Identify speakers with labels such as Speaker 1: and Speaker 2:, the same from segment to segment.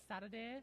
Speaker 1: Saturday.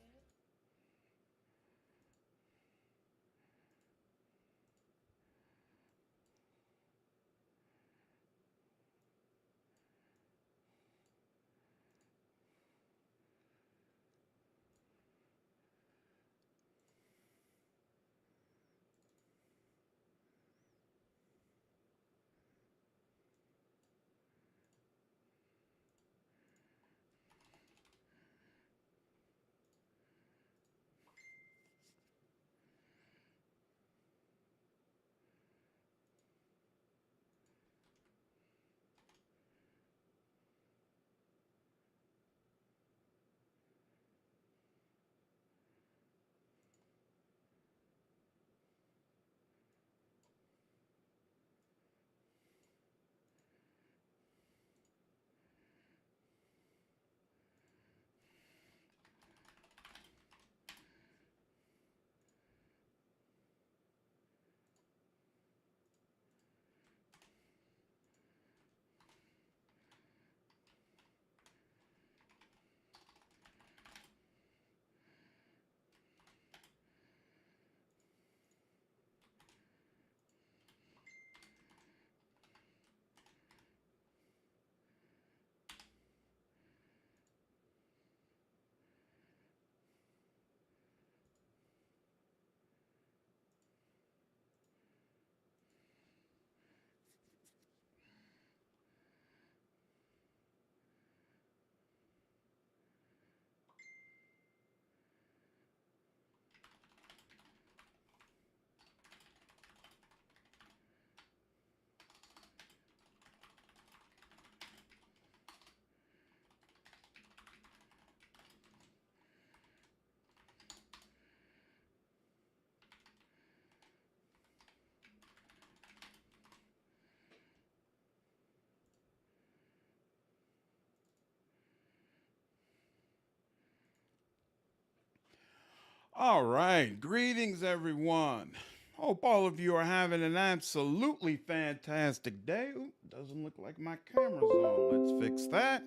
Speaker 2: All right, greetings everyone. Hope all of you are having an absolutely fantastic day. Ooh, doesn't look like my camera's on. Let's fix that.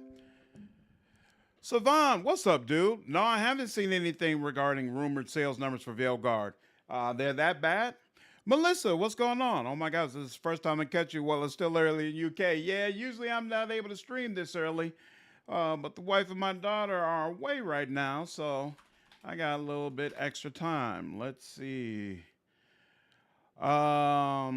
Speaker 2: Savon, what's up, dude? No, I haven't seen anything regarding rumored sales numbers for Veilguard. They're that bad? Melissa, what's going on? Oh my gosh, this is the first time I catch you. Well, it's still early in UK. Yeah, usually I'm not able to stream this early. But the wife and my daughter are away right now, so I got a little bit extra time. Let's see. Yeah,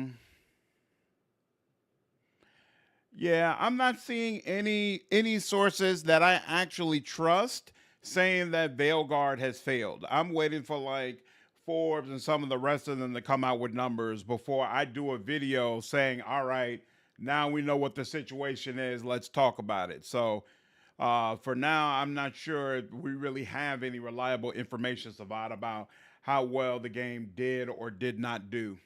Speaker 2: I'm not seeing any sources that I actually trust saying that Veilguard has failed. I'm waiting for like Forbes and some of the rest of them to come out with numbers before I do a video saying, all right, now we know what the situation is. Let's talk about it. So for now, I'm not sure we really have any reliable information about how well the game did or did not do.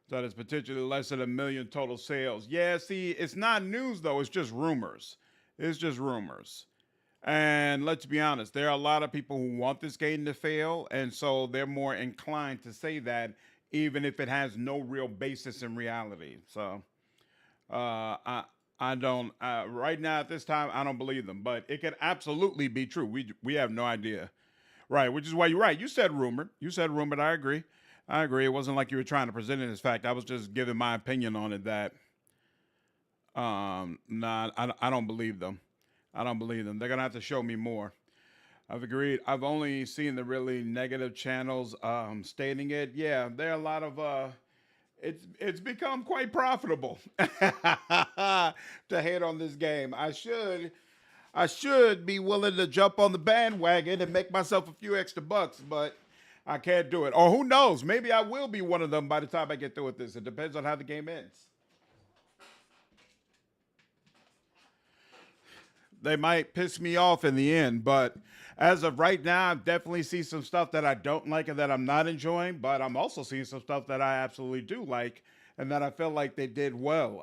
Speaker 2: So there's potentially less than 1 million total sales. Yeah, see, it's not news though. It's just rumors. It's just rumors. And let's be honest, there are a lot of people who want this game to fail, and so they're more inclined to say that, even if it has no real basis in reality. So I don't right now at this time I don't believe them, but it could absolutely be true. We have no idea, right? Which is why you're right. You said rumored. You said rumored. I agree. I agree. It wasn't like you were trying to present it as fact. I was just giving my opinion on it. That nah, I don't believe them. I don't believe them. They're gonna have to show me more. I've agreed. I've only seen the really negative channels stating it. Yeah, there are a lot of it's become quite profitable to hate on this game. I should be willing to jump on the bandwagon and make myself a few extra bucks, but I can't do it. Or who knows? Maybe I will be one of them by the time I get through with this. It depends on how the game ends. They might piss me off in the end, but as of right now, I definitely see some stuff that I don't like and that I'm not enjoying, but I'm also seeing some stuff that I absolutely do like and that I feel like they did well.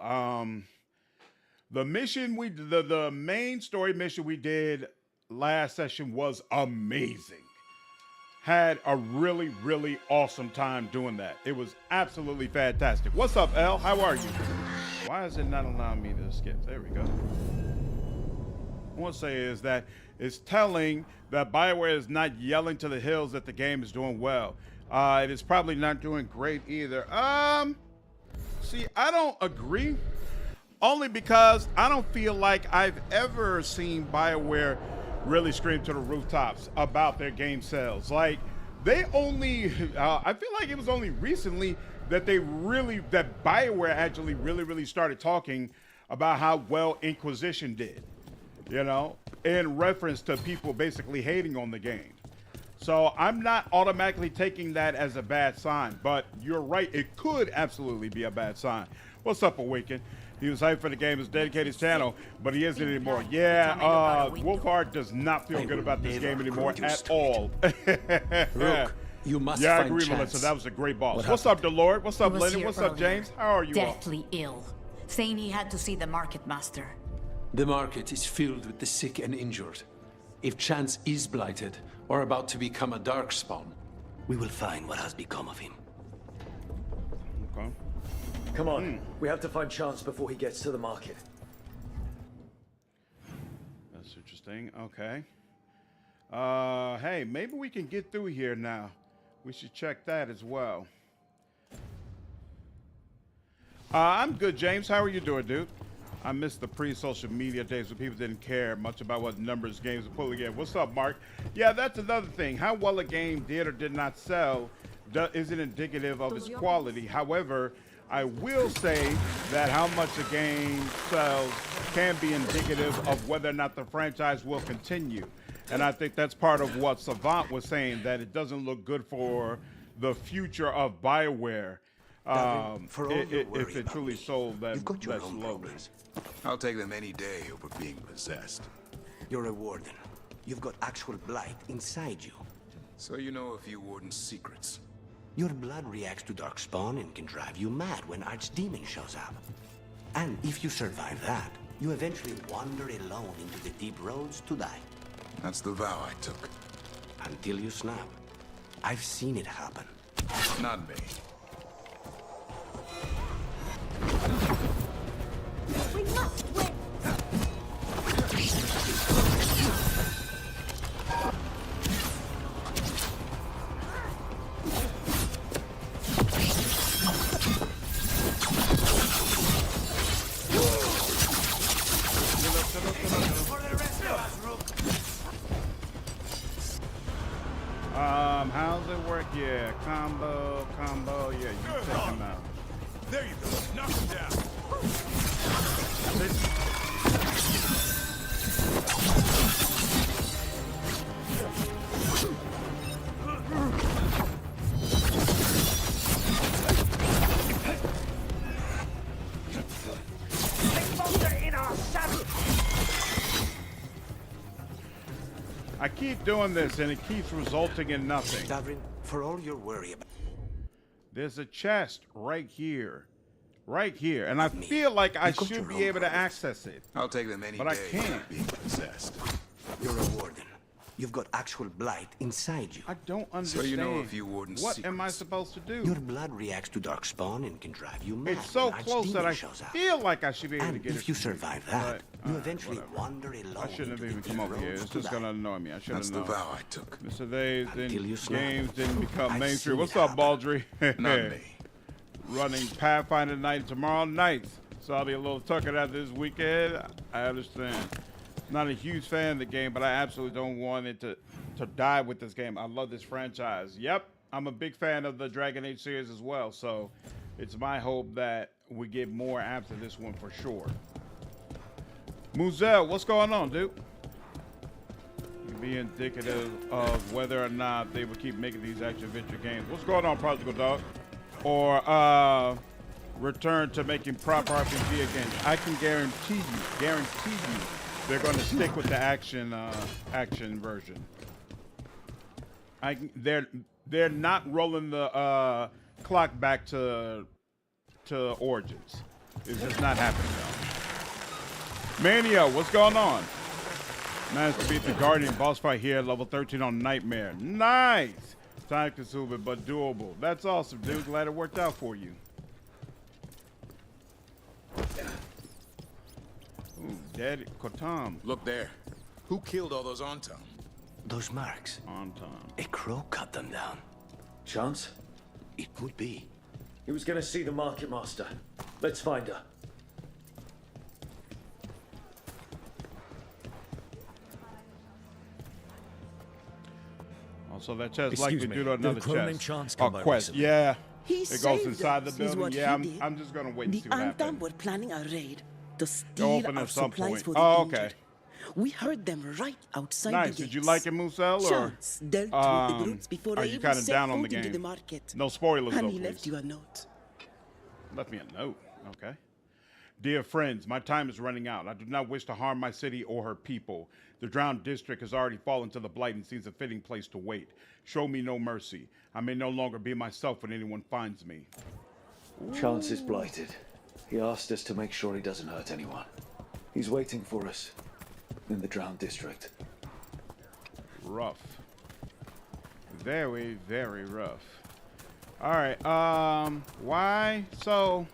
Speaker 2: The mission the main story mission we did last session was amazing. Had a really, really awesome time doing that. It was absolutely fantastic. What's up, L? How are you? Why is it not allowing me to skip? There we go. want to say is that it's telling that BioWare is not yelling to the hills that the game is doing well. It is probably not doing great either. See, I don't agree. Only because I don't feel like I've ever seen BioWare really scream to the rooftops about their game sales. Like, they only, I feel like it was only recently that that BioWare actually really started talking about how well Inquisition did, you know, in reference to people basically hating on the game. So I'm not automatically taking that as a bad sign, but you're right, it could absolutely be a bad sign. What's up, Awaken? He was hyped for the game, his dedicated channel, but he isn't anymore. Yeah, Wolfhard does not feel good about this game anymore at all.
Speaker 1: Rook, you must
Speaker 2: yeah, I
Speaker 1: find
Speaker 2: agree,
Speaker 1: chance.
Speaker 2: Melissa. That was a great boss. What's up, Delord? What's up, Lennon? What's up,
Speaker 3: earlier,
Speaker 2: James? How are you all?
Speaker 3: Deathly ill, saying he had to see the market master.
Speaker 1: The market is filled with the sick and injured. If Chance is blighted or about to become a darkspawn,
Speaker 4: we will find what has become of him.
Speaker 2: Okay.
Speaker 5: Come on, we have to find Chance before he gets to the market.
Speaker 2: That's interesting. Okay. Hey, maybe we can get through here now. We should check that as well. I'm good, James. How are you doing, dude? I missed the pre-social media days when people didn't care much about what numbers games were pulling in. What's up, Mark? Yeah, that's another thing. How well a game did or did not sell isn't indicative of its quality. However, I will say that how much a game sells can be indicative of whether or not the franchise will continue. And I think that's part of what Savant was saying, that it doesn't look good for the future of BioWare if it truly sold that slowly.
Speaker 6: I'll take them any day over being possessed.
Speaker 4: You're a warden. You've got actual blight inside you.
Speaker 6: So you know a few warden's secrets.
Speaker 4: Your blood reacts to darkspawn and can drive you mad when Archdemon shows up. And if you survive that, you eventually wander alone into the deep roads to die.
Speaker 6: That's the vow I took.
Speaker 4: Until you snap. I've seen it happen.
Speaker 6: Not me.
Speaker 3: We must win!
Speaker 2: How's it work? Yeah, combo, yeah, you take him out.
Speaker 6: There you go. Knock him down.
Speaker 2: I keep doing this and it keeps resulting in nothing.
Speaker 4: Davrin, for all your worry about...
Speaker 2: There's a chest right here. Right here. And I feel like I should be able to access it.
Speaker 6: I'll take them any
Speaker 2: But
Speaker 6: day
Speaker 2: I can't.
Speaker 6: being possessed.
Speaker 4: You're a warden. You've got actual blight inside you.
Speaker 2: I don't understand.
Speaker 6: So you know a few warden's
Speaker 2: What am I
Speaker 6: secrets.
Speaker 2: supposed to do?
Speaker 4: Your blood reacts to darkspawn and can drive you mad.
Speaker 2: It's so
Speaker 4: when
Speaker 2: close that
Speaker 4: Archdemon
Speaker 2: I
Speaker 4: shows up.
Speaker 2: feel like I should be able to
Speaker 4: And
Speaker 2: get it.
Speaker 4: if you survive that,
Speaker 2: But,
Speaker 4: you eventually
Speaker 2: whatever.
Speaker 4: wander alone.
Speaker 2: I shouldn't have
Speaker 4: into
Speaker 2: even
Speaker 4: the
Speaker 2: come
Speaker 4: deep
Speaker 2: over here.
Speaker 4: roads
Speaker 2: It's
Speaker 4: to
Speaker 2: just
Speaker 4: die.
Speaker 2: gonna annoy me. I should
Speaker 6: That's
Speaker 2: have
Speaker 6: the
Speaker 2: known.
Speaker 6: vow I took.
Speaker 2: Mr. Days
Speaker 4: Until you snap.
Speaker 2: games didn't become
Speaker 4: I've
Speaker 2: mainstream.
Speaker 4: seen
Speaker 2: What's
Speaker 4: it
Speaker 2: up,
Speaker 4: happen.
Speaker 2: Baldry?
Speaker 6: Not me.
Speaker 2: Running Pathfinder night tomorrow night. So I'll be a little tuckered out this weekend. I understand. Not a huge fan of the game, but I absolutely don't want it to die with this game. I love this franchise. Yep, I'm a big fan of the Dragon Age series as well. So it's my hope that we get more after this one for sure. Muzel, what's going on, dude? It'd be indicative of whether or not they would keep making these action-adventure games. What's going on, Prodigal Dog? Or return to making proper RPG games. I can guarantee you, they're going to stick with the action version. They're not rolling the clock back to Origins. It's just not happening though. Mania, what's going on? Managed to beat the Guardian boss fight here, level 13 on Nightmare. Nice! Time consuming, but doable. That's awesome, dude. Glad it worked out for you. Ooh, Dead Kotam.
Speaker 6: Look there. Who killed all those Antam?
Speaker 4: Those marks.
Speaker 2: Antam.
Speaker 4: A crow cut them down.
Speaker 5: Chance?
Speaker 4: It could be.
Speaker 5: He was gonna see the Market Master. Let's find her.
Speaker 2: Also, that chest
Speaker 7: Excuse
Speaker 2: likely
Speaker 7: me,
Speaker 2: due to another
Speaker 7: did a crow named
Speaker 2: chest.
Speaker 7: Chance
Speaker 2: Oh,
Speaker 7: come by
Speaker 2: quest.
Speaker 7: recently?
Speaker 2: Yeah.
Speaker 8: He
Speaker 2: It goes
Speaker 8: saved
Speaker 2: inside the
Speaker 8: us, is
Speaker 2: building.
Speaker 8: what
Speaker 2: Yeah,
Speaker 8: he did.
Speaker 2: I'm just gonna wait and
Speaker 8: The
Speaker 2: see what
Speaker 8: Antam
Speaker 2: happens.
Speaker 8: were planning a raid to
Speaker 2: They'll
Speaker 8: steal
Speaker 2: open
Speaker 8: our
Speaker 2: at some
Speaker 8: supplies
Speaker 2: point.
Speaker 8: for the
Speaker 2: Oh,
Speaker 8: injured.
Speaker 2: okay.
Speaker 8: We heard them right outside
Speaker 2: Nice.
Speaker 8: the
Speaker 2: Did you
Speaker 8: gates.
Speaker 2: like it, Musel? Or
Speaker 8: Chance dealt with the brutes before
Speaker 2: are
Speaker 8: I
Speaker 2: you
Speaker 8: even
Speaker 2: kinda
Speaker 8: set
Speaker 2: down on
Speaker 8: foot
Speaker 2: the
Speaker 8: into the
Speaker 2: game?
Speaker 8: market.
Speaker 2: No spoilers,
Speaker 8: And
Speaker 2: though,
Speaker 8: he left
Speaker 2: please.
Speaker 8: you a note.
Speaker 2: Left me a note. Okay. Dear friends, my time is running out. I do not wish to harm my city or her people. The drowned district has already fallen to the blight and seems a fitting place to wait. Show me no mercy. I may no longer be myself when anyone finds me.
Speaker 5: Chance is blighted. He asked us to make sure he doesn't hurt anyone. He's waiting for us in the drowned district.
Speaker 2: Rough. Very, very rough. All right. Why? So,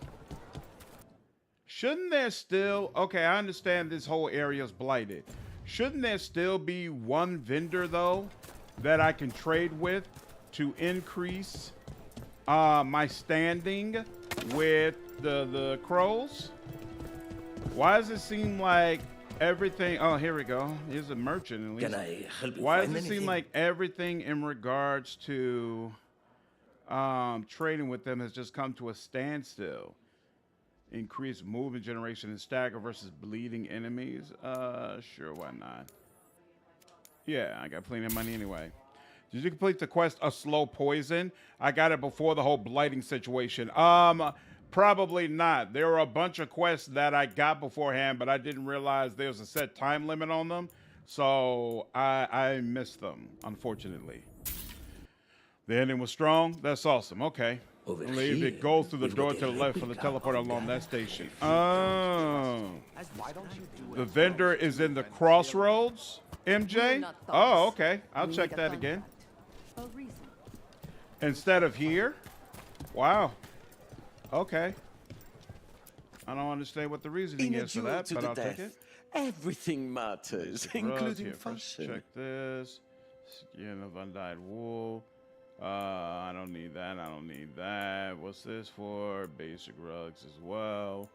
Speaker 2: shouldn't there still... Okay, I understand this whole area is blighted. Shouldn't there still be one vendor, though, that I can trade with to increase my standing with the crows? Why does it seem like everything... Oh, here we go. Here's a merchant, at least.
Speaker 4: Can I help you
Speaker 2: Why
Speaker 4: find
Speaker 2: does it seem
Speaker 4: anything?
Speaker 2: like everything in regards to trading with them has just come to a standstill? Increase movement generation and stagger versus bleeding enemies. Sure, why not? Yeah, I got plenty of money anyway. Did you complete the quest A Slow Poison? I got it before the whole blighting situation. Probably not. There were a bunch of quests that I got beforehand, but I didn't realize there was a set time limit on them. So I missed them, unfortunately. The ending was strong. That's awesome. Okay.
Speaker 4: Over
Speaker 2: Leave
Speaker 4: here,
Speaker 2: it. Go through the
Speaker 4: we've
Speaker 2: door
Speaker 4: got
Speaker 2: to
Speaker 4: a
Speaker 2: the left for the
Speaker 4: replica
Speaker 2: teleporter
Speaker 4: of
Speaker 2: along
Speaker 4: that
Speaker 2: that station. Oh. The vendor is in the crossroads, MJ? Oh, okay. I'll check that again. Instead of here? Wow. Okay. I don't understand what the reasoning
Speaker 9: In a
Speaker 2: is for
Speaker 9: duel
Speaker 2: that,
Speaker 9: to
Speaker 2: but
Speaker 9: the
Speaker 2: I'll take
Speaker 9: death,
Speaker 2: it.
Speaker 9: everything matters,
Speaker 2: Rugs
Speaker 9: including
Speaker 2: here. First,
Speaker 9: fashion.
Speaker 2: check this. Skin of undyed wool. I don't need that. I don't need that. What's this for? Basic rugs as well.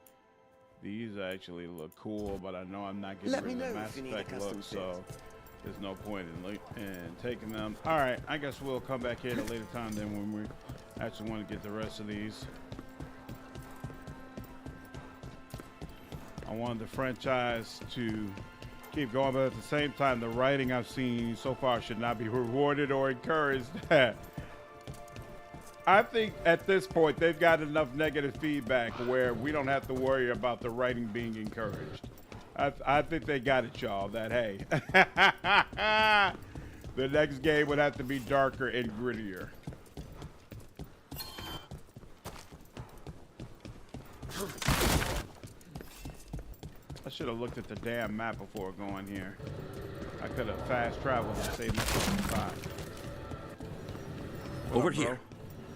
Speaker 2: These actually look cool, but I know I'm not getting
Speaker 9: Let me
Speaker 2: rid of the
Speaker 9: know
Speaker 2: Mass
Speaker 9: if you need a
Speaker 2: Effect
Speaker 9: custom
Speaker 2: look,
Speaker 9: set.
Speaker 2: so there's no point in taking them. All right, I guess we'll come back here at a later time then when we actually want to get the rest of these. I wanted the franchise to keep going, but at the same time, the writing I've seen so far should not be rewarded or encouraged. I think at this point, they've got enough negative feedback where we don't have to worry about the writing being encouraged. I think they got it, y'all, that, hey, the next game would have to be darker and grittier. I should have looked at the damn map before going here. I could have fast traveled and saved myself some time.
Speaker 10: Over here.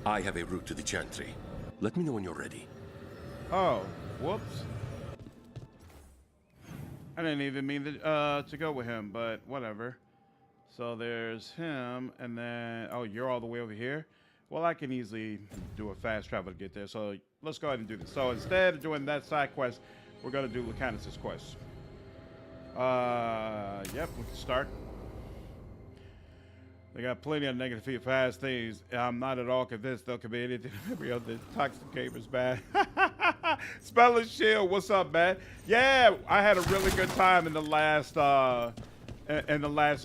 Speaker 10: I have a route to the Chantry. Let me know when you're ready.
Speaker 2: Oh, whoops. I didn't even mean to go with him, but whatever. So there's him, and then, oh, you're all the way over here? Well, I can easily do a fast travel to get there, so let's go ahead and do this. So instead of doing that side quest, we're going to do Lucanus' quest. Yep, we can start. They got plenty of negative fast things. I'm not at all convinced they'll commit anything. Every other toxic gamer's bad. Spelling Shield, what's up, man? Yeah, I had a really good time in the last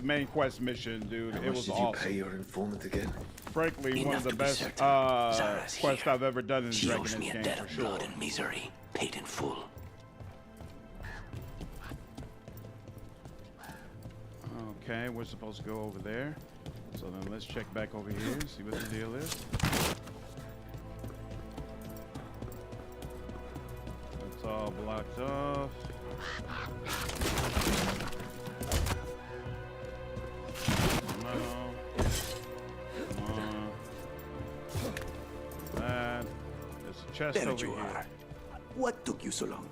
Speaker 2: main quest mission, dude.
Speaker 5: How
Speaker 2: It
Speaker 5: much
Speaker 2: was
Speaker 5: did
Speaker 2: awesome.
Speaker 5: you pay your informant again?
Speaker 2: Frankly, one of
Speaker 4: Enough
Speaker 2: the
Speaker 4: to be
Speaker 2: best
Speaker 4: certain. Zara's
Speaker 2: quests
Speaker 4: here.
Speaker 2: I've ever done in the
Speaker 4: She
Speaker 2: Dragon
Speaker 4: owes
Speaker 2: Age
Speaker 4: me a
Speaker 2: game,
Speaker 4: debt
Speaker 2: for
Speaker 4: of
Speaker 2: sure.
Speaker 4: blood and misery, paid in full.
Speaker 2: Okay, we're supposed to go over there. So then let's check back over here, see what the deal is. It's all blocked off. Come on. That. There's a chest
Speaker 4: There
Speaker 2: over
Speaker 4: you
Speaker 2: here.
Speaker 4: are. What took you so long?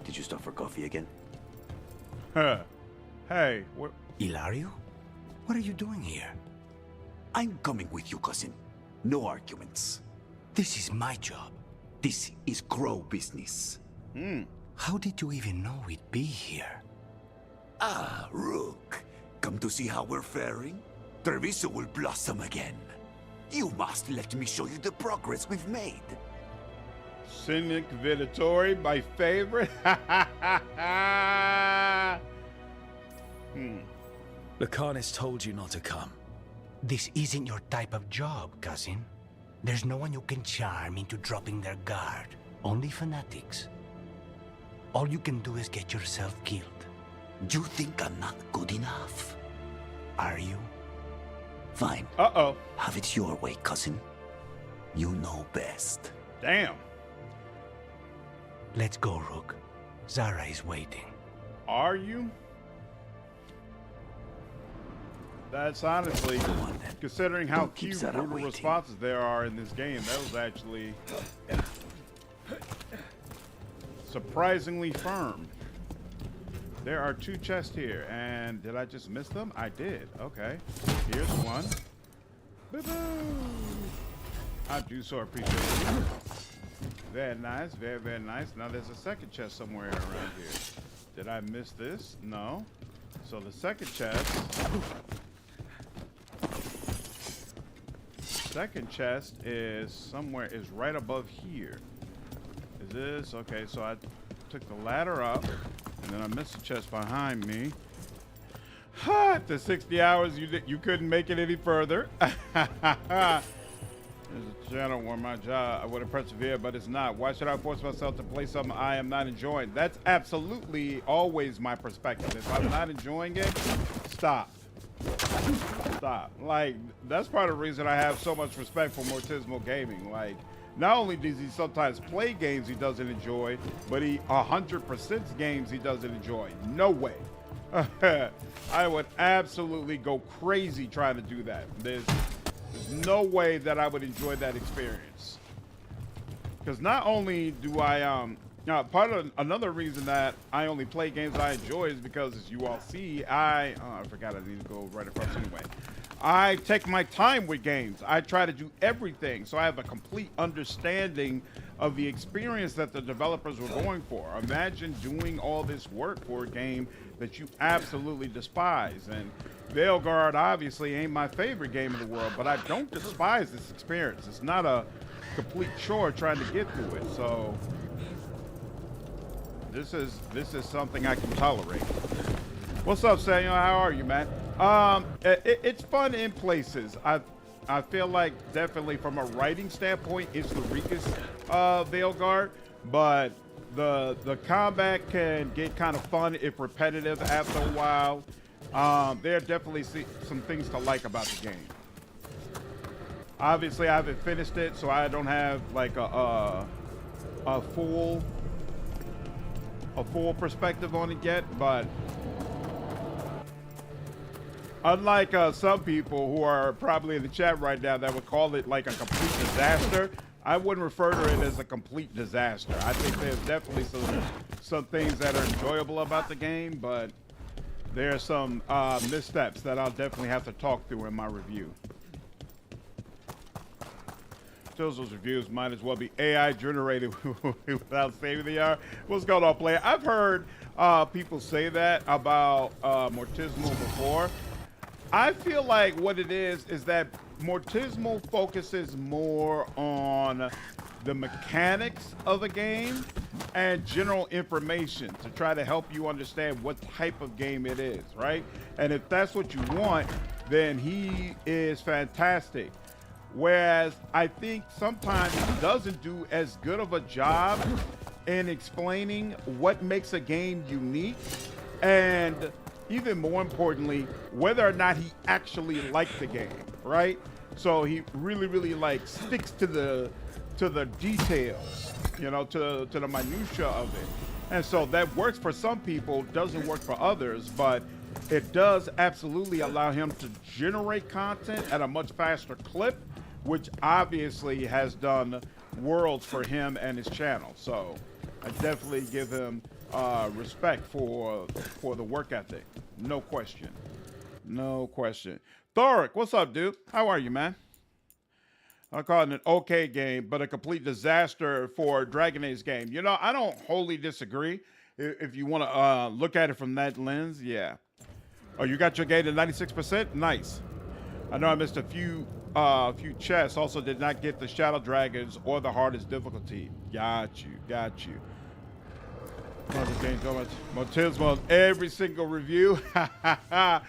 Speaker 4: Did you stop for coffee again?
Speaker 2: Hey, what?
Speaker 4: Ilario? What are you doing here?
Speaker 7: I'm coming with you, cousin. No arguments.
Speaker 4: This is my job.
Speaker 7: This is Crow business.
Speaker 4: How did you even know we'd be here?
Speaker 7: Ah, Rook. Come to see how we're faring? Treviso will blossom again. You must let me show you the progress we've made.
Speaker 2: Cynic Viditori, my favorite.
Speaker 5: The Carnist told you not to come.
Speaker 4: This isn't your type of job, cousin. There's no one you can charm into dropping their guard. Only fanatics. All you can do is get yourself killed.
Speaker 7: You think I'm not good enough?
Speaker 4: Are you?
Speaker 7: Fine.
Speaker 2: Uh-oh.
Speaker 7: Have it your way, cousin. You know best.
Speaker 2: Damn.
Speaker 4: Let's go, Rook. Zara is waiting.
Speaker 2: Are you? That's honestly, considering how few brutal responses there are in this game, that was actually surprisingly firm. There are 2 chests here, and did I just miss them? I did. Okay. Here's one. Boo-boo! I do so appreciate it. Very nice. Very, very nice. Now there's a second chest somewhere around here. Did I miss this? No. So the second chest... Second chest is somewhere, is right above here. Is this? Okay, so I took the ladder up, and then I missed the chest behind me. After 60 hours, you couldn't make it any further. There's a channel where my job, I would have persevered, but it's not. Why should I force myself to play something I am not enjoying? That's absolutely always my perspective. If I'm not enjoying it, stop. Stop. Like, that's part of the reason I have so much respect for Mortismo Gaming. Like, not only does he sometimes play games he doesn't enjoy, but he 100% games he doesn't enjoy. No way. I would absolutely go crazy trying to do that. There's no way that I would enjoy that experience. Because not only do I, now, part of another reason that I only play games I enjoy is because, as you all see, I forgot I need to go right across anyway. I take my time with games. I try to do everything, so I have a complete understanding of the experience that the developers were going for. Imagine doing all this work for a game that you absolutely despise. And Veilguard obviously ain't my favorite game in the world, but I don't despise this experience. It's not a complete chore trying to get through it. So this is something I can tolerate. What's up, Samuel? How are you, man? It's fun in places. I feel like definitely from a writing standpoint, it's the weakest Veilguard, but the combat can get kind of fun if repetitive after a while. There are definitely some things to like about the game. Obviously, I haven't finished it, so I don't have like a full perspective on it yet, but unlike some people who are probably in the chat right now that would call it like a complete disaster, I wouldn't refer to it as a complete disaster. I think there's definitely some things that are enjoyable about the game, but there are some missteps that I'll definitely have to talk through in my review. Those reviews might as well be AI generated without saving the art. What's going on, player? I've heard people say that about Mortismo before. I feel like what it is that Mortismo focuses more on the mechanics of a game and general information to try to help you understand what type of game it is, right? And if that's what you want, then he is fantastic. Whereas I think sometimes he doesn't do as good of a job in explaining what makes a game unique, and even more importantly, whether or not he actually liked the game, right? So he really like sticks to the details, you know, to the minutia of it. And so that works for some people, doesn't work for others, but it does absolutely allow him to generate content at a much faster clip, which obviously has done worlds for him and his channel. So I definitely give him respect for the work ethic. No question. No question. Thoric, what's up, dude? How are you, man? I call it an okay game, but a complete disaster for a Dragon Age game. You know, I don't wholly disagree. If you want to look at it from that lens, yeah. Oh, you got your game at 96%? Nice. I know I missed a few chests. Also did not get the Shadow Dragons or the hardest difficulty. Got you. Motismo on every single review. That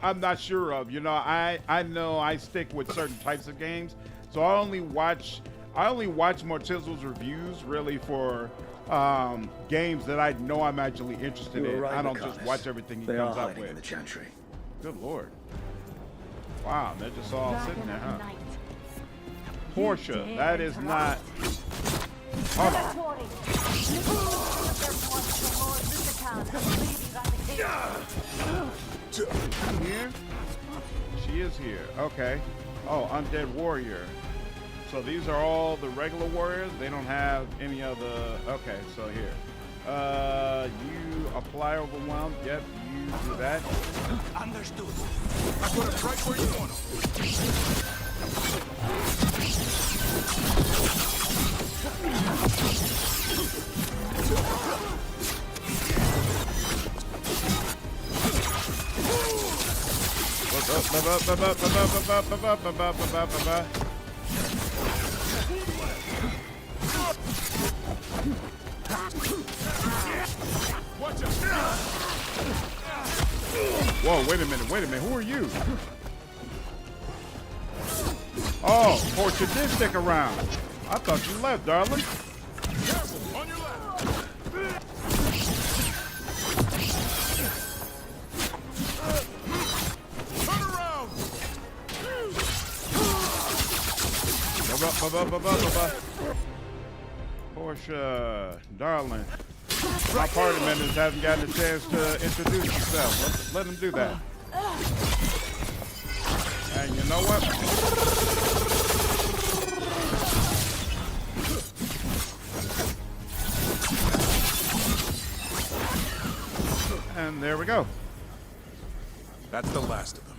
Speaker 2: I'm not sure of. You know, I know I stick with certain types of games, so I only watch Mortizo's reviews really for games that I know I'm actually interested in. I don't just watch everything he comes up with.
Speaker 5: In the Chantry.
Speaker 2: Good lord. Wow, they're just all sitting there, huh? Portia, that is not. Hold on. Here? She is here. Okay. Oh, Undead Warrior. So these are all the regular warriors? They don't have any other. Okay, so here. You apply overwhelm. Yep, you do that.
Speaker 6: Understood. I put it right where you want
Speaker 2: Whoa, wait a minute. Who are you? Oh, Portia did stick around. I thought you left, darling.
Speaker 6: Careful, on your left. Turn around.
Speaker 2: Portia, darling. My party members haven't gotten a chance to introduce themselves. Let them do that. And you know what? And there we go.
Speaker 6: That's the last of them.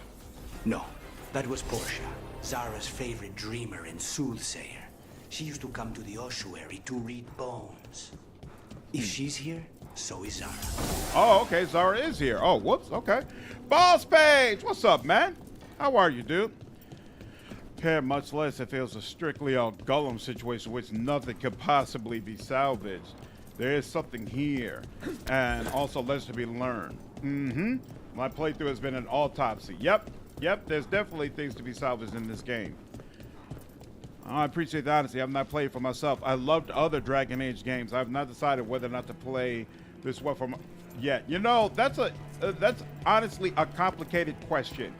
Speaker 4: No, that was Portia, Zara's favorite dreamer and soothsayer. She used to come to the ossuary to read bones. If she's here, so is Zara.
Speaker 2: Oh, okay, Zara is here. Oh, whoops, okay. Boss Page, what's up, man? How are you, dude? Care much less if it was a strictly a Gollum situation, which nothing could possibly be salvaged. There is something here, and also less to be learned. My playthrough has been an autopsy. Yep, there's definitely things to be salvaged in this game. I appreciate the honesty. I've not played for myself. I loved other Dragon Age games. I've not decided whether or not to play this one from yet. You know, that's honestly a complicated question.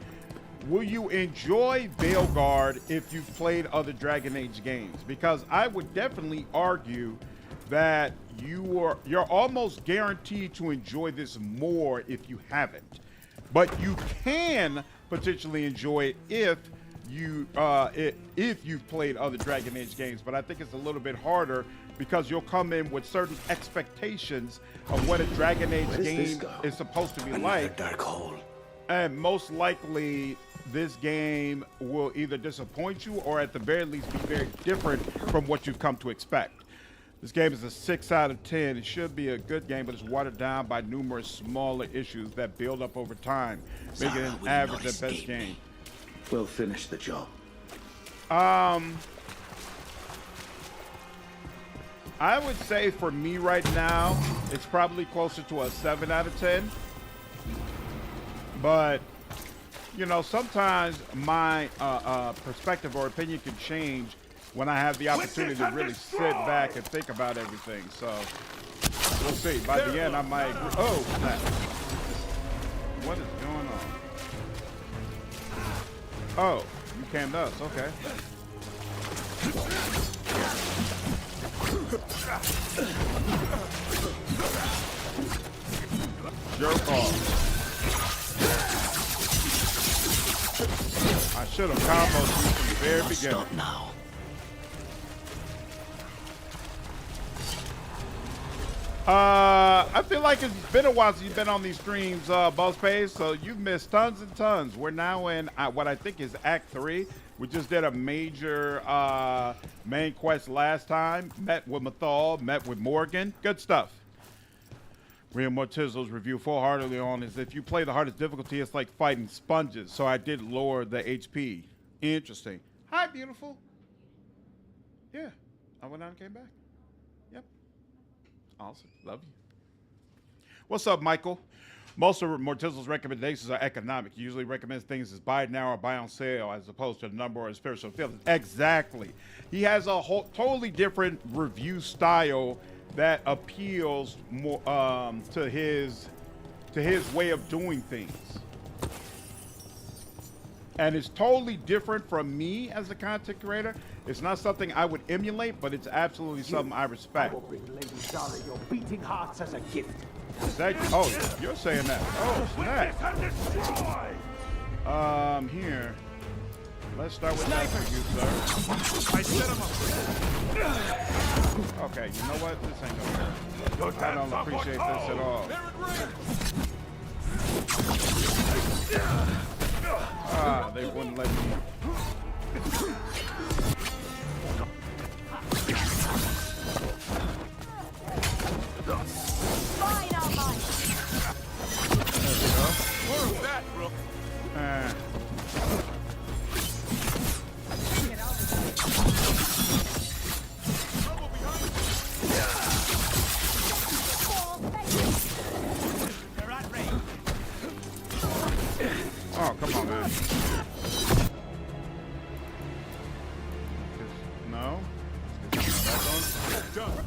Speaker 2: Will you enjoy Veilguard if you've played other Dragon Age games? Because I would definitely argue that you're almost guaranteed to enjoy this more if you haven't. But you can potentially enjoy it if you've played other Dragon Age games, but I think it's a little bit harder because you'll come in with certain expectations of what a Dragon Age game is supposed to be like.
Speaker 4: Dark hole.
Speaker 2: And most likely this game will either disappoint you or at the very least be very different from what you've come to expect. This game is a 6 out of 10. It should be a good game, but it's watered down by numerous smaller issues that build up over time, making it an average at best game.
Speaker 5: We'll finish the job.
Speaker 2: I would say for me right now, it's probably closer to a 7 out of 10. But, you know, sometimes my perspective or opinion can change when I have the opportunity to really sit back and think about everything. So, we'll see. By the end, I might agree. Oh, snap. What is going on? Oh, you came to us. Okay. Jerk off. I should have comboed you from the very beginning.
Speaker 4: Stop now.
Speaker 2: I feel like it's been a while since you've been on these streams, Boss Page, so you've missed tons and tons. We're now in what I think is Act 3. We just did a major main quest last time. Met with Mathal, met with Morgan. Good stuff. Real Mortizo's review full-heartedly on is if you play the hardest difficulty, it's like fighting sponges. So I did lower the HP. Interesting. Hi, beautiful. Yeah, I went out and came back. Yep. Awesome. Love you. What's up, Michael? Most of Mortizo's recommendations are economic. He usually recommends things as buy now or buy on sale as opposed to a number or a spiritual feeling. Exactly. He has a whole totally different review style that appeals more to his way of doing things. And it's totally different from me as a content creator. It's not something I would emulate, but it's absolutely something I respect.
Speaker 11: I will bring Lady Zara your beating hearts as a gift.
Speaker 2: Is that, oh, you're saying that. Oh, snap. Here. Let's start with that for you, sir.
Speaker 6: I set him up.
Speaker 2: Okay, you know what? This ain't gonna work. I don't appreciate this at all. Ah, they wouldn't let me. There we go.
Speaker 6: More of that, Rook.
Speaker 2: Oh, come on, man. No?
Speaker 6: Done.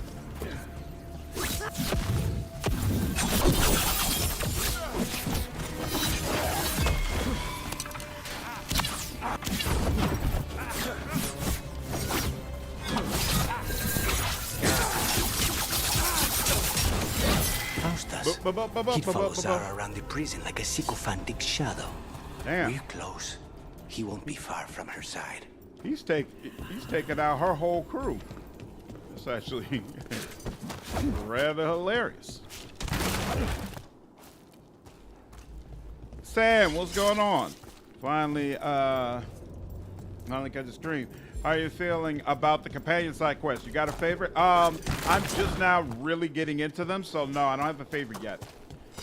Speaker 4: He'd follow Zara around the prison like a sycophantic shadow.
Speaker 2: Damn.
Speaker 4: We're close. He won't be far from her side.
Speaker 2: He's taking out her whole crew. It's actually rather hilarious. Sam, what's going on? Finally got the stream. How are you feeling about the companion side quest? You got a favorite? I'm just now really getting into them, so no, I don't have a favorite yet.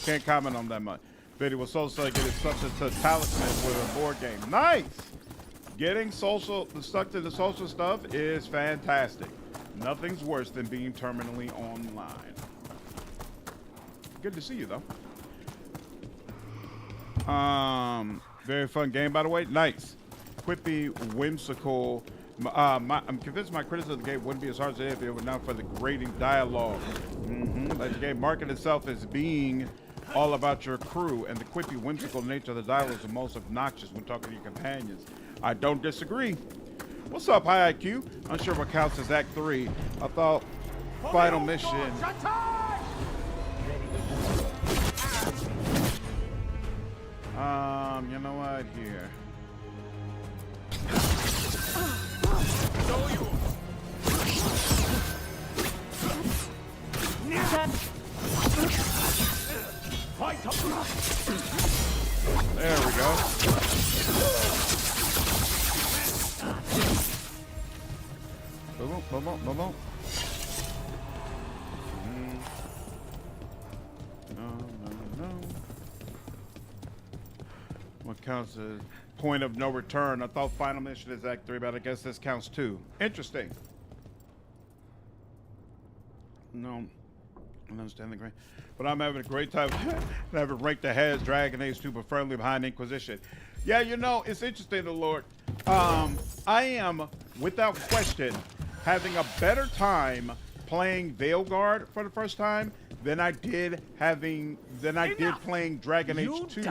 Speaker 2: Can't comment on that much. Video was so getting such a talisman with a board game. Nice! Getting stuck to the social stuff is fantastic. Nothing's worse than being terminally online. Good to see you, though. Very fun game, by the way. Nice. Quippy, whimsical. I'm convinced my criticism of the game wouldn't be as hard as it is if it were not for the grating dialogue. Like the game market itself as being all about your crew, and the quippy, whimsical nature of the dialogue is the most obnoxious when talking to your companions. I don't disagree. What's up, High IQ? Unsure what counts as Act 3. I thought final mission. You know what? Here. There we go. Boom. No. What counts as point of no return? I thought final mission is Act 3, but I guess this counts too. Interesting. No. I don't understand the great. But I'm having a great time. I haven't ranked ahead as Dragon Age 2, but firmly behind Inquisition. Yeah, you know, it's interesting, the Lord. I am, without question, having a better time playing Veilguard for the first time than I did playing Dragon Age 2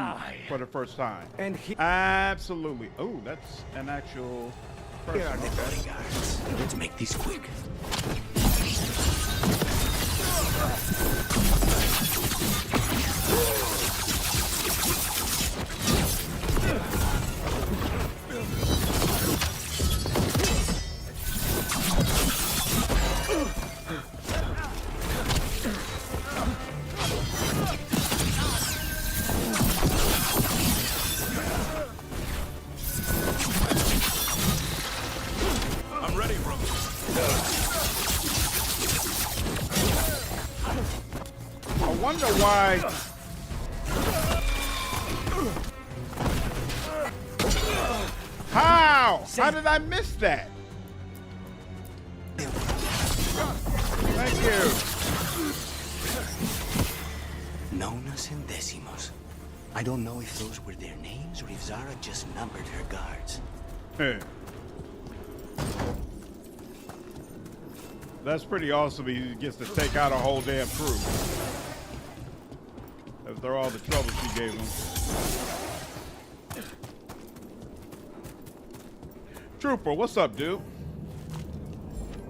Speaker 2: for the first time. And absolutely. Oh, that's an actual person.
Speaker 4: Here are the bodyguards. Let's make this quick.
Speaker 2: why. How? How did I miss that? Thank you.
Speaker 4: Nonas and Decimos. I don't know if those were their names or if Zara just numbered her guards.
Speaker 2: Hey. That's pretty awesome. He gets to take out a whole damn crew. After all the trouble she gave him. Trooper, what's up, dude?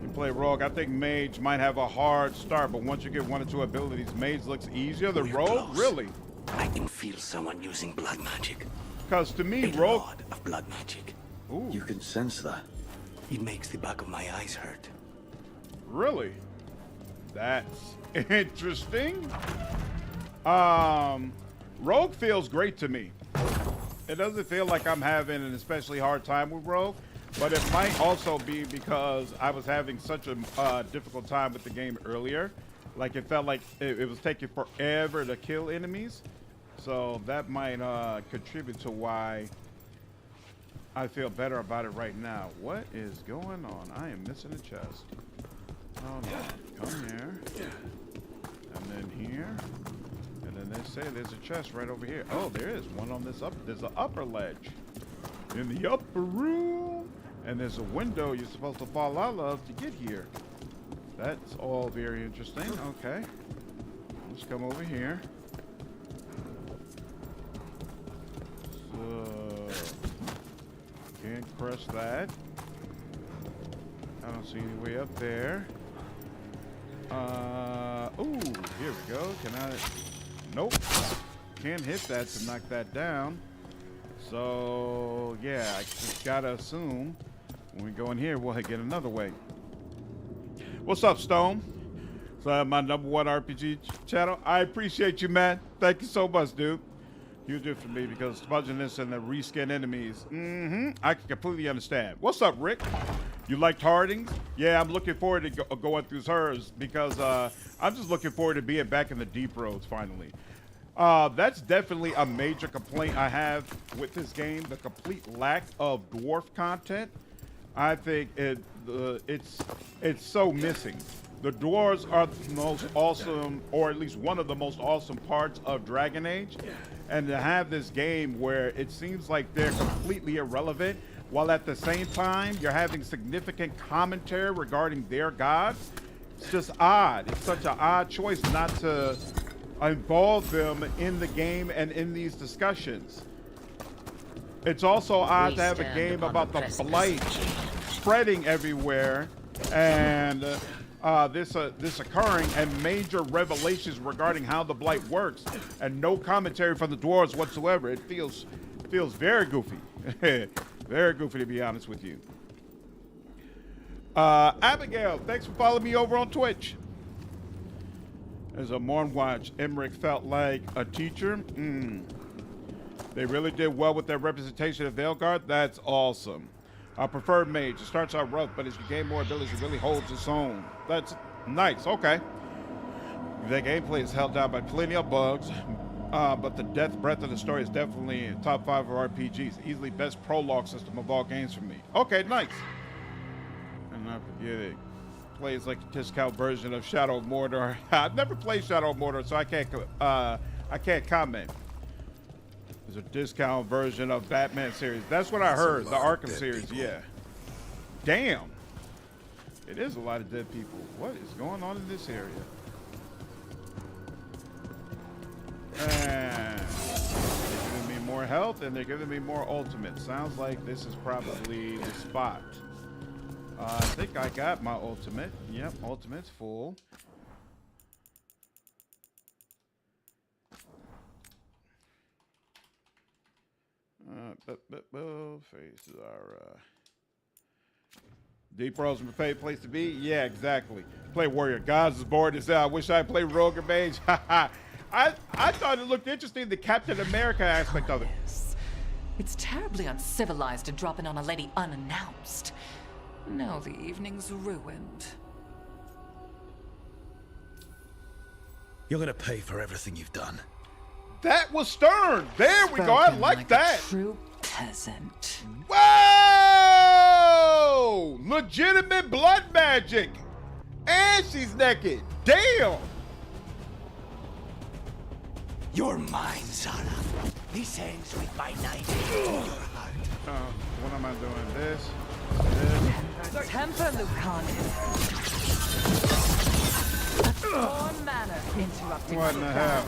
Speaker 2: You play Rogue. I think Mage might have a hard start, but once you get 1 or 2 abilities, Mage looks easier than Rogue?
Speaker 4: Close.
Speaker 2: Really?
Speaker 4: I can feel someone using blood magic.
Speaker 2: Because to me,
Speaker 4: A
Speaker 2: Rogue...
Speaker 4: lot of blood magic.
Speaker 2: Ooh.
Speaker 5: You can sense that.
Speaker 4: It makes the back of my eyes hurt.
Speaker 2: Really? That's interesting. Rogue feels great to me. It doesn't feel like I'm having an especially hard time with Rogue, but it might also be because I was having such a difficult time with the game earlier. Like it felt like it was taking forever to kill enemies. So that might contribute to why I feel better about it right now. What is going on? I am missing a chest. Hold on. Come here. And then here. And then they say there's a chest right over here. Oh, there is one on this there's an upper ledge. In the upper room. And there's a window you're supposed to fall out of to get here. That's all very interesting. Okay. Let's come over here. So can't crush that. I don't see any way up there. Ooh, here we go. Can I? Nope. Can't hit that to knock that down. So, yeah, I just gotta assume when we go in here, we'll get another way. What's up, Stone? So, my #1 RPG channel. I appreciate you, man. Thank you so much, dude. You do it for me because smudginess and the reskin enemies. I can completely understand. What's up, Rick? You liked Hardings? Yeah, I'm looking forward to going through hers because I'm just looking forward to being back in the deep roads finally. That's definitely a major complaint I have with this game, the complete lack of dwarf content. I think it's so missing. The dwarves are the most awesome, or at least one of the most awesome parts of Dragon Age. And to have this game where it seems like they're completely irrelevant, while at the same time you're having significant commentary regarding their gods, it's just odd. It's such an odd choice not to involve them in the game and in these discussions. It's also odd to have a game about the blight spreading everywhere and this occurring and major revelations regarding how the blight works and no commentary from the dwarves whatsoever. It feels very goofy. Very goofy, to be honest with you. Abigail, thanks for following me over on Twitch. As a Morn Watch, Emmerich felt like a teacher. They really did well with their representation of Veilguard. That's awesome. I prefer Mage. It starts out rough, but as you gain more abilities, it really holds its own. That's nice. Okay. The gameplay is held down by plenty of bugs, but the depth breadth of the story is definitely in top 5 of RPGs. Easily best prologue system of all games for me. Okay, nice. And not forget it. Plays like a discount version of Shadow of Mordor. I've never played Shadow of Mordor, so I can't comment. There's a discount version of Batman series. That's what I heard. The Arkham series, yeah. Damn. It is a lot of dead people. What is going on in this area? And they're giving me more health and they're giving me more ultimate. Sounds like this is probably the spot. I think I got my ultimate. Yep, ultimate's full. Faces are Deep Roads is my favorite place to be. Yeah, exactly. Play Warrior. Gods is bored as hell. I wish I played Rogue or Mage. I thought it looked interesting, the Captain America aspect of it.
Speaker 12: It's terribly uncivilized to drop in on a lady unannounced. Now the evening's ruined.
Speaker 6: You're gonna pay for everything you've done.
Speaker 2: That was stern. There we go. I like that.
Speaker 12: A true peasant.
Speaker 2: Whoa! Legitimate blood magic. And she's naked. Damn.
Speaker 4: You're mine, Solas. This ends with my knife into your heart.
Speaker 2: What am I doing? This.
Speaker 12: Temper, Lucanis. A poor manner interrupting.
Speaker 2: What in the hell?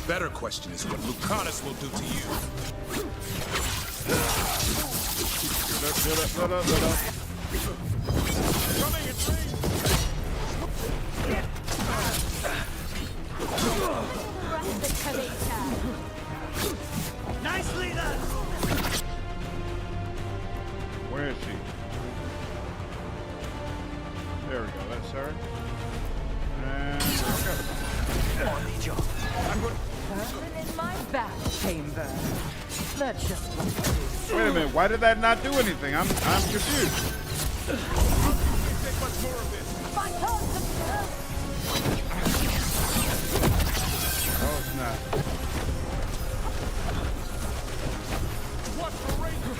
Speaker 6: Better question is what Lucanis will do to you. Coming in range.
Speaker 11: Nicely done.
Speaker 2: Where is she? There we go. That's her. And there we go.
Speaker 12: I'm going in my back chamber. Let's just
Speaker 2: Wait a minute. Why did that not do anything? I'm confused.
Speaker 6: Take much more of this.
Speaker 2: Oh, snap.
Speaker 6: Watch the ranger.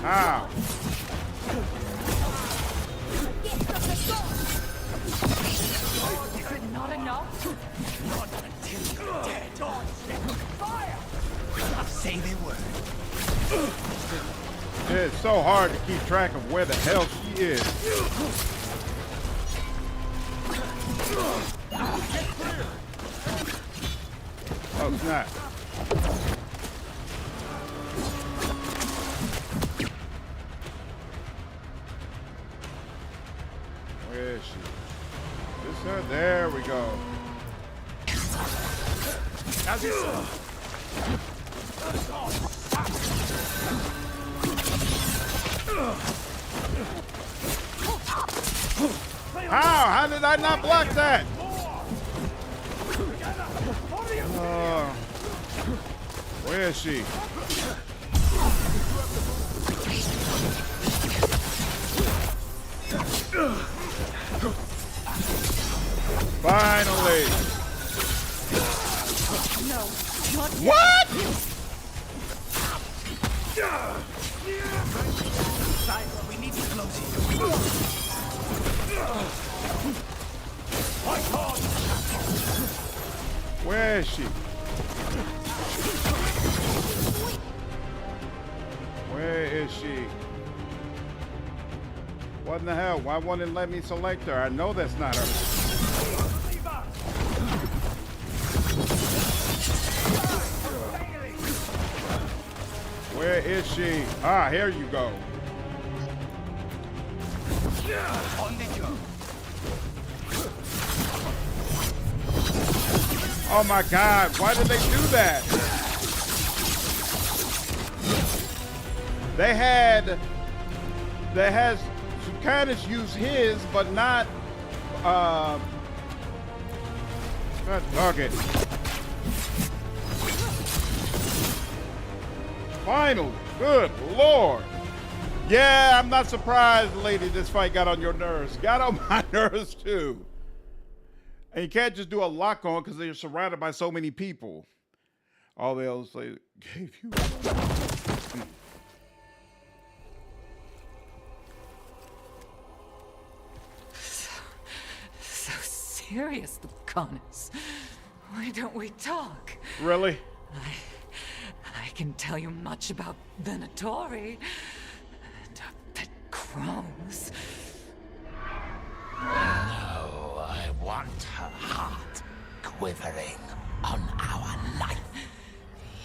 Speaker 2: Ow.
Speaker 12: Is it not enough?
Speaker 4: Not until you're dead. Fire! Say the word.
Speaker 2: It's so hard to keep track of where the hell she is. Oh, snap. Where is she? Is her? There we go.
Speaker 6: As you saw.
Speaker 2: How did I not block that? Where is she? Finally.
Speaker 12: No.
Speaker 2: What?
Speaker 4: We need to close it.
Speaker 2: Where is she? Where is she? What in the hell? Why won't it let me select her? I know that's not her. Where is she? Ah, here you go.
Speaker 4: On the job.
Speaker 2: Oh my God, why did they do that? They had Sukanis use his, but not, okay. Finally, good Lord. Yeah, I'm not surprised, lady, this fight got on your nerves. Got on my nerves too. And you can't just do a lock on because they're surrounded by so many people. All they else say gave you.
Speaker 12: So serious, Lucanis. Why don't we talk?
Speaker 2: Really?
Speaker 12: I can tell you much about Venatori and our pet crows.
Speaker 4: No, I want her heart quivering on our life.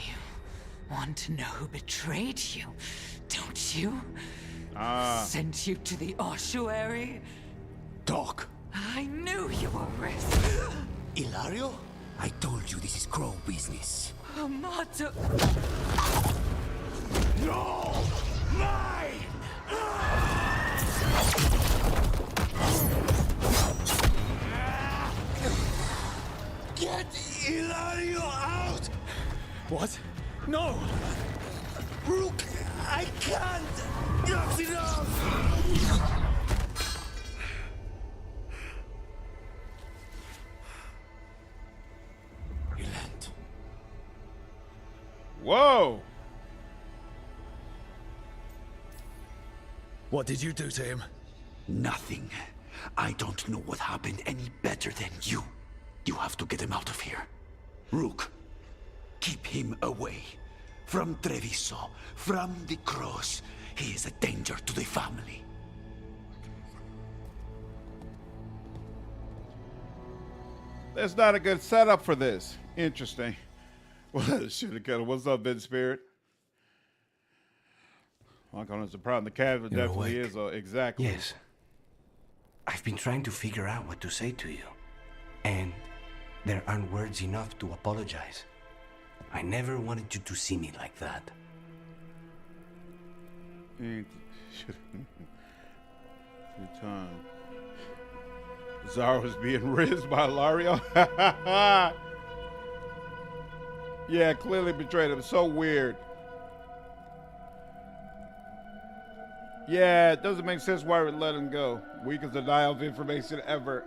Speaker 12: You want to who betrayed you, don't you? Sent you to the ossuary?
Speaker 7: Talk.
Speaker 12: I knew you were risk.
Speaker 7: Ilario? I told you this is Crow business.
Speaker 12: Amato.
Speaker 7: No! Mine! Get Ilario out!
Speaker 5: What? No!
Speaker 7: Rook, I can't! That's enough! Relent.
Speaker 2: Whoa!
Speaker 5: What did you do to him?
Speaker 7: Nothing. I don't know what happened any better than you. You have to get him out of here. Rook, keep him away. From Treviso, from the cross. He is a danger to the family.
Speaker 2: That's not a good setup for this. Interesting. Well, should have cut. What's up, Ben Spirit? Archon is a problem. The cavern definitely is. Exactly.
Speaker 4: Yes. I've been trying to figure out what to say to you. And there aren't words enough to apologize. I never wanted you to see me like that.
Speaker 2: Good time. Zara was being rizzed by Lario. Yeah, clearly betrayed him. So weird. Yeah, it doesn't make sense why we let him go. Weakest denial of information ever.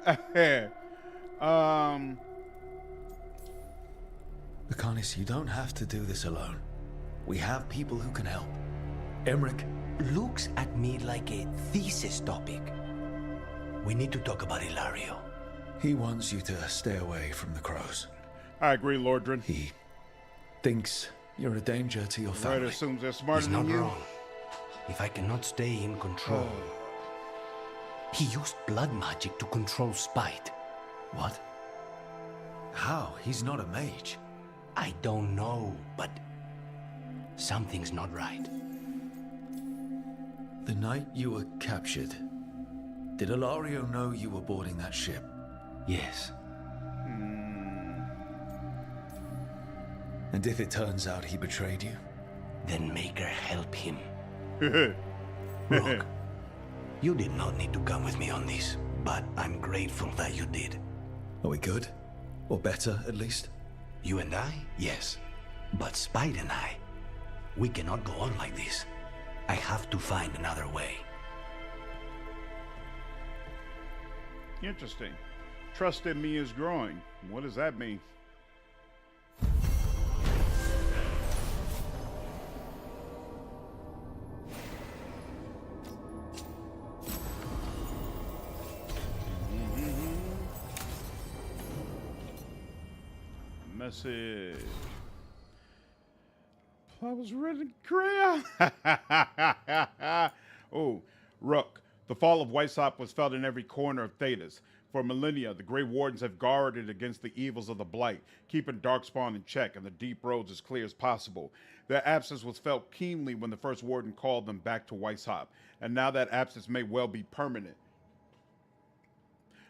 Speaker 5: Arcanist, you don't have to do this alone. We have people who can help. Emmerich
Speaker 4: looks at me like a thesis topic. We need to talk about Ilario.
Speaker 5: He wants you to stay away from the crows.
Speaker 2: I agree, Lordrin.
Speaker 5: He thinks you're a danger to your family.
Speaker 2: Right, assumes they're smarter
Speaker 4: He's
Speaker 2: than
Speaker 4: not
Speaker 2: you.
Speaker 4: wrong. If I cannot stay in control. He used blood magic to control spite.
Speaker 5: What? How? He's not a mage.
Speaker 4: I don't know, but something's not right.
Speaker 5: The night you were captured, did Ilario know you were boarding that ship?
Speaker 4: Yes.
Speaker 5: And if it turns out he betrayed you?
Speaker 4: Then make her help him. Rook, you did not need to come with me on this, but I'm grateful that you did.
Speaker 5: Are we good? Or better, at least?
Speaker 4: You and I? Yes. But Spite and I, we cannot go on like this. I have to find another way.
Speaker 2: Interesting. Trust in me is growing. What does that mean? Message. I was ready to cry. Oh, Rook. The fall of Weishaupt was felt in every corner of Thedas. For millennia, the Grey Wardens have guarded against the evils of the Blight, keeping Darkspawn in check and the deep roads as clear as possible. Their absence was felt keenly when the first Warden called them back to Weishaupt, and now that absence may well be permanent.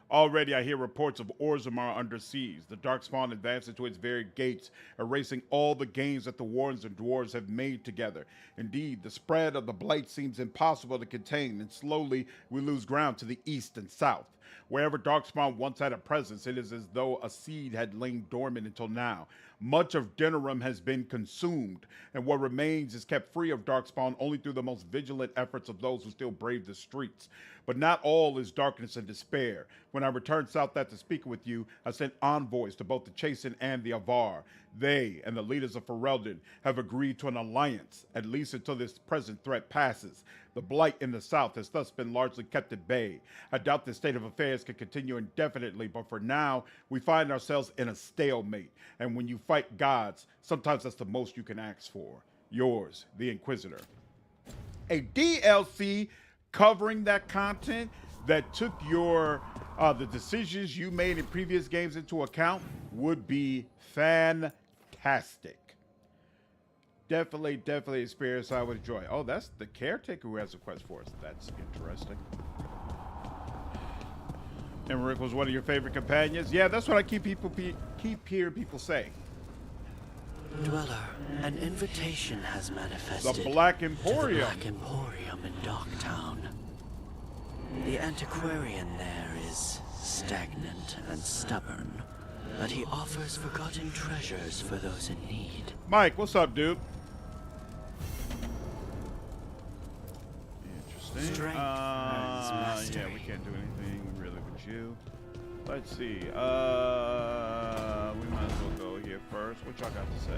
Speaker 2: Already I hear reports of Orzammar under siege. The Darkspawn advances to its very gates, erasing all the gains that the Wardens and Dwarves have made together. Indeed, the spread of the Blight seems impossible to contain, and slowly we lose ground to the east and south. Wherever Darkspawn once had a presence, it is as though a seed had lain dormant until now. Much of Denerim has been consumed, and what remains is kept free of Darkspawn only through the most vigilant efforts of those who still brave the streets. But not all is darkness and despair. When I returned south after speaking with you, I sent envoys to both the Chasen and the Avar. They and the leaders of Ferelden have agreed to an alliance, at least until this present threat passes. The Blight in the south has thus been largely kept at bay. I doubt this state of affairs can continue indefinitely, but for now, we find ourselves in a stalemate. And when you fight gods, sometimes that's the most you can ask for. Yours, the Inquisitor. A DLC covering that content that took your the decisions you made in previous games into account would be fantastic. definitely experience I would enjoy. Oh, that's the caretaker who has a quest for us. That's interesting. And Rook was one of your favorite companions. Yeah, that's what I keep hearing people say.
Speaker 13: Dweller, an invitation has manifested.
Speaker 2: The Black Emporium.
Speaker 13: To the Black Emporium in Darktown. The antiquarian there is stagnant and stubborn, but he offers forgotten treasures for those in need.
Speaker 2: Mike, what's up, dude? Interesting. Yeah, we can't do anything really with you. Let's see. We might as well go here first. What y'all got to say?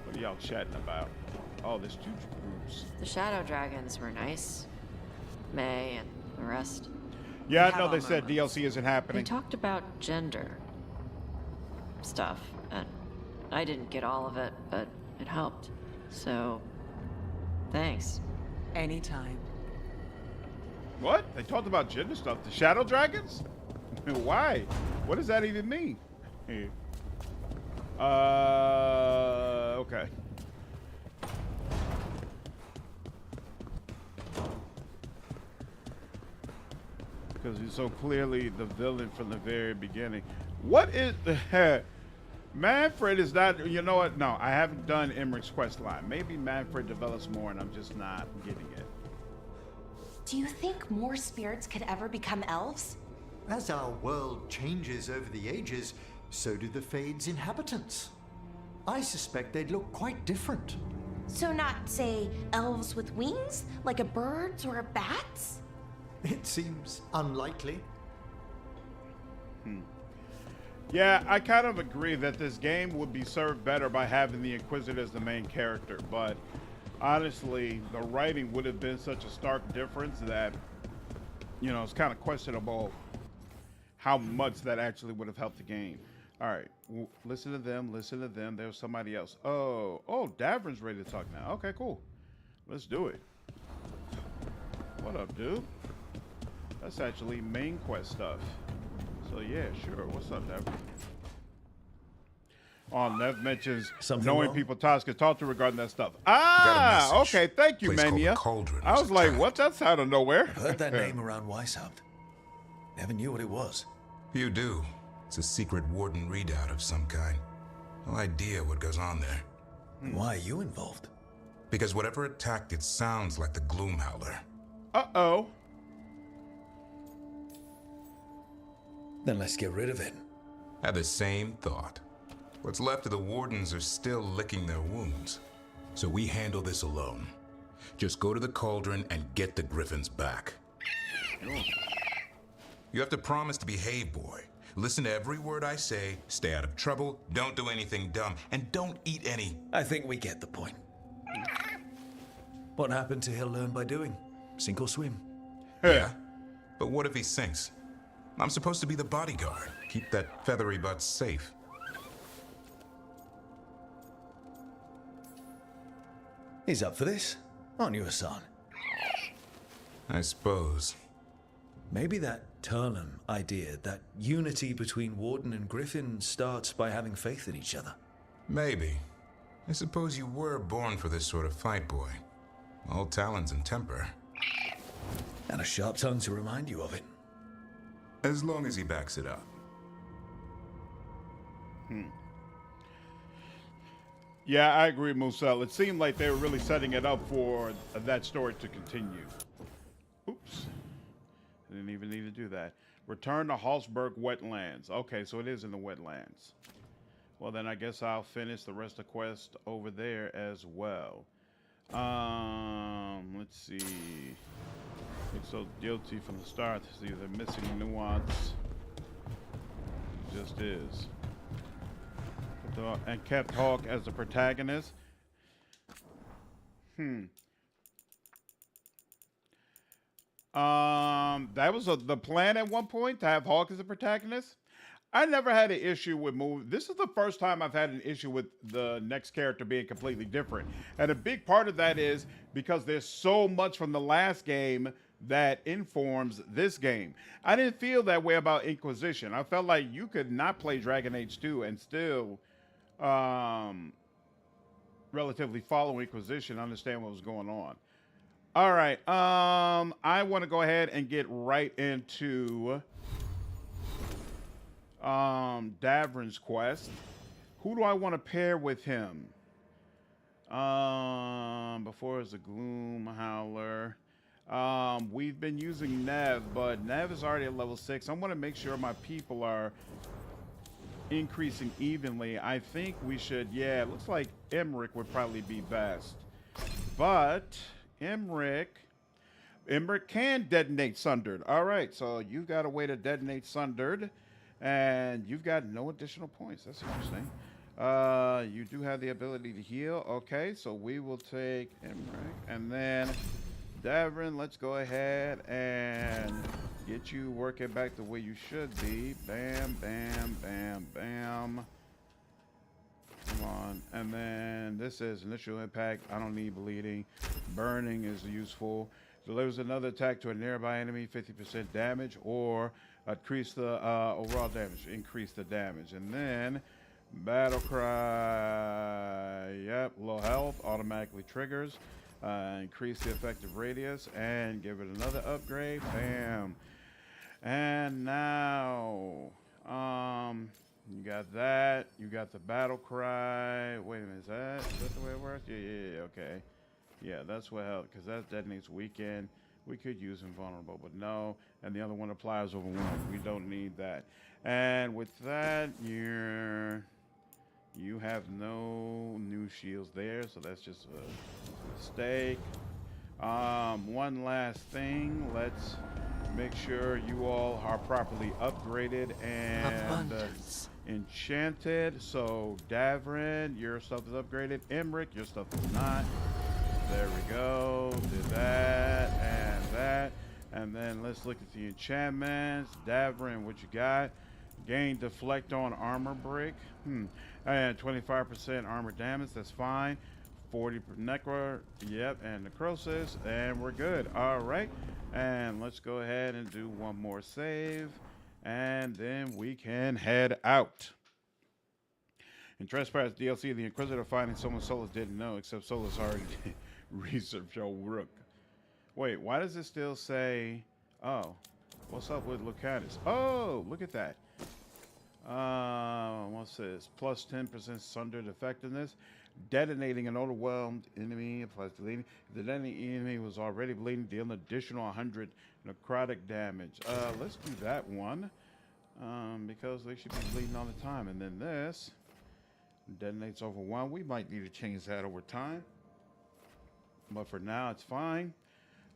Speaker 2: What are y'all chatting about? Oh, there's two groups.
Speaker 14: The Shadow Dragons were nice. May and the rest.
Speaker 2: Yeah, I know they said DLC isn't happening.
Speaker 14: They talked about gender stuff, and I didn't get all of it, but it helped. So, thanks.
Speaker 12: Anytime.
Speaker 2: What? They talked about gender stuff. The Shadow Dragons? Why? What does that even mean? Okay. Because he's so clearly the villain from the very beginning. What is the Manfred is not, you know what? No, I haven't done Emmerich's quest line. Maybe Manfred develops more and I'm just not getting it.
Speaker 15: Do you think more spirits could ever become elves?
Speaker 16: As our world changes over the ages, so do the Fade's inhabitants. I suspect they'd look quite different.
Speaker 15: So not, say, elves with wings, like a bird's or a bat's?
Speaker 16: It seems unlikely.
Speaker 2: Yeah, I kind of agree that this game would be served better by having the Inquisitor as the main character, but honestly, the writing would have been such a stark difference that, you know, it's kind of questionable how much that actually would have helped the game. All right, listen to them, listen to them. There's somebody else. Oh, Davern's ready to talk now. Okay, cool. Let's do it. What up, dude? That's actually main quest stuff. So yeah, sure. What's up, Davern? Neve mentions knowing people Tosh can talk to regarding that stuff. Ah, okay. Thank you, Mania.
Speaker 6: Cauldron
Speaker 2: I was like, what? That's out of nowhere.
Speaker 17: I've heard that name around Weishaupt. Never knew what it was.
Speaker 6: You do. It's a secret warden readout of some kind. No idea what goes on there.
Speaker 17: Why are you involved?
Speaker 6: Because whatever attacked it sounds like the Gloom Howler.
Speaker 2: Uh-oh.
Speaker 17: Then let's get rid of it.
Speaker 6: Had the same thought. What's left of the wardens are still licking their wounds. So we handle this alone. Just go to the Cauldron and get the griffins back. You have to promise to behave, boy. Listen to every word I say, stay out of trouble, don't do anything dumb, and don't eat any.
Speaker 17: I think we get the point. What happened to he'll learn by doing? Sink or swim?
Speaker 6: Yeah, but what if he sinks? I'm supposed to be the bodyguard. Keep that feathery butt safe.
Speaker 17: He's up for this. Aren't you, Hassan?
Speaker 6: I suppose.
Speaker 17: Maybe that Turlum idea, that unity between Warden and Griffin starts by having faith in each other.
Speaker 6: Maybe. I suppose you were born for this sort of fight, boy. All talons and temper.
Speaker 17: And a sharp tongue to remind you of it.
Speaker 6: As long as he backs it up.
Speaker 2: Yeah, I agree, Musel. It seemed like they were really setting it up for that story to continue. Oops. Didn't even need to do that. Return to Hallsberg wetlands. Okay, so it is in the wetlands. Well, then I guess I'll finish the rest of the quest over there as well. Let's see. It's so guilty from the start. See, they're missing nuance. It just is. And kept Hawk as the protagonist. That was the plan at one point, to have Hawk as the protagonist. I never had an issue with movie. This is the first time I've had an issue with the next character being completely different. And a big part of that is because there's so much from the last game that informs this game. I didn't feel that way about Inquisition. I felt like you could not play Dragon Age 2 and still relatively follow Inquisition, understand what was going on. All right. I want to go ahead and get right into Davrin's quest. Who do I want to pair with him? Before is a Gloom Howler. We've been using Neve, but Neve is already at level 6. I want to make sure my people are increasing evenly. I think we should, yeah, it looks like Emmerich would probably be best. But Emmerich can detonate Sundered. All right, so you've got a way to detonate Sundered, and you've got no additional points. That's interesting. You do have the ability to heal. Okay, so we will take Emmerich, and then Davrin, let's go ahead and get you working back the way you should be. Bam, bam, bam, bam. Come on. And then this is initial impact. I don't need bleeding. Burning is useful. Delivers another attack to a nearby enemy, 50% damage, or increase the overall damage. Increase the damage. And then Battle Cry. Yep, low health automatically triggers. Increase the effective radius and give it another upgrade. Bam. And now, you got that. You got the battle cry. Wait a minute, is that the way it works? Yeah, okay. Yeah, that's what helped, because that detonates weekend. We could use invulnerable, but no. And the other one applies over one. We don't need that. And with that, you have no new shields there, so that's just a mistake. One last thing. Let's make sure you all are properly upgraded and enchanted. So Davrin, your stuff is upgraded. Emmerich, your stuff is not. There we go. Did that and that. And then let's look at the enchantments. Davrin, what you got? Gain deflect on armor break. And 25% armor damage. That's fine. 40 necro. Yep, and necrosis, and we're good. All right, and let's go ahead and do one more save, and then we can head out. In Trespass DLC, the Inquisitor finding someone Solas didn't know, except Solas already researched your Rook. Wait, why does it still say? Oh, what's up with Lucanus? Oh, look at that. What's this? Plus 10% sundered effectiveness. Detonating an overwhelmed enemy applies bleeding. If the detonating enemy was already bleeding, deal an additional 100 necrotic damage. Let's do that one. Because they should be bleeding all the time. And then this detonates over one. We might need to change that over time. But for now, it's fine.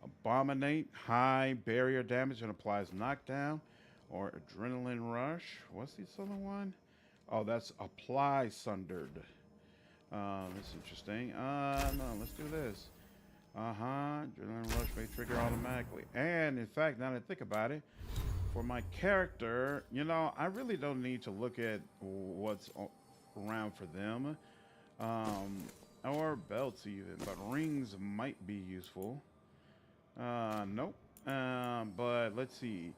Speaker 2: Abominate, high barrier damage and applies knockdown. Or adrenaline rush. What's the other one? Oh, that's apply sundered. That's interesting. No, let's do this. Adrenaline rush may trigger automatically. And in fact, now that I think about it, for my character, you know, I really don't need to look at what's around for them. Or belts even, but rings might be useful. Nope. But let's see.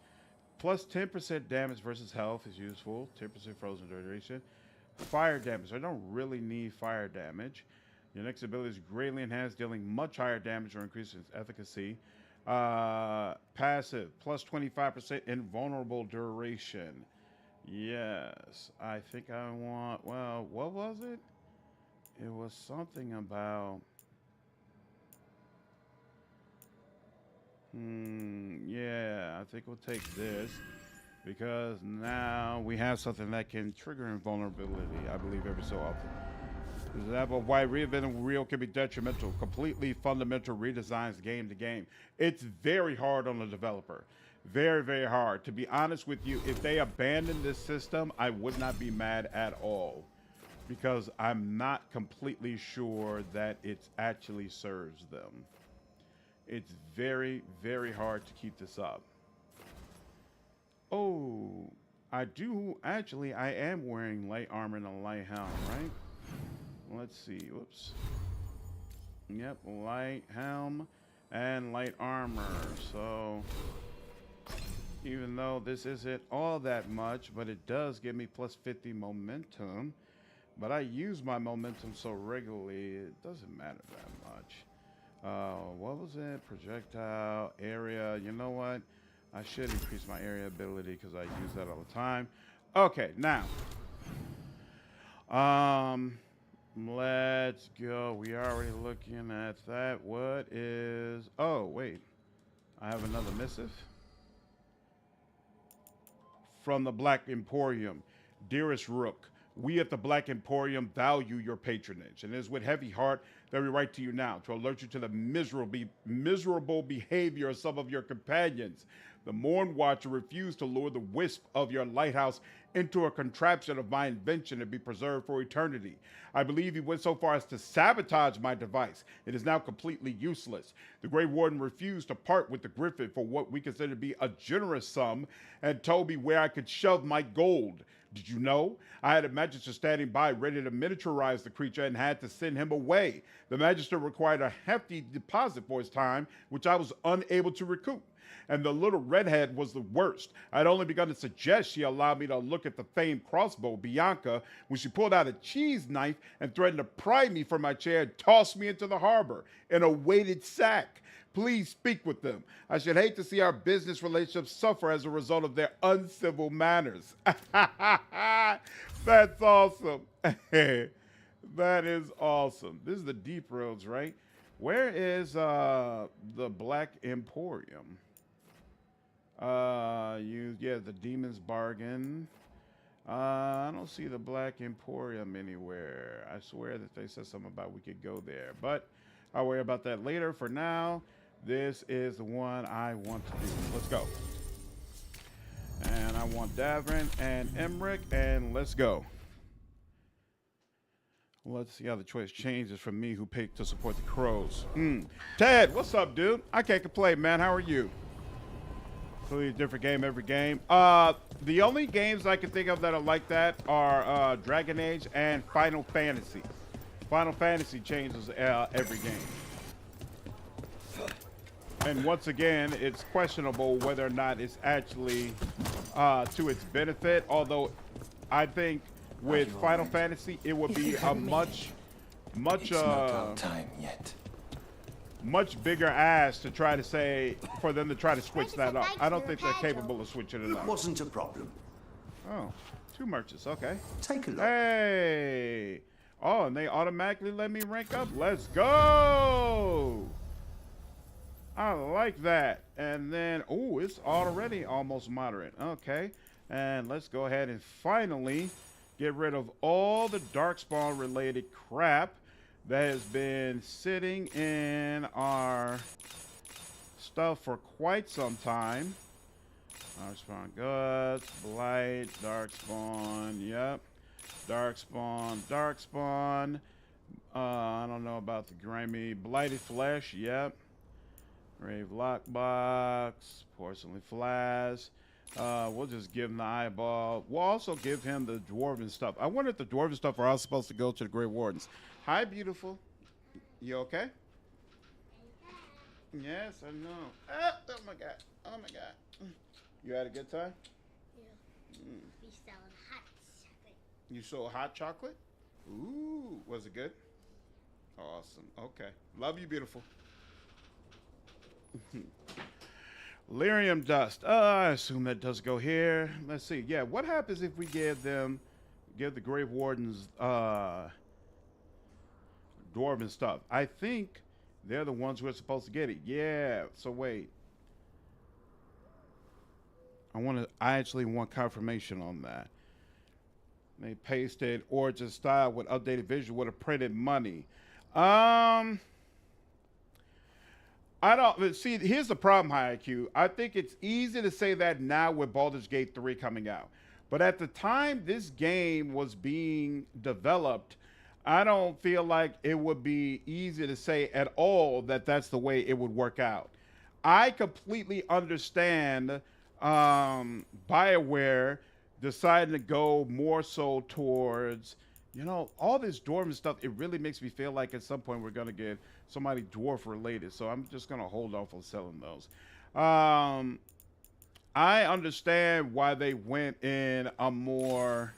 Speaker 2: Plus 10% damage versus health is useful. 10% frozen duration. Fire damage. I don't really need fire damage. Your next ability is greatly enhanced, dealing much higher damage or increasing its efficacy. Passive. Plus 25% invulnerable duration. Yes. I think I want... Well, what was it? It was something about... yeah, I think we'll take this because now we have something that can trigger invulnerability, I believe, every so often. This example of why reinventing real can be detrimental. Completely fundamental redesigns game to game. It's very hard on the developer. Very, very hard. To be honest with you, if they abandoned this system, I would not be mad at all because I'm not completely sure that it actually serves them. It's very, very hard to keep this up. Oh, I am wearing light armor and a light helm, right? Let's see, whoops. Yep, light helm and light armor. So, even though this isn't all that much, but it does give me plus 50 momentum. But I use my momentum so regularly, it doesn't matter that much. What was it? Projectile, area. You know what? I should increase my area ability because I use that all the time. Okay, now. Let's go. We are already looking at that. What is... Oh, wait. I have another missive. From the Black Emporium. Dearest Rook, we at the Black Emporium value your patronage, and it is with heavy heart that we write to you now to alert you to the miserable behavior of some of your companions. The Morn Watcher refused to lure the wisp of your lighthouse into a contraption of my invention to be preserved for eternity. I believe he went so far as to sabotage my device. It is now completely useless. The Grey Warden refused to part with the Griffin for what we consider to be a generous sum and told me where I could shove my gold. Did you know? I had a magister standing by ready to miniaturize the creature and had to send him away. The magister required a hefty deposit for his time, which I was unable to recoup. And the little redhead was the worst. I'd only begun to suggest she allow me to look at the famed crossbow, Bianca, when she pulled out a cheese knife and threatened to pry me from my chair and toss me into the harbor in a weighted sack. Please speak with them. I should hate to see our business relationships suffer as a result of their uncivil manners. That's awesome. That is awesome. This is the Deep Roads, right? Where is the Black Emporium? The Demon's Bargain. I don't see the Black Emporium anywhere. I swear that they said something about we could go there, but I'll worry about that later. For now, this is the one I want to do. Let's go. And I want Davrin and Emmerich, and let's go. Let's see how the choice changes from me who picked to support the Crows. Ted, what's up, dude? I can't complain, man. How are you? Completely different game every game. The only games I can think of that are like that are Dragon Age and Final Fantasy. Final Fantasy changes every game. And once again, it's questionable whether or not it's actually to its benefit, although I think with Final Fantasy, it would be a much
Speaker 5: time yet.
Speaker 2: Much bigger ass to try to say for them to try to switch that up. I don't think they're capable of switching it up.
Speaker 4: It wasn't a problem.
Speaker 2: Oh, 2 merchants. Okay.
Speaker 4: Take a look.
Speaker 2: Hey. Oh, and they automatically let me rank up. Let's go. I like that. And then, oh, it's already almost moderate. Okay. And let's go ahead and finally get rid of all the Darkspawn related crap that has been sitting in our stuff for quite some time. Darkspawn Guts, Blight, Darkspawn, yep. Darkspawn. I don't know about the grimy Blighted Flesh, yep. Grave Lockbox, Porcelain Flask. We'll just give him the eyeball. We'll also give him the Dwarven stuff. I wonder if the Dwarven stuff are all supposed to go to the Grey Wardens. Hi, beautiful. You okay? Yes, I know. Oh my God. Oh my God. You had a good time?
Speaker 18: Yeah. We selling hot chocolate.
Speaker 2: You sold hot chocolate? Ooh, was it good? Awesome. Okay. Love you, beautiful. Lyrium dust. I assume that does go here. Let's see. Yeah, what happens if we give the Grave Wardens Dwarven stuff? I think they're the ones who are supposed to get it. Yeah. So wait. I actually want confirmation on that. They pasted Origin style with updated visual with a printed money. I don't see. Here's the problem, High IQ. I think it's easy to say that now with Baldur's Gate 3 coming out, but at the time this game was being developed, I don't feel like it would be easy to say at all that that's the way it would work out. I completely understand BioWare deciding to go more so towards, you know, all this dwarven stuff. It really makes me feel like at some point we're going to get somebody dwarf related. So I'm just going to hold off on selling those. I understand why they went in a more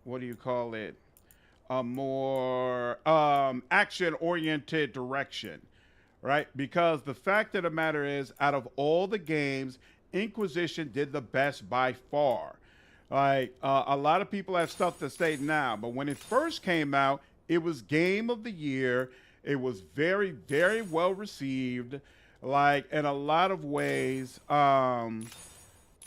Speaker 2: what do you call it? A more action-oriented direction, right? Because the fact of the matter is, out of all the games, Inquisition did the best by far. Like, a lot of people have stuff to say now, but when it first came out, it was Game of the Year. It was very, very well received, like, in a lot of ways. And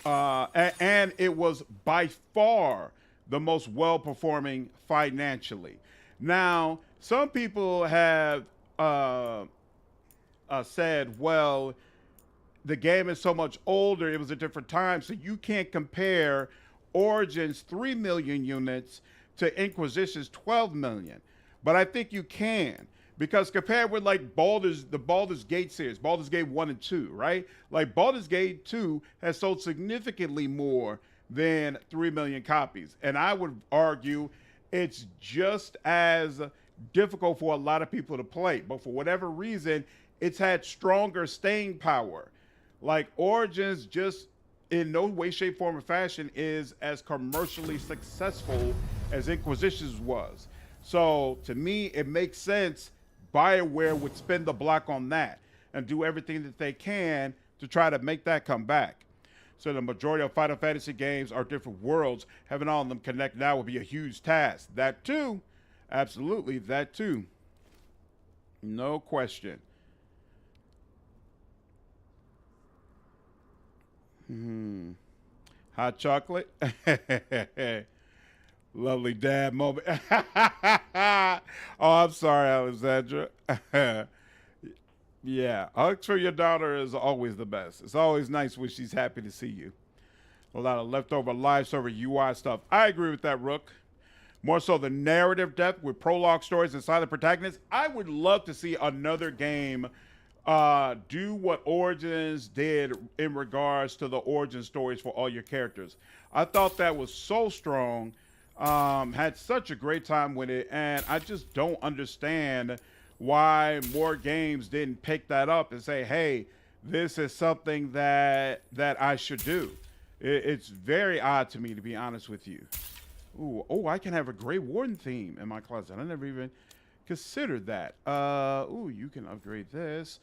Speaker 2: it was by far the most well-performing financially. Now, some people have said, well, the game is so much older, it was a different time, so you can't compare Origins 3 million units to Inquisition's 12 million. But I think you can, because compared with like the Baldur's Gate series, Baldur's Gate 1 and 2, right? Like Baldur's Gate 2 has sold significantly more than 3 million copies. And I would argue it's just as difficult for a lot of people to play. But for whatever reason, it's had stronger staying power. Like Origins just in no way, shape, form, or fashion is as commercially successful as Inquisition's was. So to me, it makes sense BioWare would spend the block on that and do everything that they can to try to make that come back. So the majority of Final Fantasy games are different worlds. Having all of them connect now would be a huge task. That too, absolutely, that too. No question. Hot chocolate. Lovely dad moment. Oh, I'm sorry, Alexandra. Yeah, hugs for your daughter is always the best. It's always nice when she's happy to see you. A lot of leftover live server UI stuff. I agree with that, Rook. More so the narrative depth with prologue stories and silent protagonists. I would love to see another game do what Origins did in regards to the origin stories for all your characters. I thought that was so strong. Had such a great time with it, and I just don't understand why more games didn't pick that up and say, hey, this is something that I should do. It's very odd to me, to be honest with you. Ooh, oh, I can have a Grey Warden theme in my closet. I never even considered that. Ooh, you can upgrade this.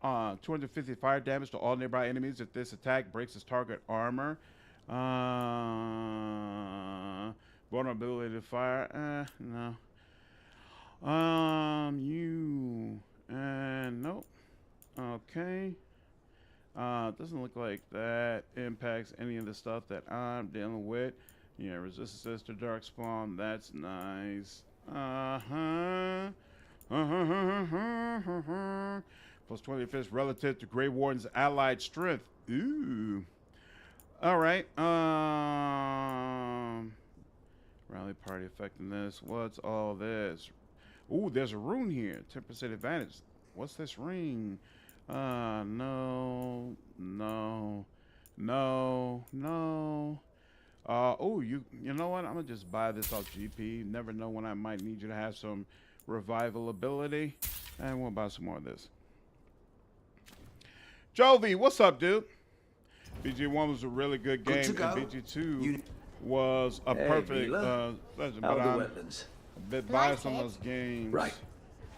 Speaker 2: 250 fire damage to all nearby enemies if this attack breaks its target armor. Vulnerability to fire. No. Nope. Okay. Doesn't look like that impacts any of the stuff that I'm dealing with. Yeah, resistance to darkspawn. That's nice. Plus 25 relative to Grey Warden's allied strength. Ooh. All right. Rally party effectiveness. What's all this? Ooh, there's a rune here. 10% advantage. What's this ring? No. Oh, you know what? I'm gonna just buy this off GP. Never know when I might need you to have some revival ability. And we'll buy some more of this. Jovi, what's up, dude? BG1 was a really good game, and BG2 was a perfect legend. But I'm a bit biased on those games.
Speaker 18: Right.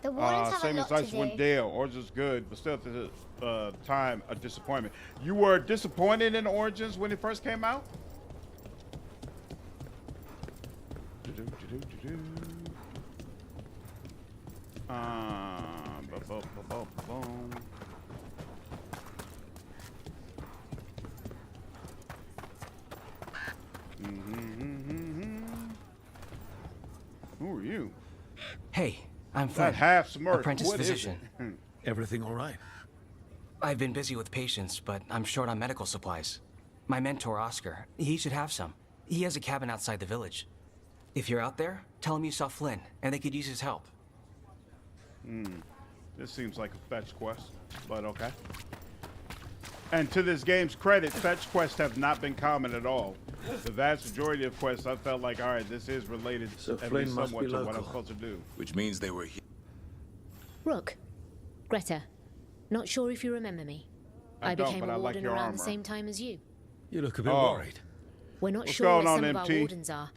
Speaker 18: The Wardens have
Speaker 2: same
Speaker 18: a
Speaker 2: as
Speaker 18: lot
Speaker 2: Icewind
Speaker 18: to do.
Speaker 2: Dale, Origins good, but still at the time a disappointment. You were disappointed in Origins when it first came out? Who are you?
Speaker 19: Hey, I'm Flynn,
Speaker 2: That half smirk.
Speaker 19: apprentice
Speaker 2: What is
Speaker 19: physician.
Speaker 2: it?
Speaker 17: Everything all right?
Speaker 19: I've been busy with patients, but I'm short on medical supplies. My mentor, Oscar, he should have some. He has a cabin outside the village. If you're out there, tell him you saw Flynn, and they could use his help.
Speaker 2: This seems like a fetch quest, but okay. And to this game's credit, fetch quests have not been common at all. The vast majority of quests, I felt like, all right, this is related
Speaker 17: So
Speaker 2: at
Speaker 17: Flynn
Speaker 2: least
Speaker 17: must
Speaker 2: somewhat
Speaker 17: be
Speaker 2: to what I'm
Speaker 17: local.
Speaker 2: supposed to do.
Speaker 6: Which means they were here.
Speaker 20: Rook. Greta. Not sure if you remember me.
Speaker 2: I
Speaker 20: I
Speaker 2: don't,
Speaker 20: became
Speaker 2: but
Speaker 20: a
Speaker 2: I like
Speaker 20: warden
Speaker 2: your
Speaker 20: around
Speaker 2: armor.
Speaker 20: the same time as you.
Speaker 17: You look a bit
Speaker 2: Oh.
Speaker 17: worried.
Speaker 20: We're not
Speaker 2: What's
Speaker 20: sure
Speaker 2: going
Speaker 20: where
Speaker 2: on,
Speaker 20: some of our
Speaker 2: MT?
Speaker 20: wardens are,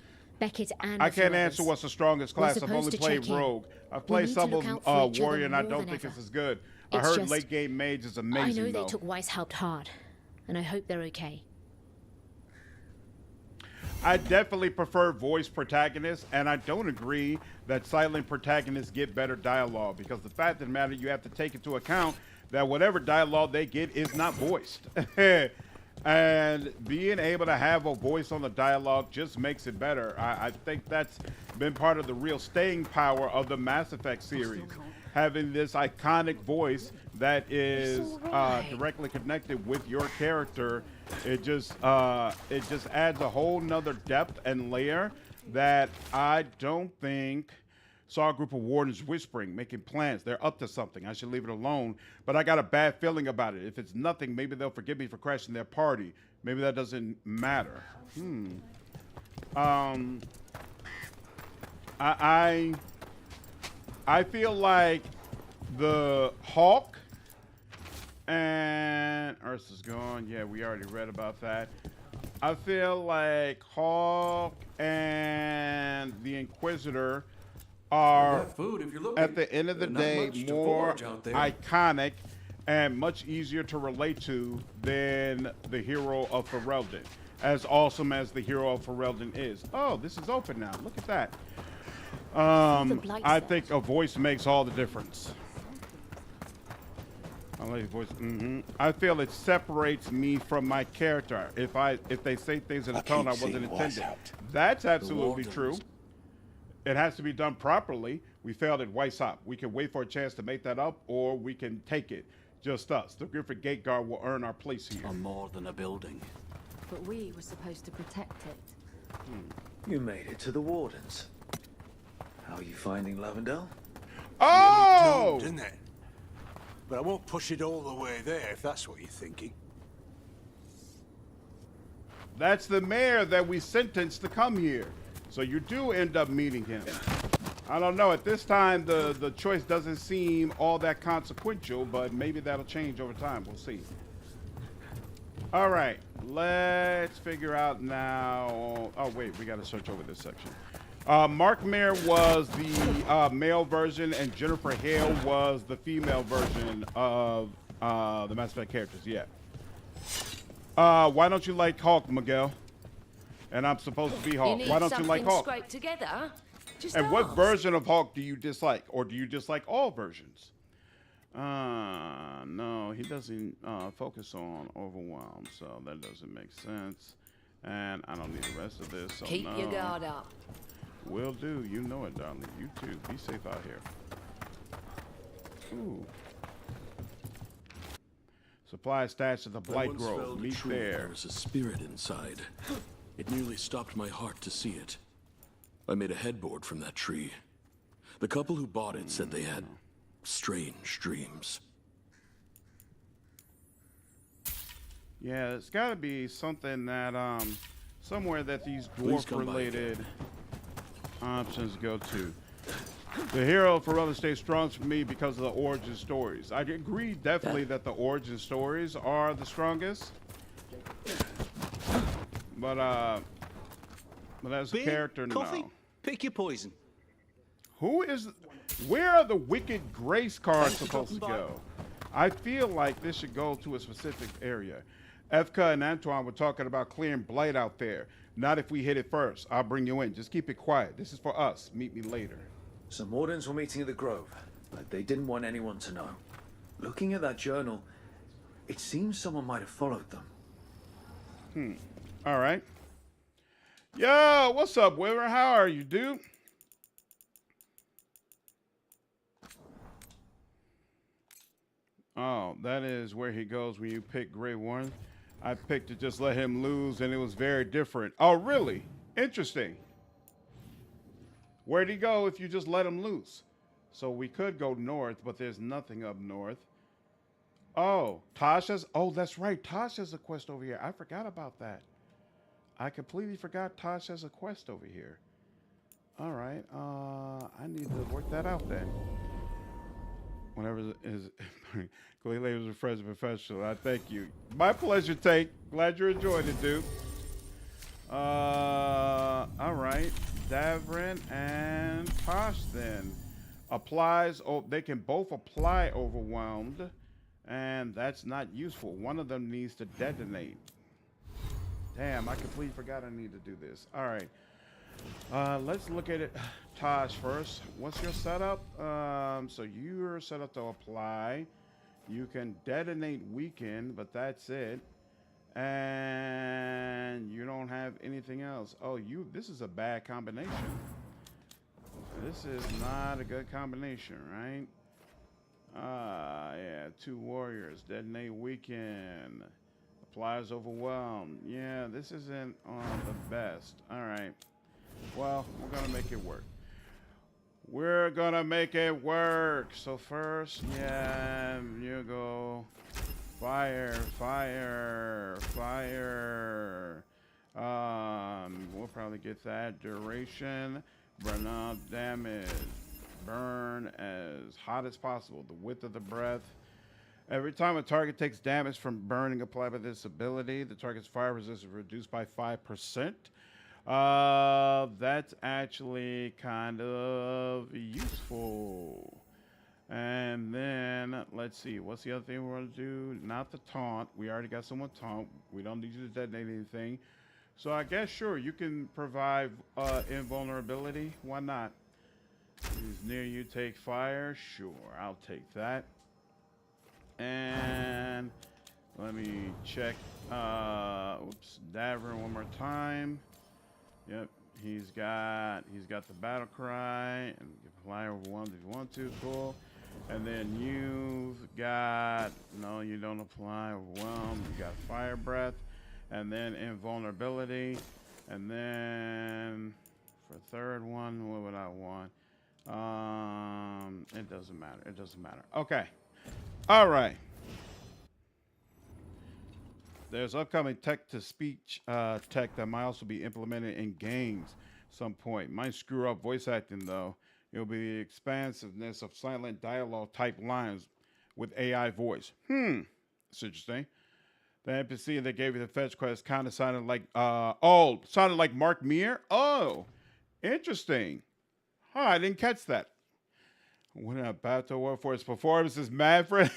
Speaker 20: Beckett and
Speaker 2: I
Speaker 20: a few
Speaker 2: can't answer
Speaker 20: others.
Speaker 2: what's the strongest class. I've
Speaker 20: supposed
Speaker 2: only
Speaker 20: to
Speaker 2: played
Speaker 20: check in.
Speaker 2: Rogue. I've
Speaker 20: We
Speaker 2: played
Speaker 20: need
Speaker 2: some
Speaker 20: to
Speaker 2: of
Speaker 20: look out for each other
Speaker 2: Warrior, and I
Speaker 20: more
Speaker 2: don't
Speaker 20: than
Speaker 2: think it's
Speaker 20: ever.
Speaker 2: as good. I
Speaker 20: It's
Speaker 2: heard
Speaker 20: just-
Speaker 2: late game Mage is
Speaker 20: I
Speaker 2: amazing,
Speaker 20: know
Speaker 2: though.
Speaker 20: they took Weishaupt hard, and I hope they're okay.
Speaker 2: I definitely prefer voice protagonists, and I don't agree that silent protagonists get better dialogue, because the fact of the matter, you have to take into account that whatever dialogue they get is not voiced. And being able to have a voice on the dialogue just makes it better. I think that's been part of the real staying power of the Mass Effect series. Having this iconic voice that is directly connected with your character, it just adds a whole nother depth and layer that I don't think saw a group of wardens whispering, making plans. They're up to something. I should leave it alone. But I got a bad feeling about it. If it's nothing, maybe they'll forgive me for crashing their party. Maybe that doesn't matter. I feel like the Hawk and Ursa's gone. Yeah, we already read about that. I feel like Hawk and the Inquisitor are, at the end of the day, more iconic and much easier to relate to than the hero of Ferelden. As awesome as the hero of Ferelden is. Oh, this is open now. Look at that. I think a voice makes all the difference. I like voice. I feel it separates me from my character. If they say things in a tone I wasn't intending. That's absolutely true. It has to be done properly. We failed at Weishaupt. We can wait for a chance to make that up, or we can take it. Just us. The Griffin Gate Guard will earn our place here.
Speaker 5: On more than a building.
Speaker 21: But we were supposed to protect it.
Speaker 5: You made it to the Wardens. How are you finding Lavendel?
Speaker 2: Oh!
Speaker 22: Didn't it? But I won't push it all the way there, if that's what you're thinking.
Speaker 2: That's the mayor that we sentenced to come here. So you do end up meeting him. I don't know. At this time, the choice doesn't seem all that consequential, but maybe that'll change over time. We'll see. All right. Let's figure out now. Oh, wait. We got to search over this section. Mark Mayer was the male version, and Jennifer Hale was the female version of the Mass Effect characters. Yeah. Why don't you like Hawk, Miguel? And I'm supposed to be Hawk. Why don't you like Hawk?
Speaker 21: Scraped together? Just
Speaker 2: And what
Speaker 21: ask.
Speaker 2: version of Hawk do you dislike? Or do you dislike all versions? No, he doesn't focus on overwhelm, so that doesn't make sense. And I don't need the rest of this, so
Speaker 21: Keep
Speaker 2: no.
Speaker 21: your guard up.
Speaker 2: Will do. You know it, darling. You too. Be safe out here. Ooh. Supply stashed at the Blight Grove. Meet there.
Speaker 10: There was a spirit inside. It nearly stopped my heart to see it. I made a headboard from that tree. The couple who bought it said they had strange dreams.
Speaker 2: Yeah, it's got to be something that somewhere that these dwarf-related options go to. The hero for Ferelden stays strong for me because of the origin stories. I agree definitely that the origin stories are the strongest. But as a character,
Speaker 9: coffee?
Speaker 2: no.
Speaker 9: Pick your poison.
Speaker 2: Where are the Wicked Grace cards supposed to go? I feel like this should go to a specific area. Efka and Antoine were talking about clearing blight out there. Not if we hit it first. I'll bring you in. Just keep it quiet. This is for us. Meet me later.
Speaker 5: Some Wardens were meeting at the Grove, but they didn't want anyone to know. Looking at that journal, it seems someone might have followed them.
Speaker 2: All right. Yo, what's up, Wyvern? How are you, dude? Oh, that is where he goes when you pick Grey Warden. I picked to just let him lose, and it was very different. Oh, really? Interesting. Where'd he go if you just let him loose? So we could go north, but there's nothing up north. Oh, Tasha's. Oh, that's right. Tasha's a quest over here. I forgot about that. I completely forgot Tasha's a quest over here. All right. I need to work that out then. Whenever is Clay was a friend and professional. I thank you. My pleasure, Tate. Glad you enjoyed it, dude. All right. Davrin and Tosh then. Applies, oh, they can both apply overwhelmed, and that's not useful. One of them needs to detonate. Damn, I completely forgot I need to do this. All right, let's look at it. Tosh first. What's your setup? So you're set up to apply. You can detonate weaken, but that's it. And you don't have anything else. Oh, this is a bad combination. This is not a good combination, right? Yeah, 2 warriors, detonate weaken, applies overwhelm. Yeah, this isn't on the best. All right. Well, we're gonna make it work. We're gonna make it work. So first, yeah, you go fire, fire, fire. We'll probably get that duration. Burn up damage. Burn as hot as possible. The width of the breath. Every time a target takes damage from burning applied by this ability, the target's fire resistance is reduced by 5%. That's actually kind of useful. And then let's see, what's the other thing we're going to do? Not the taunt. We already got someone taunt. We don't need you to detonate anything. So I guess, sure, you can provide invulnerability. Why not? Who's near you take fire? Sure, I'll take that. And let me check. Oops, Davrin one more time. Yep, he's got the battle cry and you can fly overwhelmed if you want to. Cool. And then you've got, no, you don't apply overwhelmed. You got fire breath. And then invulnerability. And then for third one, what would I want? It doesn't matter. It doesn't matter. Okay. All right. There's upcoming text-to-speech tech that might also be implemented in games some point. Might screw up voice acting, though. It'll be the expansiveness of silent dialogue type lines with AI voice. That's interesting. The NPC that gave you the fetch quest kind of sounded like, sounded like Mark Meir. Oh, interesting. Huh, I didn't catch that. When about to work for his performance is mad for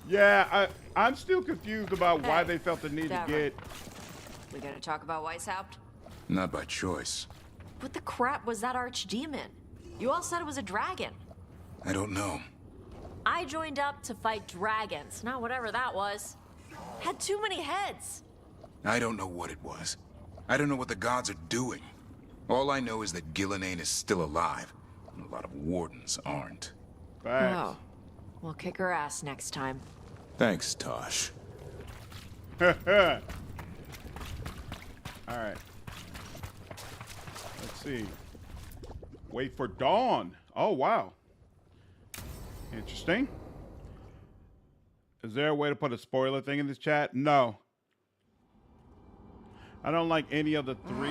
Speaker 2: Yeah, I'm still confused about why they felt the need to get.
Speaker 14: We gonna talk about Weishaupt?
Speaker 6: Not by choice.
Speaker 14: What the crap was that archdemon? You all said it was a dragon.
Speaker 6: I don't know.
Speaker 14: I joined up to fight dragons, not whatever that was. Had too many heads.
Speaker 6: I don't know what it was. I don't know what the gods are doing. All I know is that Gillenane is still alive, and a lot of wardens aren't.
Speaker 2: Facts.
Speaker 14: Oh, we'll kick her ass next time.
Speaker 6: Thanks, Tosh.
Speaker 2: All right. Let's see. Wait for dawn. Oh, wow. Interesting. Is there a way to put a spoiler thing in this chat? No. I don't like any of the 3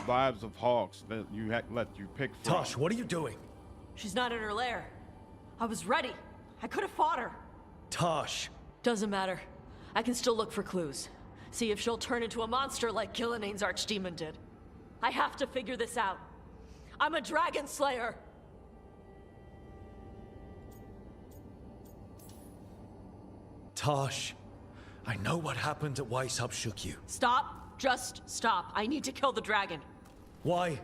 Speaker 2: vibes of Hawks that you let you pick from.
Speaker 17: Tosh, what are you doing?
Speaker 14: She's not in her lair. I was ready. I could have fought her.
Speaker 17: Tosh.
Speaker 14: Doesn't matter. I can still look for clues. See if she'll turn into a monster like Gillenane's archdemon did. I have to figure this out. I'm a dragon slayer.
Speaker 17: Tosh, I know what happened at Weishaupt shook you.
Speaker 14: Stop. Just stop. I need to kill the dragon.
Speaker 17: Why?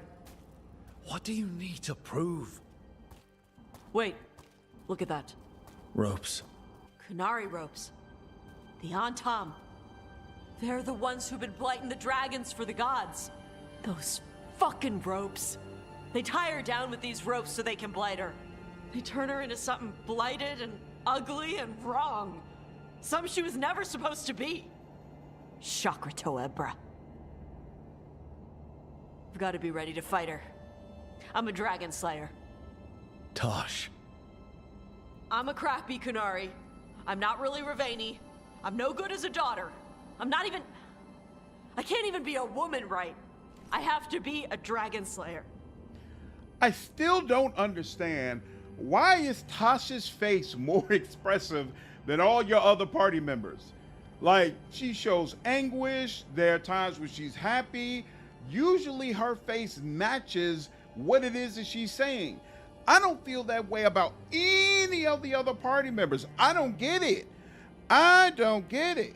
Speaker 17: What do you need to prove?
Speaker 14: Wait. Look at that.
Speaker 17: Ropes.
Speaker 14: Kunari ropes. The Antam. They're the ones who've been blighting the dragons for the gods. Those fucking ropes. They tie her down with these ropes so they can blight her. They turn her into something blighted and ugly and wrong. Some she was never supposed to be. Chakra Toebra. I've got to be ready to fight her. I'm a dragon slayer.
Speaker 17: Tosh.
Speaker 14: I'm a crappy Kunari. I'm not really Ravani. I'm no good as a daughter. I can't even be a woman right. I have to be a dragon slayer.
Speaker 2: I still don't understand why is Tasha's face more expressive than all your other party members. Like, she shows anguish. There are times when she's happy. usually her face matches what it is that she's saying. I don't feel that way about any of the other party members. I don't get it. I don't get it.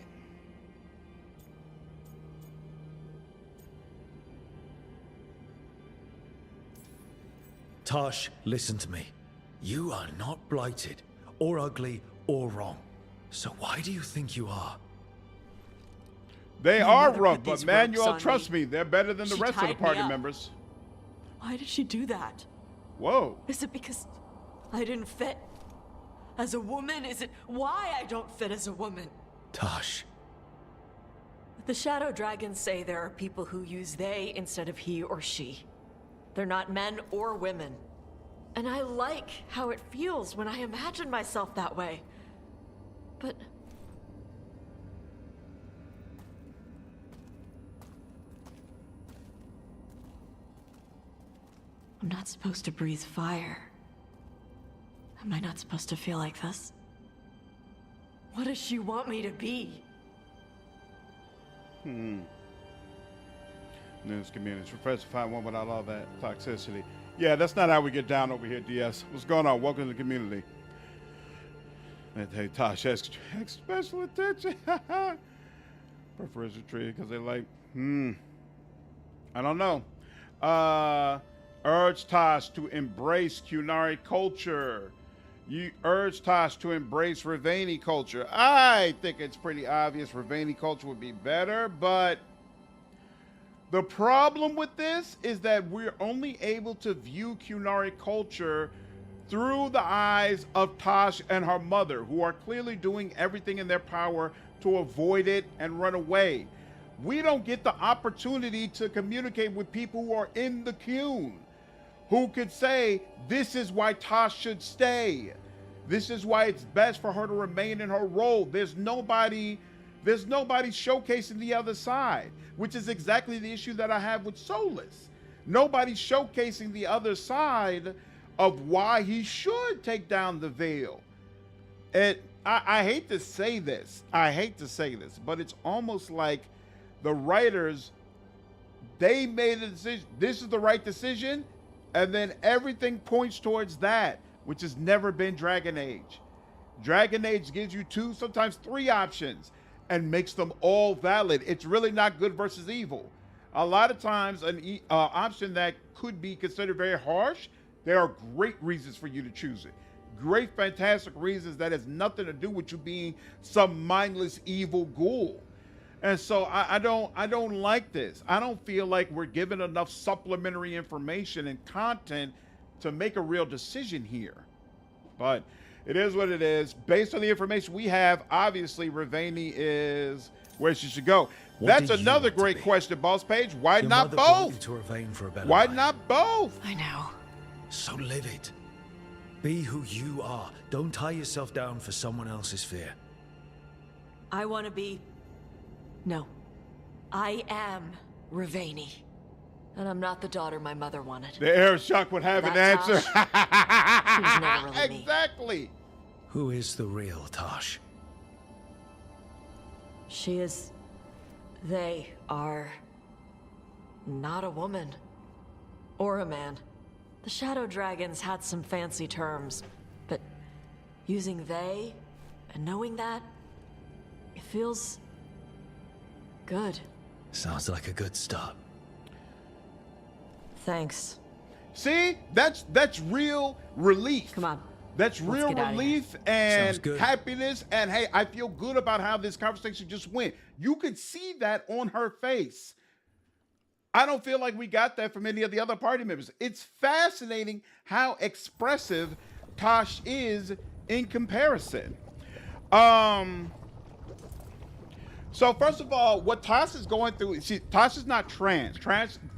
Speaker 17: Tosh, listen to me. You are not blighted, or ugly, or wrong. So why do you think you are?
Speaker 2: They
Speaker 14: My
Speaker 2: are
Speaker 14: mother
Speaker 2: rough,
Speaker 14: put
Speaker 2: but
Speaker 14: these
Speaker 2: Manuel,
Speaker 14: ropes on
Speaker 2: trust
Speaker 14: me.
Speaker 2: me, they're better than the
Speaker 14: She
Speaker 2: rest of the
Speaker 14: tied me
Speaker 2: party
Speaker 14: up.
Speaker 2: members.
Speaker 14: Why did she do that?
Speaker 2: Whoa.
Speaker 14: Is it because I didn't fit as a woman? Is it why I don't fit as a woman?
Speaker 17: Tosh.
Speaker 14: The Shadow Dragons say there are people who use they instead of he or she. They're not men or women. And I like how it feels when I imagine myself that way. But I'm not supposed to breathe fire. Am I not supposed to feel like this? What does she want me to be?
Speaker 2: News communities. Refresh to find one without all that toxicity. Yeah, that's not how we get down over here, DS. What's going on? Welcome to the community. Hey, Tosh, ask special attention. Preferential treatment because they like, I don't know. Urge Tosh to embrace Qunari culture. You urge Tosh to embrace Ravani culture. I think it's pretty obvious Ravani culture would be better, but the problem with this is that we're only able to view Qunari culture through the eyes of Tosh and her mother, who are clearly doing everything in their power to avoid it and run away. We don't get the opportunity to communicate with people who are in the Qun, who could say, this is why Tosh should stay. This is why it's best for her to remain in her role. There's nobody showcasing the other side, which is exactly the issue that I have with Solas. Nobody's showcasing the other side of why he should take down the veil. And I hate to say this. But it's almost like the writers, they made a decision. This is the right decision. And then everything points towards that, which has never been Dragon Age. Dragon Age gives you 2, sometimes 3 options and makes them all valid. It's really not good versus evil. A lot of times an option that could be considered very harsh, there are great reasons for you to choose it. Great, fantastic reasons that has nothing to do with you being some mindless evil ghoul. And so I don't like this. I don't feel like we're given enough supplementary information and content to make a real decision here. But it is what it is. Based on the information we have, obviously Ravani is where she should go. That's another great question, Boss Page. Why
Speaker 17: Your
Speaker 2: not
Speaker 17: mother brought you
Speaker 2: both?
Speaker 17: to Ravane for a better
Speaker 2: Why
Speaker 17: life.
Speaker 2: not both?
Speaker 14: I know.
Speaker 17: So live it. Be who you are. Don't tie yourself down for someone else's fear.
Speaker 14: I want to be... No. I am Ravani. And I'm not the daughter my mother wanted.
Speaker 2: The air shock would have an
Speaker 14: That
Speaker 2: answer.
Speaker 14: She was never really me.
Speaker 2: Exactly.
Speaker 17: Who is the real Tosh?
Speaker 14: She is... They are... not a woman. Or a man. The Shadow Dragons had some fancy terms, but using they and knowing that, it feels... good.
Speaker 17: Sounds like a good start.
Speaker 14: Thanks.
Speaker 2: See, that's real relief.
Speaker 14: Come on.
Speaker 2: That's
Speaker 14: Let's
Speaker 2: real
Speaker 14: get outta here.
Speaker 2: relief and
Speaker 17: Sounds good.
Speaker 2: happiness. And hey, I feel good about how this conversation just went. You could see that on her face. I don't feel like we got that from any of the other party members. It's fascinating how expressive Tosh is in comparison. So first of all, what Tosh is going through, Tosh is not trans.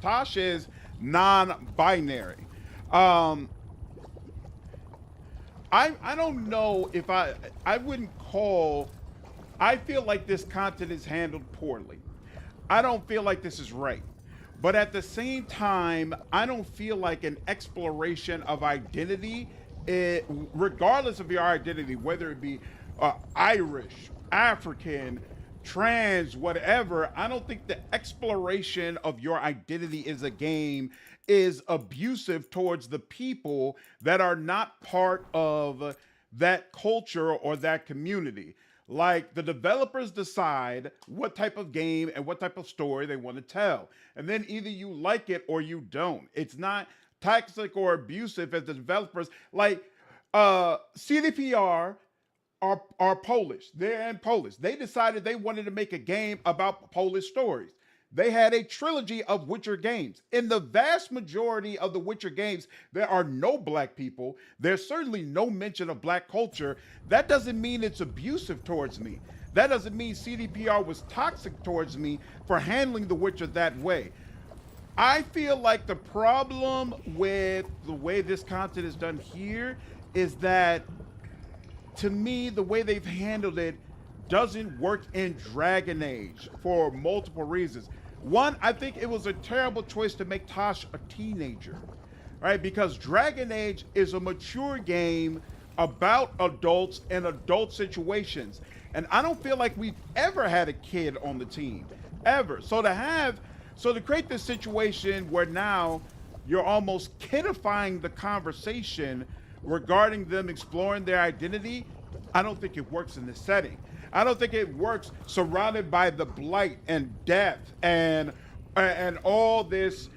Speaker 2: Tosh is non-binary. I don't know if I wouldn't call, I feel like this content is handled poorly. I don't feel like this is right. But at the same time, I don't feel like an exploration of identity, regardless of your identity, whether it be Irish, African, trans, whatever. I don't think the exploration of your identity as a game is abusive towards the people that are not part of that culture or that community. Like, the developers decide what type of game and what type of story they want to tell. And then either you like it or you don't. It's not toxic or abusive as the developers. Like, CDPR are Polish. They're in Polish. They decided they wanted to make a game about Polish stories. They had a trilogy of Witcher games. In the vast majority of the Witcher games, there are no black people. There's certainly no mention of black culture. That doesn't mean it's abusive towards me. That doesn't mean CDPR was toxic towards me for handling The Witcher that way. I feel like the problem with the way this content is done here is that, to me, the way they've handled it doesn't work in Dragon Age for multiple reasons. One, I think it was a terrible choice to make Tosh a teenager, right? Because Dragon Age is a mature game about adults and adult situations. And I don't feel like we've ever had a kid on the team, ever. So to create this situation where now you're almost kidifying the conversation regarding them exploring their identity, I don't think it works in this setting. I don't think it works surrounded by the blight and death and all this,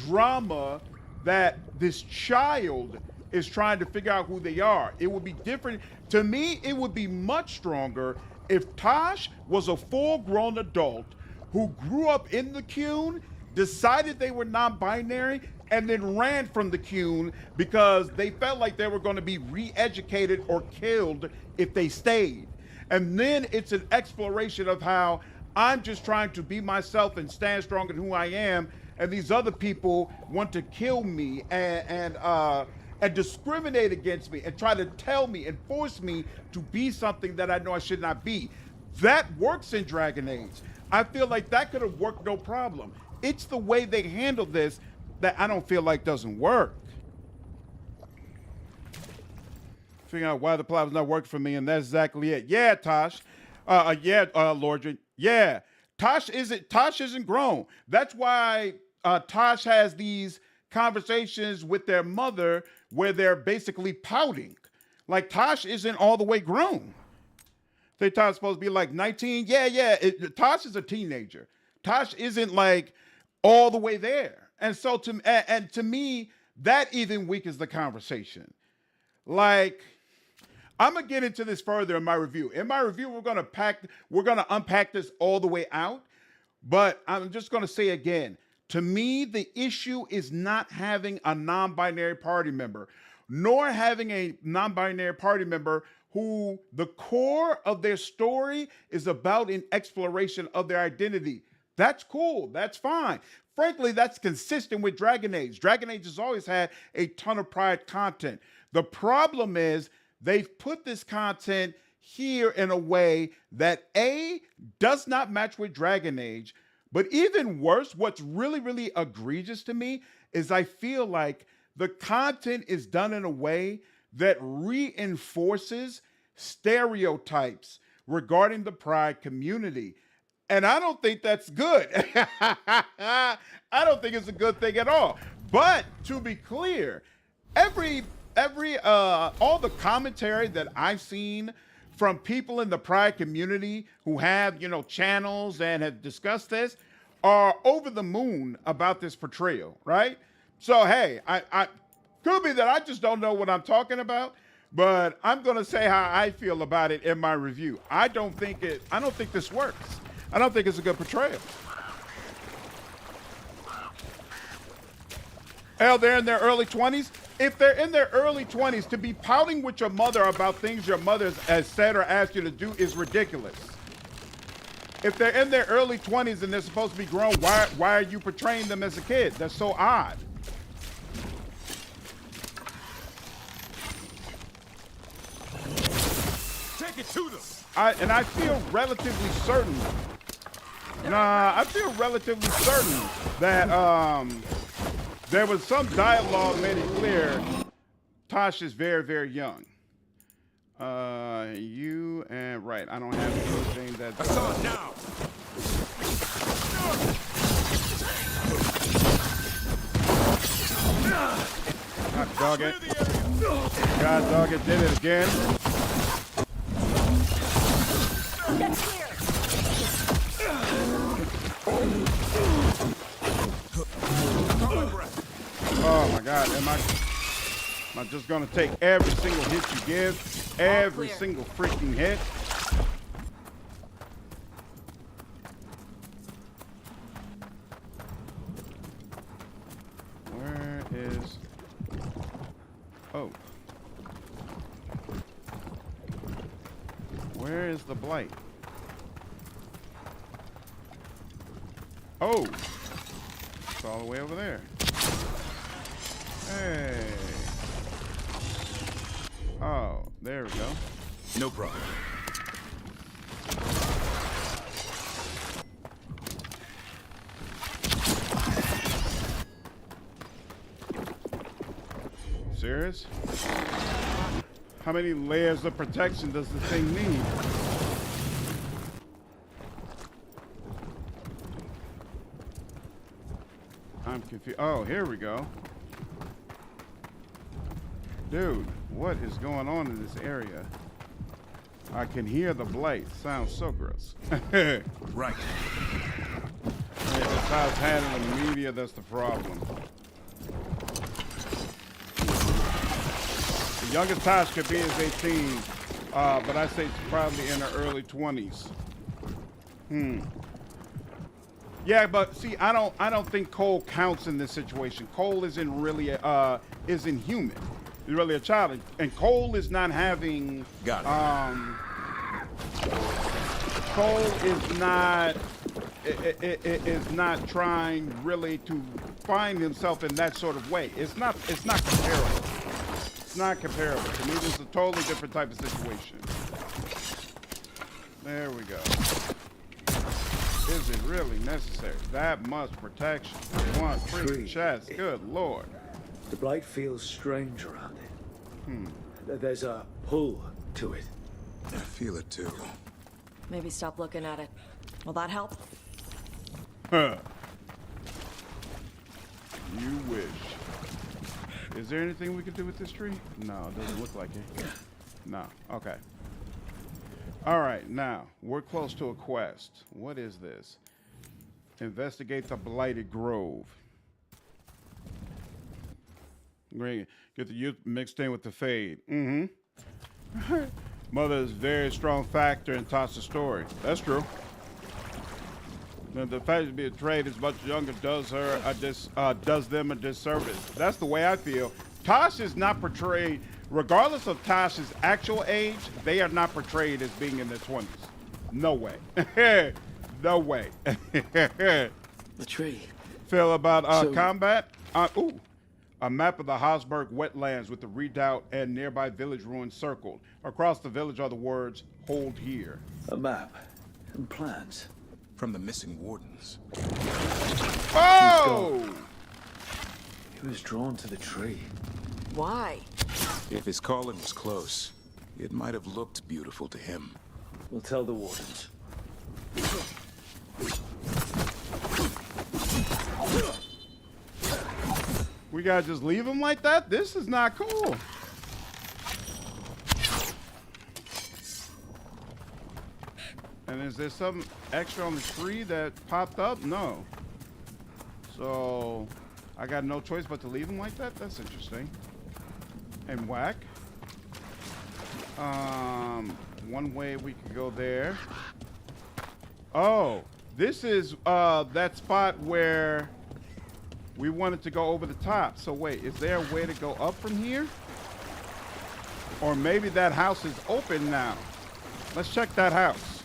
Speaker 2: drama that this child is trying to figure out who they are. It would be different. To me, it would be much stronger if Tosh was a full-grown adult who grew up in the Qun, decided they were non-binary, and then ran from the Qun because they felt like they were going to be re-educated or killed if they stayed. And then it's an exploration of how I'm just trying to be myself and stand strong in who I am, and these other people want to kill me and discriminate against me and try to tell me and force me to be something that I know I should not be. That works in Dragon Age. I feel like that could have worked no problem. It's the way they handle this that I don't feel like doesn't work. Figuring out why the plot was not working for me, and that's exactly it. Yeah, Tosh. Lordran. Yeah. Tosh isn't grown. That's why Tosh has these conversations with their mother where they're basically pouting. Like, Tosh isn't all the way grown. They Tosh supposed to be like 19. Tosh is a teenager. Tosh isn't like all the way there. And so to me, that even weakens the conversation. Like, I'm gonna get into this further in my review. In my review, we're gonna unpack this all the way out. But I'm just gonna say again, to me, the issue is not having a non-binary party member, nor having a non-binary party member who the core of their story is about an exploration of their identity. That's cool. That's fine. Frankly, that's consistent with Dragon Age. Dragon Age has always had a ton of Pride content. The problem is they've put this content here in a way that A, does not match with Dragon Age, but even worse, what's really, really egregious to me is I feel like the content is done in a way that reinforces stereotypes regarding the Pride community. And I don't think that's good. I don't think it's a good thing at all. But to be clear, all the commentary that I've seen from people in the Pride community who have, channels and have discussed this are over the moon about this portrayal, right? So, hey, I could be that I just don't know what I'm talking about, but I'm going to say how I feel about it in my review. I don't think this works. I don't think it's a good portrayal. Hell, they're in their early 20s. If they're in their early 20s, to be pouting with your mother about things your mother has said or asked you to do is ridiculous. If they're in their early 20s and they're supposed to be grown, why are you portraying them as a kid? That's so odd.
Speaker 22: Take it to them.
Speaker 2: I feel relatively certain. I feel relatively certain that there was some dialogue made it clear Tosh is very, very young. right, I don't have anything that.
Speaker 6: Assault now!
Speaker 2: God dog it. God dog it, did it again.
Speaker 14: Get clear.
Speaker 2: Oh my God, am I just gonna take every single hit you give? Every single freaking hit? Where is... Oh. Where is the blight? Oh! It's all the way over there. Hey. Oh, there we go.
Speaker 6: No problem.
Speaker 2: Serious? How many layers of protection does this thing need? I'm confused. Oh, here we go. Dude, what is going on in this area? I can hear the blight. Sounds so gross.
Speaker 6: Right.
Speaker 2: Yeah, that's how it's handling the media. That's the problem. The youngest Tosh could be is 18, but I say it's probably in her early 20s. Yeah, but see, I don't think Cole counts in this situation. Cole isn't really isn't human. He's really a child, and Cole is not having.
Speaker 6: Got it.
Speaker 2: Cole is not is not trying really to find himself in that sort of way. It's not comparable. It's not comparable. To me, this is a totally different type of situation. There we go. Is it really necessary? That much protection. One freaking chest. Good lord.
Speaker 5: The blight feels strange around it. There's a pull to it.
Speaker 6: I feel it too.
Speaker 14: Maybe stop looking at it. Will that help?
Speaker 2: Huh. You wish. Is there anything we can do with this tree? No, it doesn't look like it. No. Okay. All right, now we're close to a quest. What is this? Investigate the blighted grove. Great. Get the youth mixed in with the fade. Mother is a very strong factor in Tosh's story. That's true. The fact to be betrayed as much younger does them a disservice. That's the way I feel. Tosh is not portrayed, regardless of Tosh's actual age, they are not portrayed as being in their 20s. No way. No way.
Speaker 9: The tree.
Speaker 2: Feel about combat? Ooh. A map of the Habsburg wetlands with the redoubt and nearby village ruins circled. Across the village are the words, "Hold here."
Speaker 5: A map and plans.
Speaker 6: From the missing wardens.
Speaker 2: Oh!
Speaker 5: He was drawn to the tree.
Speaker 14: Why?
Speaker 6: If his calling was close, it might have looked beautiful to him.
Speaker 5: We'll tell the wardens.
Speaker 2: We gotta just leave him like that? This is not cool. And is there something extra on the tree that popped up? No. So I got no choice but to leave him like that? That's interesting. And whack. One way we could go there. Oh, this is that spot where we wanted to go over the top. So wait, is there a way to go up from here? Or maybe that house is open now. Let's check that house.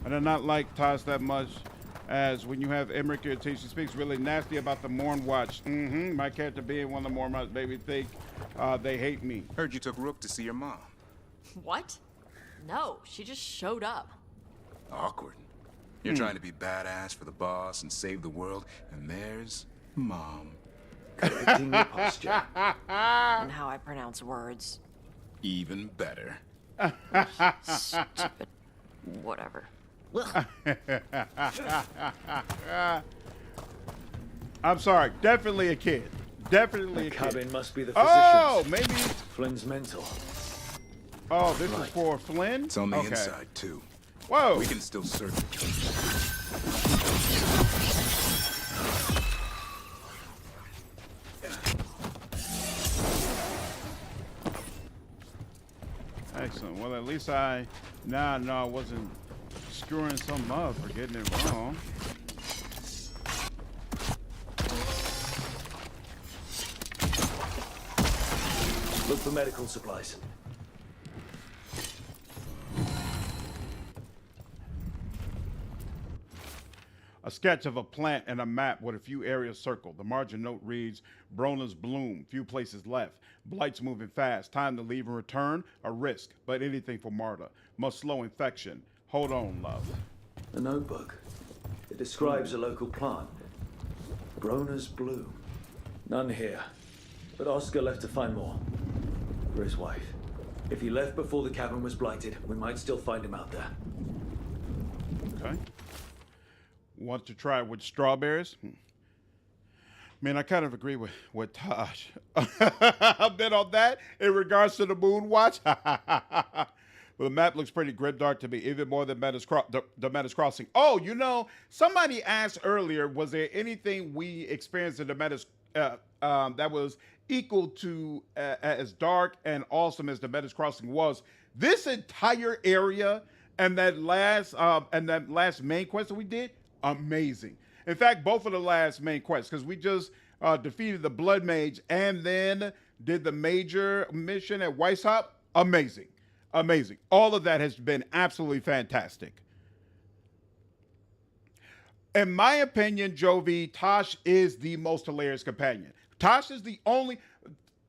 Speaker 2: I do not like Tosh that much, as when you have Emmerich irritation speaks really nasty about the Morn Watch. My character being one of the Morn Watch, baby, think they hate me.
Speaker 6: Heard you took Rook to see your mom.
Speaker 14: What? No, she just showed up.
Speaker 6: Awkward. You're trying to be badass for the boss and save the world, and there's Mom.
Speaker 5: Correcting your posture.
Speaker 14: And how I pronounce words.
Speaker 6: Even better.
Speaker 14: Stupid. Whatever.
Speaker 2: I'm sorry. Definitely a kid. Definitely a
Speaker 5: cabin
Speaker 2: kid.
Speaker 5: must be the physician's.
Speaker 2: Oh, maybe.
Speaker 5: Flynn's mental.
Speaker 2: Oh, this is for Flynn?
Speaker 6: It's on the inside, too.
Speaker 2: Whoa.
Speaker 6: We can still search.
Speaker 2: Excellent. Well, at least I wasn't screwing something up or getting it wrong.
Speaker 5: Look for medical supplies.
Speaker 2: A sketch of a plant and a map with a few areas circled. The margin note reads, Brona's bloom, few places left. Blight's moving fast. Time to leave and return, a risk, but anything for Marta. Must slow infection. Hold on, love.
Speaker 5: A notebook. It describes a local plant. Brona's bloom. None here. But Oscar left to find more. For his wife. If he left before the cabin was blighted, we might still find him out there.
Speaker 2: Okay. Want to try with strawberries? Man, I kind of agree with Tosh a bit on that in regards to the moon watch. Well, the map looks pretty grimdark to me, even more than the Menace Crossing. Oh, you know, somebody asked earlier, was there anything we experienced in the Menace that was equal to as dark and awesome as the Menace Crossing was? This entire area and that last main quest that we did, amazing. In fact, both of the last main quests, because we just defeated the Blood Mage and then did the major mission at Weishaupt. Amazing. Amazing. All of that has been absolutely fantastic. In my opinion, Jovi, Tosh is the most hilarious companion. Tosh is the only,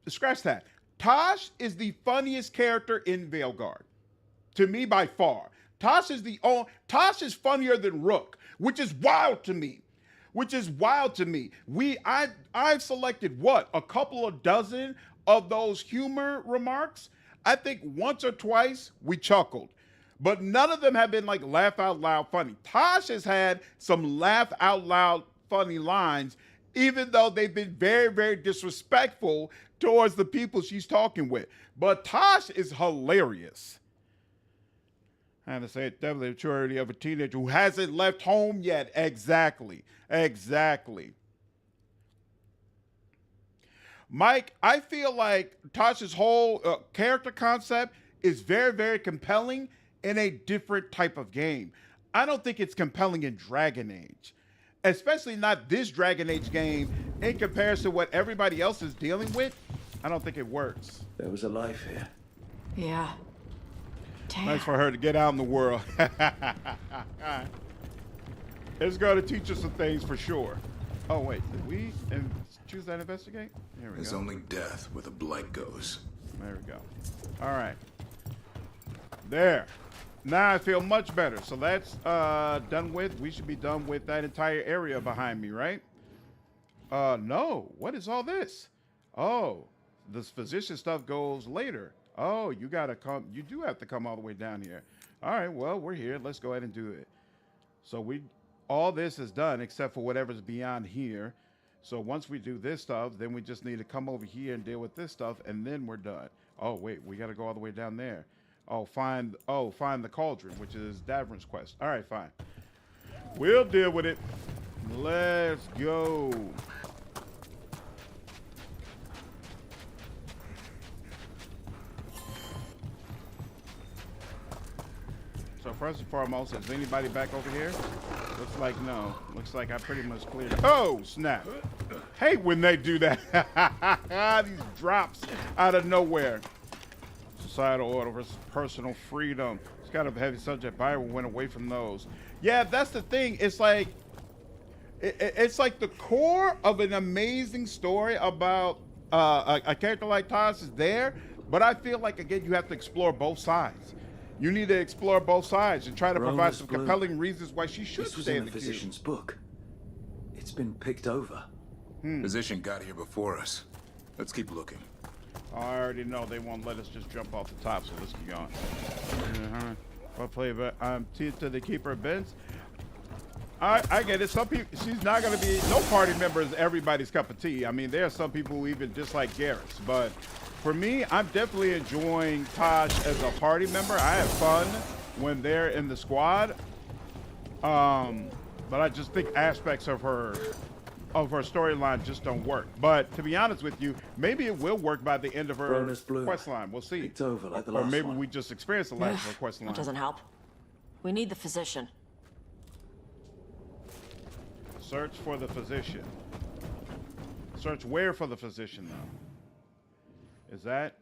Speaker 2: scratch that. Tosh is the funniest character in Veilguard. To me, by far. Tosh is funnier than Rook, which is wild to me. I've selected a couple of dozen of those humor remarks. I think once or twice we chuckled, but none of them have been like laugh out loud funny. Tosh has had some laugh out loud funny lines, even though they've been very, very disrespectful towards the people she's talking with. But Tosh is hilarious. I have to say, it's definitely the maturity of a teenager who hasn't left home yet. Exactly. Mike, I feel like Tosh's whole character concept is very, very compelling in a different type of game. I don't think it's compelling in Dragon Age, especially not this Dragon Age game in comparison to what everybody else is dealing with. I don't think it works.
Speaker 5: There was a life here.
Speaker 14: Yeah. Damn.
Speaker 2: Nice for her to get out in the world. It's going to teach us some things for sure. Oh, wait. Did we choose that investigate? Here we go.
Speaker 6: There's only death where the blight goes.
Speaker 2: There we go. All right. There. Now I feel much better. So that's done with. We should be done with that entire area behind me, right? No. What is all this? Oh, this physician stuff goes later. Oh, you gotta come. You do have to come all the way down here. All right. Well, we're here. Let's go ahead and do it. So all this is done except for whatever's beyond here. So once we do this stuff, then we just need to come over here and deal with this stuff, and then we're done. Oh wait, we gotta go all the way down there. Find the Cauldron, which is Davrin's quest. All right, fine. We'll deal with it. Let's go. So first and foremost, is anybody back over here? Looks like no. Looks like I pretty much cleared. Oh, snap. Hate when they do that. These drops out of nowhere. Societal order versus personal freedom. It's kind of a heavy subject. Byron went away from those. Yeah, that's the thing. It's like the core of an amazing story about a character like Tosh is there, but I feel like, again, you have to explore both sides. You need to explore both sides and try to provide some compelling reasons why she should stay in the
Speaker 5: physician's book. It's been picked over.
Speaker 6: Physician got here before us. Let's keep looking.
Speaker 2: I already know they won't let us just jump off the top, so let's keep going. What flavor? Tea to the keeper Benz. I get it. Some people, she's not going to be, no party member is everybody's cup of tea. I mean, there are some people who even dislike Garrus, but for me, I'm definitely enjoying Tosh as a party member. I have fun when they're in the squad. But I just think aspects of her storyline just don't work. But to be honest with you, maybe it will work by the end of her quest line. We'll see.
Speaker 5: It's over like the
Speaker 2: Or
Speaker 5: last
Speaker 2: maybe
Speaker 5: one.
Speaker 2: we just experienced the last of her quest line.
Speaker 14: That doesn't help. We need the physician.
Speaker 2: Search for the physician. Search where for the physician, though? Is that?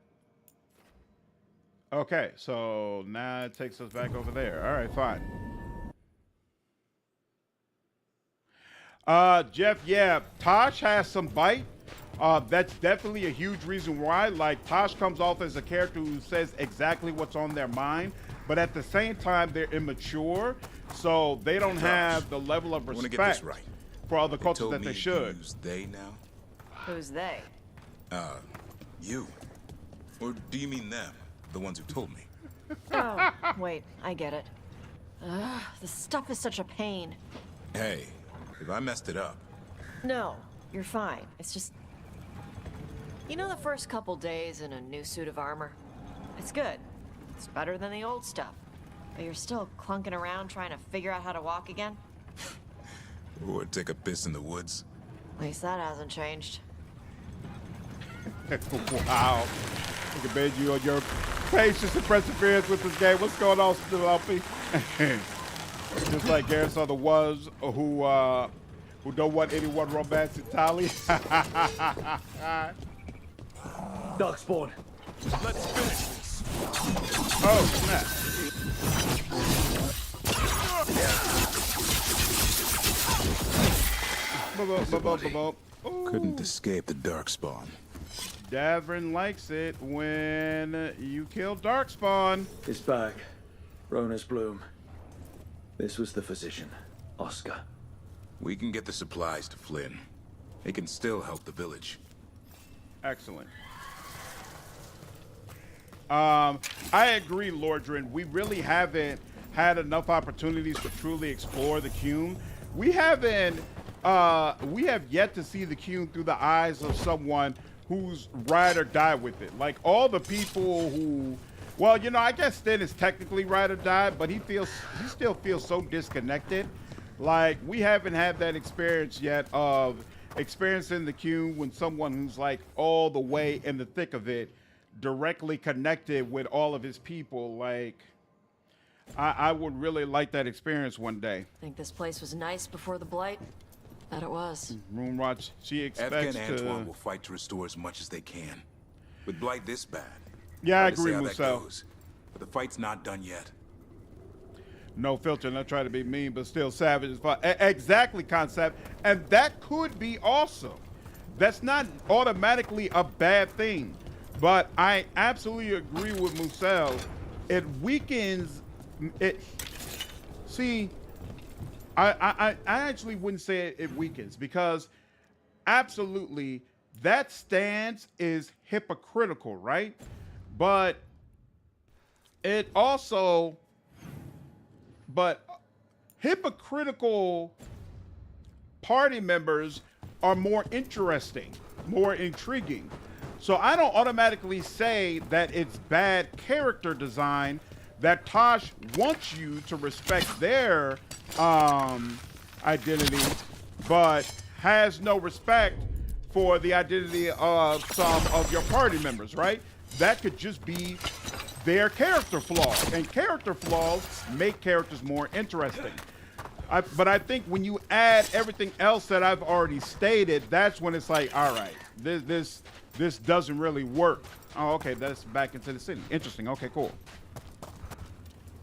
Speaker 2: Okay, so now it takes us back over there. All right, fine. Jeff, yeah, Tosh has some bite. That's definitely a huge reason why. Like, Tosh comes off as a character who says exactly what's on their mind, but at the same time, they're immature, so they don't have the level of respect
Speaker 6: get this right.
Speaker 2: for other cultures that they should.
Speaker 6: Who's they now?
Speaker 14: Who's they?
Speaker 6: You. Or do you mean them? The ones who told me?
Speaker 14: Oh, wait, I get it. This stuff is such a pain.
Speaker 6: Hey, if I messed it up.
Speaker 14: No, you're fine. It's just... You know the first couple days in a new suit of armor? It's good. It's better than the old stuff. But you're still clunking around trying to figure out how to walk again?
Speaker 6: Or take a piss in the woods?
Speaker 14: At least that hasn't changed.
Speaker 2: Wow. I commend you on your patience and perseverance with this game. What's going on, Snoopy? Just like Garrus are the ones who don't want anyone romantic, Tali.
Speaker 5: Darkspawn.
Speaker 22: Let's finish this.
Speaker 2: Oh, snap.
Speaker 6: Couldn't escape the Darkspawn.
Speaker 2: Davrin likes it when you kill Darkspawn.
Speaker 5: It's back. Rona's bloom. This was the physician, Oscar.
Speaker 6: We can get the supplies to Flynn. He can still help the village.
Speaker 2: Excellent. I agree, Lordrin. We really haven't had enough opportunities to truly explore the Cume. We have yet to see the Cume through the eyes of someone who's ride or die with it. Like all the people who, well, you know, I guess Sten is technically ride or die, but he still feels so disconnected. Like we haven't had that experience yet of experiencing the Cume when someone who's like all the way in the thick of it, directly connected with all of his people. Like I would really like that experience one day.
Speaker 14: Think this place was nice before the Blight? Bet it was.
Speaker 2: Moonwatch, she expects
Speaker 6: Evka and Antoine will fight to restore as much as they can. With Blight this bad.
Speaker 2: Yeah, I
Speaker 6: hard to
Speaker 2: agree,
Speaker 6: say how
Speaker 2: Musso.
Speaker 6: that goes, but the fight's not done yet.
Speaker 2: No filter, not trying to be mean, but still savage as fuck. Exactly, Concept. And that could be awesome. That's not automatically a bad thing. But I absolutely agree with Musel. It weakens it. See, I actually wouldn't say it weakens, because absolutely that stance is hypocritical, right? But it also, hypocritical party members are more interesting, more intriguing. So I don't automatically say that it's bad character design, that Tosh wants you to respect their identity, but has no respect for the identity of some of your party members, right? That could just be their character flaws, and character flaws make characters more interesting. But I think when you add everything else that I've already stated, that's when it's like, all right, this doesn't really work. Oh, okay, that's back into the city. Interesting. Okay, cool.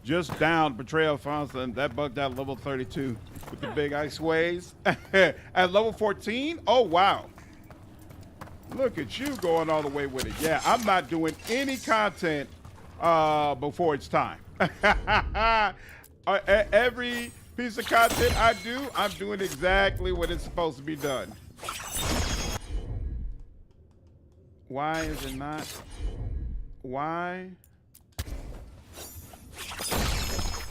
Speaker 2: Just down Betrayal Fonson. That bugged out level 32 with the big ice waves. At level 14? Oh, wow. Look at you going all the way with it. Yeah, I'm not doing any content before it's time. Every piece of content I do, I'm doing exactly what it's supposed to be done. Why is it not? Why?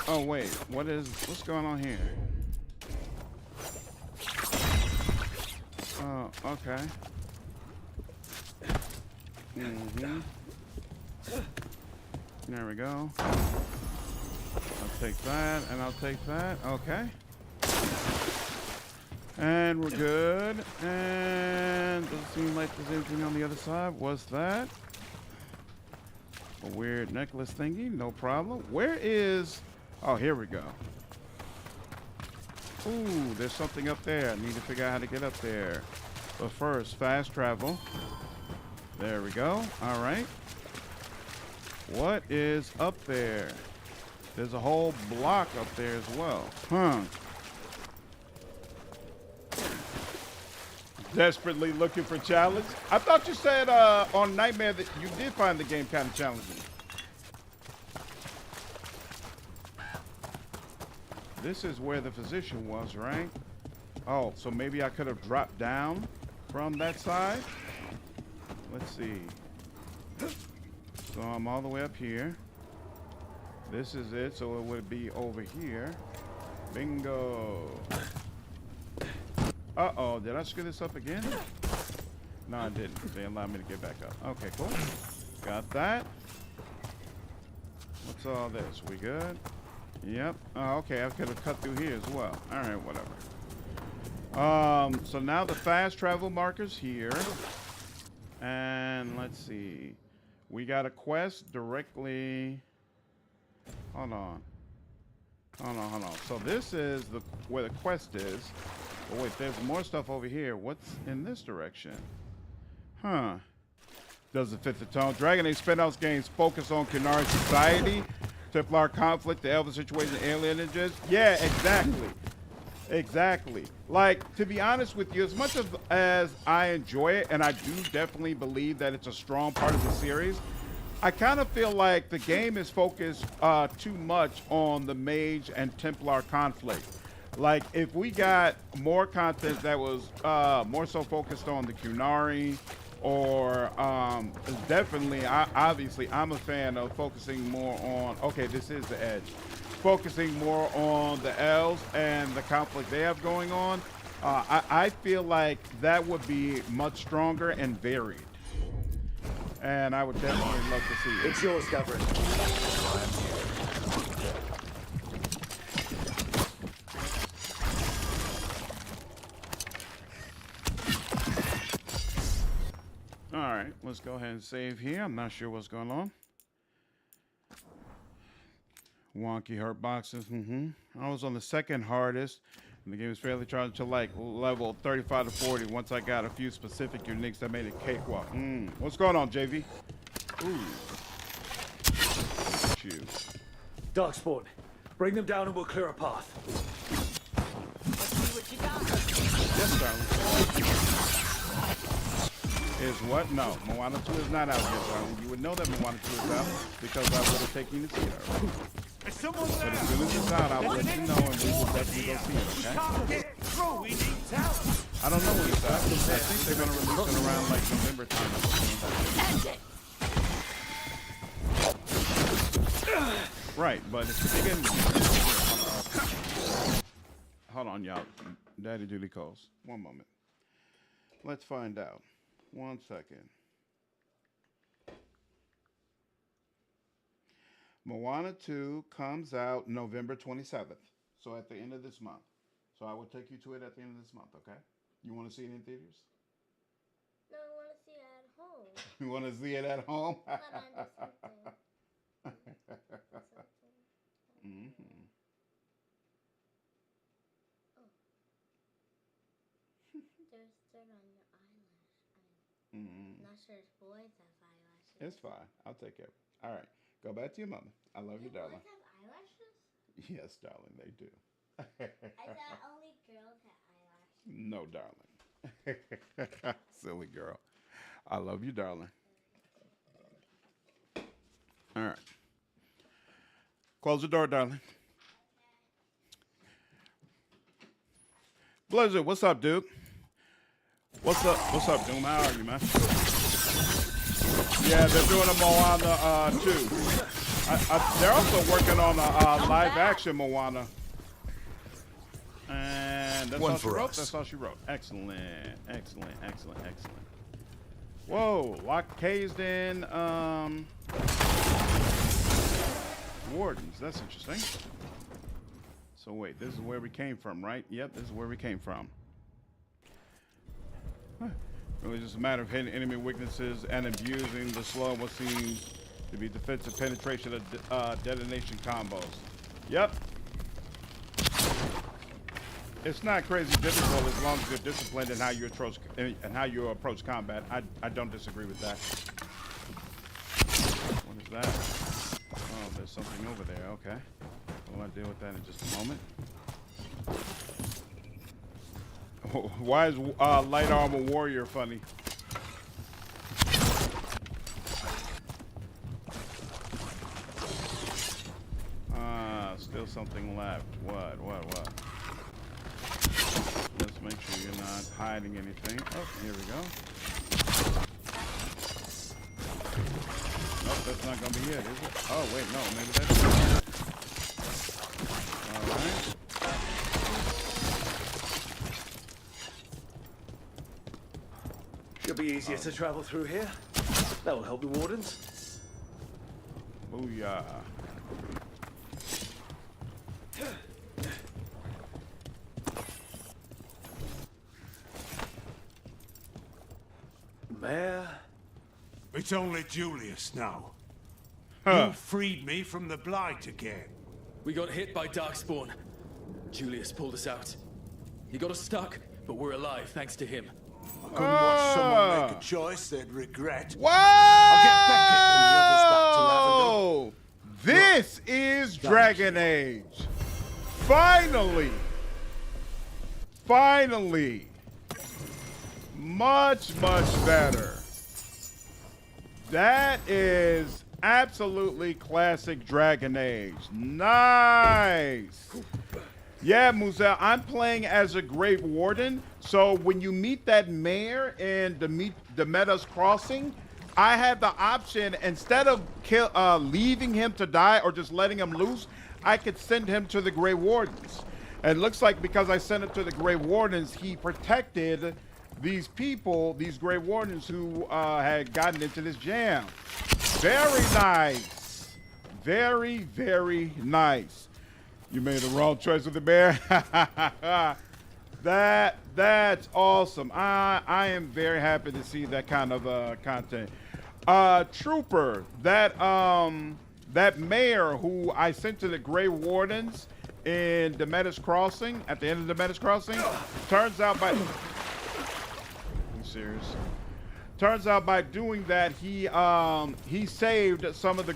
Speaker 2: Oh wait, what's going on here? Oh, okay. There we go. I'll take that, and I'll take that. Okay. And we're good. And doesn't seem like there's anything on the other side. What's that? A weird necklace thingy. No problem. Where is... Oh, here we go. Ooh, there's something up there. I need to figure out how to get up there. But first, fast travel. There we go. All right. What is up there? There's a whole block up there as well. Huh. Desperately looking for challenge. I thought you said on Nightmare that you did find the game kind of challenging. This is where the physician was, right? Oh, so maybe I could have dropped down from that side. Let's see. So I'm all the way up here. This is it, so it would be over here. Bingo. Uh-oh, did I screw this up again? No, I didn't. They allowed me to get back up. Okay, cool. Got that. What's all this? We good? Yep. Oh, okay, I could have cut through here as well. All right, whatever. So now the fast travel marker's here. And let's see. We got a quest directly... Hold on. So this is where the quest is. Oh, wait, there's more stuff over here. What's in this direction? Huh. Doesn't fit the tone. Dragon Age spin-offs games focus on Kunari society, Templar conflict, the Elven situation, alienages. Yeah, exactly. Exactly. Like, to be honest with you, as much as I enjoy it, and I do definitely believe that it's a strong part of the series, I kind of feel like the game is focused too much on the mage and Templar conflict. Like, if we got more content that was more so focused on the Kunari, or definitely, obviously, I'm a fan of focusing more on, okay, this is the edge, focusing more on the elves and the conflict they have going on. I feel like that would be much stronger and varied. And I would definitely love to see it.
Speaker 5: It's yours, Gavrin.
Speaker 2: All right, let's go ahead and save here. I'm not sure what's going on. Wonky hurt boxes. I was on the second hardest, and the game was fairly charged to like level 35 to 40. Once I got a few specific uniques that made it cakewalk. What's going on, JV? Ooh. Shoot.
Speaker 5: Darkspawn, bring them down and we'll clear a path.
Speaker 14: Let's see what you got.
Speaker 2: Yes, darling. Is what? No, Moana 2 is not out yet, darling. You would know that Moana 2 is out because I would have taken you to see it already. But as soon as it's out, I'll let you know and we will definitely go see it, okay? I don't know when it's out. I think they're going to release it around like November time.
Speaker 14: End it.
Speaker 2: Right, but it's the beginning. Hold on, y'all. Daddy duty calls. One moment. Let's find out. 1 second. Moana 2 comes out November 27th. So at the end of this month. So I will take you to it at the end of this month, okay? You want to see it in theaters?
Speaker 18: No, I want to see it at home.
Speaker 2: You want to see it at home?
Speaker 18: But on this weekend. Oh. There's dirt on your eyelash. I'm not sure if boys have eyelashes.
Speaker 2: It's fine. I'll take care of it. All right. Go back to your mother. I love you, darling.
Speaker 18: Boys have eyelashes?
Speaker 2: Yes, darling, they do.
Speaker 18: I thought only girls had eyelashes.
Speaker 2: No, darling. Silly girl. I love you, darling. All right. Close the door, darling. Blizzard, what's up, dude? What's up, Doom? How are you, man? Yeah, they're doing a Moana too. They're also working on a live action Moana. And that's all she wrote. That's all she wrote. Excellent, excellent, excellent, excellent. Whoa, locked, caged in. Wardens. That's interesting. So wait, this is where we came from, right? Yep, this is where we came from. Huh. Really just a matter of hitting enemy weaknesses and abusing the slow what seems to be defensive penetration of detonation combos. Yep. It's not crazy difficult as long as you're disciplined in how you approach combat. I don't disagree with that. What is that? Oh, there's something over there. Okay. I'll deal with that in just a moment. Why is light armor warrior funny? Still something left. What? Let's make sure you're not hiding anything. Oh, here we go. Nope, that's not gonna be it, is it? Oh, wait, no, maybe that's it. All right.
Speaker 5: Should be easier to travel through here. That will help the wardens.
Speaker 2: Booyah.
Speaker 5: Mayor?
Speaker 22: It's only Julius now.
Speaker 2: Huh.
Speaker 22: You freed me from the Blight again.
Speaker 9: We got hit by Darkspawn. Julius pulled us out. He got us stuck, but we're alive thanks to him.
Speaker 22: I couldn't watch someone make a choice they'd regret.
Speaker 2: Whoa!
Speaker 22: I'll get Beckett and the others back to Lavender.
Speaker 2: This is Dragon Age. Finally. Finally. Much, much better. That is absolutely classic Dragon Age. Nice. Yeah, Muzel, I'm playing as a Grey Warden. So when you meet that mayor in Demeda's Crossing, I had the option, instead of leaving him to die or just letting him loose, I could send him to the Grey Wardens. And it looks like because I sent him to the Grey Wardens, he protected these people, these Grey Wardens who had gotten into this jam. Very nice. Very, very nice. You made the wrong choice with the bear. That's awesome. I am very happy to see that kind of content. Trooper, that mayor who I sent to the Grey Wardens in Demeda's Crossing, at the end of Demeda's Crossing, turns out by... Serious. Turns out by doing that, he saved some of the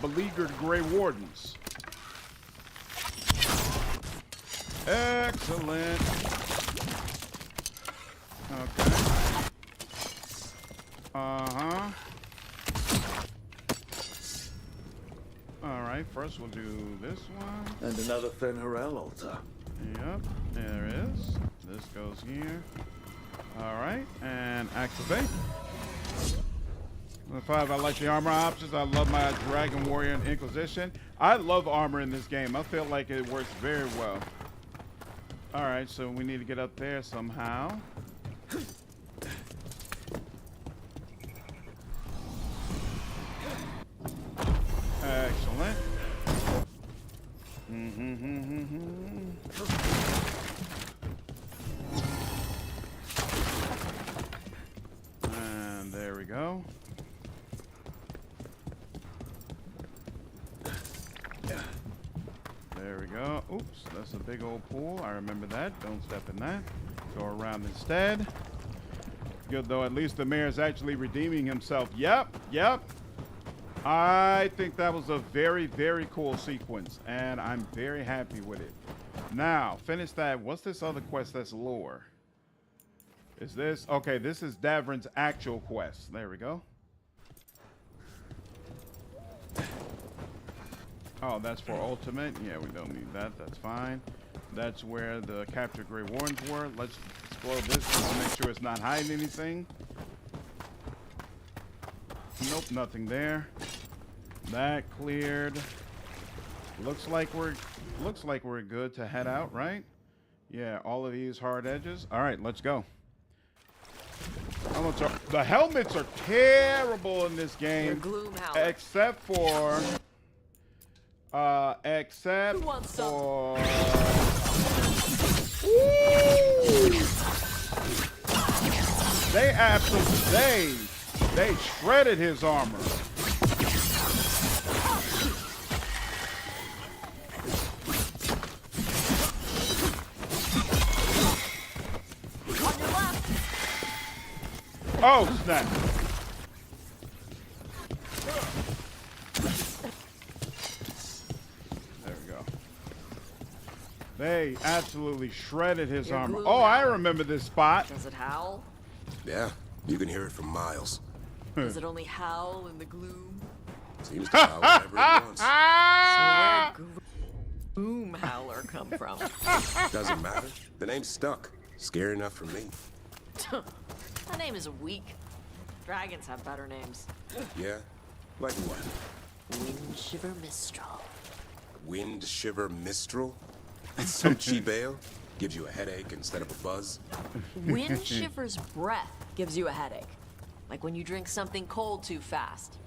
Speaker 2: beleaguered Grey Wardens. Excellent. Okay. All right. First, we'll do this one.
Speaker 5: And another Fenrirel altar.
Speaker 2: Yep. There it is. This goes here. All right, and activate. Number 5, I like the armor options. I love my Dragon Warrior and Inquisition. I love armor in this game. I feel like it works very well. All right, so we need to get up there somehow. Excellent. And there we go. There we go. Oops, that's a big old pool. I remember that. Don't step in that. Go around instead. Good, though. At least the mayor's actually redeeming himself. Yep. I think that was a very, very cool sequence, and I'm very happy with it. Now, finish that. What's this other quest that's lore? Is this? Okay, this is Davrin's actual quest. There we go. Oh, that's for ultimate. Yeah, we don't need that. That's fine. That's where the captured Grey Wardens were. Let's explode this just to make sure it's not hiding anything. Nope, nothing there. That cleared. Looks like we're good to head out, right? Yeah, all of these hard edges. All right, let's go. The helmets are terrible in this game, except for they absolutely they shredded his armor. Oh, snap. There we go. They absolutely shredded his armor. Oh, I remember this spot.
Speaker 14: Does it howl?
Speaker 1: Yeah, you can hear it from miles.
Speaker 14: Does it only howl in the gloom?
Speaker 1: Seems to howl whenever it wants.
Speaker 14: So where'd Gloom Howler come from?
Speaker 1: Doesn't matter. The name's stuck. Scary enough for me.
Speaker 14: That name is weak. Dragons have better names.
Speaker 1: Yeah? Like what?
Speaker 14: Wind Shiver Mistral.
Speaker 1: Wind Shiver Mistral? That's some cheap ale? Gives you a headache instead of a buzz?
Speaker 14: Wind Shiver's breath gives you a headache. Like when you drink something cold too fast.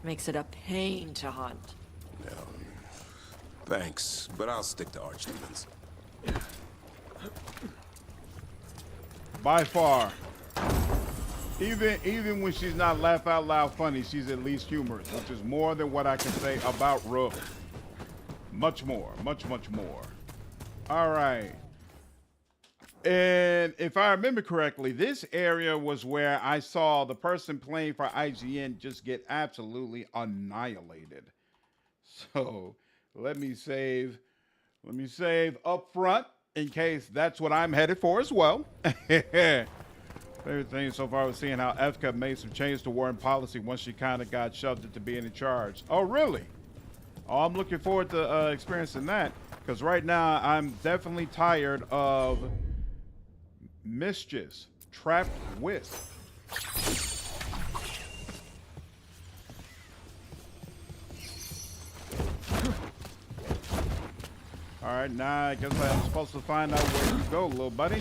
Speaker 14: Makes it a pain to hunt.
Speaker 1: No. Thanks, but I'll stick to archdemons.
Speaker 2: By far. Even when she's not laugh out loud funny, she's at least humorous, which is more than what I can say about Rook. Much more. Much more. All right. And if I remember correctly, this area was where I saw the person playing for IGN just get absolutely annihilated. So let me save up front in case that's what I'm headed for as well. Favorite thing so far was seeing how EFCA made some change to warden policy once she kind of got shoved into being in charge. Oh, really? Oh, I'm looking forward to experiencing that, because right now I'm definitely tired of Mischief's Trapped Wisp. All right, now I guess I'm supposed to find out where you go, little buddy.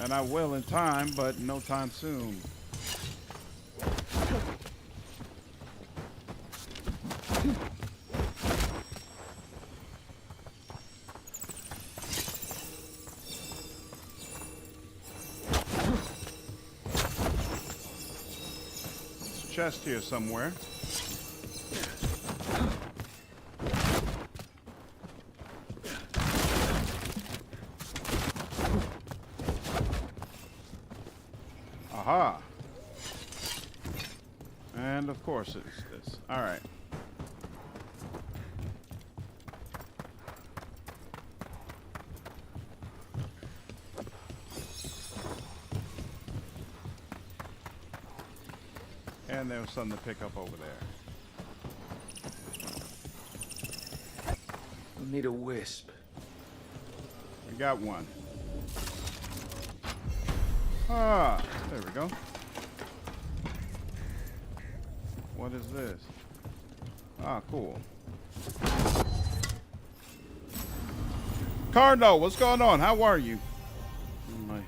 Speaker 2: And I will in time, but no time soon. There's a chest here somewhere. Aha. And of course it's this. All right. And there was something to pick up over there.
Speaker 5: We'll need a wisp.
Speaker 2: We got one. Ah, there we go. What is this? Ah, cool. Carno, what's going on? How are you? My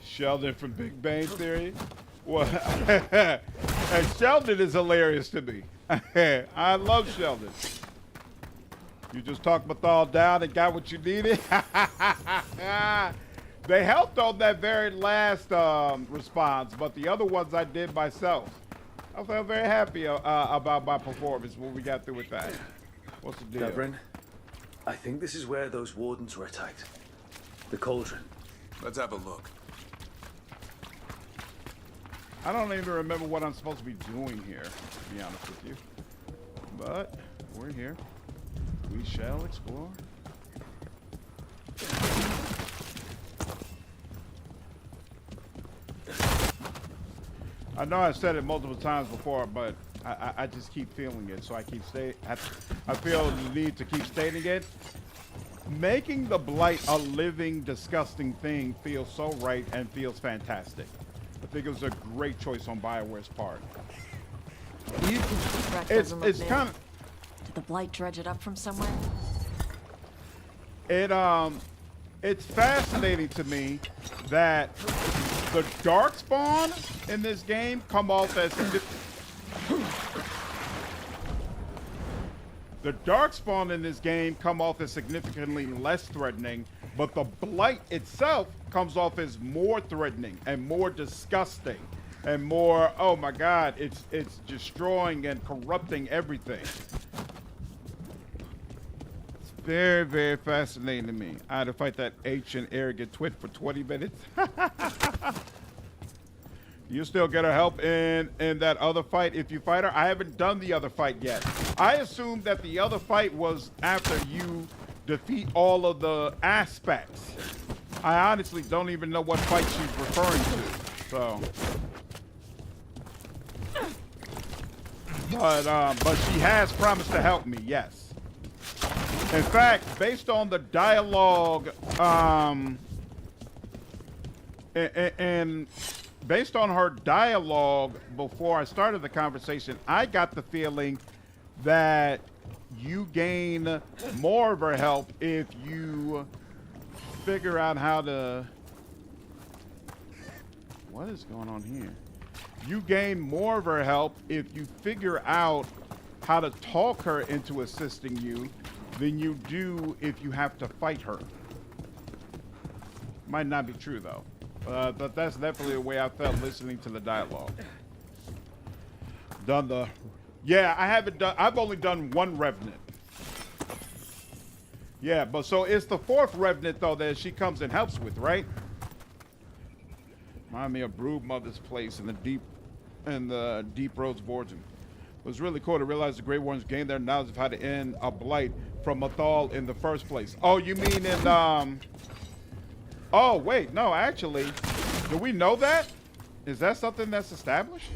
Speaker 2: Sheldon from Big Bang Theory. What? And Sheldon is hilarious to me. I love Sheldon. You just talked Mathal down and got what you needed. They helped on that very last response, but the other ones I did myself. I felt very happy about my performance when we got through with that. What's the deal?
Speaker 5: Devrin, I think this is where those wardens were attacked. The Cauldron.
Speaker 1: Let's have a look.
Speaker 2: I don't even remember what I'm supposed to be doing here, to be honest with you. But we're here. We shall explore. I know I said it multiple times before, but I just keep feeling it, so I feel the need to keep stating it. Making the Blight a living, disgusting thing feels so right and feels fantastic. I think it was a great choice on BioWare's part.
Speaker 14: Wreck
Speaker 2: it's
Speaker 14: doesn't look new.
Speaker 2: kind of
Speaker 14: Did the blight dredge it up from somewhere?
Speaker 2: it's fascinating to me that the darkspawn in this game come off as significantly less threatening, but the blight itself comes off as more threatening and more disgusting and more, oh my god, it's destroying and corrupting everything. It's very, very fascinating to me. I had to fight that ancient arrogant twit for 20 minutes. You still get her help in that other fight if you fight her? I haven't done the other fight yet. I assumed that the other fight was after you defeat all of the aspects. I honestly don't even know what fight she's referring to. So, but she has promised to help me, yes. In fact, based on the dialogue, and based on her dialogue before I started the conversation, I got the feeling that you gain more of her help if you figure out how to... What is going on here? You gain more of her help if you figure out how to talk her into assisting you than you do if you have to fight her. Might not be true though. But that's definitely the way I felt listening to the dialogue. Yeah, I've only done one Revenant. Yeah, but so it's the fourth Revenant though that she comes and helps with, right? Remind me of Broodmother's place in the Deep Roads Vorgin. It was really cool to realize the Grey Wardens gained their knowledge of how to end a blight from Mathal in the first place. Oh, you mean in oh wait, no, actually, do we know that? Is that something that's established?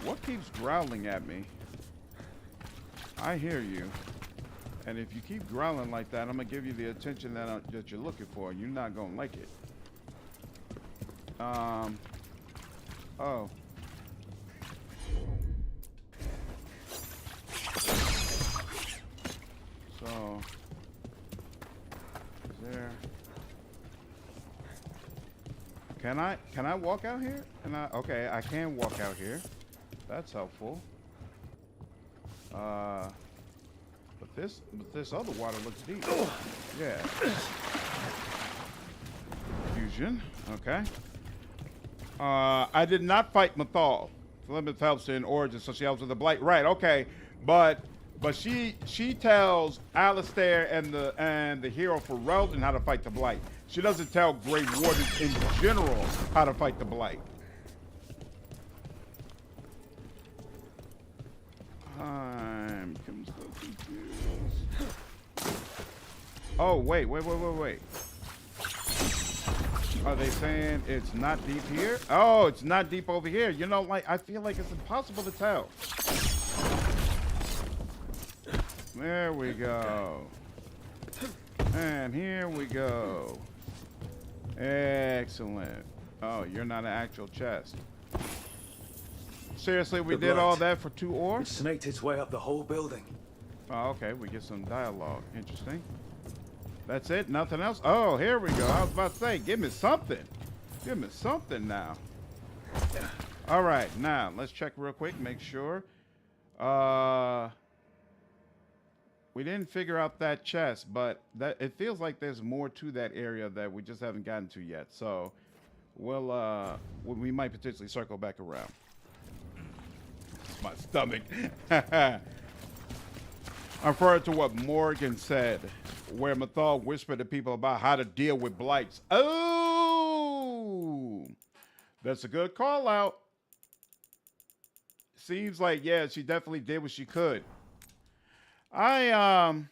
Speaker 2: What keeps growling at me? I hear you. And if you keep growling like that, I'm gonna give you the attention that you're looking for. You're not gonna like it. Oh. So, is there? Can I walk out here? Okay, I can walk out here. That's helpful. But this other water looks deep. Yeah. Fusion. Okay. I did not fight Mathal. Flemeth helps in Origin, so she helps with the blight. Right. Okay. But she tells Alistair and the hero for Reldon how to fight the blight. She doesn't tell Grey Wardens in general how to fight the blight. I'm so confused. Oh, wait. Are they saying it's not deep here? Oh, it's not deep over here. You know, like, I feel like it's impossible to tell. There we go. And here we go. Excellent. Oh, you're not an actual chest. Seriously, we did all that for 2 ore?
Speaker 5: It snaked its way up the whole building.
Speaker 2: Oh, okay, we get some dialogue. Interesting. That's it? Nothing else? Oh, here we go. I was about to say, give me something. Give me something now. All right, now, let's check real quick, make sure. We didn't figure out that chest, but it feels like there's more to that area that we just haven't gotten to yet. So, we might potentially circle back around. My stomach. I'm referring to what Morgan said, where Mathal whispered to people about how to deal with blights. Oh, that's a good call out. Seems like, yeah, she definitely did what she could. I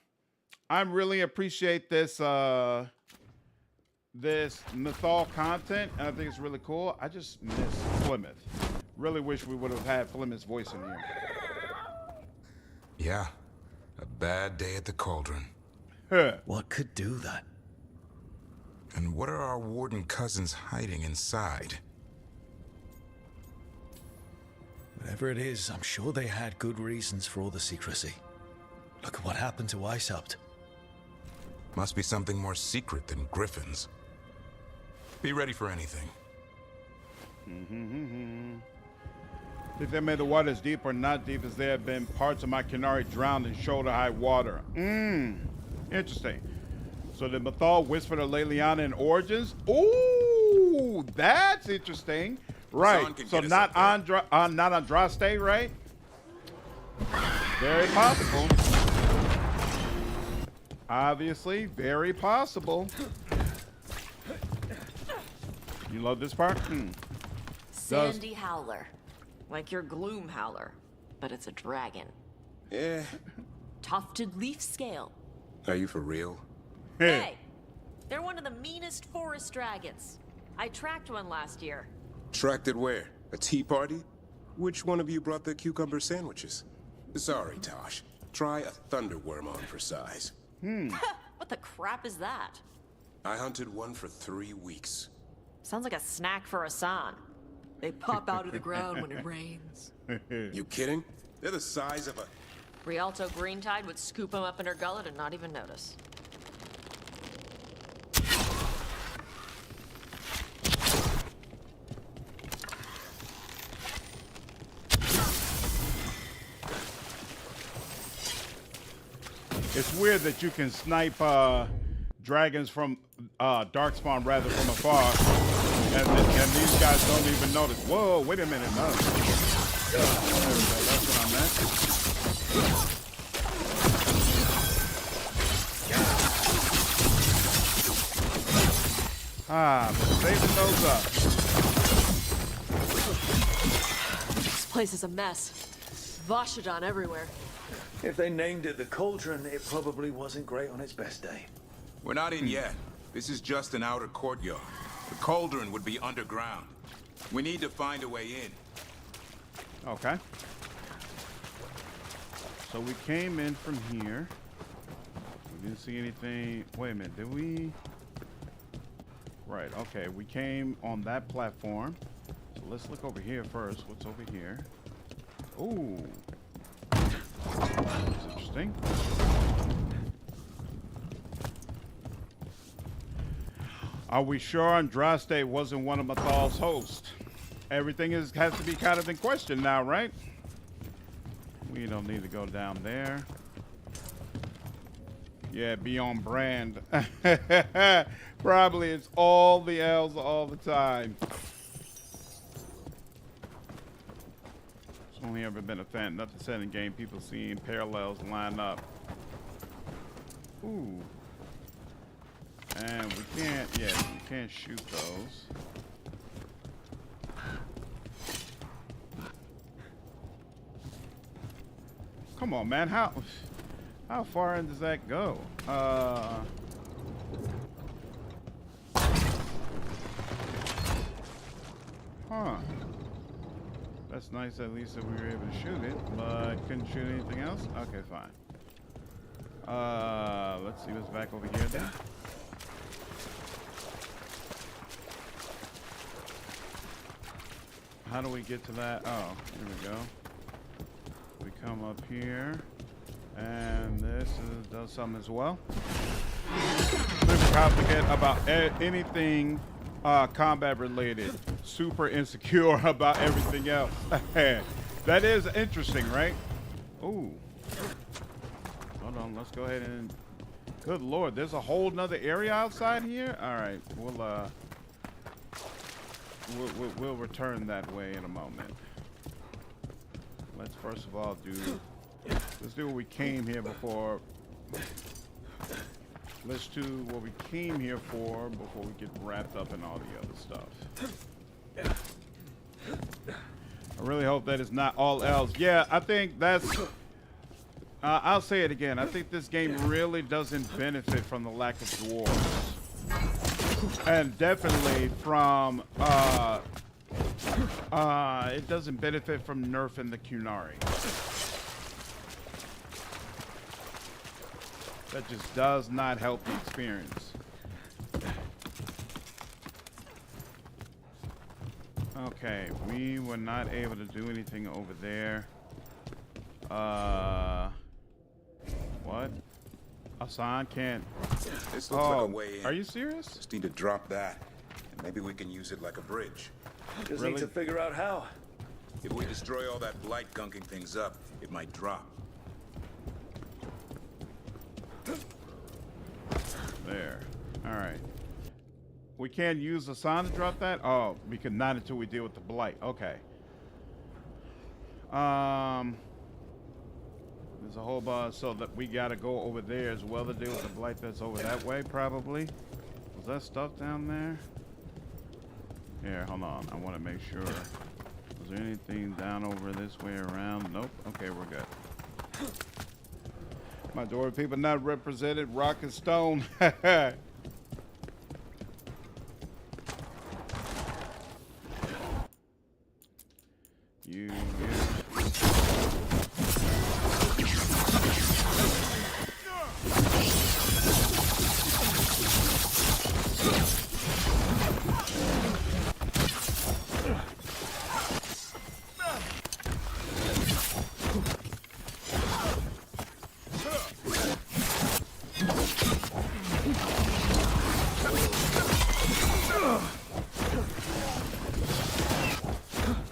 Speaker 2: really appreciate this this Mathal content, and I think it's really cool. I just miss Flemeth. Really wish we would have had Flemeth's voice in here.
Speaker 6: Yeah, a bad day at the Cauldron.
Speaker 17: What could do that?
Speaker 6: And what are our warden cousins hiding inside?
Speaker 17: Whatever it is, I'm sure they had good reasons for all the secrecy. Look at what happened to Icehapt.
Speaker 6: Must be something more secret than griffins. Be ready for anything.
Speaker 2: If they made the waters deep or not deep as there have been parts of my Canary drowned in shoulder-high water. Interesting. So did Mathal whisper to Leliana in Origins? Ooh, that's interesting. Right. So not Andraste, right? Very possible. Obviously, very possible. You love this part?
Speaker 14: Sandy Howler. Like your Gloom Howler, but it's a dragon.
Speaker 1: Yeah.
Speaker 14: Tufted leaf scale.
Speaker 1: Are you for real?
Speaker 14: Hey, they're one of the meanest forest dragons. I tracked one last year.
Speaker 1: Tracked it where? A tea party? Which one of you brought the cucumber sandwiches? Sorry, Tosh. Try a thunderworm on for size.
Speaker 14: What the crap is that?
Speaker 1: I hunted one for 3 weeks.
Speaker 14: Sounds like a snack for Asan. They pop out of the ground when it rains.
Speaker 1: You kidding? They're the size of a...
Speaker 14: Rialto Greentide would scoop them up in her gullet and not even notice.
Speaker 2: It's weird that you can snipe dragons from Darkspawn rather from afar, and these guys don't even notice. Whoa, wait a minute. No. There we go. That's what I meant. Saving those up.
Speaker 14: This place is a mess. Vashidon everywhere.
Speaker 5: If they named it the Cauldron, it probably wasn't great on its best day.
Speaker 6: We're not in yet. This is just an outer courtyard. The Cauldron would be underground. We need to find a way in.
Speaker 2: Okay. So we came in from here. We didn't see anything. Wait a minute, did we? Right, okay. We came on that platform. So let's look over here first. What's over here? Ooh. That's interesting. Are we sure Andraste wasn't one of Mathal's hosts? Everything has to be kind of in question now, right? We don't need to go down there. Yeah, be on brand. Probably it's all the elves all the time. It's only ever been a fan. Nothing said in game. People seeing parallels line up. Ooh. And we can't shoot those. Come on, man. How far in does that go? Huh. That's nice at least that we were able to shoot it, but couldn't shoot anything else? Okay, fine. Let's see what's back over here then. How do we get to that? Oh, here we go. We come up here, and this does something as well. Super complicated about anything combat related. Super insecure about everything else. That is interesting, right? Ooh. Hold on, let's go ahead and... Good Lord, there's a whole nother area outside here? All right, we'll return that way in a moment. Let's first of all let's do what we came here before. Let's do what we came here for before we get wrapped up in all the other stuff. I really hope that it's not all elves. Yeah, I think that's... I'll say it again. I think this game really doesn't benefit from the lack of dwarves. And definitely from... it doesn't benefit from nerfing the Qunari. That just does not help the experience. Okay, we were not able to do anything over there. What? Hassan can't.
Speaker 6: This looks like a way in.
Speaker 2: Are you serious?
Speaker 6: Just need to drop that, and maybe we can use it like a bridge.
Speaker 5: Just need to figure out how.
Speaker 6: If we destroy all that blight gunking things up, it might drop.
Speaker 2: There. All right. We can't use the sign to drop that? Oh, we could not until we deal with the blight. Okay. There's a whole bunch, so that we gotta go over there as well to deal with the blight that's over that way, probably. Was that stuff down there? Here, hold on. I want to make sure. Was there anything down over this way around? Nope. Okay, we're good. Majority of people not represented. Rock and stone. You.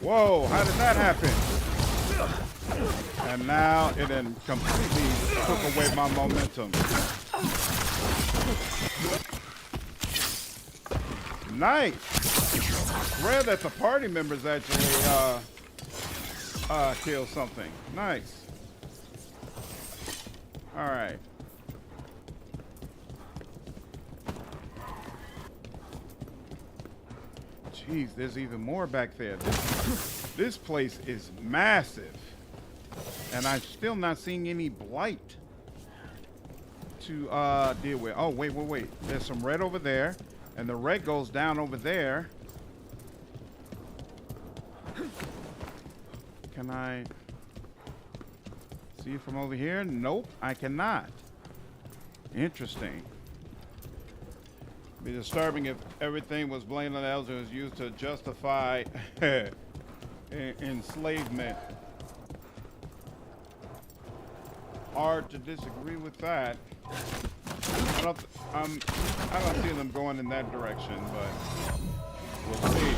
Speaker 2: Whoa, how did that happen? And now it then completely took away my momentum. Nice. Rare that the party members actually kill something. Nice. All right. Jeez, there's even more back there. This place is massive. And I'm still not seeing any blight to deal with. Oh, wait. There's some red over there. And the red goes down over there. Can I see it from over here? Nope, I cannot. Interesting. Be disturbing if everything was blamed on elves and was used to justify enslavement. Hard to disagree with that. I don't see them going in that direction, but we'll see.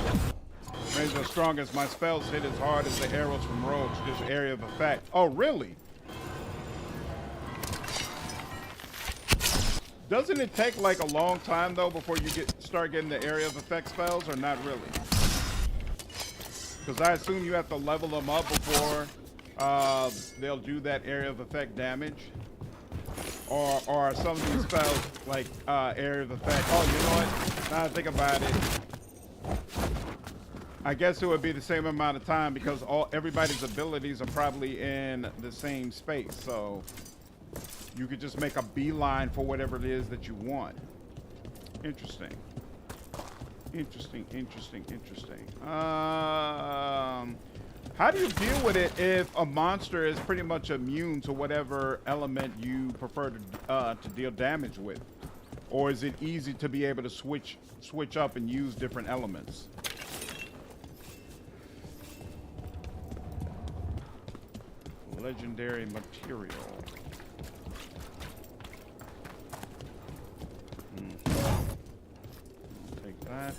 Speaker 2: Maybe the strongest. My spells hit as hard as the arrows from rogues. This area of effect. Oh, really? Doesn't it take like a long time though before you start getting the area of effect spells, or not really? Because I assume you have to level them up before they'll do that area of effect damage. Or are some of these spells like area of effect? Oh, you know what? Now I think about it, I guess it would be the same amount of time because everybody's abilities are probably in the same space, so you could just make a beeline for whatever it is that you want. Interesting. Interesting. How do you deal with it if a monster is pretty much immune to whatever element you prefer to deal damage with? Or is it easy to be able to switch up and use different elements? Legendary material. Take that.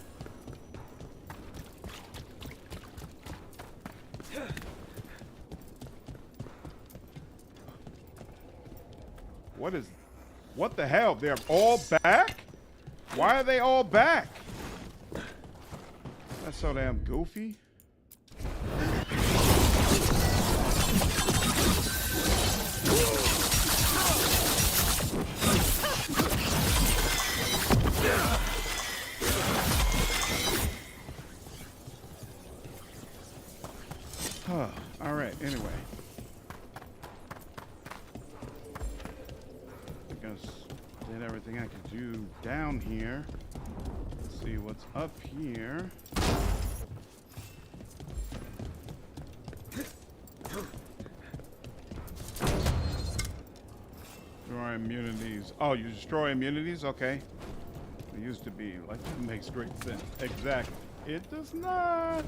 Speaker 2: What the hell? They're all back? Why are they all back? That's so damn goofy. All right, anyway. I guess did everything I could do down here. Let's see what's up here. Destroy immunities. Oh, you destroy immunities? Okay. It used to be like that makes great sense. Exactly. It does not.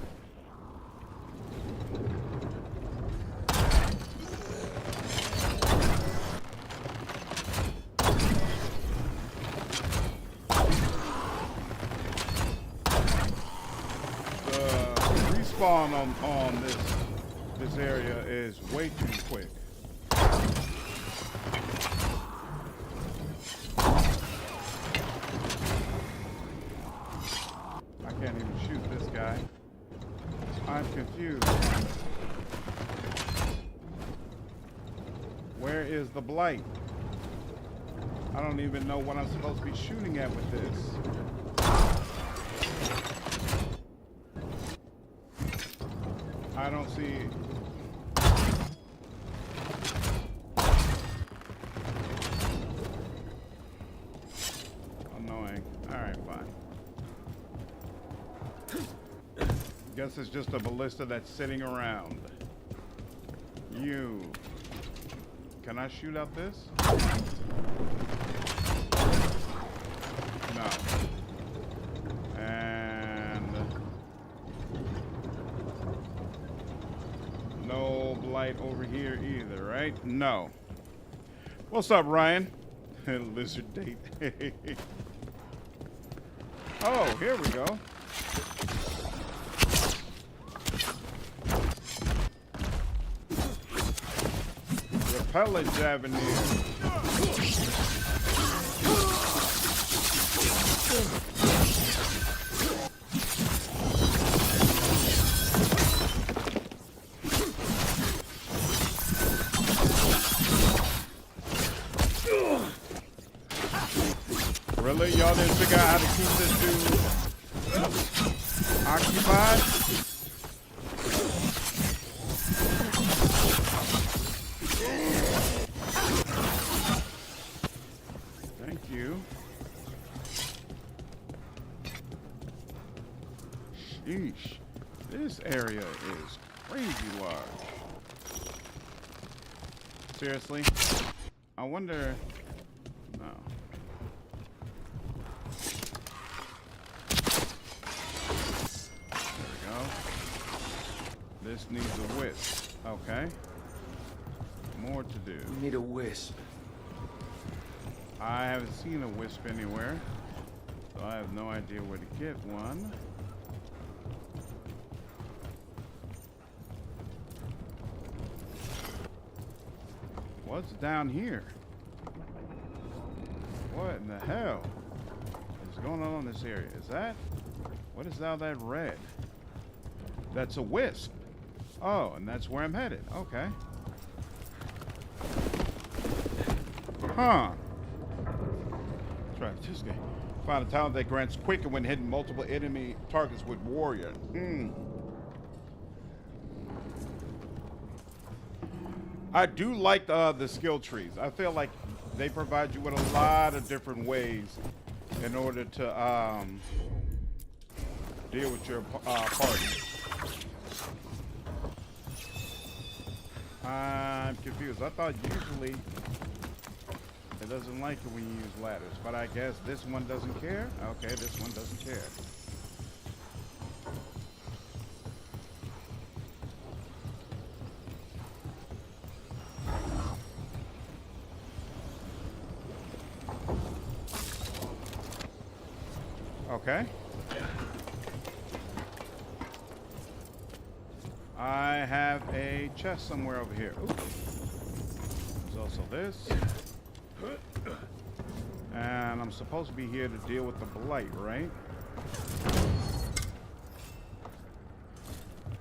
Speaker 2: The respawn on this area is way too quick. I can't even shoot this guy. I'm confused. Where is the blight? I don't even know what I'm supposed to be shooting at with this. I don't see. Annoying. Alright, fine. Guess it's just a ballista that's sitting around. You. Can I shoot out this? No. And no blight over here either, right? No. What's up, Ryan? Lizard date. Oh, here we go. Repellage Avenue. Really? Y'all didn't figure out how to keep this dude occupied? Thank you. Sheesh. This area is crazy large. Seriously? I wonder... No. There we go. This needs a wisp. Okay. More to do.
Speaker 5: We need a wisp.
Speaker 2: I haven't seen a wisp anywhere, so I have no idea where to get one. What's down here? What in the hell is going on in this area? Is that... What is all that red? That's a wisp. Oh, and that's where I'm headed. Okay. Huh. Try this game. Find a talent that grants quicker when hitting multiple enemy targets with warrior. I do like the skill trees. I feel like they provide you with a lot of different ways in order to deal with your party. I'm confused. I thought usually it doesn't like it when you use ladders, but I guess this one doesn't care. Okay, this one doesn't care. Okay. I have a chest somewhere over here. Ooh. There's also this. And I'm supposed to be here to deal with the blight, right?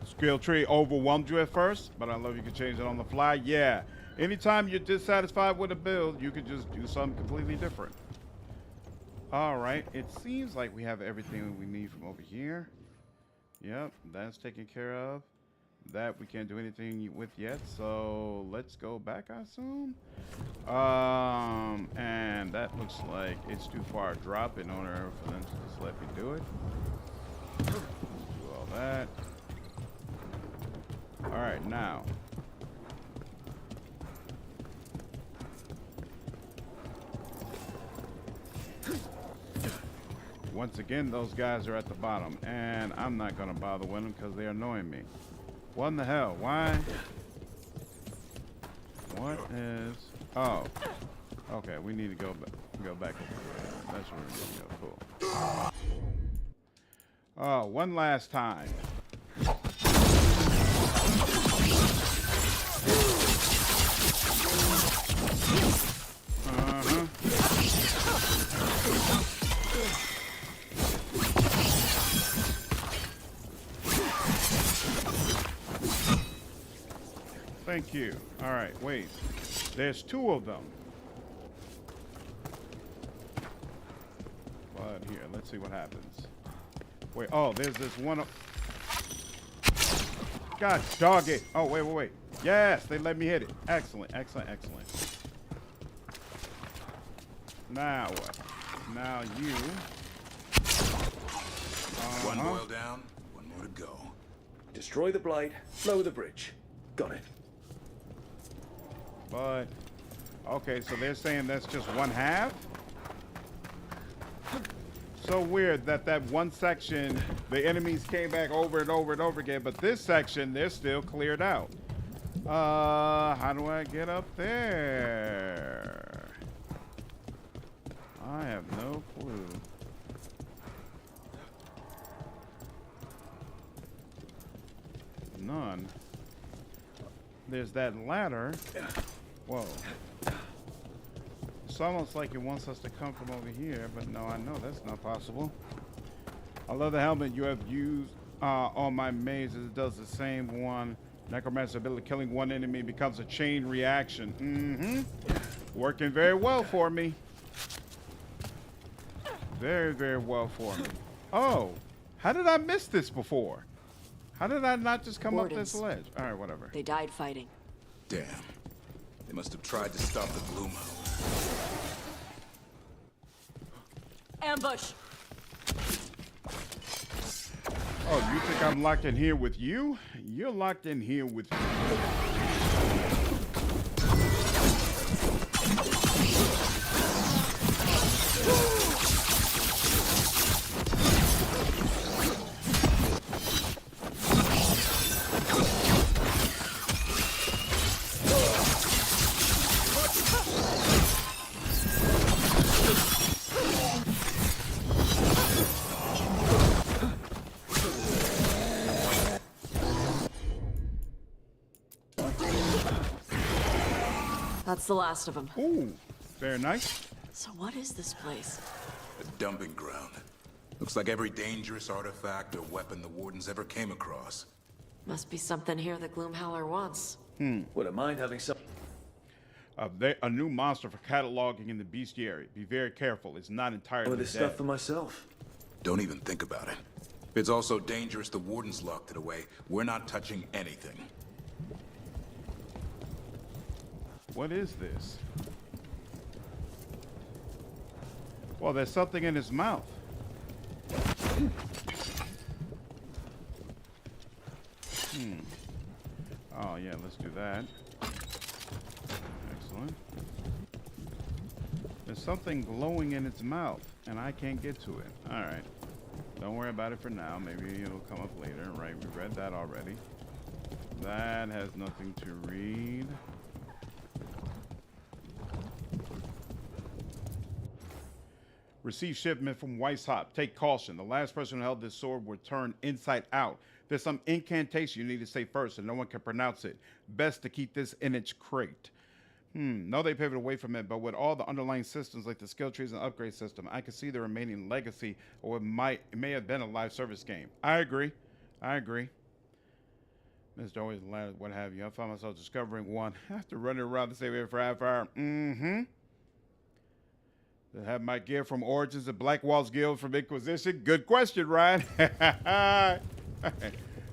Speaker 2: Skill tree overwhelmed you at first, but I love you can change it on the fly. Yeah. Anytime you're dissatisfied with a build, you could just do something completely different. All right. It seems like we have everything we need from over here. Yep, that's taken care of. That we can't do anything with yet, so let's go back, I assume. And that looks like it's too far a drop in order for them to just let me do it. Do all that. All right, now. once again, those guys are at the bottom, and I'm not gonna bother with them because they're annoying me. What in the hell? Why? What is? Oh, okay. We need to go back over there. That's where we need to go. Cool. Oh, one last time. Thank you. All right, wait. There's two of them. But here, let's see what happens. Wait, oh, there's this one. God dog it. Oh, wait. Yes, they let me hit it. Excellent. Now what? Now you.
Speaker 6: One boil down, one more to go.
Speaker 5: Destroy the blight, lower the bridge. Got it.
Speaker 2: But, okay, so they're saying that's just one half? So weird that one section, the enemies came back over and over and over again, but this section, they're still cleared out. How do I get up there? I have no clue. None. There's that ladder. Whoa. It's almost like it wants us to come from over here, but no, I know that's not possible. I love the helmet you have used on my mazes. It does the same one. Necromancer ability, killing one enemy becomes a chain reaction. Working very well for me. Very, very well for me. Oh, how did I miss this before? How did I not just come up this ledge? All right, whatever.
Speaker 14: They died fighting.
Speaker 6: Damn. They must have tried to stop the Gloomhound.
Speaker 14: Ambush!
Speaker 2: Oh, you think I'm locked in here with you? You're locked in here with me.
Speaker 14: That's the last of them.
Speaker 2: Ooh, very nice.
Speaker 14: So what is this place?
Speaker 6: A dumping ground. Looks like every dangerous artifact or weapon the Wardens ever came across.
Speaker 14: Must be something here the Gloomhowler wants.
Speaker 5: Wouldn't mind having some.
Speaker 2: A new monster for cataloging in the bestiary. Be very careful. It's not entirely
Speaker 5: Some of this
Speaker 2: dead.
Speaker 5: stuff for myself.
Speaker 6: Don't even think about it. If it's also dangerous, the Wardens locked it away. We're not touching anything.
Speaker 2: What is this? Well, there's something in his mouth. Oh, yeah, let's do that. Excellent. There's something glowing in its mouth, and I can't get to it. All right. Don't worry about it for now. Maybe it'll come up later. Right, we read that already. That has nothing to read. Receive shipment from Weishaupt. Take caution. The last person who held this sword will turn inside out. There's some incantation you need to say first, and no one can pronounce it. Best to keep this in its crate. No, they pivot away from it, but with all the underlying systems like the skill trees and upgrade system, I can see the remaining legacy or it may have been a live service game. I agree. Mr. Always Ladder, what have you. I found myself discovering one after running around the same area for half hour. To have my gear from Origins and Blackwall's Guild from Inquisition? Good question, Ryan.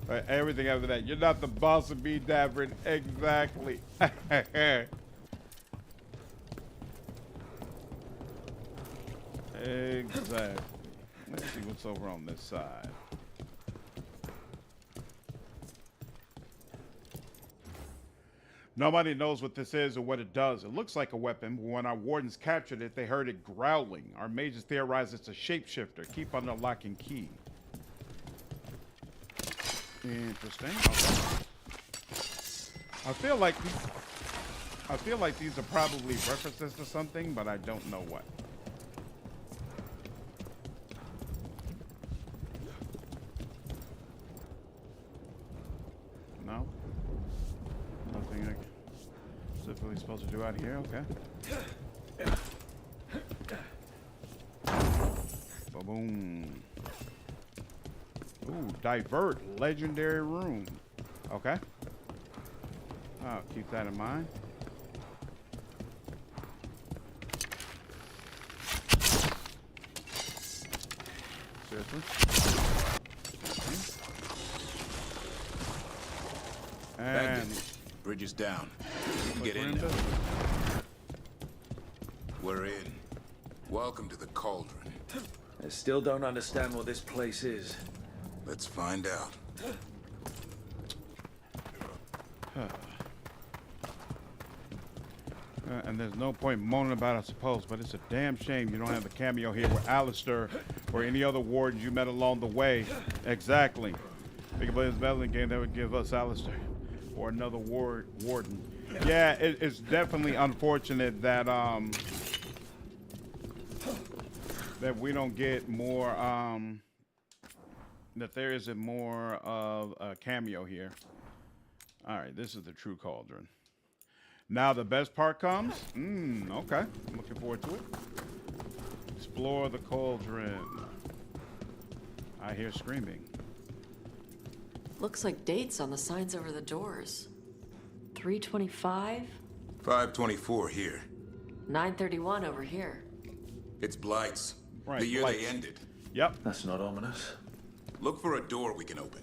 Speaker 2: Everything after that. You're not the boss of me, Davrin. Exactly. Exactly. Let's see what's over on this side. Nobody knows what this is or what it does. It looks like a weapon, but when our wardens captured it, they heard it growling. Our mages theorize it's a shapeshifter. Keep under lock and key. Interesting. Okay. I feel like these are probably references to something, but I don't know what. No? Nothing I specifically supposed to do out here? Okay. Ba-boom. Ooh, divert. Legendary room. Okay. I'll keep that in mind. Seriously? And
Speaker 6: bridge is down. You can get in now. We're in. Welcome to the Cauldron.
Speaker 5: I still don't understand what this place is.
Speaker 6: Let's find out.
Speaker 2: And there's no point moaning about it, I suppose, but it's a damn shame you don't have a cameo here with Alistair or any other wardens you met along the way. Exactly. Think about this battling game that would give us Alistair or another warden. Yeah, it's definitely unfortunate that that we don't get more that there isn't more of a cameo here. All right, this is the true Cauldron. Now the best part comes. Okay, I'm looking forward to it. Explore the Cauldron. I hear screaming.
Speaker 14: Looks like dates on the signs over the doors. 325?
Speaker 6: 524 here.
Speaker 14: 931 over here.
Speaker 6: It's Blight's.
Speaker 2: Right,
Speaker 6: the year
Speaker 2: Blight's.
Speaker 6: they ended.
Speaker 2: Yep.
Speaker 5: That's not ominous.
Speaker 6: Look for a door we can open.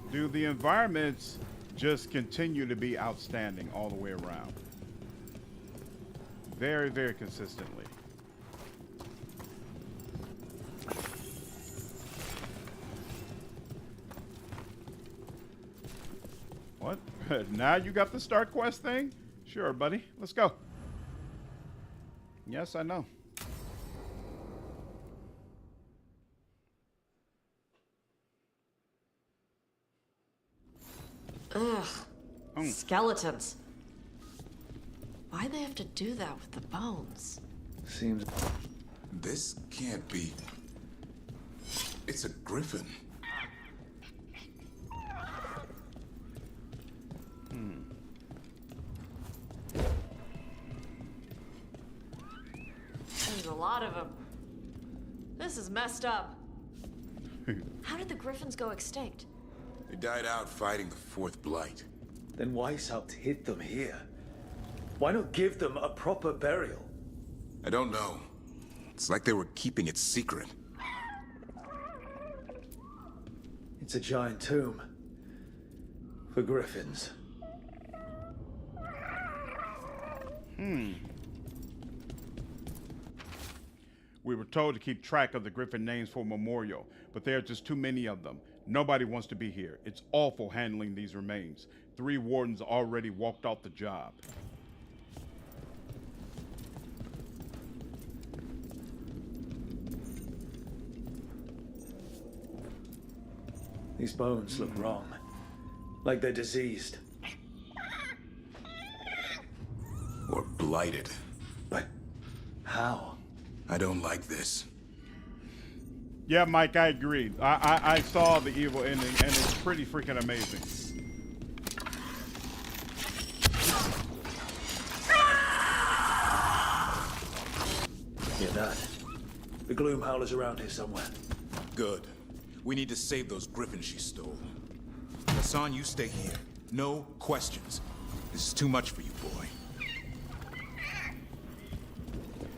Speaker 2: Do the environments just continue to be outstanding all the way around? Very, very consistently. What? Now you got the Star Quest thing? Sure, buddy. Let's go. Yes, I know.
Speaker 14: Ugh. Skeletons. Why'd they have to do that with the bones?
Speaker 5: Seems...
Speaker 6: This can't be... It's a griffin.
Speaker 14: There's a lot of them. This is messed up. How did the griffins go extinct?
Speaker 6: They died out fighting the Fourth Blight.
Speaker 5: Then why South hid them here? Why not give them a proper burial?
Speaker 6: I don't know. It's like they were keeping it secret.
Speaker 5: It's a giant tomb. For griffins.
Speaker 2: We were told to keep track of the griffin names for memorial, but there are just too many of them. Nobody wants to be here. It's awful handling these remains. 3 wardens already walked off the job.
Speaker 5: These bones look wrong. Like they're diseased.
Speaker 6: Or blighted.
Speaker 5: But how?
Speaker 6: I don't like this.
Speaker 2: Yeah, Mike, I agree. I saw the evil ending, and it's pretty freaking amazing.
Speaker 5: Hear that? The Gloom Howler's around here somewhere.
Speaker 6: Good. We need to save those griffins she stole. Hassan, you stay here. No questions. This is too much for you, boy.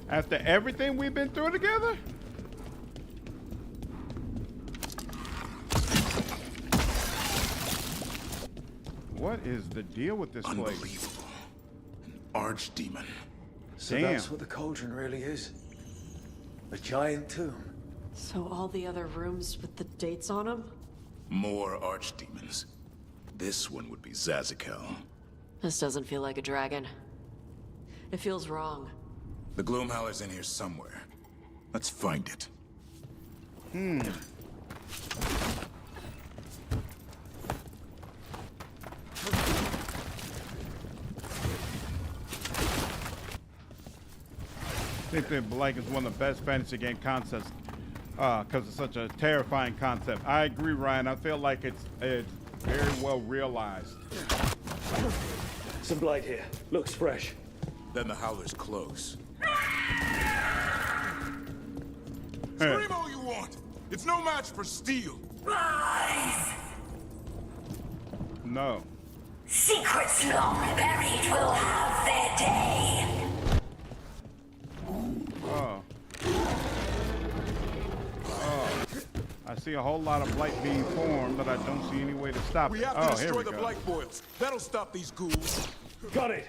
Speaker 2: After everything we've been through together? What is the deal with this place?
Speaker 6: Unbelievable. An archdemon.
Speaker 5: So
Speaker 2: Damn.
Speaker 5: that's what the Cauldron really is. A giant tomb.
Speaker 14: So all the other rooms with the dates on them?
Speaker 3: More archdemons. This one would be Zazakel.
Speaker 14: This doesn't feel like a dragon. It feels wrong.
Speaker 3: The Gloomhowler's in here somewhere. Let's find it.
Speaker 2: I think that Blake is one of the best fantasy game concepts because it's such a terrifying concept. I agree, Ryan. I feel like it's very well realized.
Speaker 5: Some blight here. Looks fresh.
Speaker 3: Then the Howler's close.
Speaker 6: Scream all you want. It's no match for steel.
Speaker 8: Rise!
Speaker 2: No.
Speaker 8: Secrets long buried will have their day.
Speaker 2: Oh. Oh. I see a whole lot of blight being formed, but I don't see any way to stop
Speaker 6: We
Speaker 2: it.
Speaker 6: have to destroy the blight boils. That'll stop these ghouls.
Speaker 5: Got it.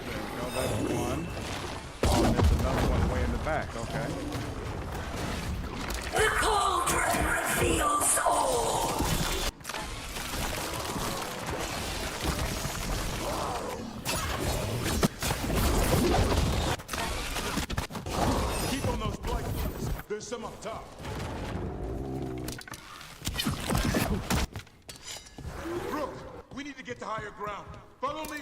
Speaker 2: There we go. That's one. Oh, and there's another one way in the back. Okay.
Speaker 8: The Cauldron reveals all.
Speaker 6: Keep on those blight boils. There's some up top. Rook, we need to get to higher ground. Follow me.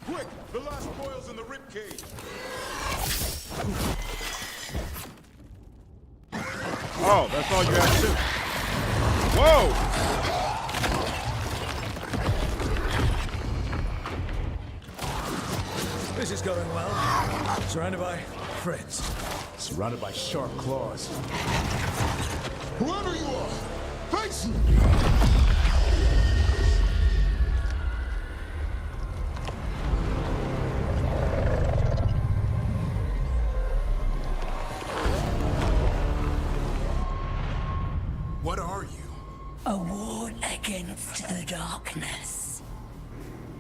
Speaker 6: Quick, the last boil's in the ribcage.
Speaker 2: Oh, that's all you have to do. Whoa!
Speaker 17: This is going well. Surrounded by friends.
Speaker 3: Surrounded by sharp claws.
Speaker 6: Whoever you are, face me!
Speaker 3: What are you?
Speaker 8: A ward against the darkness.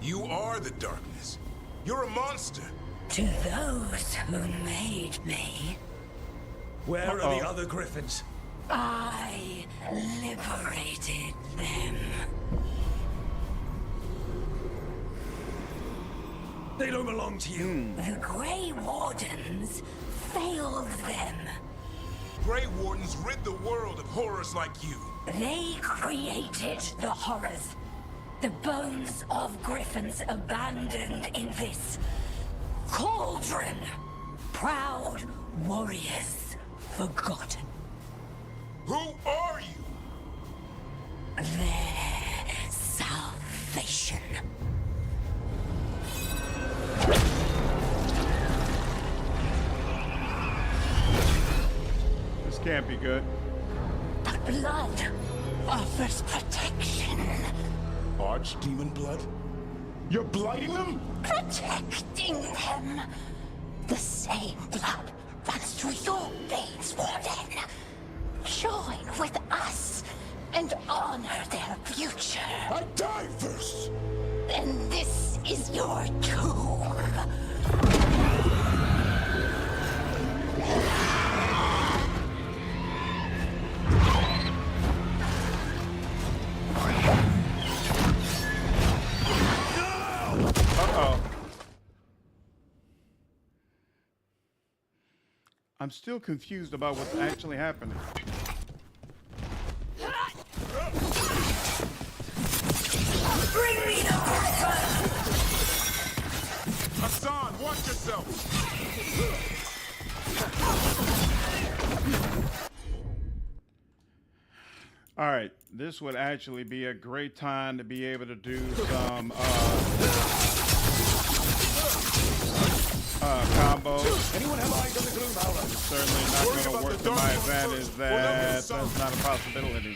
Speaker 3: You are the darkness. You're a monster.
Speaker 8: To those who made me,
Speaker 17: Where are the other griffins?
Speaker 8: I liberated them.
Speaker 17: They don't belong to you.
Speaker 8: The Grey Wardens failed them.
Speaker 3: Grey Wardens rid the world of horrors like you.
Speaker 8: They created the horrors. The bones of griffins abandoned in this cauldron. Proud warriors forgotten.
Speaker 3: Who are you?
Speaker 8: Their salvation.
Speaker 2: This can't be good.
Speaker 8: The blood offers protection.
Speaker 3: Archdemon blood? You're blighting them?
Speaker 8: Protecting them. The same blood runs through your veins, Warden. Join with us and honor their future.
Speaker 3: I die first!
Speaker 8: Then this is your tomb.
Speaker 2: Uh-oh. I'm still confused about what's actually happening.
Speaker 8: Bring me the griffin!
Speaker 6: Hassan, watch yourself!
Speaker 2: All right, this would actually be a great time to be able to do some combos.
Speaker 5: Anyone have eyes on the Gloomhowler?
Speaker 2: Certainly not going to work to my advantage. That's not a possibility.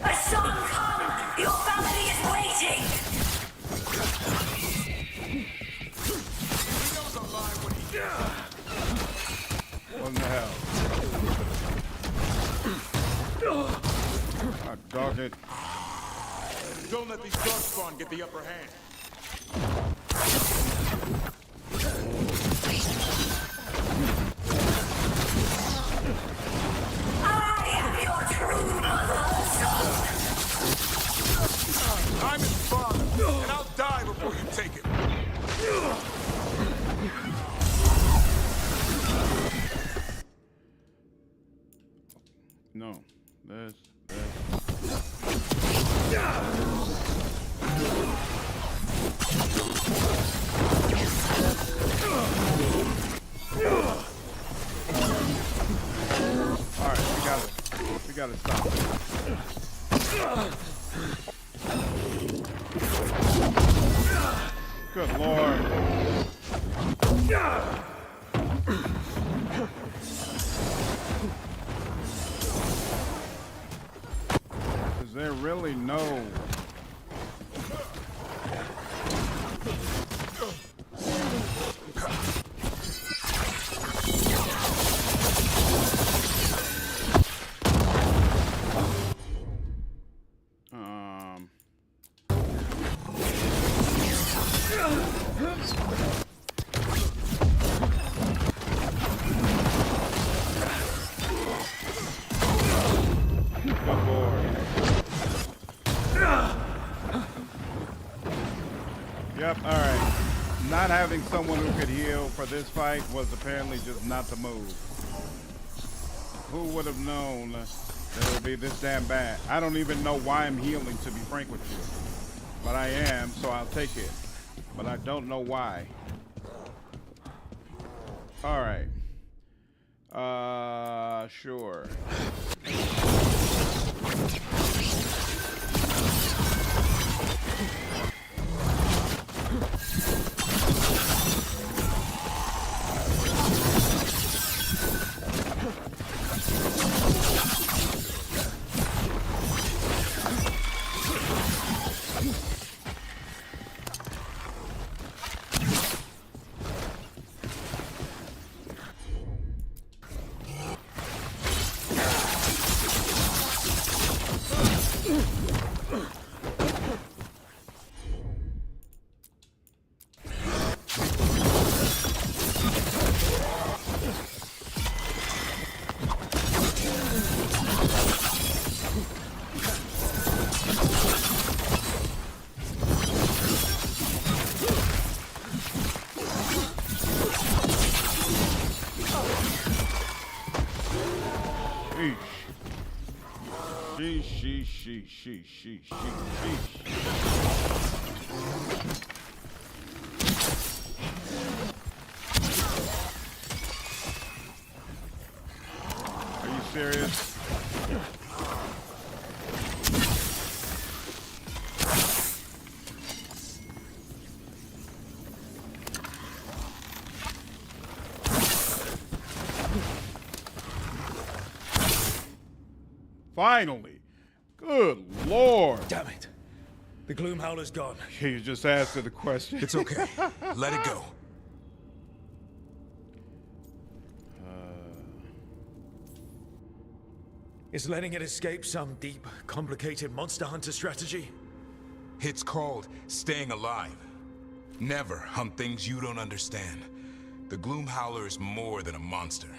Speaker 8: Hassan, come! Your family is waiting!
Speaker 2: Shit.
Speaker 6: Don't let these darkspawn get the upper hand. I'm his father, and I'll die before you take it.
Speaker 2: No, that's. All right, we gotta stop. Good Lord. Is there really no... Yep, alright. Not having someone who could heal for this fight was apparently just not the move. Who would have known that it would be this damn bad? I don't even know why I'm healing, to be frank with you. But I am, so I'll take it. But I don't know why. Alright. Sure. Sheesh. Are you serious? Finally. Good Lord.
Speaker 17: Damn it. The Gloom Howler's gone.
Speaker 2: You just answered the question.
Speaker 6: It's okay. Let it go.
Speaker 17: Is letting it escape some deep, complicated monster hunter strategy?
Speaker 6: It's called staying alive. Never hunt things you don't understand. The Gloom Howler is more than a monster.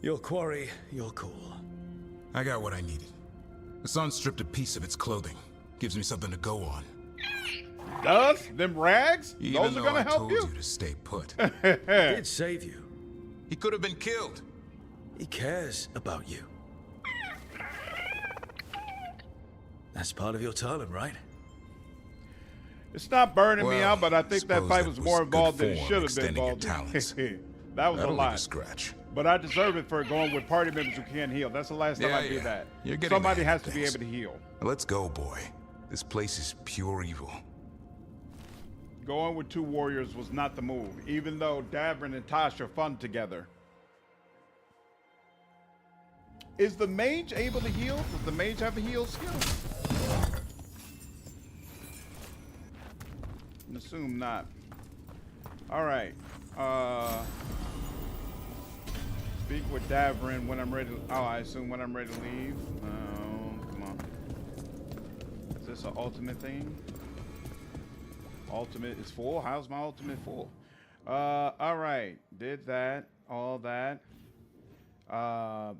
Speaker 17: Your quarry, your call.
Speaker 6: I got what I needed. The sun stripped a piece of its clothing. Gives me something to go on.
Speaker 2: Does? Them rags?
Speaker 6: Even
Speaker 2: Those are gonna help you?
Speaker 6: I told you to stay put.
Speaker 17: He did save you.
Speaker 6: He could have been killed.
Speaker 17: He cares about you. That's part of your Talon, right?
Speaker 2: It's not burning me out, but I think that fight was
Speaker 6: that
Speaker 2: more
Speaker 6: was
Speaker 2: involved
Speaker 6: good
Speaker 2: than it
Speaker 6: form,
Speaker 2: should have been
Speaker 6: extending your
Speaker 2: involved.
Speaker 6: talents.
Speaker 2: That was a
Speaker 6: That'll leave
Speaker 2: lot.
Speaker 6: a scratch.
Speaker 2: But I deserve it for going with party members who can't heal. That's the last time I did that.
Speaker 6: You're getting
Speaker 2: Somebody
Speaker 6: the hang
Speaker 2: has
Speaker 6: of
Speaker 2: to be
Speaker 6: things.
Speaker 2: able to heal.
Speaker 6: Let's go, boy. This place is pure evil.
Speaker 2: Going with two warriors was not the move, even though Davrin and Tosh are fun together. Is the mage able to heal? Does the mage have a heal skill? I assume not. All right. Speak with Davrin when I'm ready. Oh, I assume when I'm ready to leave. No. this an ultimate thing? Ultimate is full? How's my ultimate full? All right. Did that. All that.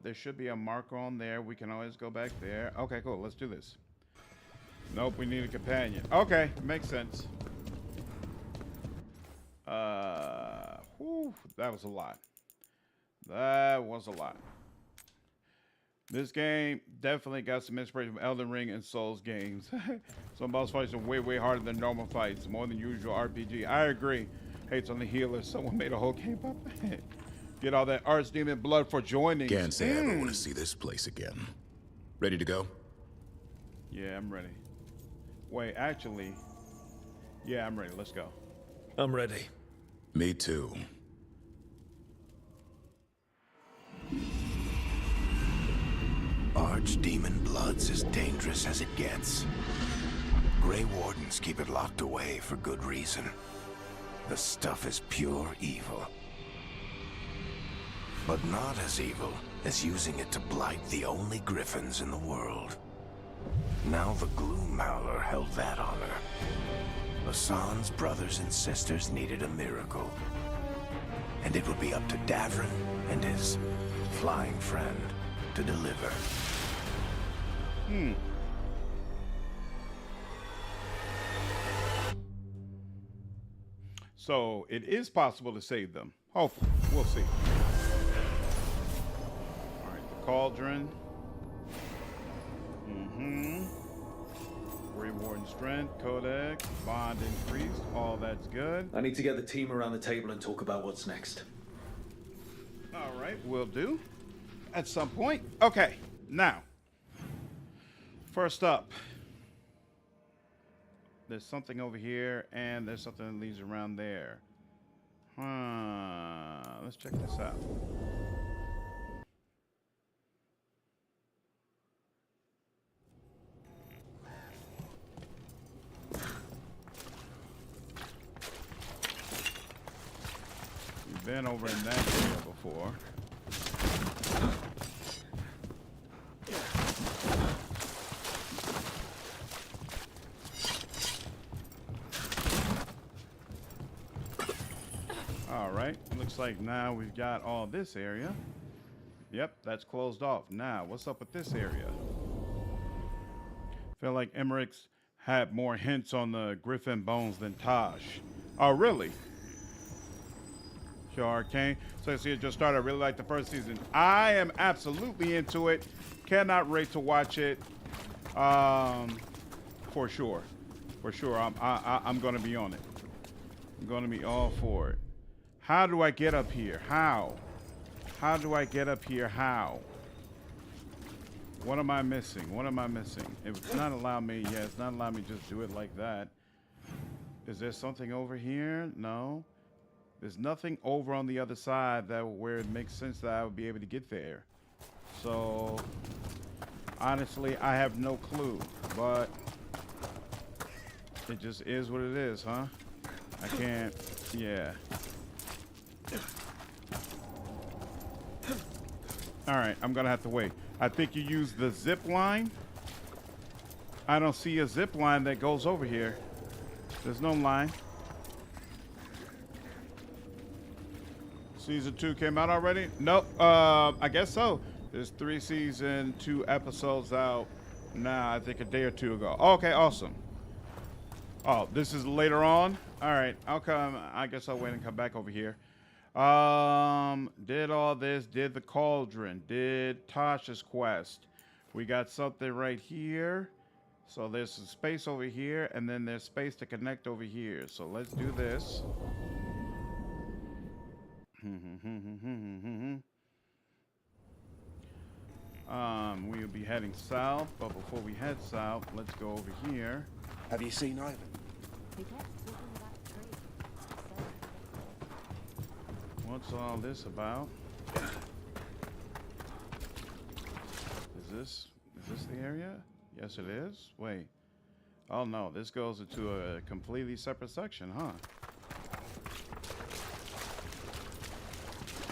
Speaker 2: There should be a marker on there. We can always go back there. Okay, cool. Let's do this. Nope, we need a companion. Okay, makes sense. Whew, that was a lot. That was a lot. This game definitely got some inspiration from Elden Ring and Souls games. Some boss fights are way, way harder than normal fights. More than usual RPG. I agree. Hates on the healer. Someone made a whole game up. Get all that archdemon blood for joining.
Speaker 6: Can't say I ever want to see this place again. Ready to go?
Speaker 2: Yeah, I'm ready. Wait, actually, yeah, I'm ready. Let's go.
Speaker 17: I'm ready.
Speaker 6: Me too.
Speaker 3: Archdemon blood's as dangerous as it gets. Grey Wardens keep it locked away for good reason. The stuff is pure evil. But not as evil as using it to blight the only griffins in the world. Now the Gloom Howler held that honor. Hassan's brothers and sisters needed a miracle. And it would be up to Davrin and his flying friend to deliver.
Speaker 2: So it is possible to save them. Hopefully, we'll see. All right, the Cauldron. Grey Warden Strength, Codex, Bond increased. All that's good.
Speaker 5: I need to get the team around the table and talk about what's next.
Speaker 2: All right, will do. At some point. Okay, now. First up. There's something over here, and there's something that leads around there. Let's check this out. We've been over in that area before. All right, looks like now we've got all this area. Yep, that's closed off. Now, what's up with this area? Feel like Emmerich's had more hints on the Griffin bones than Tosh. Oh, really? Show Arcane. So I see it just started. I really like the first season. I am absolutely into it. Cannot wait to watch it. For sure. For sure. I'm gonna be on it. I'm gonna be all for it. How do I get up here? How? How do I get up here? How? What am I missing? What am I missing? It's not allowing me. Yeah, it's not allowing me to just do it like that. Is there something over here? No. There's nothing over on the other side that where it makes sense that I would be able to get there. So, honestly, I have no clue. But it just is what it is, huh? I can't. Yeah. All right, I'm gonna have to wait. I think you use the zip line. I don't see a zip line that goes over here. There's no line. Season 2 came out already? Nope. I guess so. There's 3 season, 2 episodes out now. I think a day or 2 ago. Okay, awesome. Oh, this is later on. All right, I'll come. I guess I'll wait and come back over here. Did all this, did the Cauldron, did Tasha's quest. We got something right here. So there's some space over here, and then there's space to connect over here. So let's do this. We'll be heading south, but before we head south, let's go over here.
Speaker 22: Have you seen Ivan?
Speaker 2: What's all this about? Is this the area? Yes, it is. Wait. Oh no, this goes into a completely separate section, huh?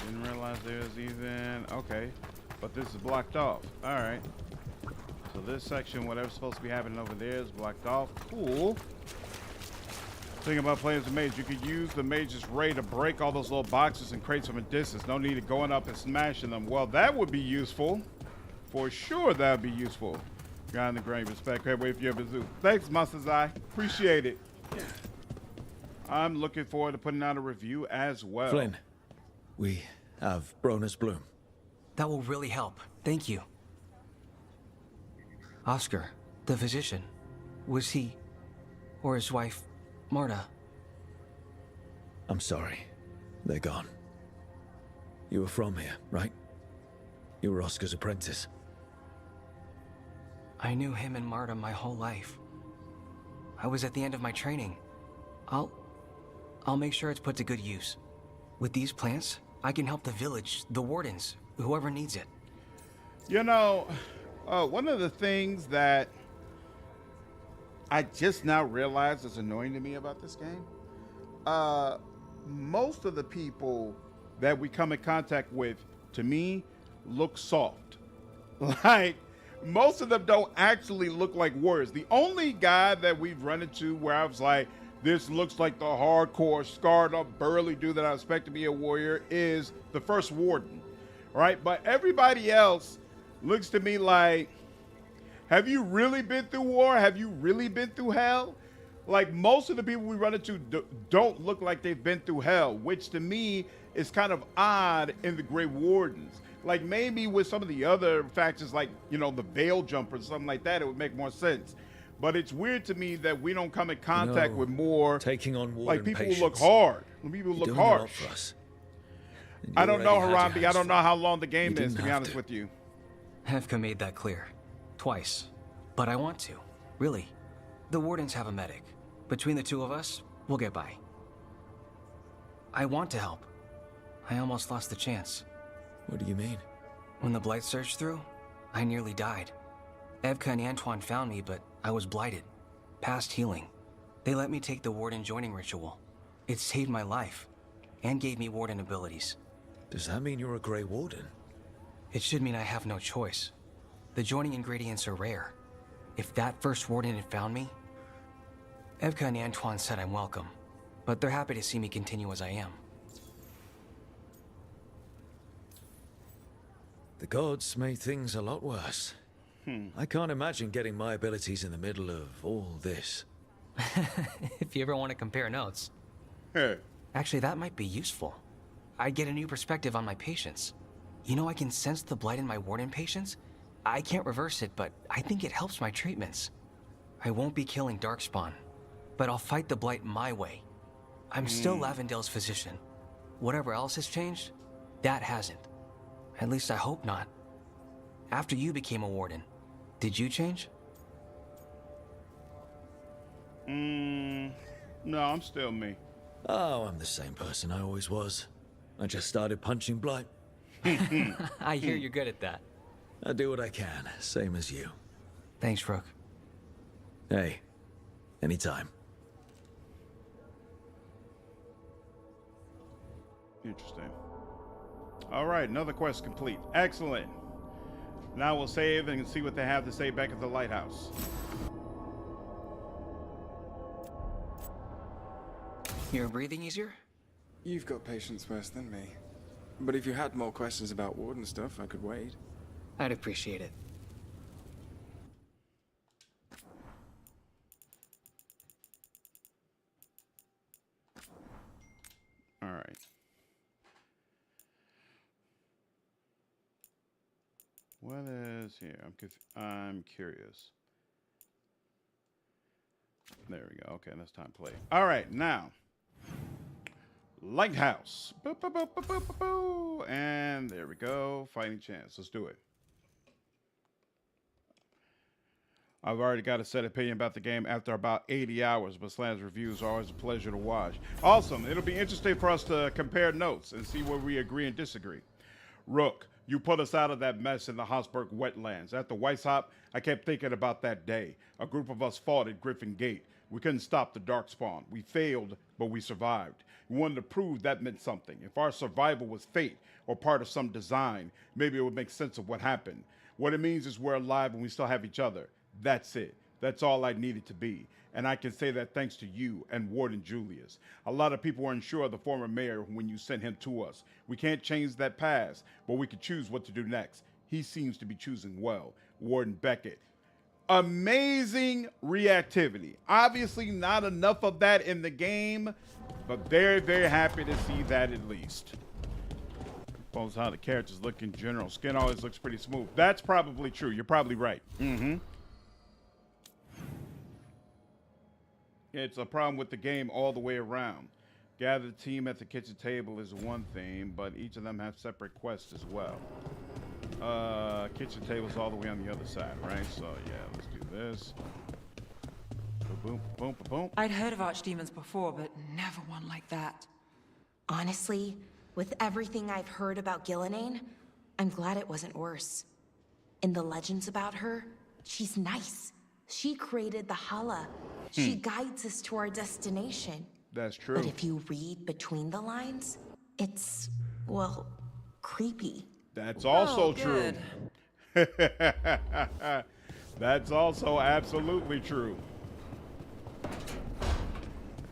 Speaker 2: Didn't realize there's even. Okay, but this is blocked off. All right. So this section, whatever's supposed to be happening over there, is blocked off. Cool. Thing about playing as a mage, you could use the mage's ray to break all those little boxes and crates from a distance. No need of going up and smashing them. Well, that would be useful. For sure, that would be useful. Guy in the grain, respect. Can't wait for your visit. Thanks, Master's Eye. Appreciate it. I'm looking forward to putting out a review as well.
Speaker 17: Flynn, we have Broner's Bloom.
Speaker 19: That will really help. Thank you. Oscar, the physician, was he, or his wife, Marta?
Speaker 17: I'm sorry. They're gone. You were from here, right? You were Oscar's apprentice.
Speaker 19: I knew him and Marta my whole life. I was at the end of my training. I'll make sure it's put to good use. With these plants, I can help the village, the wardens, whoever needs it.
Speaker 2: You know, one of the things that I just now realized is annoying to me about this game, most of the people that we come in contact with, to me, look soft. Like, most of them don't actually look like warriors. The only guy that we've run into where I was like, this looks like the hardcore, scarred up, burly dude that I expect to be a warrior is the first warden, right? But everybody else looks to me like, have you really been through war? Have you really been through hell? Like, most of the people we run into don't look like they've been through hell, which to me is kind of odd in the Grey Wardens. Like, maybe with some of the other factions, like, you know, the Veil Jumpers, something like that, it would make more sense. But it's weird to me that we don't come in contact with more
Speaker 17: taking on warden
Speaker 2: like people
Speaker 17: patience.
Speaker 2: who look hard. People
Speaker 17: You're
Speaker 2: look
Speaker 17: doing a lot
Speaker 2: harsh.
Speaker 17: for us.
Speaker 2: I don't know,
Speaker 17: already had your
Speaker 2: Harambe. I
Speaker 17: hands
Speaker 2: don't know how long the game
Speaker 17: You
Speaker 2: is, to
Speaker 17: didn't
Speaker 2: be
Speaker 17: have
Speaker 2: honest
Speaker 17: to.
Speaker 2: with you.
Speaker 19: Hefka made that clear. Twice. But I want to. Really. The wardens have a medic. Between the two of us, we'll get by. I want to help. I almost lost the chance.
Speaker 17: What do you mean?
Speaker 19: When the blight surged through, I nearly died. Evka and Antoine found me, but I was blighted. Past healing. They let me take the warden joining ritual. It saved my life, and gave me warden abilities.
Speaker 17: Does that mean you're a Grey Warden?
Speaker 19: It should mean I have no choice. The joining ingredients are rare. If that first warden had found me... Evka and Antoine said I'm welcome, but they're happy to see me continue as I am.
Speaker 17: The gods made things a lot worse. I can't imagine getting my abilities in the middle of all this.
Speaker 19: If you ever want to compare notes.
Speaker 2: Hey.
Speaker 19: Actually, that might be useful. I'd get a new perspective on my patients. You know, I can sense the blight in my warden patients. I can't reverse it, but I think it helps my treatments. I won't be killing Darkspawn, but I'll fight the blight my way. I'm still Lavendale's physician. Whatever else has changed, that hasn't. At least I hope not. After you became a warden, did you change?
Speaker 2: No, I'm still me.
Speaker 17: Oh, I'm the same person I always was. I just started punching blight.
Speaker 19: I hear you're good at that.
Speaker 17: I do what I can, same as you.
Speaker 19: Thanks, Rook.
Speaker 17: Hey, anytime.
Speaker 2: Interesting. All right, another quest complete. Excellent. Now we'll save and see what they have to say back at the lighthouse.
Speaker 19: You're breathing easier?
Speaker 7: You've got patience worse than me. But if you had more questions about Warden stuff, I could wait.
Speaker 19: I'd appreciate it.
Speaker 2: All right. What is here? I'm curious. There we go. Okay, that's time to play. All right, now. Lighthouse. Boop, boop, boop, boop, boop, boop, boop. And there we go. Fighting chance. Let's do it. I've already got a set opinion about the game after about 80 hours, but Slam's reviews are always a pleasure to watch. Awesome. It'll be interesting for us to compare notes and see where we agree and disagree. Rook, you put us out of that mess in the Habsburg wetlands. At the Weishaupt, I kept thinking about that day. A group of us fought at Griffin Gate. We couldn't stop the Darkspawn. We failed, but we survived. We wanted to prove that meant something. If our survival was fate or part of some design, maybe it would make sense of what happened. What it means is we're alive and we still have each other. That's it. That's all I needed to be. And I can say that thanks to you and Warden Julius. A lot of people were unsure of the former mayor when you sent him to us. We can't change that past, but we can choose what to do next. He seems to be choosing well. Warden Beckett. Amazing reactivity. Obviously not enough of that in the game, but very, very happy to see that at least. Suppose how the characters look in general. Skin always looks pretty smooth. That's probably true. You're probably right. It's a problem with the game all the way around. Gather the team at the kitchen table is one thing, but each of them have separate quests as well. Kitchen table's all the way on the other side, right? So yeah, let's do this. Boom, boom, boom, boom.
Speaker 12: I'd heard of archdemons before, but never one like that.
Speaker 15: Honestly, with everything I've heard about Gillenane, I'm glad it wasn't worse. In the legends about her, she's nice. She created the Hala. She guides us to our destination.
Speaker 2: That's true.
Speaker 15: But if you read between the lines, it's, well, creepy.
Speaker 2: That's also true. That's also absolutely true.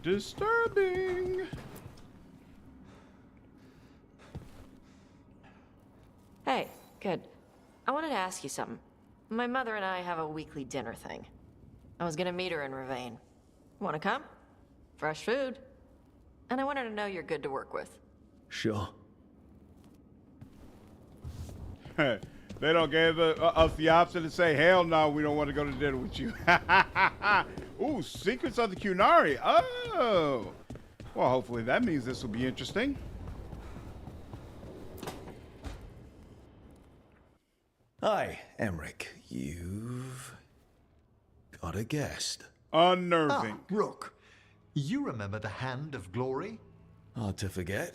Speaker 2: Disturbing.
Speaker 14: Hey, good. I wanted to ask you something. My mother and I have a weekly dinner thing. I was gonna meet her in Ravane. Wanna come? Fresh food. And I wanted to know you're good to work with.
Speaker 17: Sure.
Speaker 2: They don't give us the option to say, hell no, we don't want to go to dinner with you. Ooh, Secrets of the Qunari. Oh. Well, hopefully that means this will be interesting.
Speaker 17: Hi, Emmerich. You've got a guest.
Speaker 2: Unnerving.
Speaker 16: Rook. You remember the Hand of Glory?
Speaker 17: Hard to forget.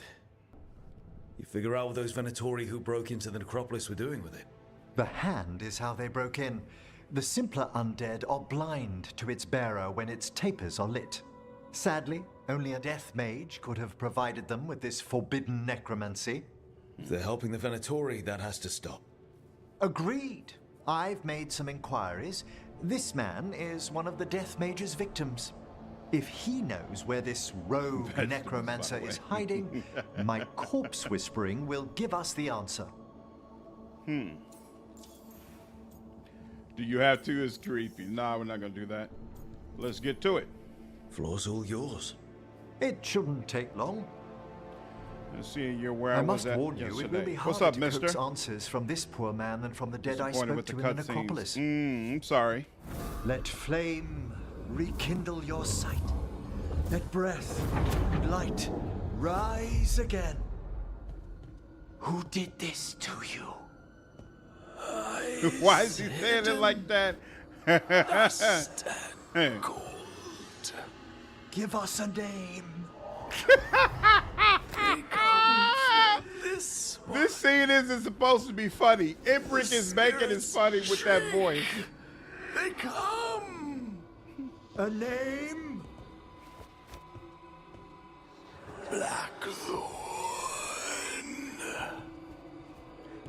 Speaker 17: You figure out what those Venatori who broke into the necropolis were doing with it?
Speaker 16: The Hand is how they broke in. The simpler undead are blind to its bearer when its tapers are lit. Sadly, only a death mage could have provided them with this forbidden necromancy.
Speaker 17: If they're helping the Venatori, that has to stop.
Speaker 16: Agreed. I've made some inquiries. This man is one of the death mage's victims. If he knows where this rogue necromancer is hiding, my corpse whispering will give us the answer.
Speaker 2: Do you have to? It's creepy. Nah, we're not gonna do that. Let's get to it.
Speaker 17: Floor's all yours.
Speaker 16: It shouldn't take long.
Speaker 2: Let's see you're where
Speaker 16: I
Speaker 2: was
Speaker 16: must
Speaker 2: at
Speaker 16: warn you,
Speaker 2: yesterday.
Speaker 16: it will be
Speaker 2: What's
Speaker 16: harder
Speaker 2: up,
Speaker 16: to
Speaker 2: mister?
Speaker 16: coax answers from this poor man than from the dead I spoke to in the necropolis.
Speaker 2: I'm sorry.
Speaker 16: Let flame rekindle your sight. Let breath and light rise again. Who did this to you?
Speaker 2: Why is he saying it like that?
Speaker 16: Cold. Give us a name.
Speaker 2: This scene isn't supposed to be funny. Emmerich is making it funny with that voice.
Speaker 16: They come. A name? Blackthorn.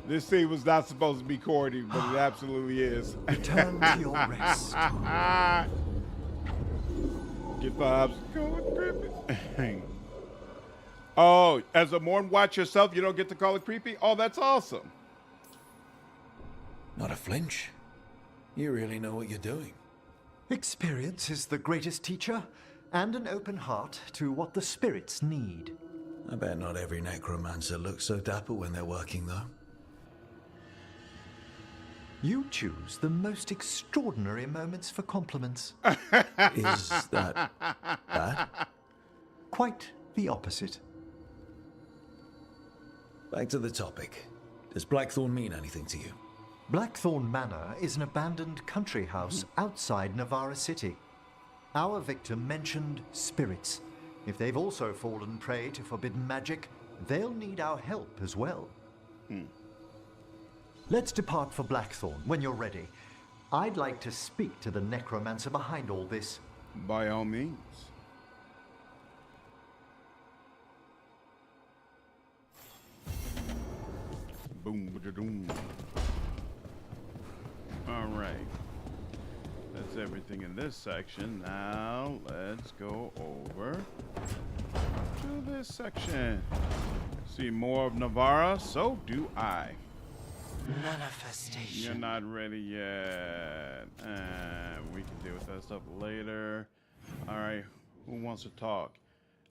Speaker 2: This scene was not supposed to be corny, but it absolutely is.
Speaker 16: Return to your rest.
Speaker 2: Get the obstacle creepy. Oh, as a Morn watch yourself, you don't get to call it creepy? Oh, that's awesome.
Speaker 17: Not a flinch. You really know what you're doing.
Speaker 16: Experience is the greatest teacher, and an open heart to what the spirits need.
Speaker 17: I bet not every necromancer looks so dapper when they're working, though.
Speaker 16: You choose the most extraordinary moments for compliments.
Speaker 17: Is that bad?
Speaker 16: Quite the opposite.
Speaker 17: Back to the topic. Does Blackthorn mean anything to you?
Speaker 16: Blackthorn Manor is an abandoned country house outside Navarra City. Our victim mentioned spirits. If they've also fallen prey to forbidden magic, they'll need our help as well. Let's depart for Blackthorn when you're ready. I'd like to speak to the necromancer behind all this.
Speaker 2: By all means. Boom, ba-da-doom. All right. That's everything in this section. Now let's go over to this section. See more of Navarra? So do I.
Speaker 4: Manifestation.
Speaker 2: You're not ready yet. We can deal with that stuff later. All right. Who wants to talk?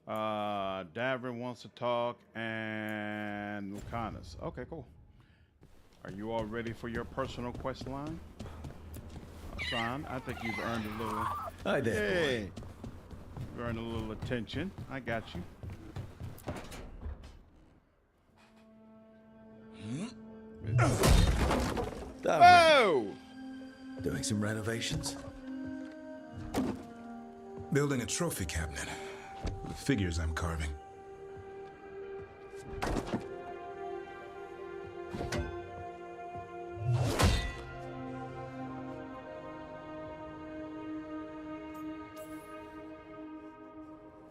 Speaker 2: Davin wants to talk, and Lucanus. Okay, cool. Are you all ready for your personal quest line? Hassan, I think you've earned a little.
Speaker 17: Hi there,
Speaker 2: hey.
Speaker 17: boy.
Speaker 2: You've earned a little attention. I got you.
Speaker 17: Whoa! Doing some renovations?
Speaker 6: Building a trophy cabinet. The figures I'm carving.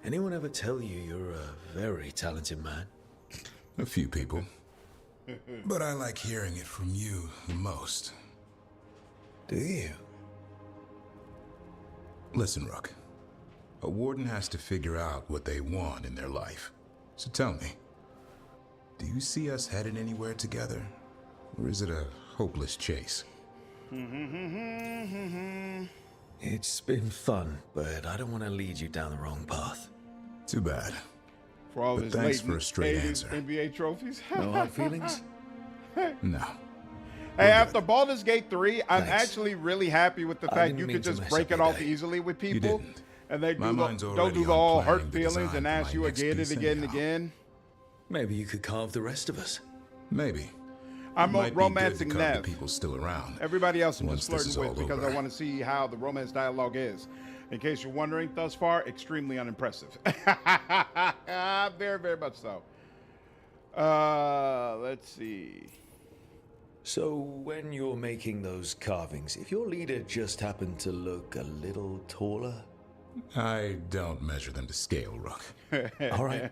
Speaker 17: Anyone ever tell you you're a very talented man?
Speaker 6: A few people. But I like hearing it from you the most.
Speaker 17: Do you?
Speaker 6: Listen, Rook. A warden has to figure out what they want in their life. So tell me, do you see us headed anywhere together? Or is it a hopeless chase?
Speaker 17: It's been fun, but I don't want to lead you down the wrong path.
Speaker 6: Too bad.
Speaker 2: For all
Speaker 6: But
Speaker 2: his
Speaker 6: thanks
Speaker 2: late
Speaker 6: for a straight
Speaker 2: 80s
Speaker 6: answer.
Speaker 2: NBA trophies.
Speaker 17: No hard feelings?
Speaker 6: No.
Speaker 2: Hey, after Baldur's Gate 3, I'm
Speaker 6: Thanks.
Speaker 2: actually really happy with the fact you could just break it off easily with people.
Speaker 6: didn't.
Speaker 2: And they
Speaker 6: My mind's
Speaker 2: don't
Speaker 6: already
Speaker 2: do the
Speaker 6: on
Speaker 2: all
Speaker 6: plan
Speaker 2: hurt
Speaker 6: to
Speaker 2: feelings
Speaker 6: design
Speaker 2: and
Speaker 6: my
Speaker 2: ask you
Speaker 6: next
Speaker 2: again and
Speaker 6: piece
Speaker 2: again and
Speaker 6: anyhow.
Speaker 2: again.
Speaker 17: Maybe you could carve the rest of us.
Speaker 6: Maybe.
Speaker 2: I'm
Speaker 6: Might be good
Speaker 2: romancing
Speaker 6: to carve
Speaker 2: Neve.
Speaker 6: the people still around.
Speaker 2: Everybody else I'm
Speaker 6: once
Speaker 2: just
Speaker 6: this
Speaker 2: flirting
Speaker 6: is
Speaker 2: with
Speaker 6: all
Speaker 2: because I
Speaker 6: over.
Speaker 2: want to see how the romance dialogue is. In case you're wondering, thus far, extremely unimpressive. Very, very much so. Let's see.
Speaker 17: So, when you're making those carvings, if your leader just happened to look a little taller?
Speaker 6: I don't measure them to scale, Rook.
Speaker 17: All right.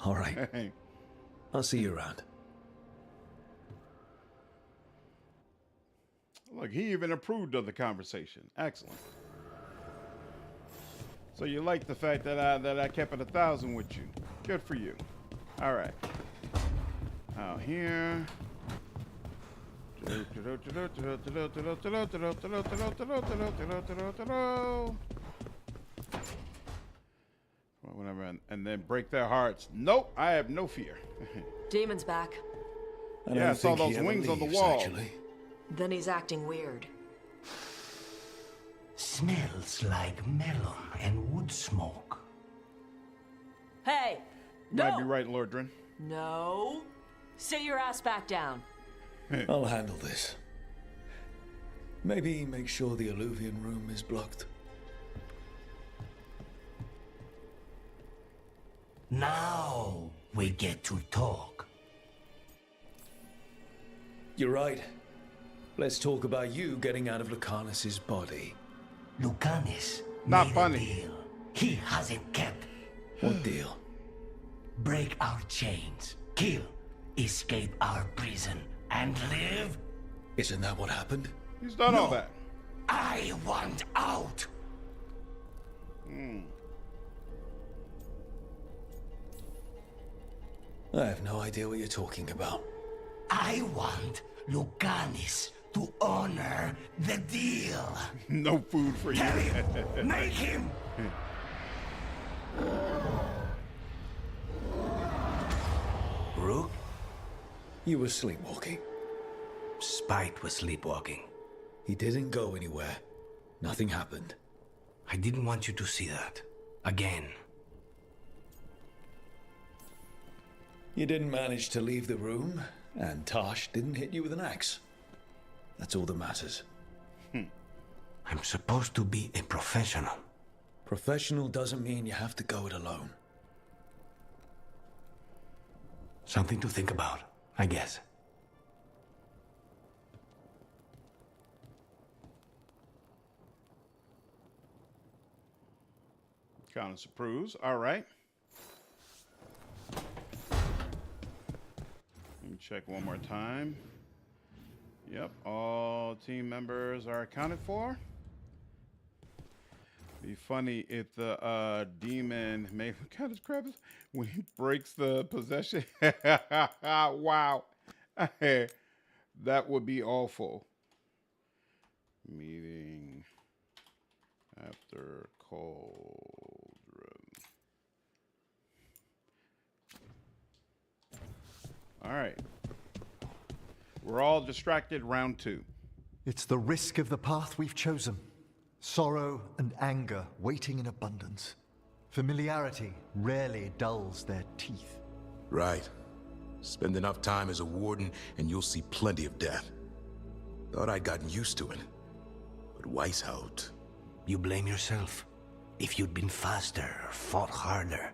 Speaker 17: All right. I'll see you around.
Speaker 2: Look, he even approved of the conversation. Excellent. So you like the fact that I kept it 1,000 with you. Good for you. All right. Out here. Whatever, and then break their hearts. Nope, I have no fear.
Speaker 14: Demon's back.
Speaker 2: Yeah, I saw those wings on the wall.
Speaker 14: Then he's acting weird.
Speaker 4: Smells like melon and wood smoke.
Speaker 14: Hey!
Speaker 2: Might
Speaker 14: No!
Speaker 2: be right, Lordrin.
Speaker 14: No! Sit your ass back down.
Speaker 17: I'll handle this. Maybe make sure the alluvian room is blocked.
Speaker 4: Now we get to talk.
Speaker 17: You're right. Let's talk about you getting out of Lucanus's body.
Speaker 4: Lucanus
Speaker 2: Not
Speaker 4: made
Speaker 2: funny.
Speaker 4: a deal he hasn't kept.
Speaker 17: What deal?
Speaker 4: Break our chains, kill, escape our prison, and live.
Speaker 17: Isn't that what happened?
Speaker 2: He's done all that.
Speaker 4: I want out.
Speaker 17: I have no idea what you're talking about.
Speaker 4: I want Lucanus to honor the deal.
Speaker 2: No food for you.
Speaker 4: Tell him, make him.
Speaker 17: Rook? You were sleepwalking.
Speaker 4: Spite was sleepwalking.
Speaker 17: He didn't go anywhere. Nothing happened.
Speaker 4: I didn't want you to see that. Again.
Speaker 17: You didn't manage to leave the room, and Tosh didn't hit you with an axe. That's all that matters.
Speaker 4: I'm supposed to be a professional.
Speaker 17: Professional doesn't mean you have to go it alone.
Speaker 4: Something to think about, I guess.
Speaker 2: Countess approves. All right. Let me check one more time. Yep, all team members are accounted for. Be funny if the demon made what kind of crap is when he breaks the possession. Wow. That would be awful. Meeting after Cauldron. All right. We're all distracted. Round 2.
Speaker 16: It's the risk of the path we've chosen. Sorrow and anger waiting in abundance. Familiarity rarely dulls their teeth.
Speaker 6: Right. Spend enough time as a warden and you'll see plenty of death. Thought I'd gotten used to it. But Weishaupt...
Speaker 4: You blame yourself. If you'd been faster or fought harder.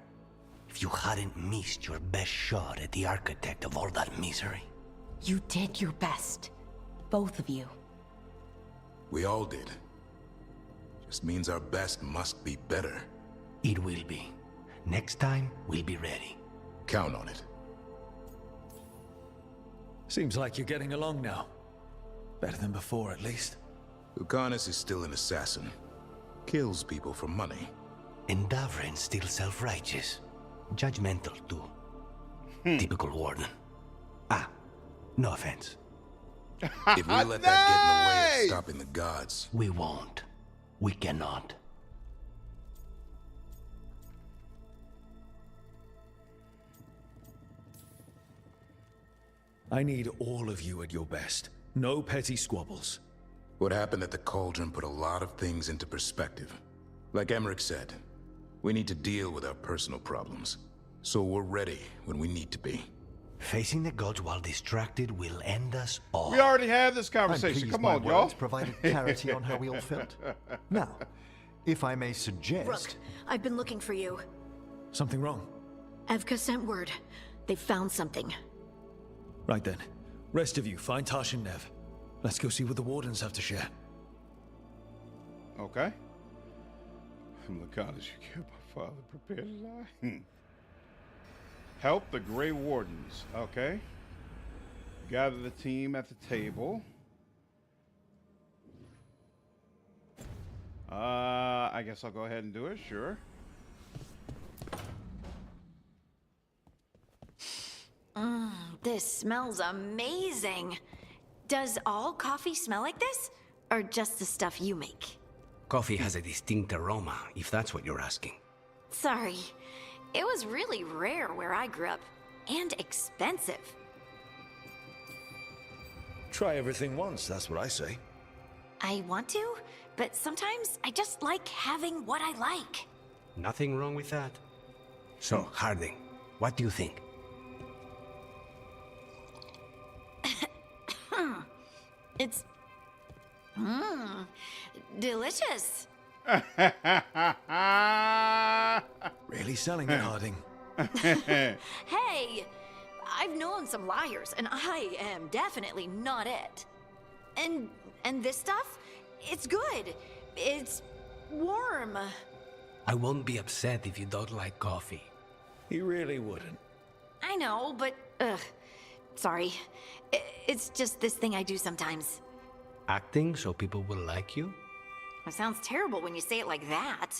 Speaker 4: If you hadn't missed your best shot at the architect of all that misery.
Speaker 15: You did your best. Both of you.
Speaker 6: We all did. Just means our best must be better.
Speaker 4: It will be. Next time, we'll be ready.
Speaker 6: Count on it.
Speaker 17: Seems like you're getting along now. Better than before, at least.
Speaker 6: Lucanus is still an assassin. Kills people for money.
Speaker 4: And Davrin's still self-righteous. Judgmental, too. Typical warden. Ah, no offense.
Speaker 6: If we let that get in the way of stopping the gods...
Speaker 4: We won't. We cannot.
Speaker 17: I need all of you at your best. No petty squabbles.
Speaker 6: What happened at the Cauldron put a lot of things into perspective. Like Emmerich said, we need to deal with our personal problems. So we're ready when we need to be.
Speaker 4: Facing the gods while distracted will end us all.
Speaker 2: We already had this conversation. Come on, y'all.
Speaker 16: Provided clarity on how we all felt. Now, if I may suggest...
Speaker 11: Rook, I've been looking for you.
Speaker 17: Something wrong?
Speaker 11: Evka sent word. They found something.
Speaker 17: Right then. Rest of you, find Tash and Neve. Let's go see what the Wardens have to share.
Speaker 2: Okay. Lucanus, you killed my father. Prepare to die. Help the Grey Wardens. Okay. Gather the team at the table. I guess I'll go ahead and do it. Sure.
Speaker 11: This smells amazing. Does all coffee smell like this? Or just the stuff you make?
Speaker 4: Coffee has a distinct aroma, if that's what you're asking.
Speaker 11: Sorry. It was really rare where I grew up. And expensive.
Speaker 17: Try everything once, that's what I say.
Speaker 11: I want to, but sometimes I just like having what I like.
Speaker 4: Nothing wrong with that. So, Harding, what do you think?
Speaker 11: It's... delicious.
Speaker 17: Really selling it, Harding.
Speaker 11: Hey, I've known some liars, and I am definitely not it. And this stuff, it's good. It's warm.
Speaker 4: I won't be upset if you don't like coffee.
Speaker 17: He really wouldn't.
Speaker 11: I know, but sorry. It's just this thing I do sometimes.
Speaker 4: Acting so people will like you?
Speaker 11: It sounds terrible when you say it like that.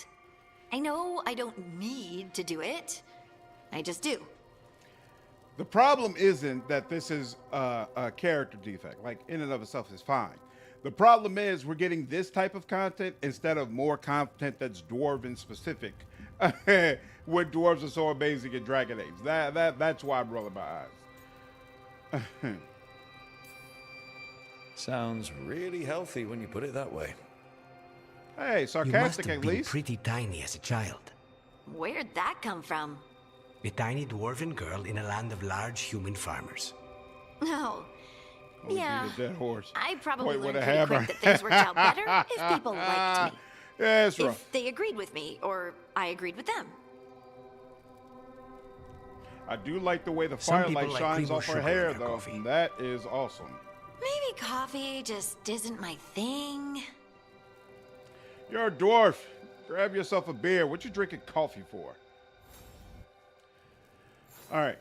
Speaker 11: I know I don't need to do it. I just do.
Speaker 2: The problem isn't that this is a character defect. Like, in and of itself is fine. The problem is we're getting this type of content instead of more content that's dwarven specific. When dwarves are so amazing in Dragon Age. That's why I'm rolling my eyes.
Speaker 17: Sounds really healthy when you put it that way.
Speaker 2: Hey, sarcastic
Speaker 4: you must have
Speaker 2: at
Speaker 4: been
Speaker 2: least.
Speaker 4: Pretty tiny as a child.
Speaker 11: Where'd that come from?
Speaker 4: A tiny dwarven girl in a land of large human farmers.
Speaker 11: Oh, yeah.
Speaker 2: Dead horse.
Speaker 11: I probably
Speaker 2: Point with
Speaker 11: learned
Speaker 2: a
Speaker 11: pretty
Speaker 2: hammer.
Speaker 11: quick that things worked out better if people liked me.
Speaker 2: Yeah, that's rough.
Speaker 11: If they agreed with me, or I agreed with them.
Speaker 2: I do like the way the
Speaker 4: Some people
Speaker 2: firelight
Speaker 4: like
Speaker 2: shines
Speaker 4: cream or
Speaker 2: off her
Speaker 4: sugar in
Speaker 2: hair,
Speaker 4: their
Speaker 2: though.
Speaker 4: coffee.
Speaker 2: And that is awesome.
Speaker 11: Maybe coffee just isn't my thing.
Speaker 2: You're a dwarf. Grab yourself a beer. What you drinking coffee for? All right.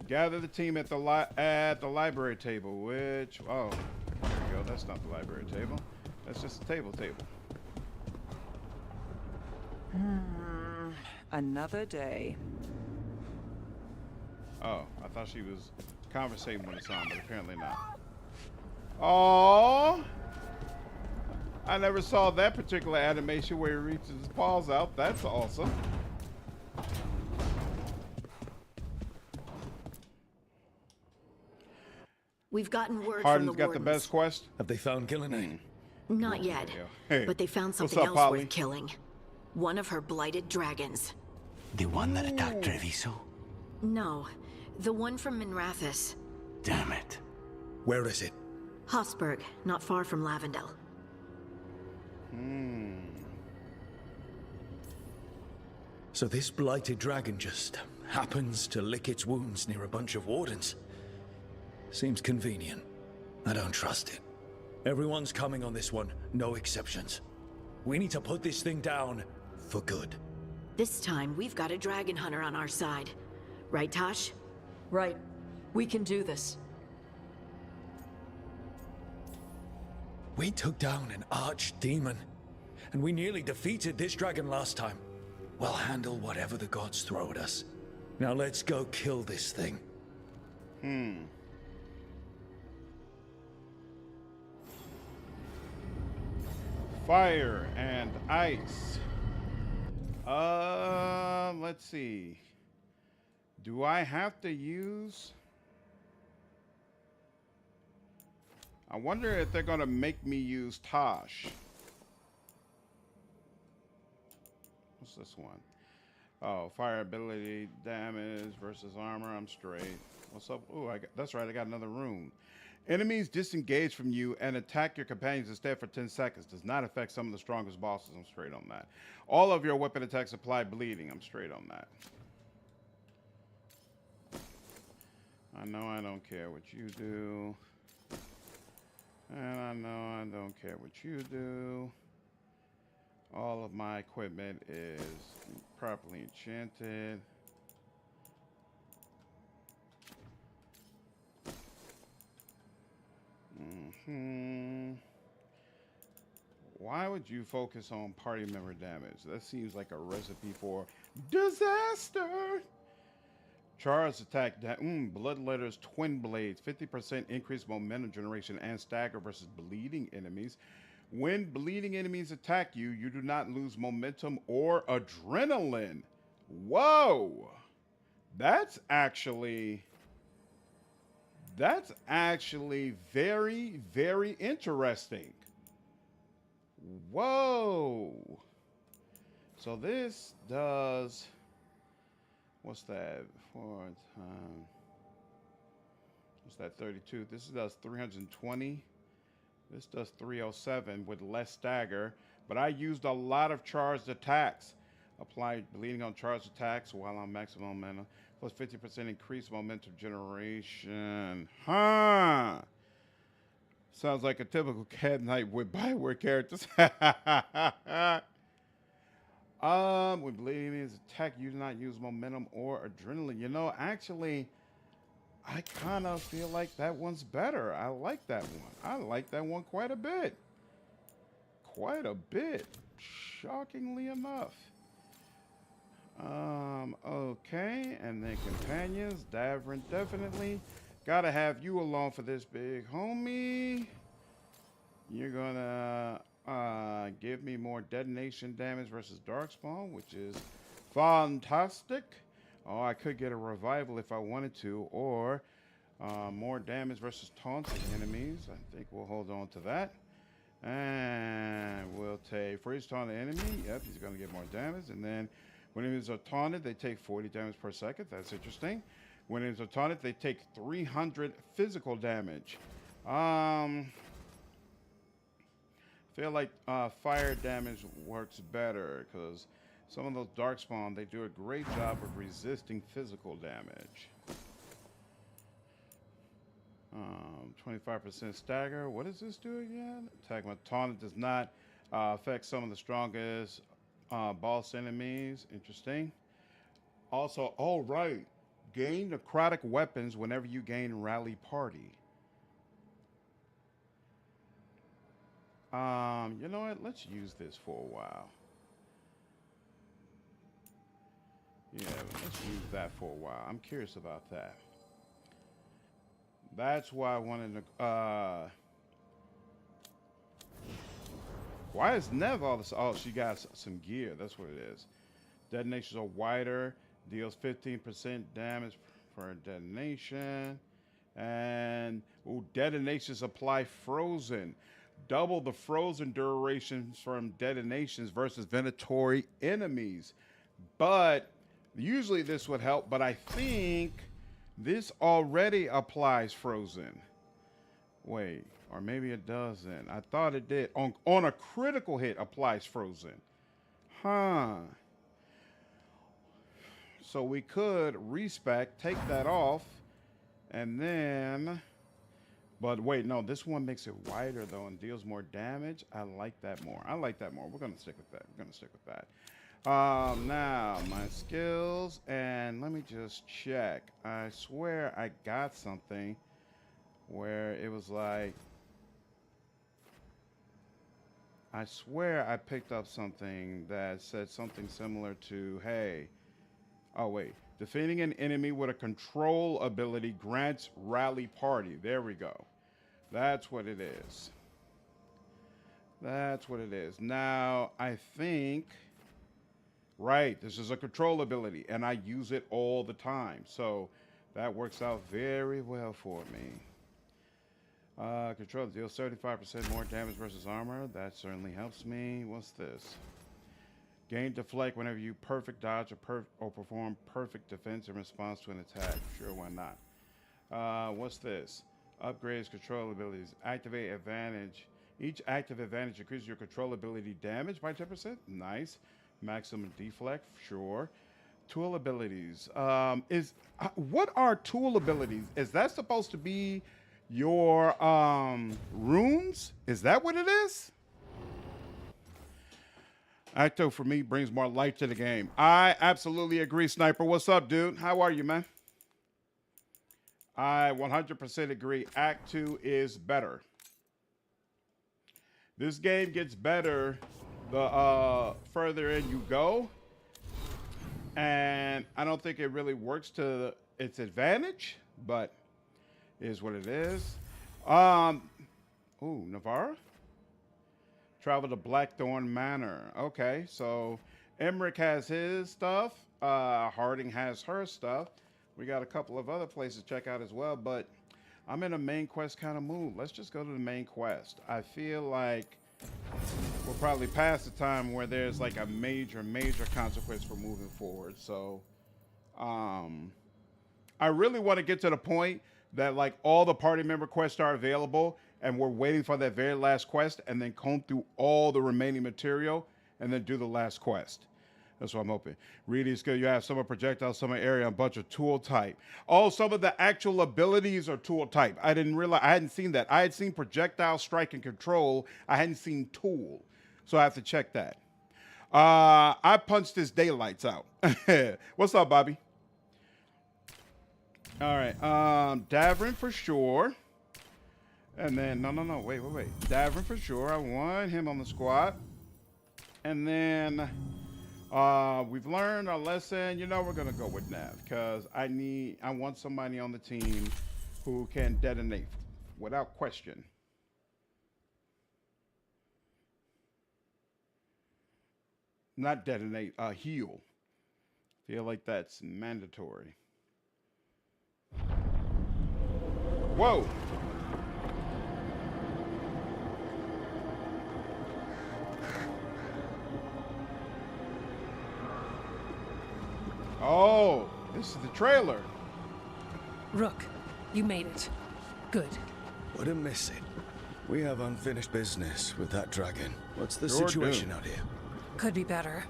Speaker 2: Gather the team at the library table, which... Oh. go. That's not the library table. That's just a table.
Speaker 13: Another day.
Speaker 2: Oh, I thought she was conversating with Hassan, but apparently not. Oh, I never saw that particular animation where he reaches his paws out. That's awesome.
Speaker 11: We've gotten word
Speaker 2: Hardin's
Speaker 11: from the
Speaker 2: got the best quest.
Speaker 17: Have they found Gillenane?
Speaker 11: Not yet,
Speaker 2: Hey,
Speaker 11: but they found
Speaker 2: what's
Speaker 11: something
Speaker 2: up,
Speaker 11: else
Speaker 2: Polly?
Speaker 11: worth killing. One of her blighted dragons.
Speaker 4: The one that attacked Treviso?
Speaker 11: No, the one from Minrathis.
Speaker 4: Damn it.
Speaker 17: Where is it?
Speaker 11: Hofsburg, not far from Lavendel.
Speaker 17: So this blighted dragon just happens to lick its wounds near a bunch of wardens. Seems convenient. I don't trust it. Everyone's coming on this one, no exceptions. We need to put this thing down for good.
Speaker 11: This time, we've got a dragon hunter on our side. Right, Tosh?
Speaker 14: Right. We can do this.
Speaker 17: We took down an archdemon, and we nearly defeated this dragon last time. We'll handle whatever the gods throw at us. Now let's go kill this thing.
Speaker 2: Fire and ice. Let's see. Do I have to use? I wonder if they're gonna make me use Tosh. What's this one? Oh, fire ability, damage versus armor. I'm straight. What's up? Oh, that's right. I got another rune. Enemies disengage from you and attack your companions instead for 10 seconds. Does not affect some of the strongest bosses. I'm straight on that. All of your weapon attacks apply bleeding. I'm straight on that. I know I don't care what you do. And I know I don't care what you do. All of my equipment is properly enchanted. Why would you focus on party member damage? That seems like a recipe for disaster. Charge attack, Bloodletter's Twin Blades, 50% increased momentum generation and stagger versus bleeding enemies. When bleeding enemies attack you, you do not lose momentum or adrenaline. Whoa! That's actually very, very interesting. Whoa! So this does, what's that? 4 times, what's that, 32? This does 320. This does 307 with less stagger, but I used a lot of charged attacks. Apply bleeding on charged attacks while on maximum momentum, plus 50% increased momentum generation. Huh. Sounds like a typical Cat Knight with Bioware characters. When bleeding is attack, you do not use momentum or adrenaline. You know, actually, I kind of feel like that one's better. I like that one. I like that one quite a bit. Quite a bit. Shockingly enough. Okay, and then companions, Davrin definitely. Gotta have you along for this, big homie. You're gonna give me more detonation damage versus Darkspawn, which is fantastic. Oh, I could get a revival if I wanted to, or more damage versus taunting enemies. I think we'll hold on to that. And we'll take freeze taunt the enemy. Yep, he's gonna get more damage. And then when enemies are taunted, they take 40 damage per second. That's interesting. When enemies are taunted, they take 300 physical damage. Feel like fire damage works better because some of those Darkspawn, they do a great job of resisting physical damage. 25% stagger. What does this do again? Attack when taunted does not affect some of the strongest boss enemies. Interesting. Also, all right, gain necrotic weapons whenever you gain rally party. You know what? Let's use this for a while. Yeah, let's use that for a while. I'm curious about that. That's why I wanted to. Why is Neve all this? Oh, she got some gear. That's what it is. Detonations are wider. Deals 15% damage for a detonation. And detonations apply frozen. Double the frozen durations from detonations versus Venatori enemies. But usually this would help, but I think this already applies frozen. Wait, or maybe it doesn't. I thought it did. On a critical hit applies frozen. Huh. So we could respec, take that off, and then... But wait, no, this one makes it wider, though, and deals more damage. I like that more. I like that more. We're going to stick with that. We're going to stick with that. Now, my skills, and let me just check. I swear I got something where it was like... I swear I picked up something that said something similar to, hey... Oh, wait. Defeating an enemy with a control ability grants rally party. There we go. That's what it is. That's what it is. Now, I think... Right, this is a control ability, and I use it all the time. So, that works out very well for me. Control deals 35% more damage versus armor. That certainly helps me. What's this? Gain deflect whenever you perfect dodge or perform perfect defense in response to an attack. Sure, why not? What's this? Upgrades control abilities. Activate advantage. Each active advantage increases your control ability damage by 10%. Nice. Maximum deflect. Sure. Tool abilities. What are tool abilities? Is that supposed to be your runes? Is that what it is? Acto for me brings more light to the game. I absolutely agree, Sniper. What's up, dude? How are you, man? I 100% agree. Act 2 is better. This game gets better the further in you go. And I don't think it really works to its advantage, but it is what it is. Ooh, Navarra? Travel to Blackthorn Manor. Okay, so Emmerich has his stuff. Harding has her stuff. We got a couple of other places to check out as well, but I'm in a main quest kind of mood. Let's just go to the main quest. I feel like we're probably past the time where there's like a major consequence for moving forward. So I really want to get to the point that like all the party member quests are available and we're waiting for that very last quest and then comb through all the remaining material and then do the last quest. That's what I'm hoping. Reading skill, you have some of projectile, some of area, a bunch of tool type. Oh, some of the actual abilities are tool type. I didn't realize, I hadn't seen that. I had seen projectile, strike, and control. I hadn't seen tool. So I have to check that. I punched his daylights out. What's up, Bobby? All right. Davrin for sure. And then, no, wait. Davrin for sure. I want him on the squad. And then... we've learned our lesson. You know, we're gonna go with Neve because I want somebody on the team who can detonate without question. Not detonate, heal. Feel like that's mandatory. Whoa. Oh, this is the trailer.
Speaker 13: Rook, you made it. Good.
Speaker 17: What a miss it. We have unfinished business with that dragon. What's the
Speaker 13: Sure
Speaker 17: situation
Speaker 13: do.
Speaker 17: out here?
Speaker 13: Could be better.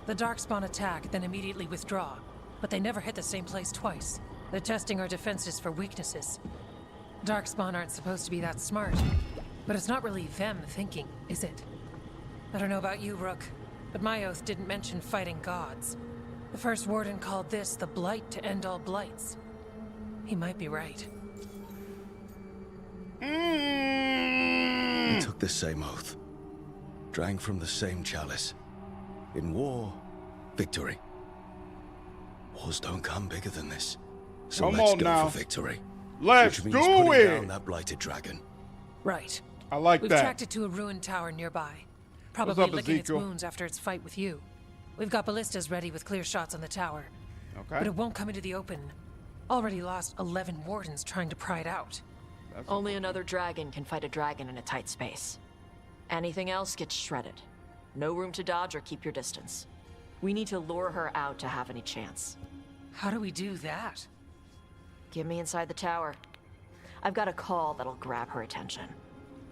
Speaker 13: The Darkspawn attack, then immediately withdraw. But they never hit the same place twice. They're testing our defenses for weaknesses. Darkspawn aren't supposed to be that smart. But it's not really them thinking, is it? I don't know about you, Rook, but my oath didn't mention fighting gods. The first warden called this the blight to end all blights. He might be right.
Speaker 17: We took the same oath. drank from the same chalice. In war, victory. Wars don't come bigger than this. So
Speaker 2: Come
Speaker 17: let's
Speaker 2: on
Speaker 17: go
Speaker 2: now.
Speaker 17: for victory.
Speaker 2: Let's
Speaker 17: which means
Speaker 2: do
Speaker 17: putting
Speaker 2: it.
Speaker 17: down that blighted dragon.
Speaker 13: Right.
Speaker 2: I like
Speaker 13: We've
Speaker 2: that.
Speaker 13: tracked it to a ruined tower nearby. Probably
Speaker 2: What's up,
Speaker 13: licking its
Speaker 2: Ezekiel?
Speaker 13: wounds after its fight with you. We've got ballistas ready with clear shots on the tower.
Speaker 2: Okay.
Speaker 13: But it won't come into the open. Already lost 11 wardens trying to pry it out.
Speaker 14: Only another dragon can fight a dragon in a tight space. Anything else gets shredded. No room to dodge or keep your distance. We need to lure her out to have any chance.
Speaker 13: How do we do that?
Speaker 14: Get me inside the tower. I've got a call that'll grab her attention.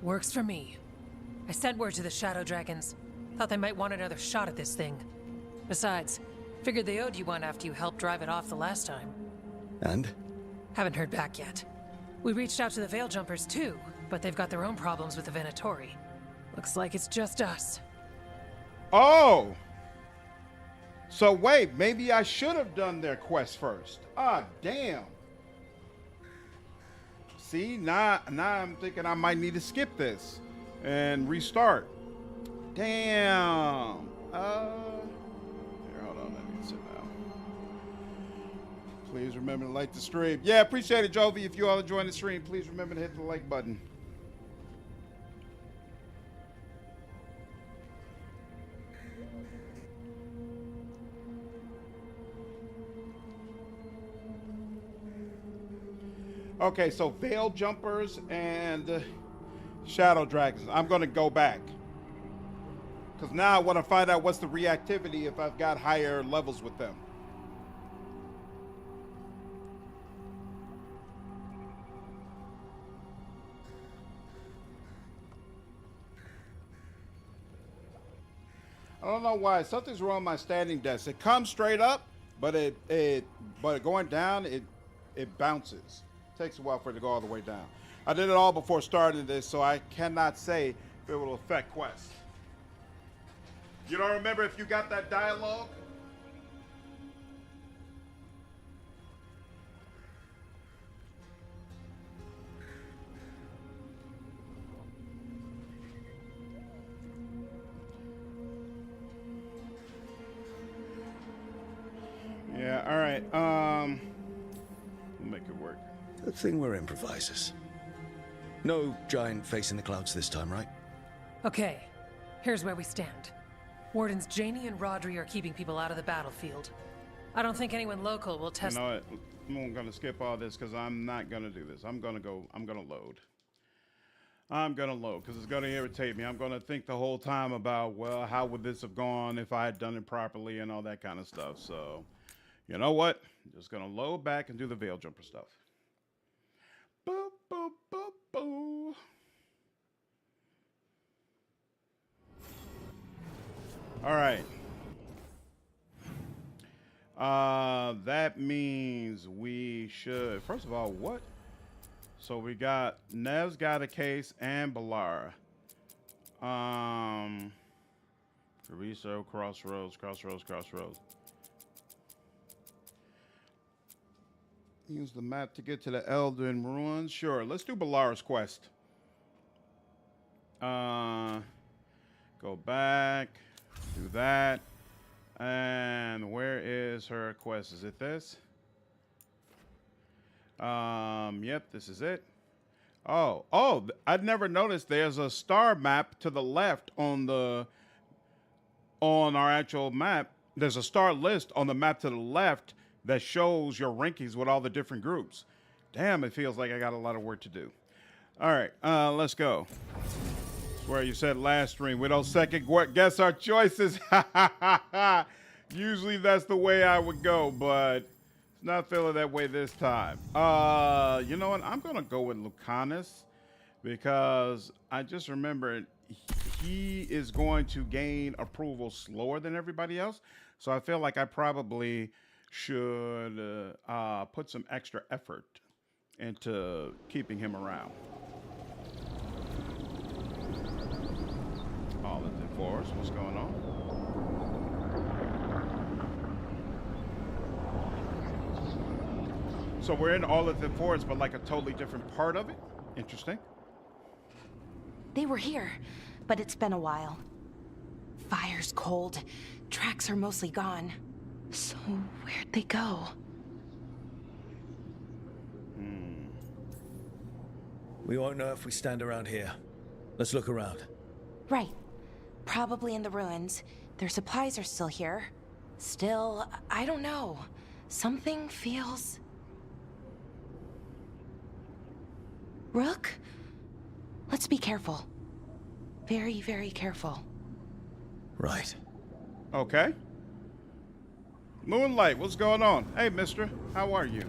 Speaker 13: Works for me. I sent word to the Shadow Dragons. Thought they might want another shot at this thing. Besides, figured they owed you one after you helped drive it off the last time.
Speaker 17: And?
Speaker 13: Haven't heard back yet. We reached out to the Veil Jumpers too, but they've got their own problems with the Venatori. Looks like it's just us.
Speaker 2: Oh! So wait, maybe I should have done their quest first. Ah, damn. See, now I'm thinking I might need to skip this and restart. Damn. Here, hold on, let me sit down. Please remember to like the stream. Yeah, appreciate it, Jovi. If you all enjoying the stream, please remember to hit the like button. Okay, so Veil Jumpers and Shadow Dragons. I'm going to go back. Because now I want to find out what's the reactivity if I've got higher levels with them. I don't know why. Something's wrong with my standing desk. It comes straight up, but but going down, it bounces. Takes a while for it to go all the way down. I did it all before starting this, so I cannot say if it will affect quests. You don't remember if you got that dialogue? Yeah, all right. We'll make it work.
Speaker 17: Good thing we're improvisers. No giant face in the clouds this time, right?
Speaker 13: Okay, here's where we stand. Wardens Janie and Rodri are keeping people out of the battlefield. I don't think anyone local will test.
Speaker 2: You know what? I'm gonna skip all this because I'm not gonna do this. I'm gonna load. I'm gonna load because it's gonna irritate me. I'm gonna think the whole time about, well, how would this have gone if I had done it properly and all that kind of stuff. So, you know what? I'm just gonna load back and do the Veil Jumper stuff. Boop, boop, boop, boop. All right. That means we should, first of all, what? So we got, Neve's got a case and Balara. Carrizo, Crossroads. Use the map to get to the Elden Ruins. Sure, let's do Balara's quest. Go back, do that. And where is her quest? Is it this? Yep, this is it. Oh, I'd never noticed there's a star map to the left on our actual map. There's a star list on the map to the left that shows your rankings with all the different groups. Damn, it feels like I got a lot of work to do. All right, let's go. Where you said last stream, we don't second guess our choices. Usually that's the way I would go, but it's not feeling that way this time. You know what? I'm gonna go with Lucanus because I just remembered he is going to gain approval slower than everybody else. So I feel like I probably should put some extra effort into keeping him around. All of the forest, what's going on? So we're in all of the forest, but like a totally different part of it? Interesting.
Speaker 15: They were here, but it's been a while. fire's cold. Tracks are mostly gone. So where'd they go?
Speaker 17: We won't know if we stand around here. Let's look around.
Speaker 15: Right. Probably in the ruins. Their supplies are still here. Still, I don't know. Something feels... Rook? Let's be careful. Very, very careful.
Speaker 17: Right.
Speaker 2: Okay. Moonlight, what's going on? Hey, mister. How are you?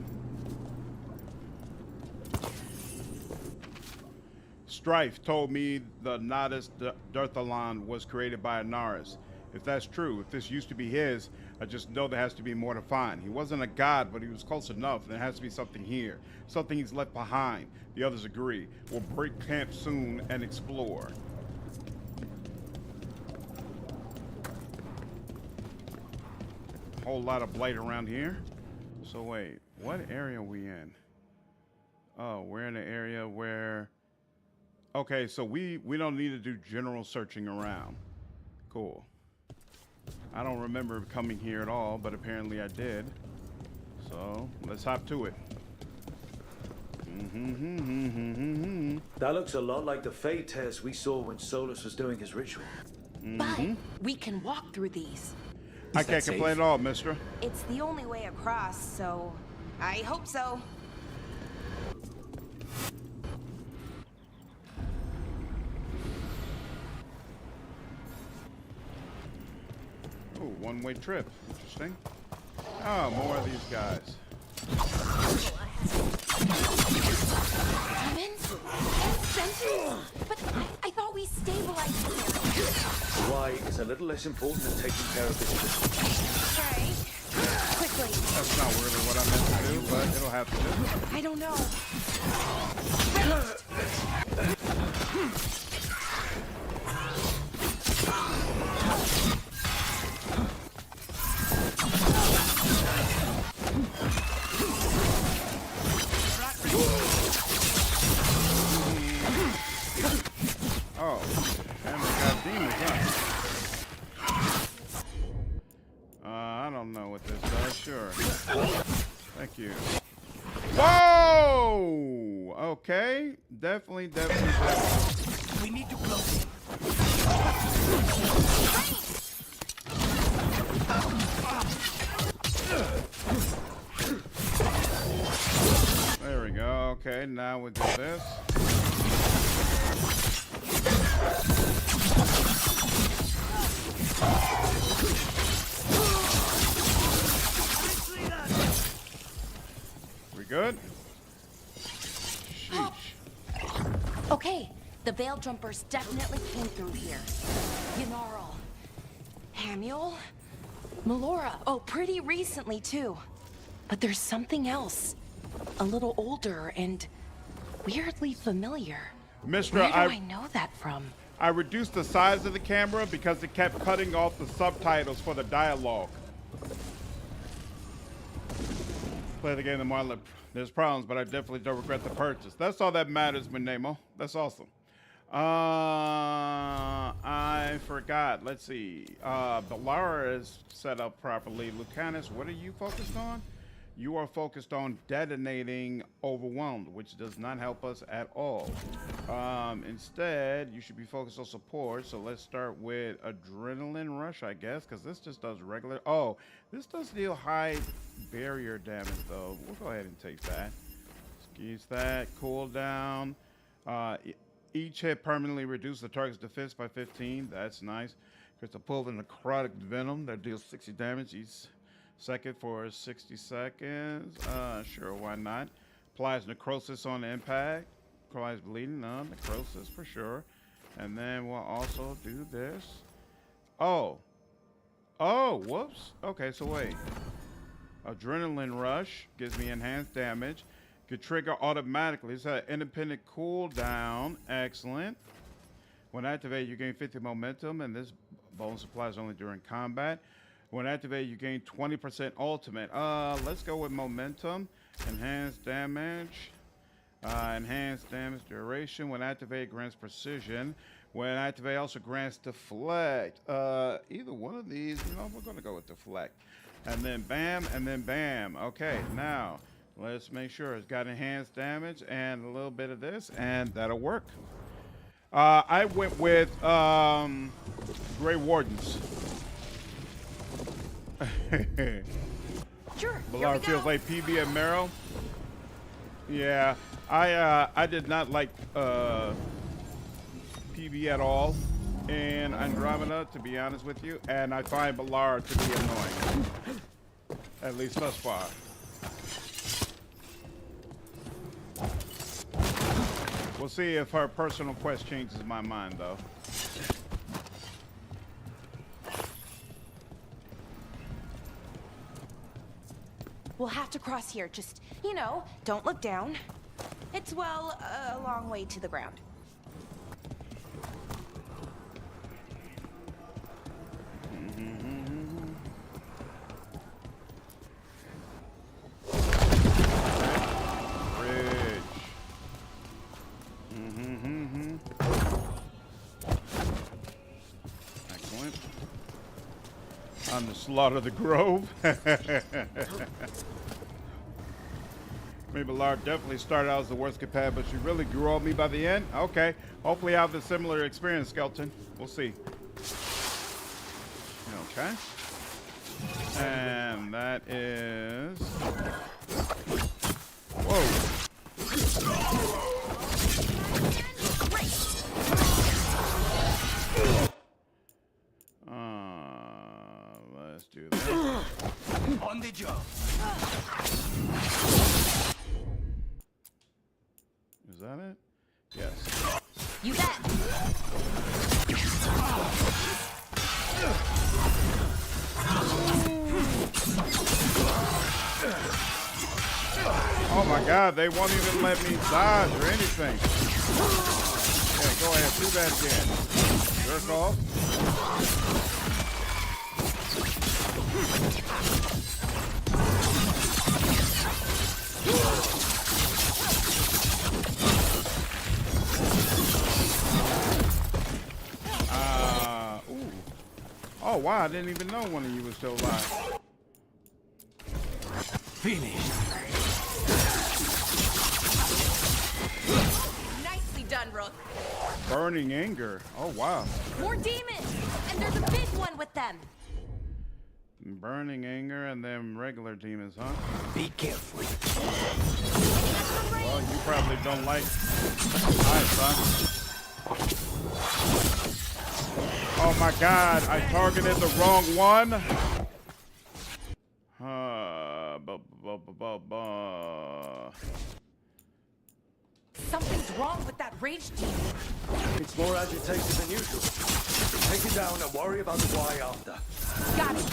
Speaker 2: Strife told me the Nodus Durthalan was created by Anaris. If that's true, if this used to be his, I just know there has to be more to find. He wasn't a god, but he was close enough. There has to be something here. Something he's left behind. The others agree. We'll break camp soon and explore. Whole lot of blight around here. So wait, what area are we in? Oh, we're in an area where... Okay, so we don't need to do general searching around. Cool. I don't remember coming here at all, but apparently I did. So, let's hop to it.
Speaker 5: That looks a lot like the Fey tears we saw when Solas was doing his ritual.
Speaker 15: But we can walk through these.
Speaker 2: I can't complain at all, mister.
Speaker 15: It's the only way across, so I hope so.
Speaker 2: Oh, one-way trip. Interesting. Oh, more of these guys.
Speaker 15: Demons? And sentries? But I thought we stabilized here.
Speaker 5: Why, it's a little less important than taking care of this.
Speaker 15: Okay. Quickly.
Speaker 2: That's not really what I meant to do, but it'll have to do.
Speaker 15: I don't know.
Speaker 2: Oh, and we got demons, huh? I don't know what this does. Sure. Thank you. Whoa! Okay. Definitely.
Speaker 3: We need to close him.
Speaker 2: There we go. Okay, now we do this. We good? Sheesh.
Speaker 15: Okay, the Veil Jumpers definitely came through here. Ynarl. Hamuel? Melora. Oh, pretty recently, too. But there's something else. A little older and weirdly familiar.
Speaker 2: Mister,
Speaker 15: Where do I know that from?
Speaker 2: I reduced the size of the camera because it kept cutting off the subtitles for the dialogue. Play the game the more there's problems, but I definitely don't regret the purchase. That's all that matters, Nemo. That's awesome. I forgot. Let's see. Balara is set up properly. Lucanus, what are you focused on? You are focused on detonating Overwhelmed, which does not help us at all. Instead, you should be focused on support. So let's start with Adrenaline Rush, I guess, because this just does regular. Oh, this does deal high barrier damage, though. We'll go ahead and take that. Use that. Cooldown. Each hit permanently reduces the target's defense by 15. That's nice. Crystal Pull and Necrotic Venom that deals 60 damage each second for 60 seconds. Sure, why not? Applies necrosis on impact. Applies bleeding. No, necrosis for sure. And then we'll also do this. Oh, whoops. Okay, so wait. Adrenaline Rush gives me enhanced damage. Could trigger automatically. It's an independent cooldown. Excellent. When activated, you gain 50 momentum, and this bonus applies only during combat. When activated, you gain 20% ultimate. Let's go with momentum. Enhanced damage. Enhanced damage duration. When activated, grants precision. When activate, also grants deflect. Either one of these, you know, we're gonna go with deflect. And then bam, and then bam. Okay, now let's make sure it's got enhanced damage and a little bit of this, and that'll work. I went with Grey Wardens.
Speaker 11: Sure.
Speaker 2: Ballard feels like PB and Merrill. Yeah, I did not like PB at all in Andromeda, to be honest with you, and I find Ballard to be annoying, at least thus far. We'll see if her personal quest changes my mind, though.
Speaker 15: We'll have to cross here. Just, you know, don't look down. It's, well, a long way to the ground.
Speaker 2: Excellent. On the Slaughter the Grove. Maybe Ballard definitely started out as the worst companion, but she really grew on me by the end. Okay. Hopefully I have a similar experience, Skeleton. We'll see. Okay. And that is... Whoa. Let's do that.
Speaker 3: On the job.
Speaker 2: Is that it? Yes.
Speaker 15: You bet.
Speaker 2: Oh my God, they won't even let me dodge or anything. Yeah, go ahead, do that again. Jerk off. Ooh. Oh wow, I didn't even know one of you was still alive.
Speaker 3: Finished.
Speaker 15: Nicely done, Rook.
Speaker 2: Burning anger. Oh wow.
Speaker 15: More demons, and there's a big one with them.
Speaker 2: Burning anger and then regular demons, huh?
Speaker 3: Be careful.
Speaker 2: Well, you probably don't like ice, huh? Oh my God, I targeted the wrong one.
Speaker 15: Something's wrong with that rage demon.
Speaker 17: It's more agitated than usual. Take it down and worry about the why after.
Speaker 15: Got it.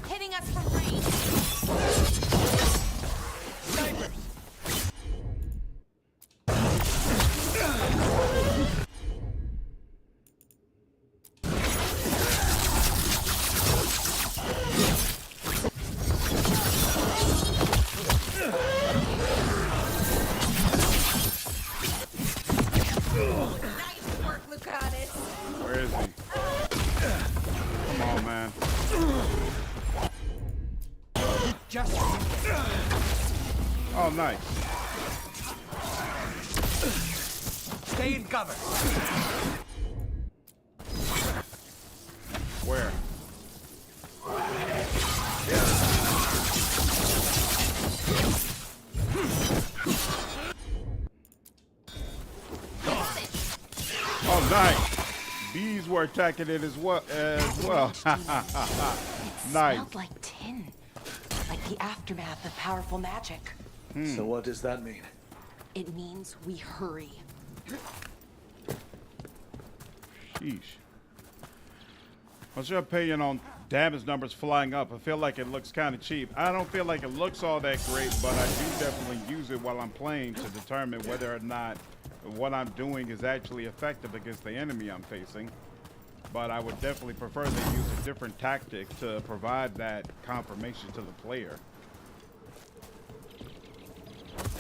Speaker 15: Hitting us from range. Snipers. Nice work, Lucanus.
Speaker 2: Where is he? Come on, man.
Speaker 15: Just
Speaker 2: Oh, nice.
Speaker 3: Stay in cover.
Speaker 2: Where? Oh, nice. Bees were attacking it as well. Nice.
Speaker 15: Smelled like tin, like the aftermath of powerful magic.
Speaker 17: So what does that mean?
Speaker 15: It means we hurry.
Speaker 2: Sheesh. What's your opinion on damage numbers flying up? I feel like it looks kind of cheap. I don't feel like it looks all that great, but I do definitely use it while I'm playing to determine whether or not what I'm doing is actually effective against the enemy I'm facing. But I would definitely prefer they use a different tactic to provide that confirmation to the player.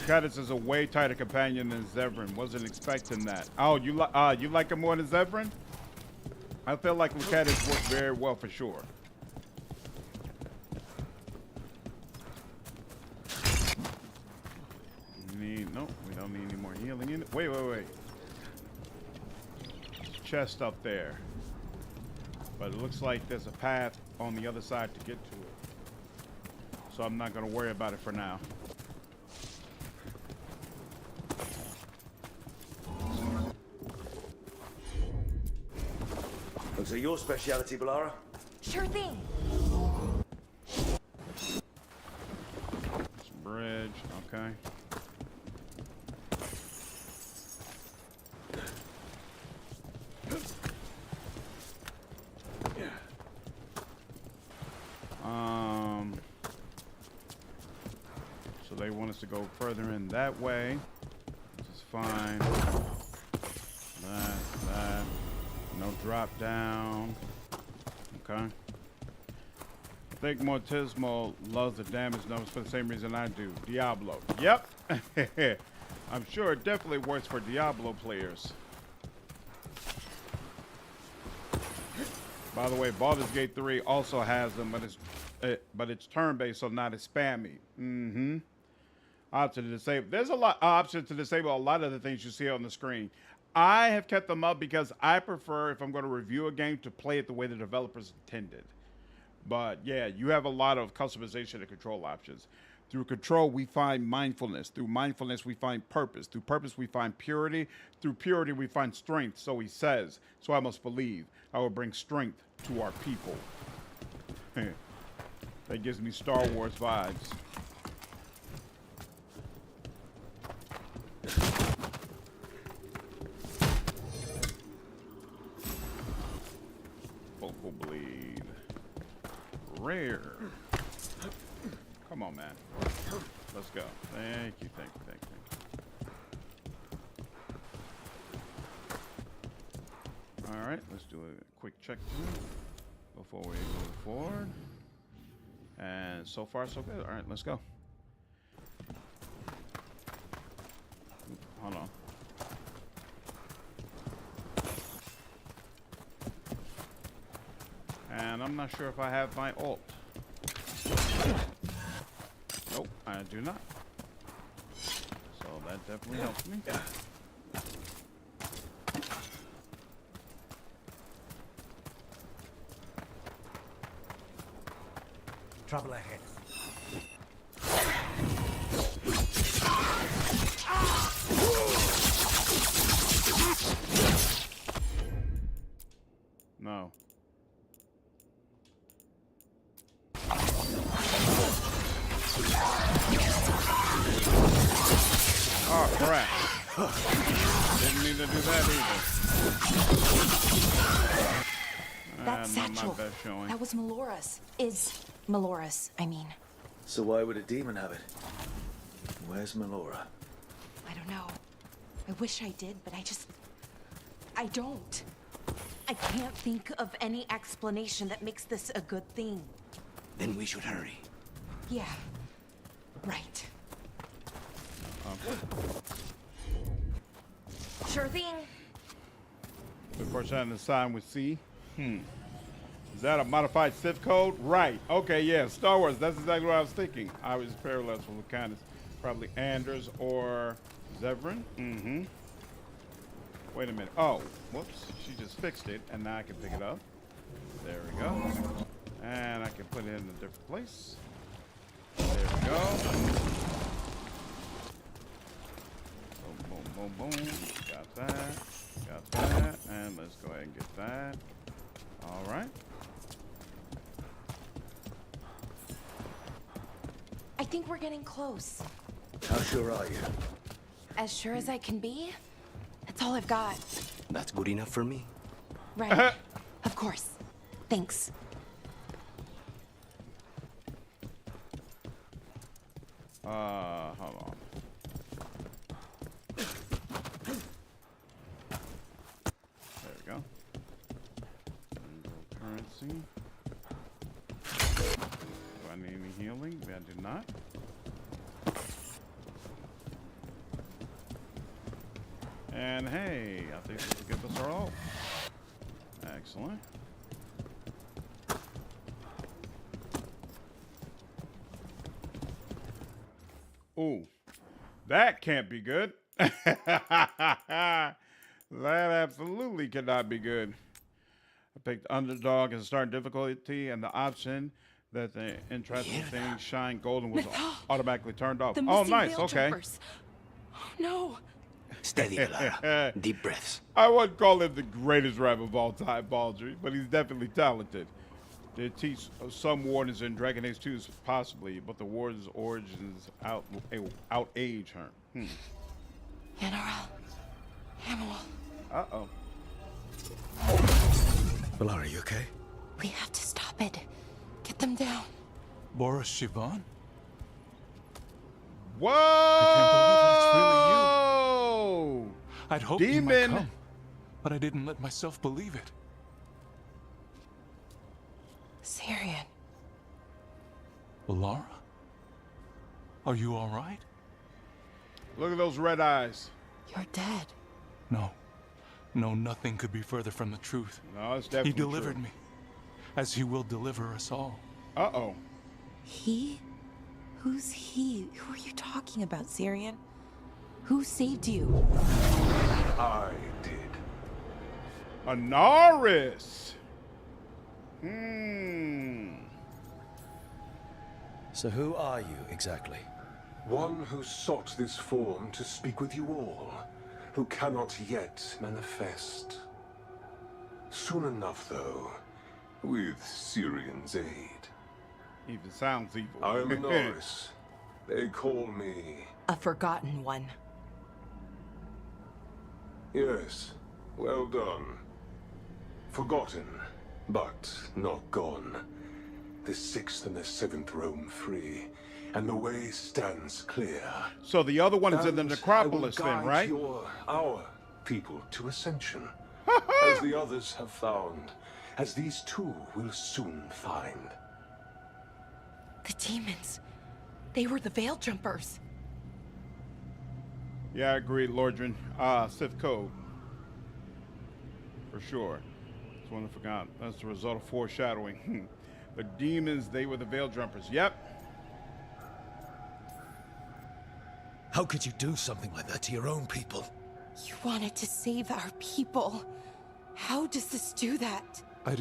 Speaker 2: Thedas is a way tighter companion than Zevran. Wasn't expecting that. Oh, you like him more than Zevran? I feel like Thedas worked very well for sure. Nope, we don't need any more healing in it. Wait. Chest up there. But it looks like there's a path on the other side to get to it. So I'm not going to worry about it for now.
Speaker 5: Looks like your speciality, Balara.
Speaker 15: Sure thing.
Speaker 2: Bridge, okay. So they want us to go further in that way, which is fine. That. No drop down. Okay. I think Mortismo loves the damage numbers for the same reason I do. Diablo. Yep. I'm sure it definitely works for Diablo players. By the way, Baldur's Gate 3 also has them, but it's turn-based, so not as spammy. Option to disable. There's a lot option to disable a lot of the things you see on the screen. I have kept them up because I prefer, if I'm going to review a game, to play it the way the developers intended. But yeah, you have a lot of customization and control options. Through control, we find mindfulness. Through mindfulness, we find purpose. Through purpose, we find purity. Through purity, we find strength. So he says, so I must believe I will bring strength to our people. That gives me Star Wars vibes. Vocal bleed. Rare. Come on, man. Let's go. Thank you. All right, let's do a quick check before we move forward. And so far, so good. All right, let's go. Hold on. And I'm not sure if I have my ult. Nope, I do not. So that definitely helps me.
Speaker 16: Trouble ahead.
Speaker 2: No. Oh, crap. Didn't mean to do that either.
Speaker 15: That's Satchel. That was Melora's. Is Melora's, I mean.
Speaker 5: So why would a demon have it? Where's Melora?
Speaker 15: I don't know. I wish I did, but I don't. I can't think of any explanation that makes this a good thing.
Speaker 4: Then we should hurry.
Speaker 15: Yeah. Right. Sure thing.
Speaker 2: Before trying to sign with C. Is that a modified Sith code? Right. Okay, yeah. Star Wars. That's exactly what I was thinking. I was parallels from Lucanus. Probably Anders or Zevran. Wait a minute. Oh, whoops. She just fixed it, and now I can pick it up. There we go. And I can put it in a different place. There we go. Boom, boom, boom. Got that. Got that. And let's go ahead and get that. All right.
Speaker 15: I think we're getting close.
Speaker 5: How sure are you?
Speaker 15: As sure as I can be. That's all I've got.
Speaker 4: That's good enough for me.
Speaker 15: Right. Of course. Thanks.
Speaker 2: Hold on. see. Do I need any healing? I do not. And hey, I think this will get us our ult. Excellent. Ooh, that can't be good. That absolutely cannot be good. I picked underdog as a start difficulty, and the option that the entrancing thing shine golden was automatically turned off. Oh, nice. Okay.
Speaker 14: Oh, no.
Speaker 4: Steady, Clara. Deep breaths.
Speaker 2: I wouldn't call him the greatest rapper of all time, Baldry, but he's definitely talented. They teach some wardens in Dragon Age 2 possibly, but the warden's origins outage her.
Speaker 14: General. Hamill.
Speaker 2: Uh-oh.
Speaker 17: Valar, are you okay?
Speaker 14: We have to stop it. Get them down.
Speaker 20: Boris Shivan?
Speaker 2: Whoa!
Speaker 20: I can't believe that it's really you. I'd hoped you might come, but I didn't let myself believe it.
Speaker 14: Syrian.
Speaker 20: Valara? Are you all right?
Speaker 2: Look at those red eyes.
Speaker 14: You're dead.
Speaker 20: No. No, nothing could be further from the truth.
Speaker 2: No, it's definitely
Speaker 20: He delivered me, as he will deliver us all.
Speaker 2: Uh-oh.
Speaker 14: He? Who's he? Who are you talking about, Syrian? Who saved you?
Speaker 22: I did.
Speaker 2: Anaris!
Speaker 17: So who are you, exactly?
Speaker 22: One who sought this form to speak with you all, who cannot yet manifest. Soon enough, though, with Syrian's aid.
Speaker 2: Even sounds evil.
Speaker 22: I am Norris. They call me...
Speaker 14: A forgotten one.
Speaker 22: Yes, well done. Forgotten, but not gone. The 6th and the 7th roam free, and the way stands clear.
Speaker 2: So the other one is in the necropolis then, right?
Speaker 22: Our people to ascension, as the others have found, as these two will soon find.
Speaker 14: The demons. They were the Veil Jumpers.
Speaker 2: Yeah, I agree, Lordrin. Sith Code. For sure. That's one I forgot. That's the result of foreshadowing. The demons, they were the Veil Jumpers. Yep.
Speaker 17: How could you do something like that to your own people?
Speaker 14: You wanted to save our people. How does this do that?
Speaker 20: I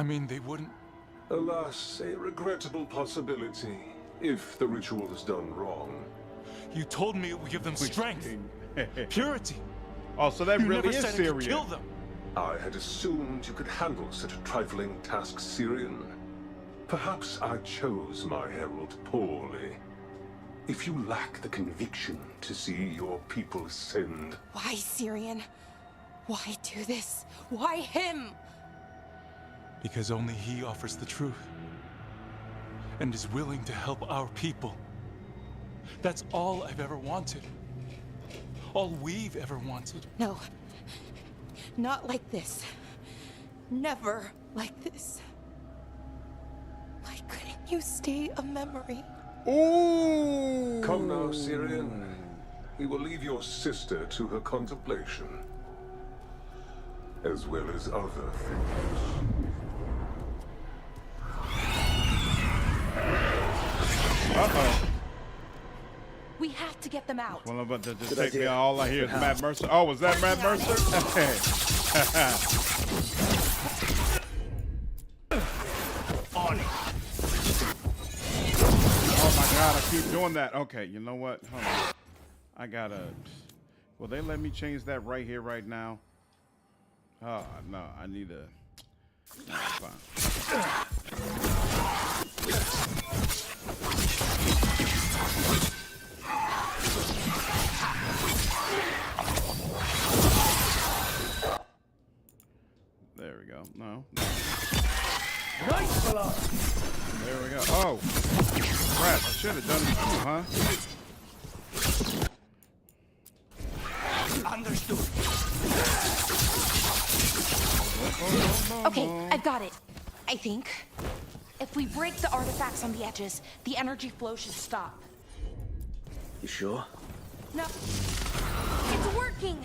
Speaker 20: mean, they wouldn't...
Speaker 22: Alas, a regrettable possibility, if the ritual is done wrong.
Speaker 20: You told me it would give them strength, purity.
Speaker 2: Oh, so that
Speaker 20: you
Speaker 2: really
Speaker 20: never
Speaker 2: is
Speaker 20: said
Speaker 2: Syrian.
Speaker 20: It could kill them.
Speaker 22: I had assumed you could handle such a trifling task, Syrian. Perhaps I chose my herald poorly. If you lack the conviction to see your people ascend...
Speaker 14: Why, Syrian? Why do this? Why him?
Speaker 20: Because only he offers the truth. And is willing to help our people. That's all I've ever wanted. All we've ever wanted.
Speaker 14: No. Not like this. Never like this. Why couldn't you stay a memory?
Speaker 2: Ooh!
Speaker 22: Come now, Syrian. We will leave your sister to her contemplation. As well as other things.
Speaker 2: Uh-oh.
Speaker 14: We have to get them out.
Speaker 2: Well, but to take me all I hear is Matt Mercer. Oh, was that Matt Mercer? Oh my God, I keep doing that. Okay, you know what? Hold on. I gotta... Will they let me change that right here, right now? Oh, no, I need to... No, fine. There we go. No.
Speaker 5: Nice, fella.
Speaker 2: There we go. Oh, crap! I should have done this too, huh?
Speaker 4: Understood.
Speaker 15: Okay, I've got it. I think. If we break the artifacts on the edges, the energy flow should stop.
Speaker 5: You sure?
Speaker 15: No. It's working!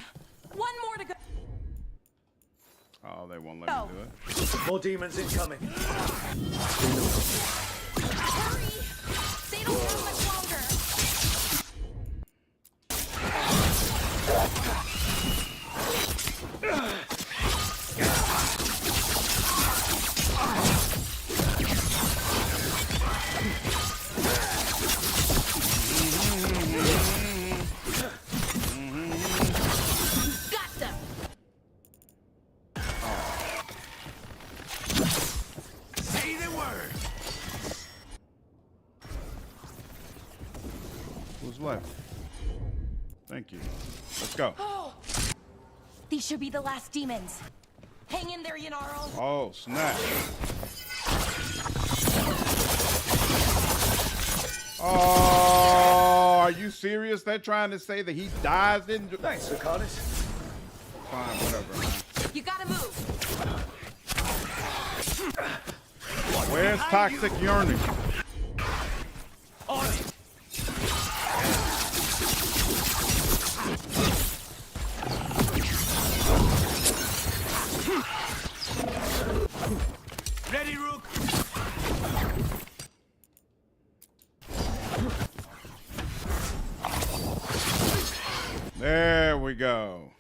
Speaker 15: One more to go.
Speaker 2: Oh, they won't let me do it.
Speaker 5: More demons incoming.
Speaker 15: Hurry! They don't have much longer. Got them.
Speaker 3: Say the word.
Speaker 2: Who's left? Thank you. Let's go.
Speaker 15: Oh, these should be the last demons. Hang in there, Yanaro.
Speaker 2: Oh, snap. Oh, are you serious? They're trying to say that he dies in...
Speaker 5: Thanks, Arcanist.
Speaker 2: Fine, whatever, man.
Speaker 14: You gotta move.
Speaker 2: Where's Toxic Yearning?
Speaker 3: On it. Ready, Rook?
Speaker 2: There we go.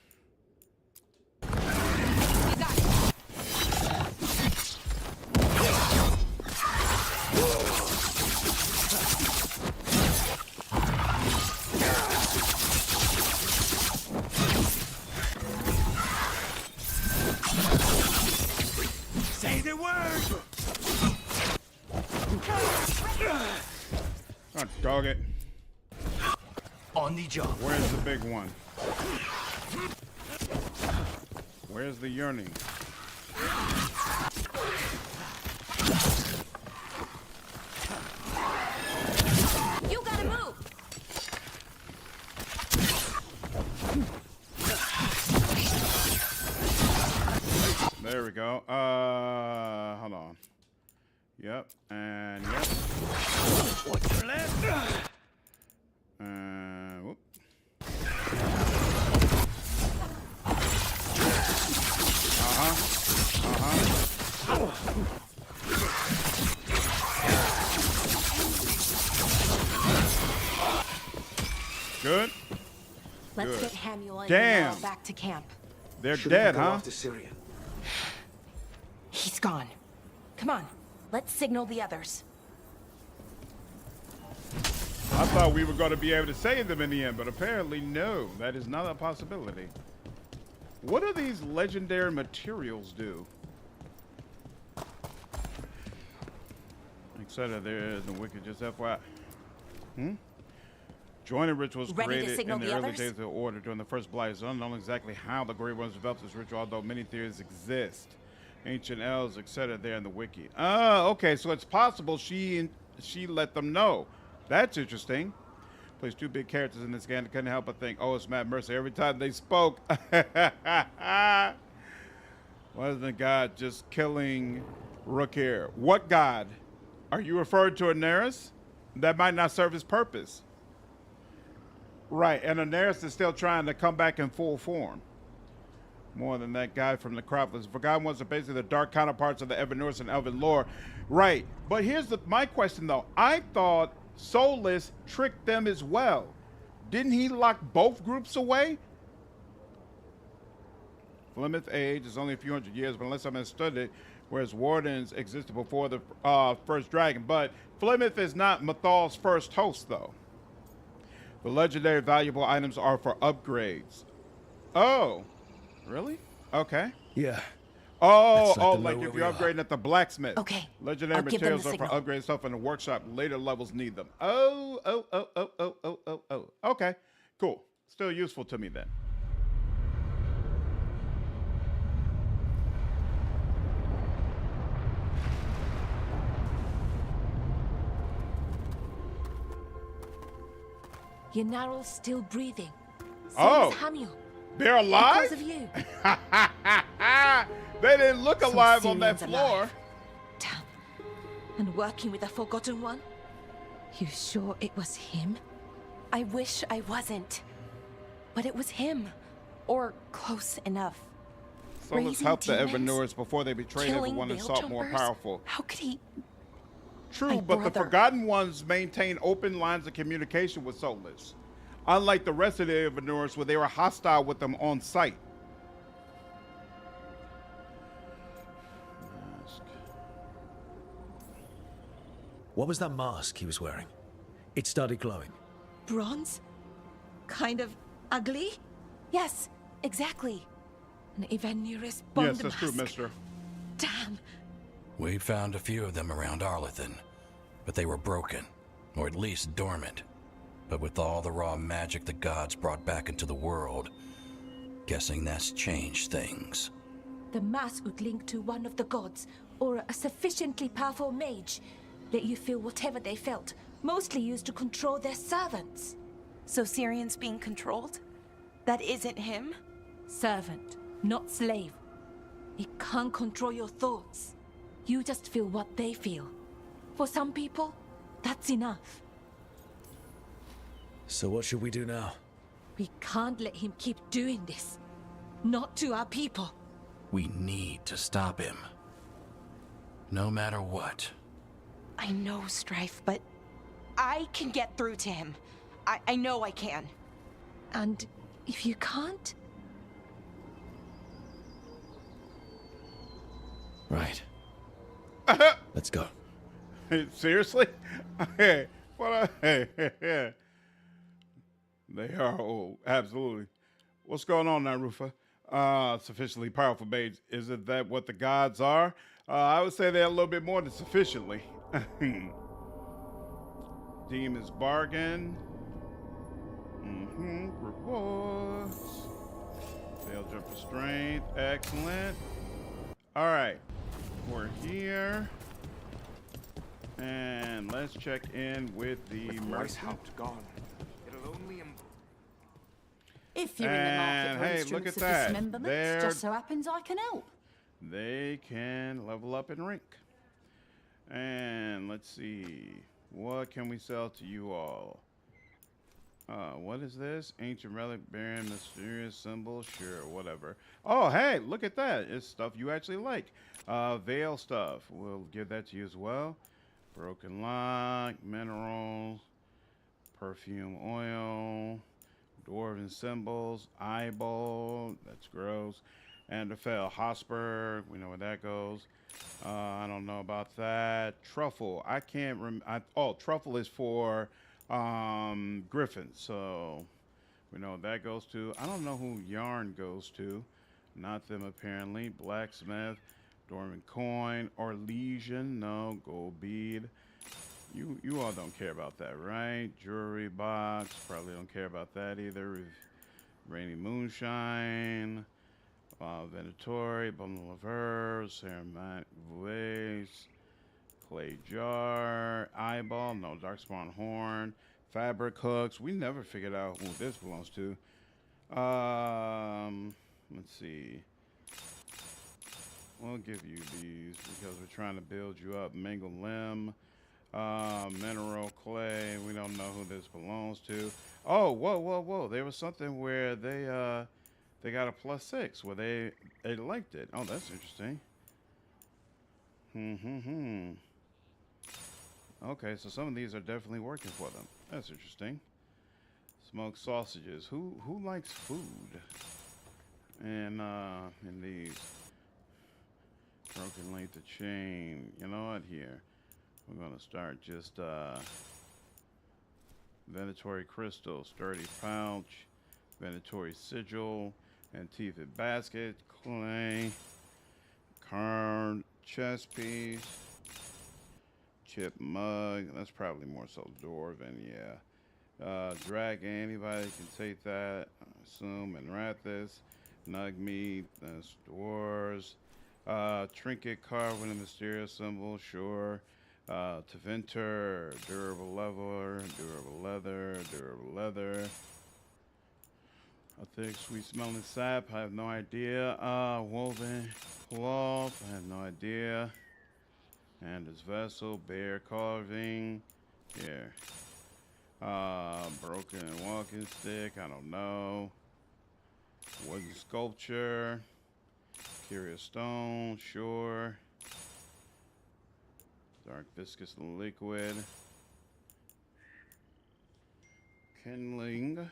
Speaker 3: Say the word.
Speaker 2: Oh, dog it.
Speaker 3: On the job.
Speaker 2: Where's the big one? Where's the yearning?
Speaker 14: You gotta move.
Speaker 2: There we go. Hold on. Yep, and yep.
Speaker 3: What's your left?
Speaker 2: Whoop. Good.
Speaker 15: Let's
Speaker 2: Good.
Speaker 15: get Hamuel and
Speaker 2: Damn.
Speaker 15: Yanaro back to camp.
Speaker 2: They're
Speaker 5: Shouldn't
Speaker 2: dead,
Speaker 5: we go
Speaker 2: huh?
Speaker 5: after Syrian?
Speaker 15: He's gone. Come on, let's signal the others.
Speaker 2: I thought we were going to be able to save them in the end, but apparently no. That is not a possibility. What do these legendary materials do? Etc. There is the wicked, just FYI. Joining rituals
Speaker 15: Ready to
Speaker 2: created
Speaker 15: signal
Speaker 2: in the
Speaker 15: the
Speaker 2: early
Speaker 15: others?
Speaker 2: days of the Order during the First Blight. It's unknown exactly how the Grey Wardens developed this ritual, although many theories exist. Ancient elves, etc. there in the wiki. Oh, okay, so it's possible she let them know. That's interesting. Plays two big characters in this game. I couldn't help but think, oh, it's Matt Mercer. Every time they spoke. Wasn't God just killing Rook here? What God? Are you referring to Daenerys? That might not serve his purpose. Right, and Daenerys is still trying to come back in full form. More than that guy from Necropolis. Forgotten ones are basically the dark counterparts of the Evan Norse and Elven lore. Right, but here's my question though. I thought Solas tricked them as well. Didn't he lock both groups away? Plymouth age is only a few hundred years, but unless I understood it, whereas Wardens existed before the first dragon. But Plymouth is not Mathal's first host, though. The legendary valuable items are for upgrades. Oh, really? Okay.
Speaker 17: Yeah.
Speaker 2: Oh,
Speaker 17: Let's let them know
Speaker 2: like
Speaker 17: where
Speaker 2: if
Speaker 17: we
Speaker 2: you're
Speaker 17: are.
Speaker 2: upgrading at the blacksmith.
Speaker 15: Okay,
Speaker 2: Legendary
Speaker 15: I'll give them the
Speaker 2: materials are for
Speaker 15: signal.
Speaker 2: upgrade stuff in the workshop. Later levels need them. Oh. Okay, cool. Still useful to me then.
Speaker 14: Yanaro's still breathing. So
Speaker 2: Oh.
Speaker 14: is Hamuel.
Speaker 2: They're alive?
Speaker 14: Because of you.
Speaker 2: They didn't look
Speaker 14: Some
Speaker 2: alive on that
Speaker 14: Syrians
Speaker 2: floor.
Speaker 14: alive. Damn. And working with a Forgotten One? You sure it was him? I wish I wasn't. But it was him. Or close enough.
Speaker 2: Solas helped the Evernoors before they betrayed everyone and sought more powerful.
Speaker 14: How could he?
Speaker 2: True, but the Forgotten Ones maintain open lines of communication with Solas. Unlike the rest of the Evernoors where they were hostile with them on sight.
Speaker 5: What was that mask he was wearing? It started glowing.
Speaker 14: Bronze? Kind of ugly? Yes, exactly. An Evanuris bond
Speaker 2: Yes, that's true, mister.
Speaker 14: Damn.
Speaker 3: We found a few of them around Arlethan, but they were broken, or at least dormant. But with all the raw magic the gods brought back into the world, guessing that's changed things.
Speaker 14: The mask would link to one of the gods, or a sufficiently powerful mage. Let you feel whatever they felt, mostly used to control their servants.
Speaker 15: So Syrian's being controlled? That isn't him?
Speaker 14: Servant, not slave. It can't control your thoughts. You just feel what they feel. For some people, that's enough.
Speaker 5: So what should we do now?
Speaker 14: We can't let him keep doing this. Not to our people.
Speaker 3: We need to stop him. No matter what.
Speaker 15: I know, Strife, but I can get through to him. I know I can.
Speaker 14: And if you can't?
Speaker 5: Right. Let's go.
Speaker 2: Seriously? Hey, what? Hey. They are old, absolutely. What's going on now, Rufa? Sufficiently powerful mage. Is it that what the gods are? I would say they're a little bit more than sufficiently. Demon's bargain. Rewards. Failed jump for strength. Excellent. All right. We're here. And let's check in with the merchant.
Speaker 10: Gone. It'll only
Speaker 21: if you're in the market for
Speaker 2: hey,
Speaker 21: instruments
Speaker 2: look at
Speaker 21: of
Speaker 2: that.
Speaker 21: dismemberment, just so happens I can help.
Speaker 2: They can level up in rank. And let's see. What can we sell to you all? What is this? Ancient relic bearing mysterious symbol? Sure, whatever. Oh, hey, look at that. It's stuff you actually like. Veil stuff. We'll give that to you as well. Broken lock, minerals, perfume oil, dwarven symbols, eyeball. That's gross. And the fell Hosper. We know where that goes. I don't know about that. Truffle. I can't remember. Oh, truffle is for Griffin. So we know what that goes to. I don't know who yarn goes to. Not them apparently. Blacksmith, dormant coin, or legion. No, gold bead. You all don't care about that, right? Jewelry box. Probably don't care about that either. Rainy moonshine. Venatori, bundle of herbs, ceramic vase, clay jar, eyeball, no, darkspawn horn, fabric hooks. We never figured out who this belongs to. Let's see. We'll give you these because we're trying to build you up. Mangled limb, mineral clay. We don't know who this belongs to. Oh, whoa. There was something where they got a +6 where they liked it. Oh, that's interesting. Okay, so some of these are definitely working for them. That's interesting. Smoked sausages. Who likes food? And in these broken length of chain. You know what? Here we're gonna start just Venatori crystal, sturdy pouch, Venatori sigil. Antifa basket, clay, card, chess piece, chip mug. That's probably more so dwarven, yeah. Dragon, anybody can take that. I assume. And Rathis, nug meat, that's dwarves. Trinket card with a mysterious symbol, sure. Teventer, durable leather, durable leather. I think sweet smelling sap. I have no idea. Woven cloth. I have no idea. And this vessel, bear carving. Here. Broken walking stick. I don't know. Wooden sculpture. Curious stone. Sure. Dark viscous liquid. Kindling.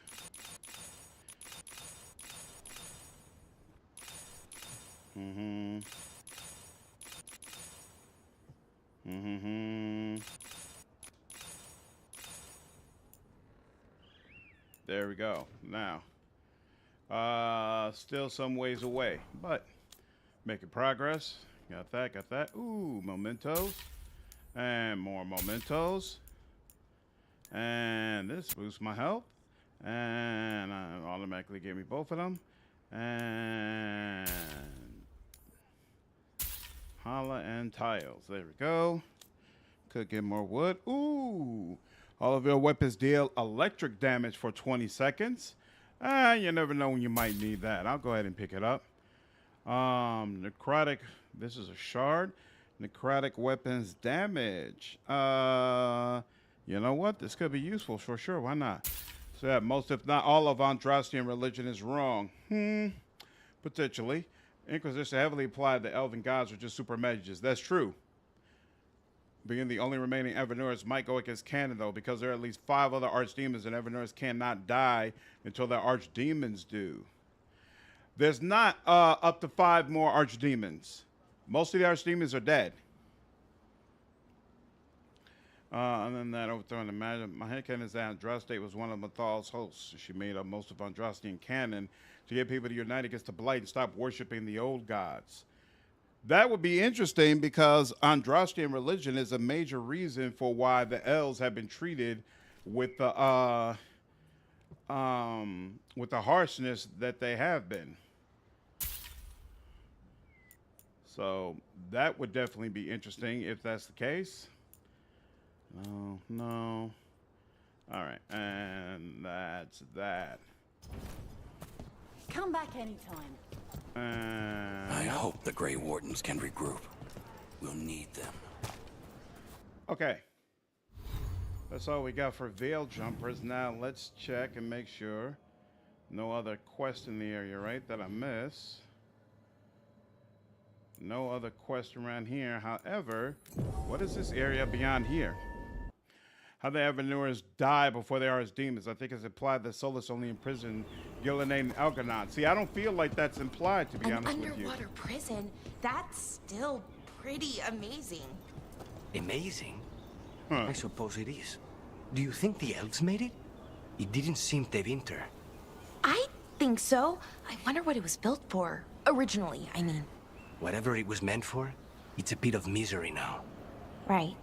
Speaker 2: There we go. Now, still some ways away, but making progress. Got that, got that. Ooh, mementos. And more mementos. And this boosts my health. And automatically gave me both of them. And Hala and tiles. There we go. Could get more wood. Ooh. All of your weapons deal electric damage for 20 seconds. You never know when you might need that. I'll go ahead and pick it up. Necrotic. This is a shard. Necrotic weapons damage. You know what? This could be useful for sure. Why not? So that most, if not all, of Andrastian religion is wrong. Potentially. Inquisition heavily applied to elven gods, which is super mages. That's true. Being the only remaining Evanurus might go against canon, though, because there are at least 5 other archdemons, and Evanurus cannot die until their archdemons do. There's not up to 5 more archdemons. Most of the archdemons are dead. Other than that, overthrowing the magic, my headcanon is that Andraste was one of Mathal's hosts. She made up most of Andrastian canon to get people to unite against the Blight and stop worshiping the old gods. That would be interesting because Andrastian religion is a major reason for why the elves have been treated with the harshness that they have been. So that would definitely be interesting if that's the case. No. All right, and that's that.
Speaker 21: Come back anytime.
Speaker 4: I hope the Grey Wardens can regroup. We'll need them.
Speaker 2: Okay. That's all we got for Veil Jumpers. Now let's check and make sure no other quest in the area, right, that I miss. No other quest around here. However, what is this area beyond here? How the Evanurus die before they are as demons. I think it's implied that Solas only imprisoned Gillenade and Elgonaut. See, I don't feel like that's implied, to be honest with you.
Speaker 15: An underwater prison? That's still pretty amazing.
Speaker 4: Amazing? I suppose it is. Do you think the elves made it? It didn't seem to winter.
Speaker 15: I think so. I wonder what it was built for. Originally, I mean.
Speaker 4: Whatever it was meant for, it's a pit of misery now.
Speaker 15: Right.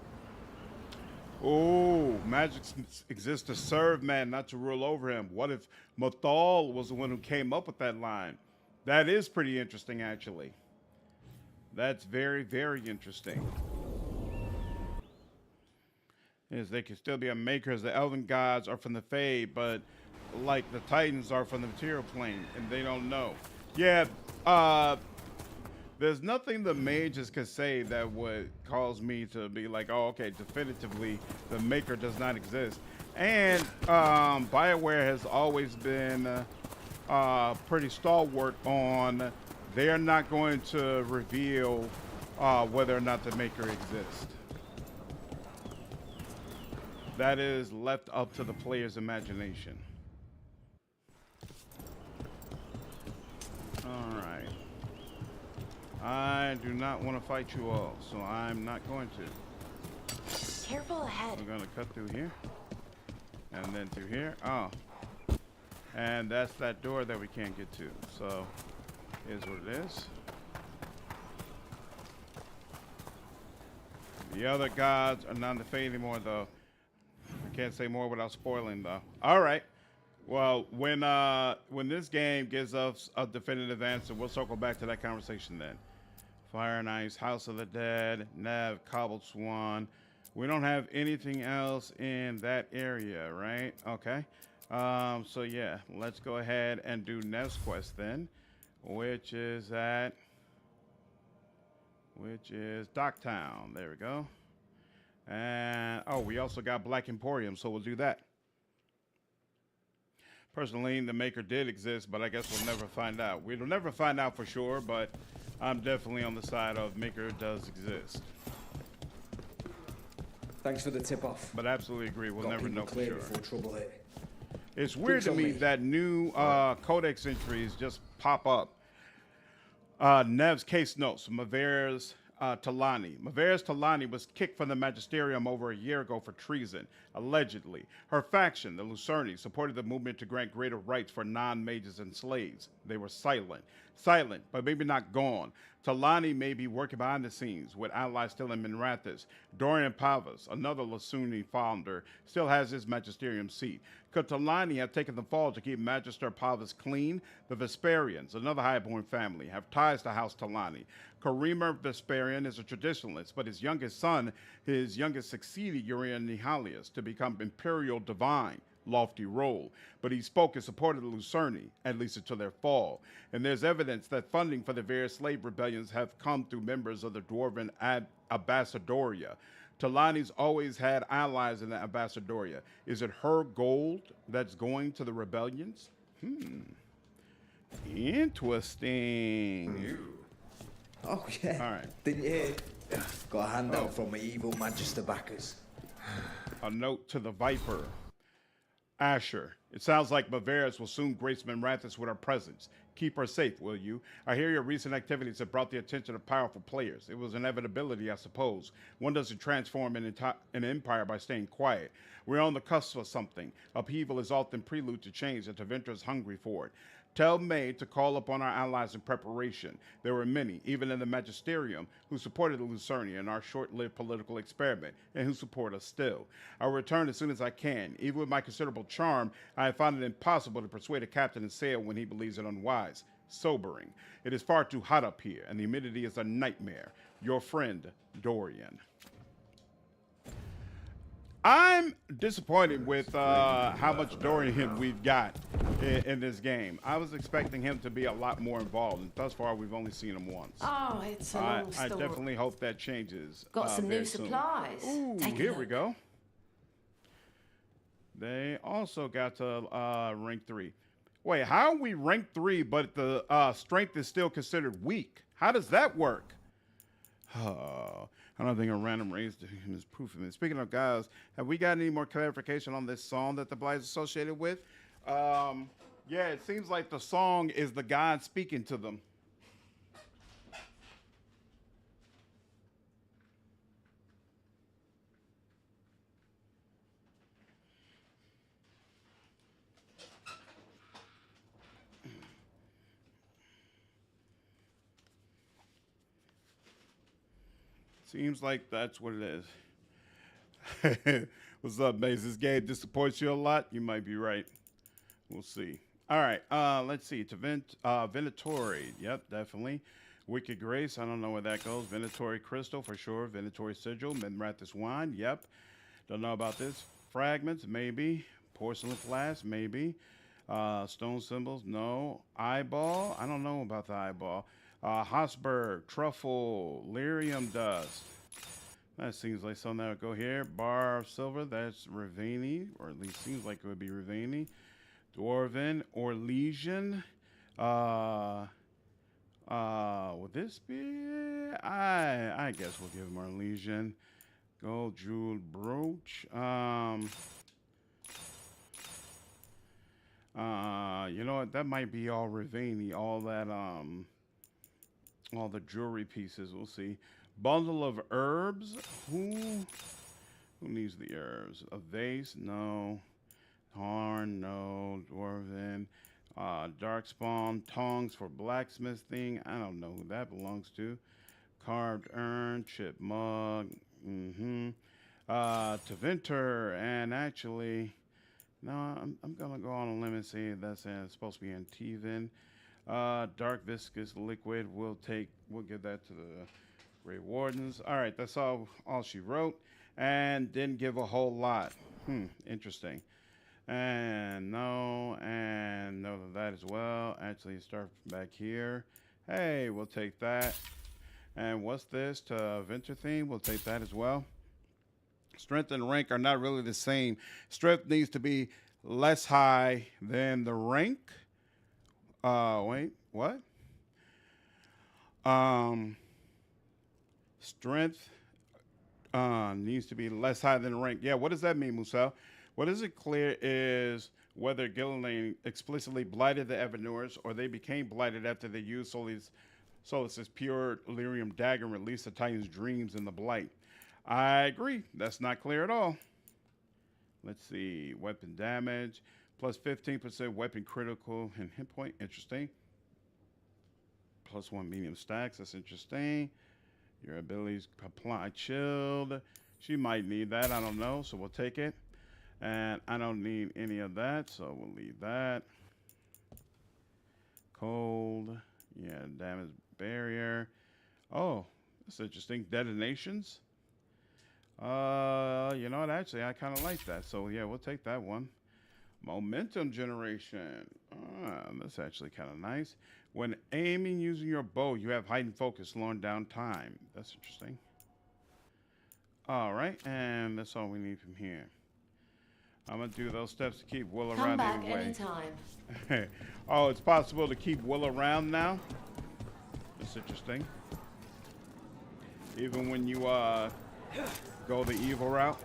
Speaker 2: Oh, magic exists to serve man, not to rule over him. What if Mathal was the one who came up with that line? That is pretty interesting, actually. That's very, very interesting. Is they can still be a maker, as the elven gods are from the Fade, but like the Titans are from the material plane, and they don't know. Yeah, there's nothing the mages could say that would cause me to be like, oh, okay, definitively the maker does not exist. And BioWare has always been pretty stalwart on they're not going to reveal whether or not the maker exists. That is left up to the player's imagination. All right. I do not want to fight you all, so I'm not going to.
Speaker 15: Careful ahead.
Speaker 2: We're going to cut through here. And then through here. Oh. And that's that door that we can't get to. So, here's what it is. The other gods are not in the Fade anymore, though. I can't say more without spoiling, though. All right. Well, when this game gives us a definitive answer, we'll circle back to that conversation then. Fire and Ice, House of the Dead, Neve, Cobbled Swan, We don't have anything else in that area, right? Okay. So yeah, let's go ahead and do Neve's quest then, which is Docktown. There we go. And oh, we also got Black Emporium, so we'll do that. Personally, the Maker did exist, but I guess we'll never find out. We'll never find out for sure, but I'm definitely on the side of Maker does exist.
Speaker 9: Thanks for the tip-off.
Speaker 2: But absolutely agree, we'll never know for sure.
Speaker 9: Before trouble hit.
Speaker 2: It's weird to me that new codex entries just pop up. Neve's case notes, Maver's Talani. Maver's Talani was kicked from the magisterium over a year ago for treason, allegedly. Her faction, the Lucerni, supported the movement to grant greater rights for non-mages and slaves. They were silent, but maybe not gone. Talani may be working behind the scenes with allies still in Minrathous. Dorian Pavas, another Lucuni founder, still has his magisterium seat. Could Talani have taken the fall to keep Magister Pavas clean? The Vesperians, another highborn family, have ties to House Talani. Karimer Vesperian is a traditionalist, but his youngest son, succeeded Urian Nihalius to become Imperial Divine. Lofty role, but he spoke in support of the Lucerni, at least until their fall. And there's evidence that funding for the various slave rebellions have come through members of the Dwarven Ambassadoria. Talani's always had allies in the Ambassadoria. Is it her gold that's going to the rebellions? Interesting.
Speaker 9: Oh, yeah.
Speaker 2: All right.
Speaker 9: Didn't you hear? Got a handout from my evil Magister backers.
Speaker 2: A note to the Viper. Asher, it sounds like Bavaris will soon grace Minrathous with her presence. Keep her safe, will you? I hear your recent activities have brought the attention of powerful players. It was inevitability, I suppose. One doesn't transform an empire by staying quiet. We're on the cusp of something. Upheaval is often prelude to change, and Tevinter is hungry for it. Tell May to call upon our allies in preparation. There were many, even in the Magisterium, who supported the Lucerni in our short-lived political experiment, and who support us still. I'll return as soon as I can. Even with my considerable charm, I have found it impossible to persuade a captain to sail when he believes it unwise. Sobering. It is far too hot up here, and the humidity is a nightmare. Your friend, Dorian. I'm disappointed with how much Dorian we've got in this game. I was expecting him to be a lot more involved, and thus far we've only seen him once.
Speaker 14: Oh, it's a long story.
Speaker 2: I definitely hope that changes.
Speaker 14: Got some new
Speaker 2: soon.
Speaker 14: supplies.
Speaker 2: Ooh, here we go. They also got to rank 3. Wait, how are we rank 3, but the strength is still considered weak? How does that work? I don't think a random raise is proof of it. Speaking of guys, have we got any more clarification on this song that the Blight is associated with? Yeah, it seems like the song is the God speaking to them. Seems like that's what it is. What's up, Maze? This game disappoints you a lot? You might be right. We'll see. All right, let's see. Venatori. Yep, definitely. Wicked Grace. I don't know where that goes. Venatori Crystal, for sure. Venatori Sigil. Minrathous Wine. Yep. Don't know about this. Fragments, maybe. Porcelain Flask, maybe. Stone Symbols, no. Eyeball. I don't know about the eyeball. Hosberg, Truffle, Lyrium Dust. That seems like something that would go here. Bar of Silver, that's Ravani, or at least seems like it would be Ravani. Dwarven, Orlesian. Would this be? I guess we'll give him Orlesian. Gold Jeweled Brooch. You know what? That might be all Ravani, all that, all the jewelry pieces. We'll see. Bundle of herbs. Who needs the herbs? A vase? No. Horn? No. Dwarven. Darkspawn. Tongs for blacksmithing. I don't know who that belongs to. Carved urn. Chip mug. Tevinter. And actually, no, I'm gonna go on a limb and say that's supposed to be in Teven. Dark viscous liquid. We'll give that to the Grey Wardens. All right, that's all she wrote. and didn't give a whole lot. Interesting. And no to that as well. Actually, start back here. Hey, we'll take that. And what's this? To Venture theme, we'll take that as well. Strength and rank are not really the same. Strength needs to be less high than the rank. Wait, what? Strength needs to be less high than rank. Yeah, what does that mean, Musa? What isn't clear is whether Gillian explicitly blighted the Evanors or they became blighted after they used Solas's pure Lyrium dagger and released the Titan's dreams in the blight. I agree. That's not clear at all. Let's see. Weapon damage. Plus 15% weapon critical and hit point. Interesting. Plus 1 medium stacks. That's interesting. Your abilities apply chilled. She might need that. I don't know. So we'll take it. And I don't need any of that. So we'll leave that. Cold. Yeah. Damage barrier. Oh, that's interesting. Detonations. You know what? Actually, I kind of like that. So yeah, we'll take that one. Momentum generation. That's actually kind of nice. When aiming using your bow, you have heightened focus, slowing down time. That's interesting. All right, and that's all we need from here. I'm gonna do those steps to keep Will
Speaker 14: Come
Speaker 2: around
Speaker 14: back
Speaker 2: anyway.
Speaker 14: anytime.
Speaker 2: Oh, it's possible to keep Will around now. That's interesting. Even when you go the evil route.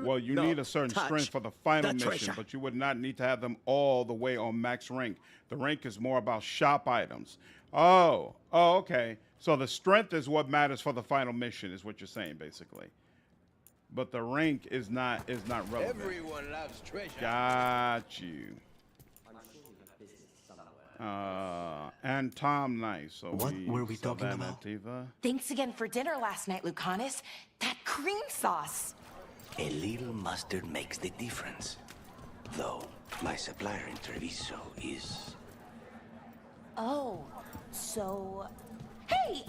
Speaker 2: Well, you need a certain strength for the final mission, but you would not need to have them all the way on max rank. The rank is more about shop items. Oh, okay. So the strength is what matters for the final mission, is what you're saying, basically. But the rank is not relevant.
Speaker 9: Everyone loves treasure.
Speaker 2: Got you. And Tom, nice. So
Speaker 4: what were we talking about?
Speaker 15: Thanks again for dinner last night, Lucanus. That cream sauce.
Speaker 4: A little mustard makes the difference. Though my supplier in Treviso is...
Speaker 15: Oh, so... Hey,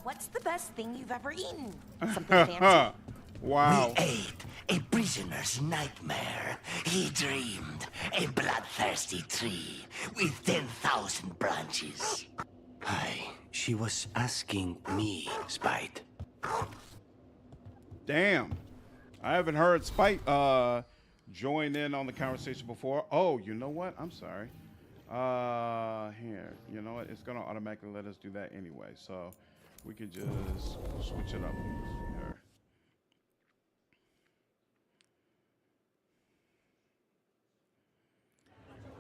Speaker 15: what's the best thing you've ever eaten? Something fancy?
Speaker 2: Wow.
Speaker 4: We ate a prisoner's nightmare. He dreamed a bloodthirsty tree with 10,000 branches. She was asking me, Spite.
Speaker 2: Damn. I haven't heard Spite join in on the conversation before. Oh, you know what? I'm sorry. Here. You know what? It's going to automatically let us do that anyway. So we could just switch it up here.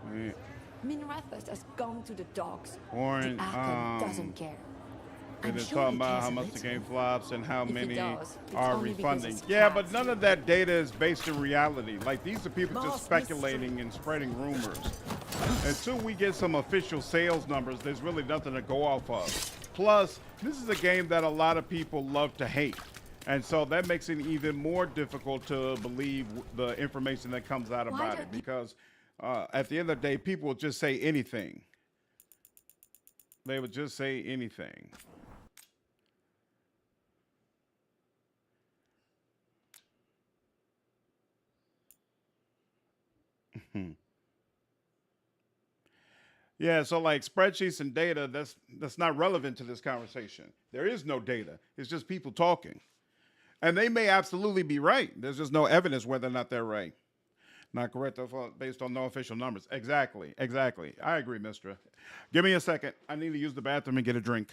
Speaker 2: Right.
Speaker 14: Minrathus has gone to the dogs.
Speaker 2: Warren,
Speaker 14: the Archon doesn't care.
Speaker 2: And it's
Speaker 14: sure
Speaker 2: talking
Speaker 14: he
Speaker 2: about
Speaker 14: cares
Speaker 2: how
Speaker 14: a
Speaker 2: much the
Speaker 14: little.
Speaker 2: game flops and how
Speaker 14: If he
Speaker 2: many
Speaker 14: does, it's
Speaker 2: are
Speaker 14: only because
Speaker 2: refunding.
Speaker 14: his
Speaker 2: Yeah,
Speaker 14: cats
Speaker 2: but none of that data is based in reality. Like, these are people just speculating and spreading rumors. Until we get some official sales numbers, there's really nothing to go off of. Plus, this is a game that a lot of people love to hate. And so that makes it even more difficult to believe the information that comes out about it. Because at the end of the day, people will just say anything. They would just say anything. Yeah, so like spreadsheets and data, that's not relevant to this conversation. There is no data. It's just people talking. And they may absolutely be right. There's just no evidence whether or not they're right. Not correct based on no official numbers. Exactly. I agree, Mistra. Give me a second. I need to use the bathroom and get a drink.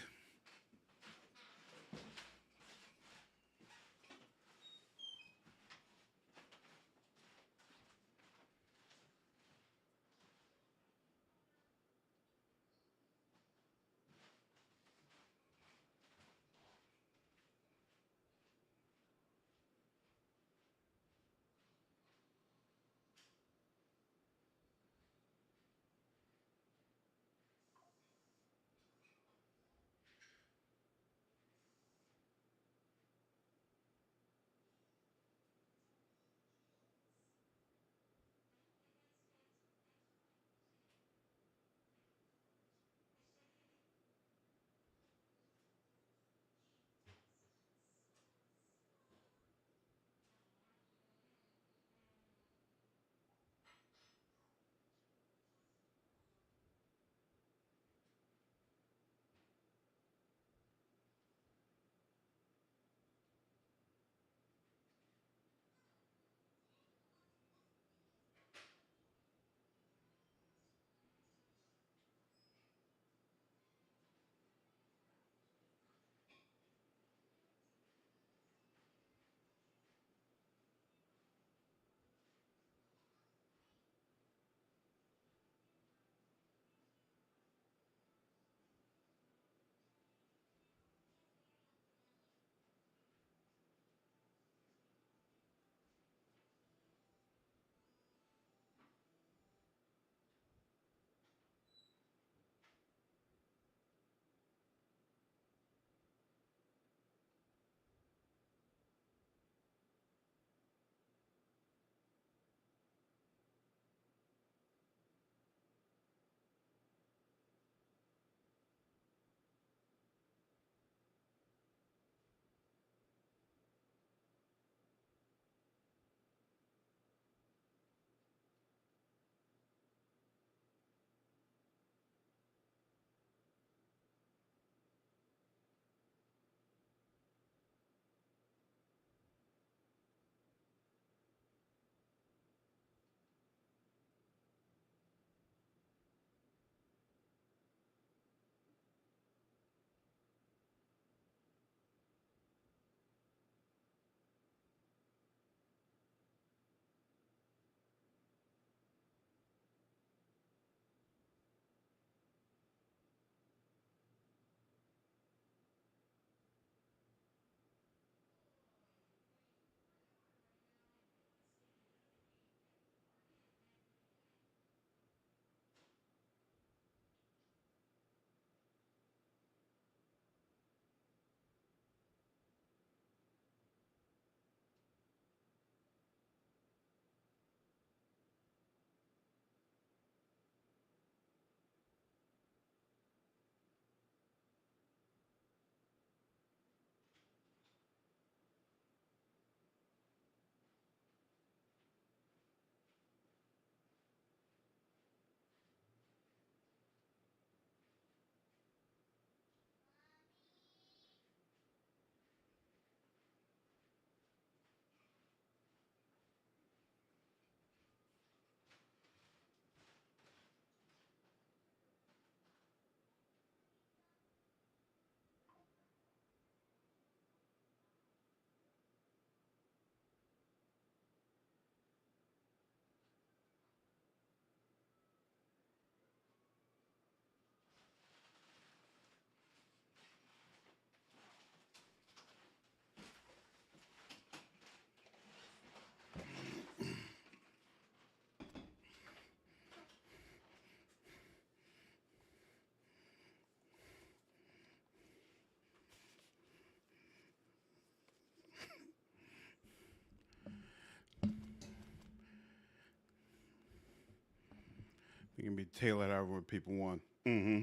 Speaker 2: can be tailored however what people want. Mm-hmm.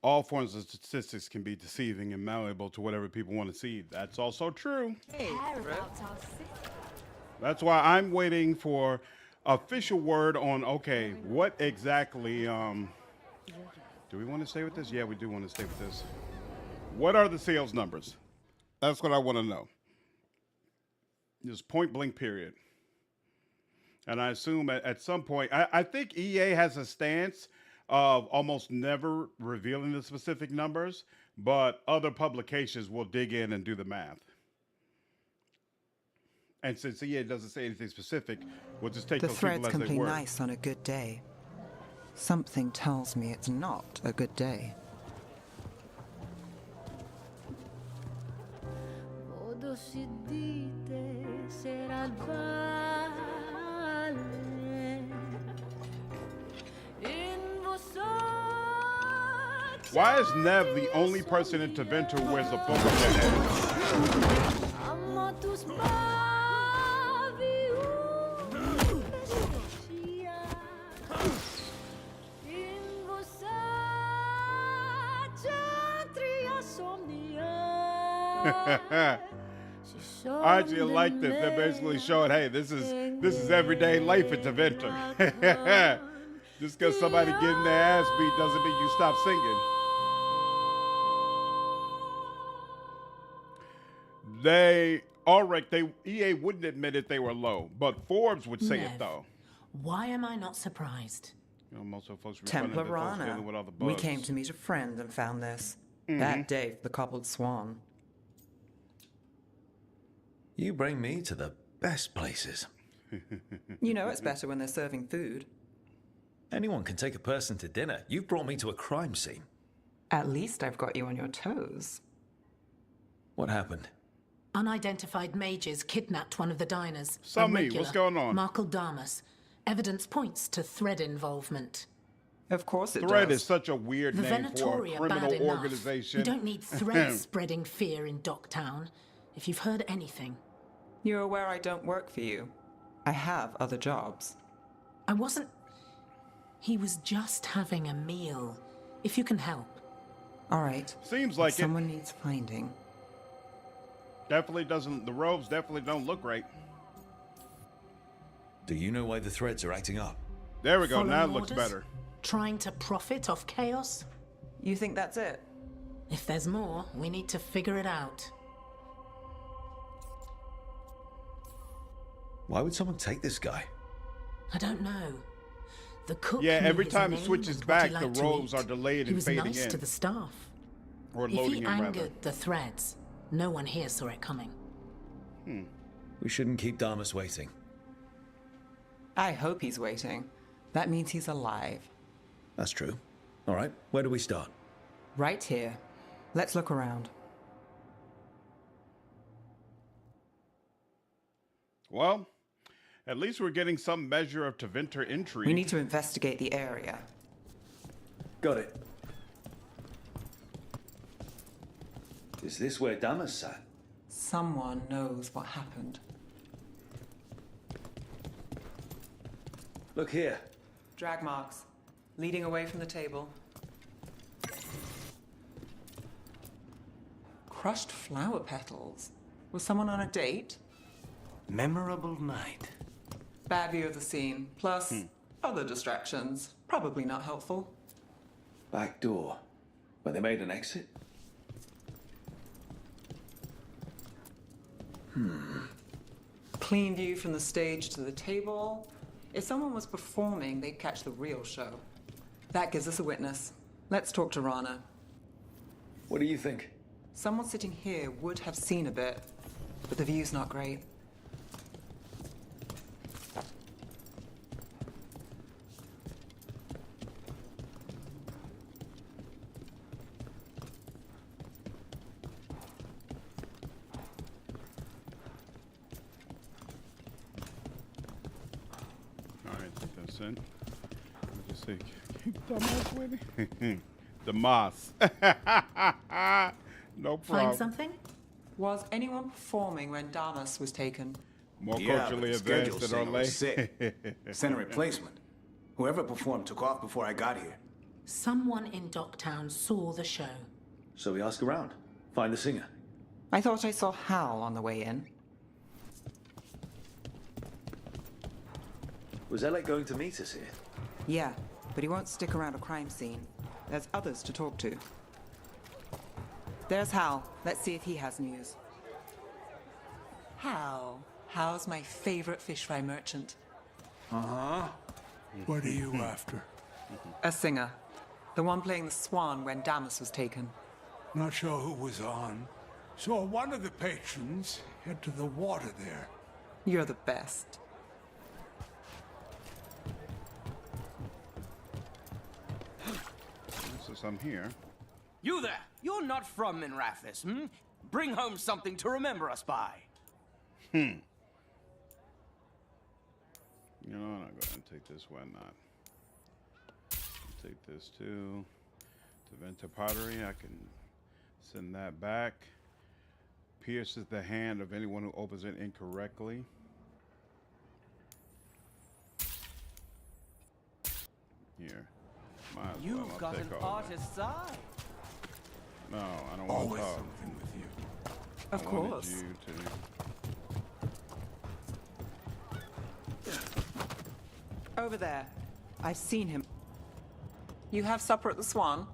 Speaker 2: All forms of statistics can be deceiving and malleable to whatever people want to see. That's also true.
Speaker 21: Hey,
Speaker 2: That's why I'm waiting for official word on, okay, what exactly, do we want to stay with this? Yeah, we do want to stay with this. What are the sales numbers? That's what I want to know. Just point blank period. And I assume at some point, I think EA has a stance of almost never revealing the specific numbers, but other publications will dig in and do the math. And since EA doesn't say anything specific, we'll just take
Speaker 1: the
Speaker 2: those
Speaker 1: threads
Speaker 2: people as
Speaker 1: can
Speaker 2: they
Speaker 1: be
Speaker 2: were.
Speaker 1: nice on a good day. Something tells me it's not a good day.
Speaker 2: Why is Neve the only person in Taventa who wears a book on their head? I actually like this. They're basically showing, hey, this is everyday life at Taventa. Just because somebody getting their ass beat doesn't mean you stop singing. EA wouldn't admit it they were low, but Forbes would say it though.
Speaker 18: Why am I not surprised?
Speaker 2: You know, most of the folks
Speaker 1: Templar
Speaker 2: dealing
Speaker 1: Rana.
Speaker 2: with all the
Speaker 1: We
Speaker 2: bugs.
Speaker 1: came to meet a friend and found this.
Speaker 2: Mhm.
Speaker 1: Bad day for the cobbled swan.
Speaker 17: You bring me to the best places.
Speaker 1: You know it's better when they're serving food.
Speaker 17: Anyone can take a person to dinner. You've brought me to a crime scene.
Speaker 1: At least I've got you on your toes.
Speaker 17: What happened?
Speaker 18: Unidentified mages kidnapped one of the diners.
Speaker 2: Sammy, what's going on?
Speaker 18: Markle Damas. Evidence points to Thread involvement.
Speaker 1: Of course it
Speaker 2: Thread
Speaker 1: does.
Speaker 2: is such a weird
Speaker 18: The
Speaker 2: name for a
Speaker 18: Venatori are bad
Speaker 2: criminal
Speaker 18: enough.
Speaker 2: organization.
Speaker 18: You don't need Thread spreading fear in Docktown. If you've heard anything.
Speaker 1: You're aware I don't work for you. I have other jobs.
Speaker 18: I wasn't... He was just having a meal. If you can help.
Speaker 1: All right.
Speaker 2: Seems like
Speaker 1: someone needs finding.
Speaker 2: Definitely doesn't. The robes definitely don't look right.
Speaker 17: Do you know why the threads are acting up?
Speaker 2: There we go.
Speaker 18: Following
Speaker 2: Now it looks
Speaker 18: orders?
Speaker 2: better.
Speaker 18: Trying to profit off chaos?
Speaker 1: You think that's it?
Speaker 18: If there's more, we need to figure it out.
Speaker 17: Why would someone take this guy?
Speaker 18: I don't know. The cook
Speaker 2: Yeah,
Speaker 18: knew
Speaker 2: every
Speaker 18: his
Speaker 2: time it
Speaker 18: name
Speaker 2: switches
Speaker 18: and what he
Speaker 2: back, the
Speaker 18: liked to
Speaker 2: robes
Speaker 18: eat.
Speaker 2: are delayed
Speaker 18: He
Speaker 2: and
Speaker 18: was
Speaker 2: fading
Speaker 18: nice
Speaker 2: in.
Speaker 18: to the staff.
Speaker 2: Or
Speaker 18: If
Speaker 2: loading
Speaker 18: he
Speaker 2: in, rather.
Speaker 18: angered the threads, no one here saw it coming.
Speaker 17: We shouldn't keep Damas waiting.
Speaker 1: I hope he's waiting. That means he's alive.
Speaker 17: That's true. All right, where do we start?
Speaker 1: Right here. Let's look around.
Speaker 2: Well, at least we're getting some measure of Taventa intrigue.
Speaker 1: We need to investigate the area.
Speaker 5: Got it. Is this where Damas sat?
Speaker 1: Someone knows what happened.
Speaker 5: Look here.
Speaker 1: Drag marks. Leading away from the table. Crushed flower petals. Was someone on a date?
Speaker 4: Memorable night.
Speaker 1: Bad view of the scene. Plus, other distractions. Probably not helpful.
Speaker 5: Back door. When they made an exit?
Speaker 1: Clean view from the stage to the table. If someone was performing, they'd catch the real show. That gives us a witness. Let's talk to Rana.
Speaker 5: What do you think?
Speaker 1: Someone sitting here would have seen a bit, but the view's not great.
Speaker 2: Alright, take this in. I'll just say, keep Damas waiting. Damas. No problem.
Speaker 18: Find something?
Speaker 1: Was anyone performing when Damas was taken?
Speaker 2: More
Speaker 7: Yeah,
Speaker 2: culturally
Speaker 7: but the
Speaker 2: advanced
Speaker 7: schedule
Speaker 2: than
Speaker 7: singer
Speaker 2: our
Speaker 7: was
Speaker 2: lady.
Speaker 7: sick. Sent a replacement. Whoever performed took off before I got here.
Speaker 18: Someone in Docktown saw the show.
Speaker 5: So we ask around. Find the singer.
Speaker 1: I thought I saw Hal on the way in.
Speaker 5: Was Alec going to meet us here?
Speaker 1: Yeah, but he won't stick around a crime scene. There's others to talk to. There's Hal. Let's see if he has news. Hal. Hal's my favorite fish fry merchant.
Speaker 8: Uh-huh. What are you after?
Speaker 1: A singer. The one playing the swan when Damas was taken.
Speaker 8: Not sure who was on. Saw one of the patrons head to the water there.
Speaker 1: You're the best.
Speaker 2: So I'm here.
Speaker 23: You there! You're not from Minrathis, hmm? Bring home something to remember us by.
Speaker 2: You know, I'm not going to take this. Why not? Take this too. To Venta Pottery, I can send that back. Pierces the hand of anyone who opens it incorrectly. Here. Might as
Speaker 23: You've
Speaker 2: well. I'll
Speaker 23: got
Speaker 2: take
Speaker 23: an
Speaker 2: all that.
Speaker 23: artist's eye.
Speaker 2: No, I don't want to
Speaker 8: Always
Speaker 2: talk.
Speaker 8: something with you.
Speaker 1: Of
Speaker 2: I wanted
Speaker 1: course.
Speaker 2: you to...
Speaker 1: Over there. I've seen him. You have supper at the Swan?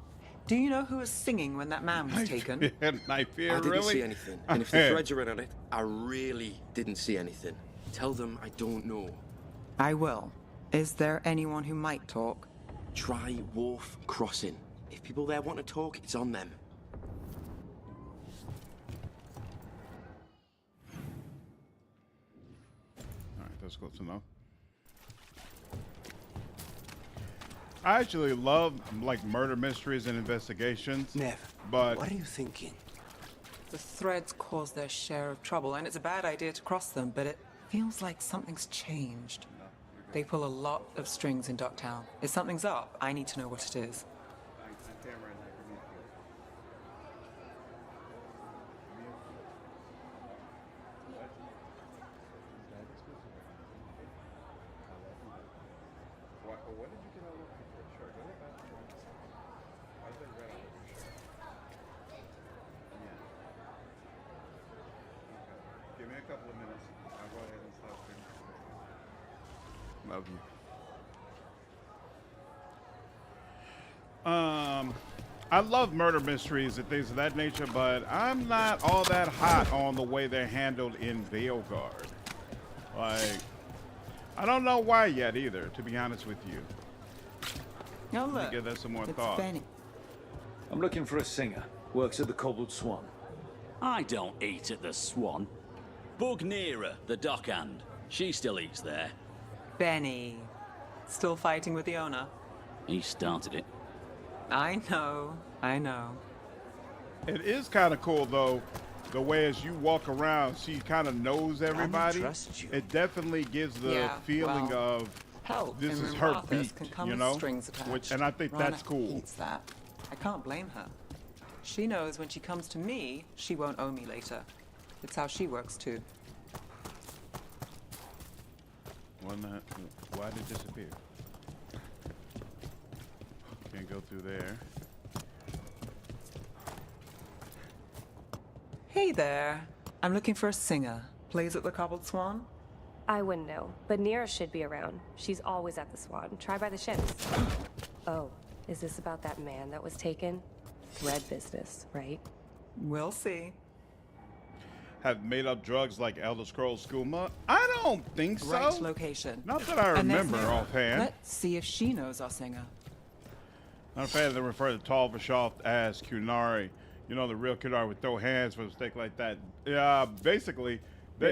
Speaker 1: Do you know who was singing when that man was taken?
Speaker 2: Knife here,
Speaker 24: I didn't
Speaker 2: really?
Speaker 24: see anything. And if the threads are in on it, I really didn't see anything. Tell them I don't know.
Speaker 1: I will. Is there anyone who might talk?
Speaker 24: Try Wharf Crossing. If people there want to talk, it's on them.
Speaker 2: Alright, that's good to know. I actually love like murder mysteries and investigations.
Speaker 4: Neve,
Speaker 2: but
Speaker 4: what are you thinking?
Speaker 1: The threads cause their share of trouble, and it's a bad idea to cross them, but it feels like something's changed. They pull a lot of strings in Docktown. If something's up, I need to know what it is.
Speaker 2: Give me a couple of minutes. I'll go ahead and stop here. Love you. I love murder mysteries and things of that nature, but I'm not all that hot on the way they're handled in Veilguard. Like, I don't know why yet either, to be honest with you.
Speaker 1: No,
Speaker 2: Let me
Speaker 1: look.
Speaker 2: give that some more
Speaker 1: It's
Speaker 2: thought.
Speaker 1: Benny.
Speaker 5: I'm looking for a singer. Works at the Cobbled Swan.
Speaker 25: I don't eat at the Swan. Bug Nearer, the dockhand. She still eats there.
Speaker 1: Benny. Still fighting with the owner?
Speaker 25: He started it.
Speaker 1: I know. I know.
Speaker 2: It is kind of cool, though, the way as you walk around, she kind of knows everybody.
Speaker 4: trust you.
Speaker 2: It definitely gives the feeling
Speaker 1: well,
Speaker 2: of
Speaker 1: help
Speaker 2: this
Speaker 1: in
Speaker 2: is her
Speaker 1: Minrathis
Speaker 2: beat,
Speaker 1: can come
Speaker 2: you
Speaker 1: with
Speaker 2: know?
Speaker 1: strings attached.
Speaker 2: And I think
Speaker 1: Rana
Speaker 2: that's cool.
Speaker 1: hates that. I can't blame her. She knows when she comes to me, she won't owe me later. It's how she works too.
Speaker 2: Why did it disappear? Can't go through there.
Speaker 1: Hey there. I'm looking for a singer. Plays at the Cobbled Swan?
Speaker 26: I wouldn't know, but Nira should be around. She's always at the Swan. Try by the ships. Oh, is this about that man that was taken? Thread business, right?
Speaker 1: We'll see.
Speaker 2: Have made up drugs like Elder Scrolls Skooma? I don't think so.
Speaker 1: Right location.
Speaker 2: Not that I
Speaker 1: And there's
Speaker 2: remember
Speaker 1: Nira.
Speaker 2: offhand.
Speaker 1: Let's see if she knows our singer.
Speaker 2: I'm a fan that refer to Talvashoft as Kunari. You know, the real Kunari would throw hands for a mistake like that. Yeah, basically, they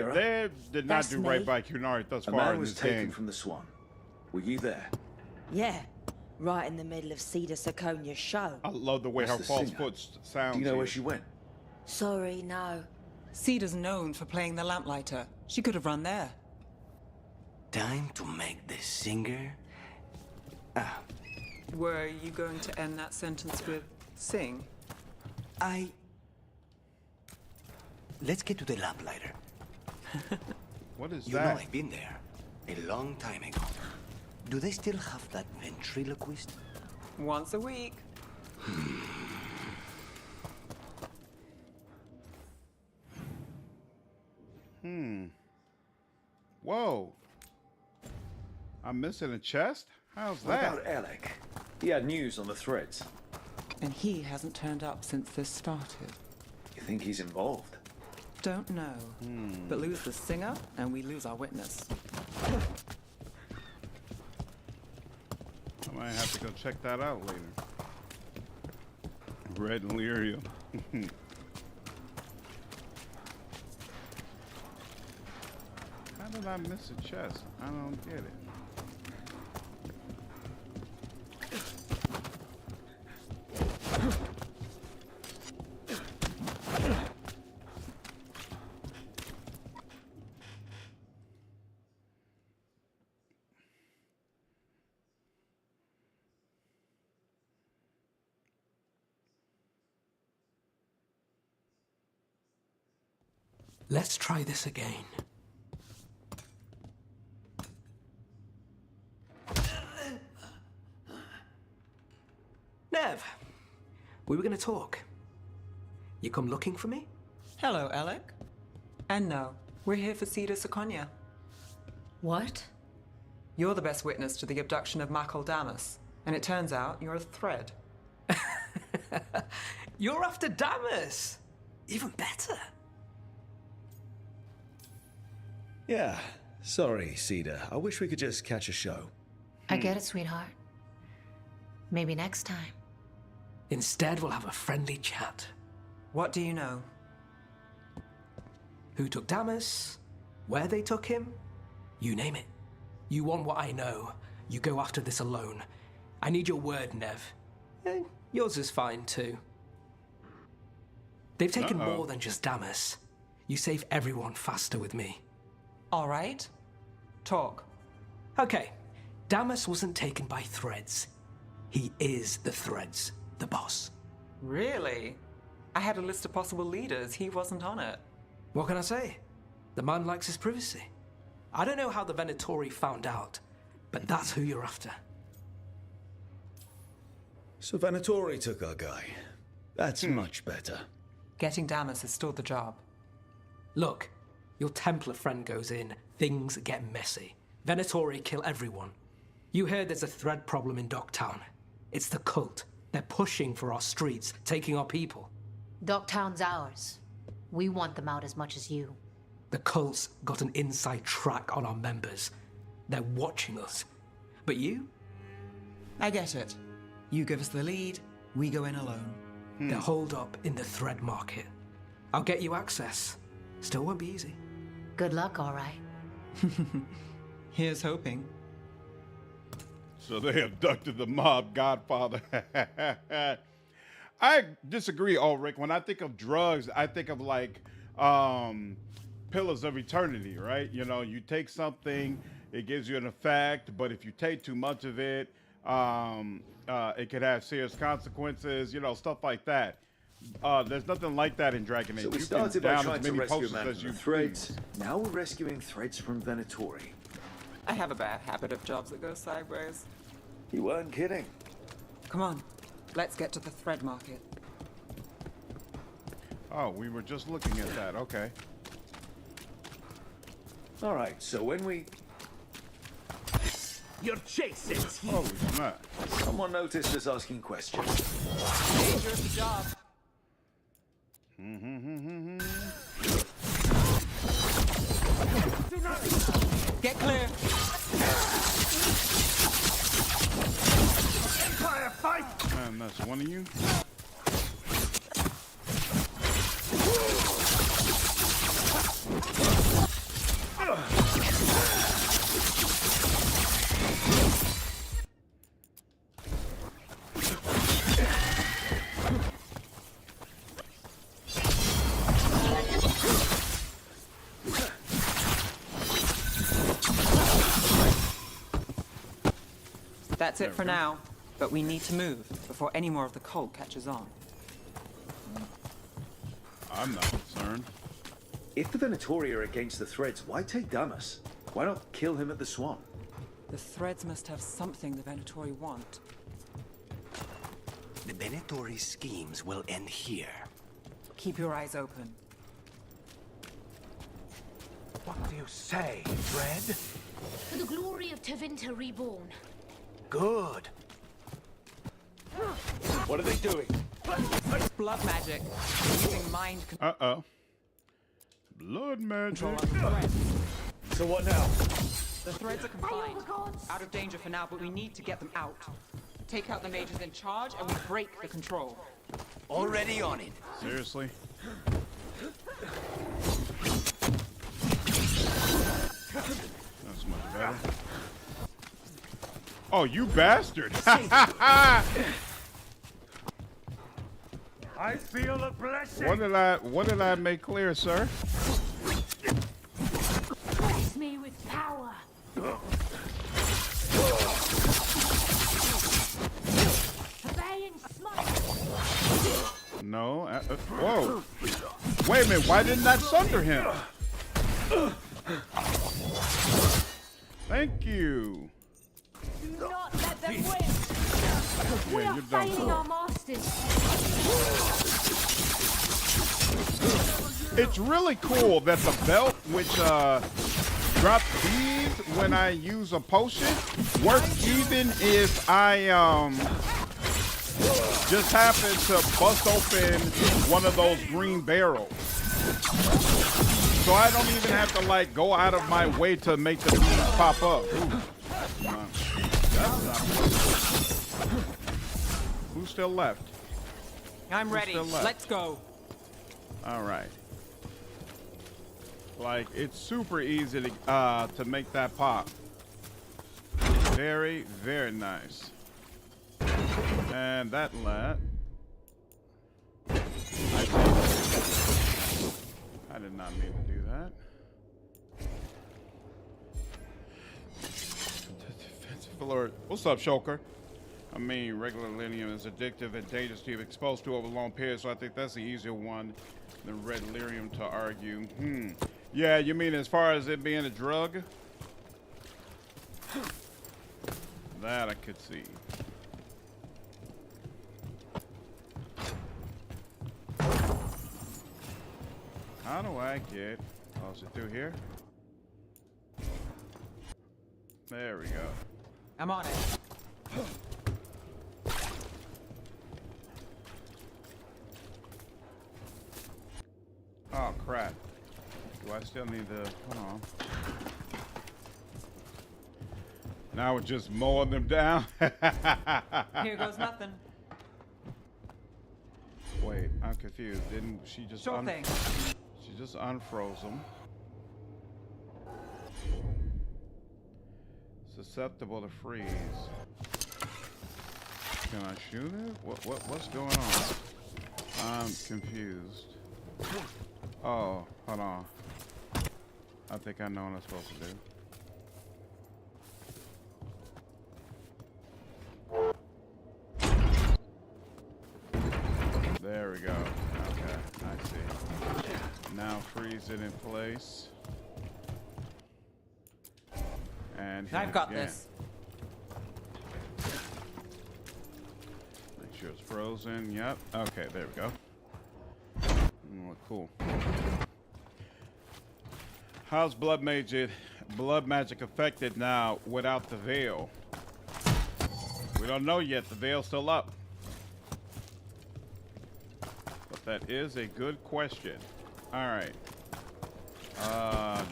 Speaker 2: did not
Speaker 15: That's
Speaker 2: do right
Speaker 15: me.
Speaker 2: by Kunari thus
Speaker 5: A
Speaker 2: far
Speaker 5: man
Speaker 2: in
Speaker 5: was
Speaker 2: this
Speaker 5: taken
Speaker 2: game.
Speaker 5: from the Swan. Were you there?
Speaker 27: Yeah, right in the middle of Cedar Siconia's show.
Speaker 2: I love the way
Speaker 5: What's
Speaker 2: her
Speaker 5: the
Speaker 2: false
Speaker 5: singer?
Speaker 2: foot sounds.
Speaker 5: Do you know where
Speaker 2: here.
Speaker 5: she went?
Speaker 27: Sorry, no.
Speaker 1: Cedar's known for playing the lamplighter. She could have run there.
Speaker 4: Time to make the singer.
Speaker 1: Were you going to end that sentence with sing?
Speaker 4: Let's get to the lamplighter.
Speaker 2: What is
Speaker 4: You know
Speaker 2: that?
Speaker 4: I've been there a long time ago. Do they still have that ventriloquist?
Speaker 1: Once a week.
Speaker 2: Whoa. I'm missing a chest? How's
Speaker 5: What
Speaker 2: that?
Speaker 5: about Alec? He had news on the threads.
Speaker 1: And he hasn't turned up since this started.
Speaker 5: You think he's involved?
Speaker 1: Don't know. But lose the singer, and we lose our witness.
Speaker 2: I might have to go check that out later. Red Lyrium. How did I miss a chest? I don't get it.
Speaker 6: Let's try this again. Neve, we were going to talk. You come looking for me?
Speaker 1: Hello, Alec. And no, we're here for Thedas Akonya.
Speaker 21: What?
Speaker 1: You're the best witness to the abduction of Makal Damas, and it turns out you're a thread.
Speaker 6: You're after Damas! Even better.
Speaker 17: Yeah, sorry, Cedar. I wish we could just catch a show.
Speaker 21: I get it, sweetheart. Maybe next time.
Speaker 6: Instead, we'll have a friendly chat.
Speaker 1: What do you know?
Speaker 6: Who took Damas? Where they took him? You name it. You want what I know. You go after this alone. I need your word, Neve. Yours is fine, too. They've taken more than just Damas. You save everyone faster with me.
Speaker 1: All right. Talk.
Speaker 6: Okay. Damas wasn't taken by threads. He is the threads, the boss.
Speaker 1: Really? I had a list of possible leaders. He wasn't on it.
Speaker 6: What can I say? The man likes his privacy. I don't know how the Venatori found out, but that's who you're after.
Speaker 17: So Venatori took our guy. That's much better.
Speaker 1: Getting Damas is still the job.
Speaker 6: Look, your Templar friend goes in, things get messy. Venatori kill everyone. You heard there's a thread problem in Docktown. It's the cult. They're pushing for our streets, taking our people.
Speaker 21: Docktown's ours. We want them out as much as you.
Speaker 6: The cult's got an inside track on our members. They're watching us. But you?
Speaker 1: I get it. You give us the lead, we go in alone.
Speaker 6: They're holed up in the thread market. I'll get you access. Still won't be easy.
Speaker 21: Good luck, all right.
Speaker 1: Here's hoping.
Speaker 2: So they abducted the mob godfather. I disagree, Ulrich. When I think of drugs, I think of like pillars of eternity, right? You know, you take something, it gives you an effect, but if you take too much of it, it could have serious consequences, you know, stuff like that. There's nothing like that in Dragon Age.
Speaker 5: So we
Speaker 2: You
Speaker 5: started
Speaker 2: can
Speaker 5: by
Speaker 2: down
Speaker 5: trying
Speaker 2: as
Speaker 5: to
Speaker 2: many
Speaker 5: rescue a
Speaker 2: posters
Speaker 5: man
Speaker 2: as
Speaker 5: from
Speaker 2: you
Speaker 5: the threads. Now we're rescuing threads from Venatori.
Speaker 1: I have a bad habit of jobs that go sideways.
Speaker 5: You weren't kidding.
Speaker 1: Come on, let's get to the thread market.
Speaker 2: Oh, we were just looking at that. Okay.
Speaker 5: All right, so when we...
Speaker 23: Your chase is here.
Speaker 2: Holy snap.
Speaker 5: Someone noticed us asking questions.
Speaker 1: Danger of the job. Get clear.
Speaker 23: Empire fight!
Speaker 2: Man, that's one of you.
Speaker 1: That's it for now, but we need to move before any more of the cult catches on.
Speaker 2: I'm not concerned.
Speaker 5: If the Venatori are against the Threads, why take Damas? Why not kill him at the Swan?
Speaker 1: The Threads must have something the Venatori want.
Speaker 4: The Venatori schemes will end here.
Speaker 1: Keep your eyes open.
Speaker 7: What do you say, Thread?
Speaker 11: For the glory of Tevinter Reborn.
Speaker 7: Good.
Speaker 5: What are they doing?
Speaker 1: Blood magic. Using mind control.
Speaker 2: Uh-oh. Blood magic.
Speaker 1: On the threads.
Speaker 5: So what now?
Speaker 1: The Threads are confined. Out of danger for now, but we need to get them out. Take out the mages in charge, and we break the control.
Speaker 23: Already on it.
Speaker 2: Seriously? That's much better. Oh, you bastard!
Speaker 7: I feel a blessing.
Speaker 2: What did I make clear, sir?
Speaker 11: Bless me with power. Obey and smite.
Speaker 2: No. Whoa. Wait a minute. Why didn't that sunder him? Thank you.
Speaker 11: Do not let them win.
Speaker 2: Yeah,
Speaker 11: We are
Speaker 2: you're done
Speaker 11: failing
Speaker 2: for.
Speaker 11: our masters.
Speaker 2: It's really cool that the belt, which drops beads when I use a potion, works even if I just happen to bust open one of those green barrels. So I don't even have to like go out of my way to make the beads pop up. Ooh. That's not Who's still left?
Speaker 1: I'm
Speaker 2: Who's
Speaker 1: ready.
Speaker 2: still left?
Speaker 1: Let's go.
Speaker 2: All right. Like, it's super easy to make that pop. Very, very nice. And that let. I did not mean to do that. Defensive alert. What's up, Shulker? I mean, regular lyrium is addictive and dangerous to be exposed to over long periods, so I think that's the easier one than red lyrium to argue. Yeah, you mean as far as it being a drug? That I could see. How do I get... Oh, is it through here? There we go.
Speaker 1: I'm on it.
Speaker 2: Oh, crap. Do I still need to... Hold on. Now we're just mowing them down.
Speaker 1: Here goes nothing.
Speaker 2: Wait, I'm confused. Didn't she just...
Speaker 1: Sure thing.
Speaker 2: She just unfroze them. Susceptible to freeze. Can I shoot it? What's going on? I'm confused. Oh, hold on. I think I know what I'm supposed to do. There we go. Okay, I see. Now freeze it in place. And hit
Speaker 1: I've
Speaker 2: it
Speaker 1: got
Speaker 2: again.
Speaker 1: this.
Speaker 2: Make sure it's frozen. Yep. Okay, there we go. Cool. How's blood magic affected now without the veil? We don't know yet. The veil's still up. But that is a good question. All right.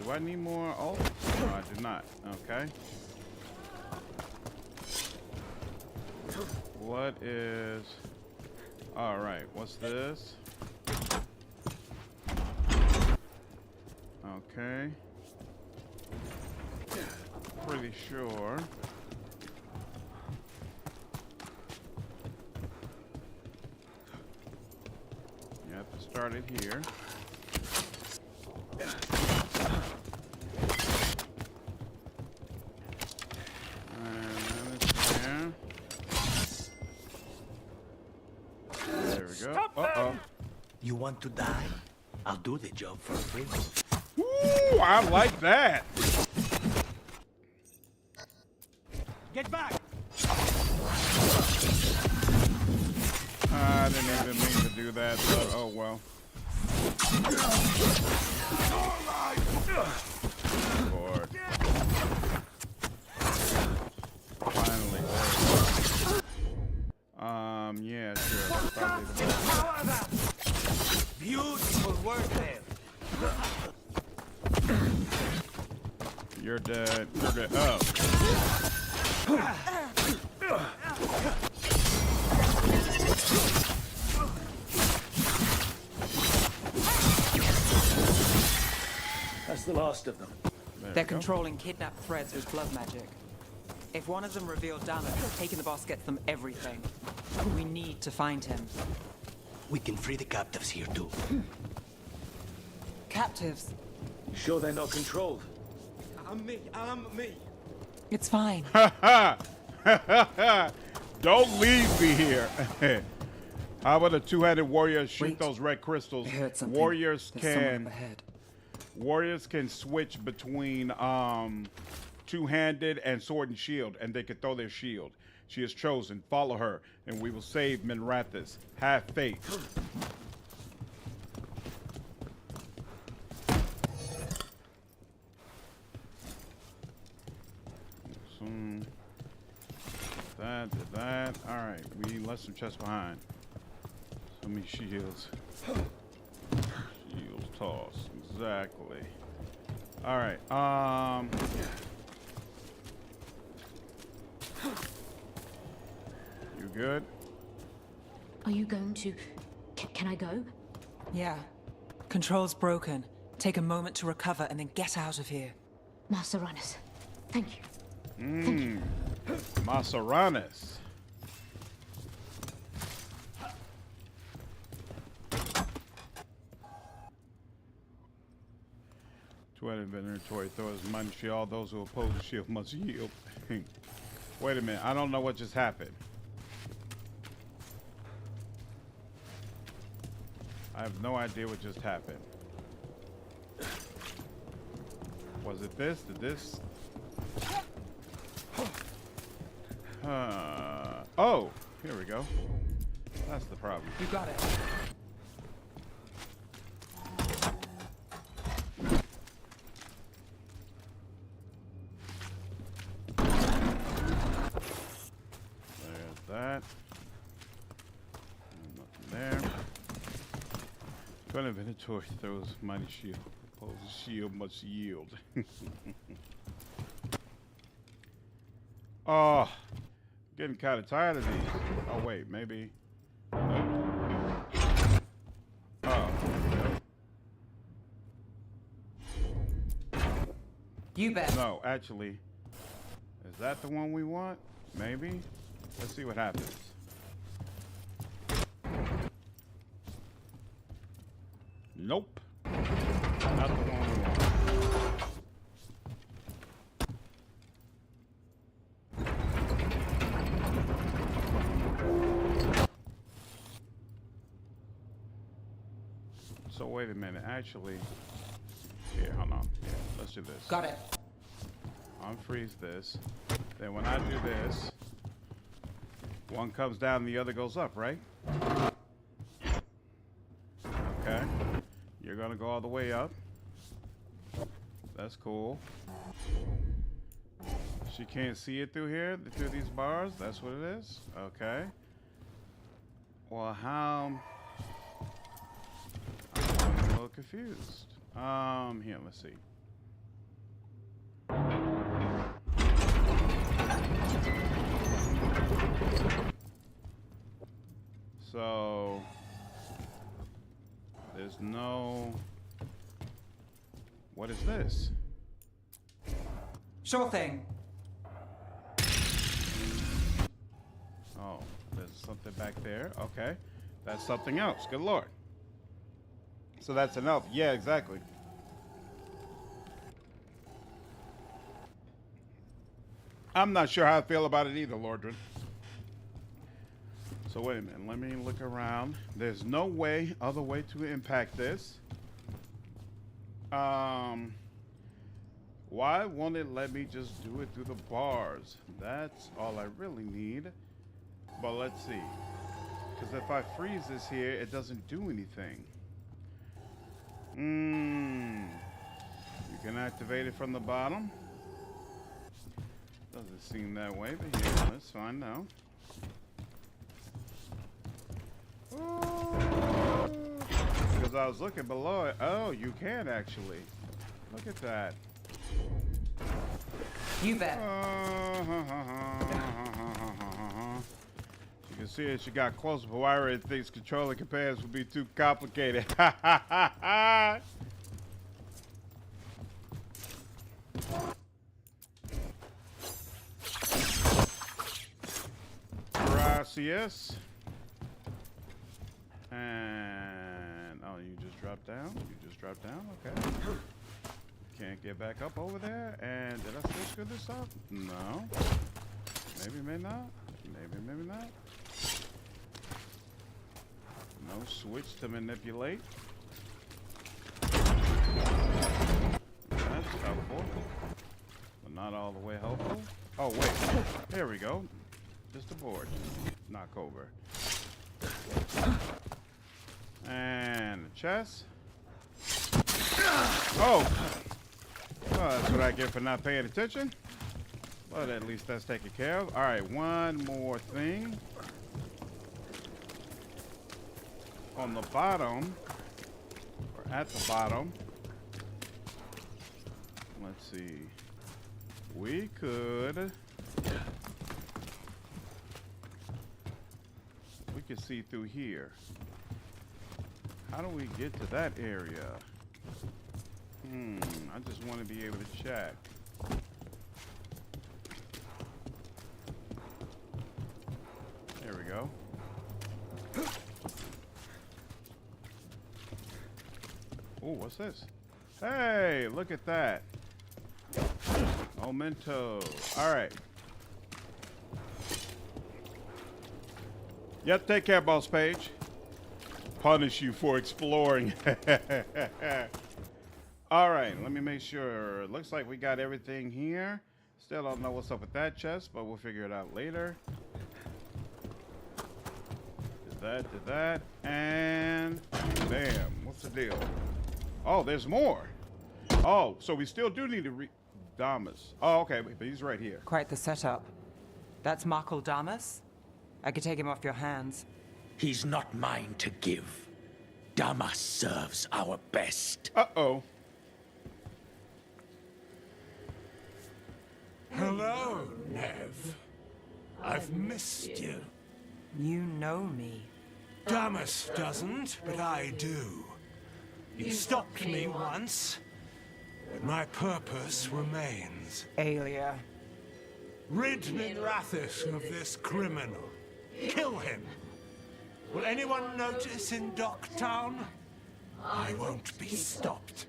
Speaker 2: Do I need more? Oh, no, I do not. Okay. What is... All right. What's this? Okay. Pretty sure. You have to start it here. And then it's there. There we go. Uh-oh.
Speaker 4: You want to die? I'll do the job for free.
Speaker 2: Ooh, I like that.
Speaker 23: Get back!
Speaker 2: I didn't even mean to do that, but oh well. Lord. Finally. Yeah, sure. Probably the best.
Speaker 23: Beautiful work there.
Speaker 2: You're dead. You're dead. Oh.
Speaker 5: That's the last of them.
Speaker 1: They're controlling kidnapped threads with blood magic. If one of them revealed damage, taking the boss gets them everything. We need to find him.
Speaker 4: We can free the captives here too.
Speaker 1: Captives?
Speaker 5: You sure they're not controlled?
Speaker 23: I'm me.
Speaker 1: It's fine.
Speaker 2: Don't leave me here. How about a two-handed warrior shoot those red crystals? Warriors can switch between two-handed and sword and shield, and they can throw their shield. She is chosen. Follow her, and we will save Minrathous. Have faith. Did that. All right, we left some chests behind. So many shields. Shields toss. Exactly. All right. You good?
Speaker 11: Are you going to... Can I go?
Speaker 1: Yeah. Control's broken. Take a moment to recover and then get out of here.
Speaker 11: Maceranus, thank you. Thank you.
Speaker 2: Maceranus. To inventory, throw his mighty shield. All those who oppose the shield must yield. Wait a minute, I don't know what just happened. I have no idea what just happened. Was it this? Did this? Oh, here we go. That's the problem.
Speaker 1: You got it.
Speaker 2: There's that. Nothing there. Going to inventory throws mighty shield. Opposes shield must yield. Oh, getting kind of tired of these. Oh wait, maybe. Oh.
Speaker 1: You bet.
Speaker 2: No, actually, is that the one we want? Maybe. Let's see what happens. Nope. Not the one we want. So wait a minute, actually, here, hold on. Yeah, let's do this.
Speaker 1: Got it.
Speaker 2: Unfreeze this. Then when I do this, one comes down and the other goes up, right? Okay. You're gonna go all the way up. That's cool. She can't see it through here, through these bars? That's what it is? Okay. Well, how... I'm a little confused. Here, let's see. So there's no... What is this?
Speaker 1: Sure thing.
Speaker 2: Oh, there's something back there. Okay. That's something else. Good lord. So that's an elf. Yeah, exactly. I'm not sure how I feel about it either, Lordrin. So wait a minute. Let me look around. There's no way, other way to impact this. Why won't it let me just do it through the bars? That's all I really need. But let's see. Because if I freeze this here, it doesn't do anything. You can activate it from the bottom. Doesn't seem that way, but yeah, let's find out. Because I was looking below it. Oh, you can actually. Look at that.
Speaker 1: You bet.
Speaker 2: You can see as she got closer, Huayra thinks controlling companions would be too complicated. Gracias. And oh, you just dropped down? You just dropped down? Okay. Can't get back up over there. And did I still screw this up? No. Maybe, maybe not. Maybe, maybe not. No switch to manipulate. That's helpful. But not all the way helpful. Oh, wait. There we go. Just a board. Knock over. And the chest. Oh! Well, that's what I get for not paying attention. But at least that's taken care of. Alright, one more thing. On the bottom, or at the bottom, let's see. We could see through here. How do we get to that area? I just want to be able to check. There we go. Oh, what's this? Hey, look at that. Memento. All right. Yep, take care, Boss Page. Punish you for exploring. All right, let me make sure. Looks like we got everything here. Still don't know what's up with that chest, but we'll figure it out later. Did that, and bam. What's the deal? Oh, there's more. Oh, so we still do need to Damas. Oh, okay, but he's right here.
Speaker 1: Quite the setup. That's Markle Damas? I could take him off your hands.
Speaker 17: He's not mine to give. Damas serves our best.
Speaker 2: Uh-oh.
Speaker 8: Hello, Neve. I've missed you.
Speaker 1: You know me.
Speaker 8: Damas doesn't, but I do. You stopped me once, but my purpose remains.
Speaker 1: Aelia.
Speaker 8: Rid Minrathis of this criminal. Kill him. Will anyone notice in Docktown? I won't be stopped.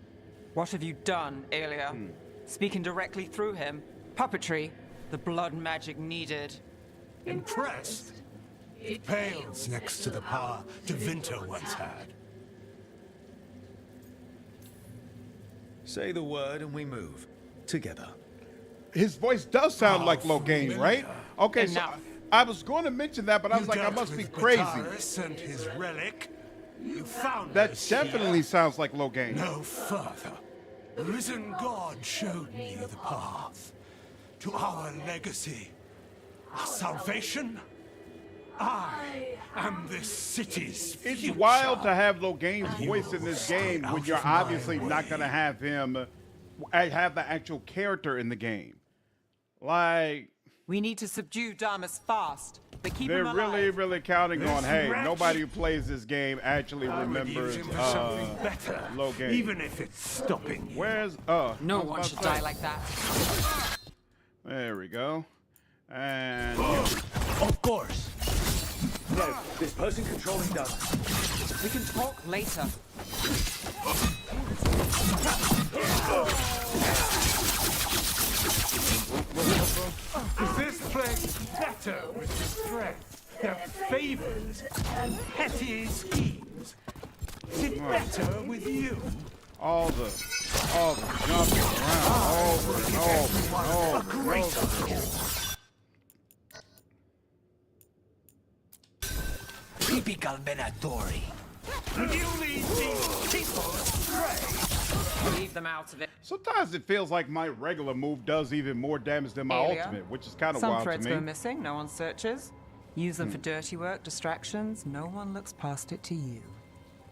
Speaker 1: What have you done, Aelia? Speaking directly through him? Puppetry? The blood magic needed?
Speaker 8: Impressed? It pales next to the power Devinter once had.
Speaker 17: Say the word and we move. Together.
Speaker 2: His voice does sound like Logain, right? Okay, so I was going to mention that, but I was like, I must be crazy.
Speaker 8: And his relic. You found
Speaker 2: that definitely sounds like Logain.
Speaker 8: No further. The risen God showed me the path to our legacy, our salvation. I am this city's future.
Speaker 2: It's wild to have Logain's voice in this game when you're obviously not going to have him have the actual character in the game. Like,
Speaker 1: we need to subdue Damas fast, but keep
Speaker 2: they're
Speaker 1: him alive.
Speaker 2: really counting on, hey, nobody who plays this game actually remembers Logain.
Speaker 8: Even if it's stopping you.
Speaker 2: Where's
Speaker 1: no one should die like that.
Speaker 2: There we go. And
Speaker 5: of course. No, this person controlling Damas.
Speaker 1: We can talk later.
Speaker 8: Is this place better with the strength, their favors, and petty schemes? Is it better with you?
Speaker 2: All the jumping around over and over and over and over.
Speaker 4: Typical Venatori.
Speaker 8: You lead these people astray.
Speaker 1: Leave them out of it.
Speaker 2: Sometimes it feels like my regular move does even more damage than my ultimate, which is kind of wild to me.
Speaker 1: Some threads go missing, no one searches. Use them for dirty work, distractions. No one looks past it to you.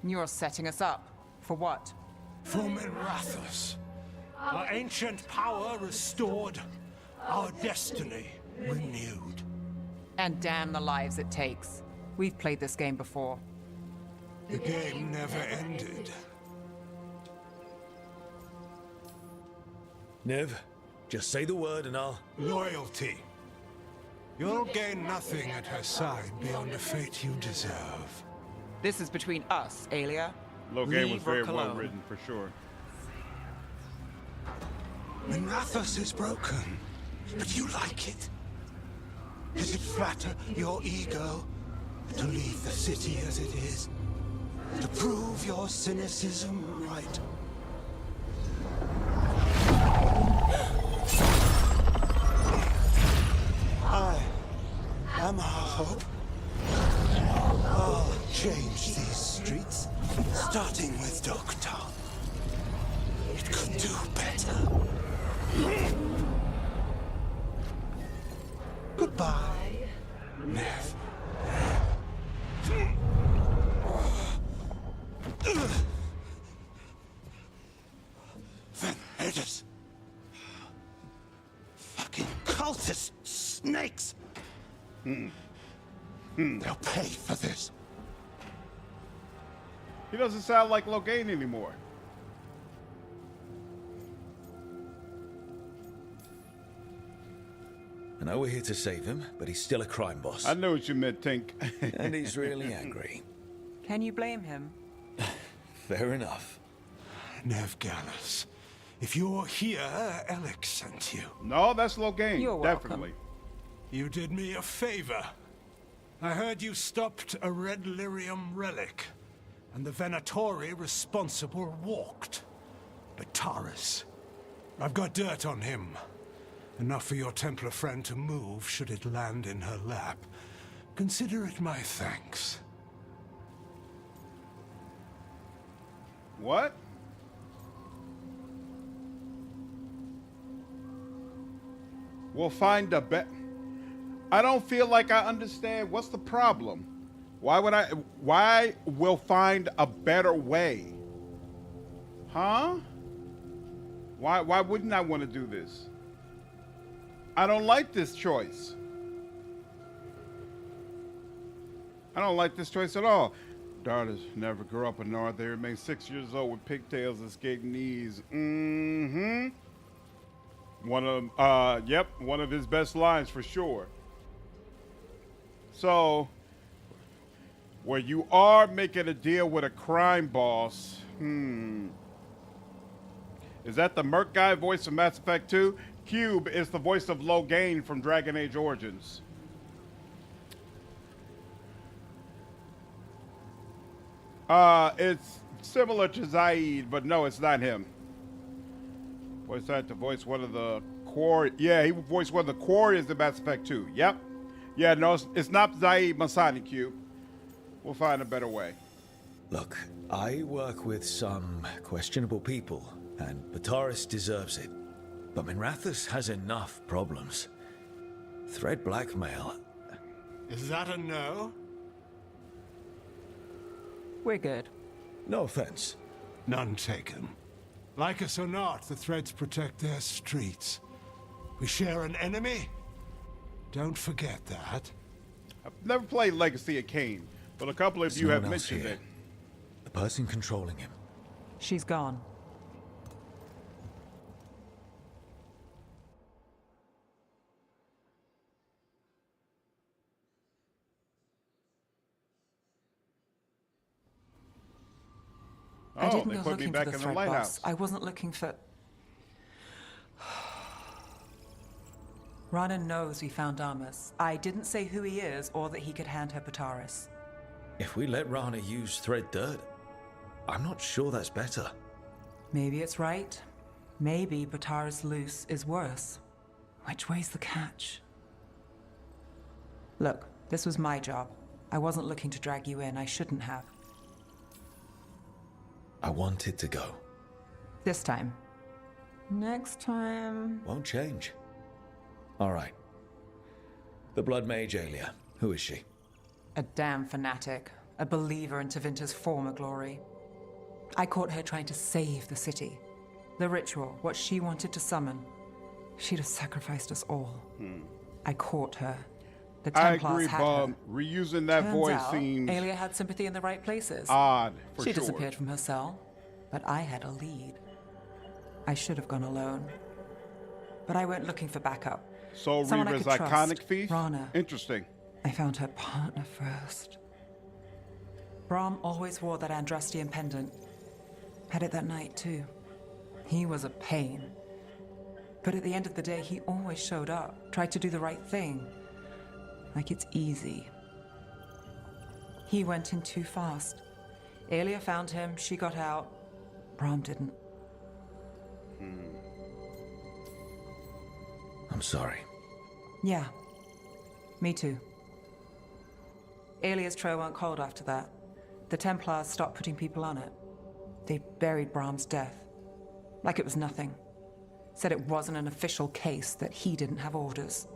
Speaker 1: You're setting us up. For what?
Speaker 8: For Minrathus. Our ancient power restored. Our destiny renewed.
Speaker 1: And damn the lives it takes. We've played this game before.
Speaker 8: The game never ended.
Speaker 17: Neve, just say the word and I'll...
Speaker 8: Loyalty. You'll gain nothing at her side beyond the fate you deserve.
Speaker 1: This is between us, Aelia.
Speaker 2: Logain was very well written, for sure.
Speaker 8: Minrathus is broken, but you like it. Does it flatter your ego to leave the city as it is? To prove your cynicism right? I am our hope. I'll change these streets, starting with Dogtown. It could do better. Goodbye, Neve. Thedas. Fucking cultist snakes. They'll pay for this.
Speaker 2: He doesn't sound like Logain anymore.
Speaker 17: I know we're here to save him, but he's still a crime boss.
Speaker 2: I know what you meant, Tink.
Speaker 17: And he's really angry.
Speaker 1: Can you blame him?
Speaker 17: Fair enough.
Speaker 8: Neve Gallus, if you're here, Alex sent you.
Speaker 2: No, that's Logain.
Speaker 1: You're
Speaker 2: definitely.
Speaker 8: You did me a favor. I heard you stopped a red lyrium relic, and the Venatori responsible walked. But Taurus, I've got dirt on him. Enough for your Templar friend to move should it land in her lap. Consider it my thanks.
Speaker 2: What? We'll find a I don't feel like I understand. What's the problem? Why we'll find a better way? Huh? Why wouldn't I want to do this? I don't like this choice. I don't like this choice at all. Daughters never grew up in North. They remain 6 years old with pigtails and skating knees. One of yep, one of his best lines for sure. So, where you are making a deal with a crime boss, is that the Merc guy voice from Mass Effect 2? Cube is the voice of Logain from Dragon Age Origins. It's similar to Zaid, but no, it's not him. Voice actor voice one of the core. Yeah, he voiced one of the Quarriors in Mass Effect 2. Yep. Yeah, no, it's not Zaid Masani, Cube. We'll find a better way.
Speaker 17: Look, I work with some questionable people, and Bataris deserves it. But Minrathus has enough problems. Thread blackmail.
Speaker 8: Is that a no?
Speaker 1: We're good.
Speaker 17: No offense.
Speaker 8: None taken. Like us or not, the Threads protect their streets. We share an enemy? Don't forget that.
Speaker 2: I've never played Legacy of Kain, but a couple of you have mentioned it.
Speaker 17: The person controlling him.
Speaker 1: She's gone. I didn't go looking for the thread boss. I wasn't looking for... Rana knows we found Damas. I didn't say who he is or that he could hand her Bataris.
Speaker 17: If we let Rana use thread dirt, I'm not sure that's better.
Speaker 1: Maybe it's right. Maybe Batara's loose is worse. Which way's the catch? Look, this was my job. I wasn't looking to drag you in. I shouldn't have.
Speaker 17: I wanted to go.
Speaker 1: This time. Next time...
Speaker 17: Won't change. All right. The Blood Mage Aelia. Who is she?
Speaker 1: A damn fanatic. A believer in Tevinter's former glory. I caught her trying to save the city. The ritual, what she wanted to summon. She'd have sacrificed us all. I caught her. The Templars
Speaker 2: I agree,
Speaker 1: had
Speaker 2: Bob.
Speaker 1: her.
Speaker 2: Reusing that
Speaker 1: Turns
Speaker 2: voice
Speaker 1: out,
Speaker 2: seems
Speaker 1: Aelia had sympathy in the right places.
Speaker 2: odd, for
Speaker 1: She
Speaker 2: sure.
Speaker 1: disappeared from her cell, but I had a lead. I should have gone alone. But I went looking for backup.
Speaker 2: Soul
Speaker 1: Someone I
Speaker 2: Reaver's
Speaker 1: could
Speaker 2: iconic
Speaker 1: trust.
Speaker 2: thief?
Speaker 1: Rana.
Speaker 2: Interesting.
Speaker 1: I found her partner first. Brahm always wore that Andrastian pendant. Had it that night, too. He was a pain. But at the end of the day, he always showed up, tried to do the right thing. Like it's easy. He went in too fast. Aelia found him, she got out. Brahm didn't.
Speaker 17: I'm sorry.
Speaker 1: Yeah. Me too. Aelia's trail went cold after that. The Templars stopped putting people on it. They buried Brahm's death. Like it was nothing. Said it wasn't an official case, that he didn't have orders.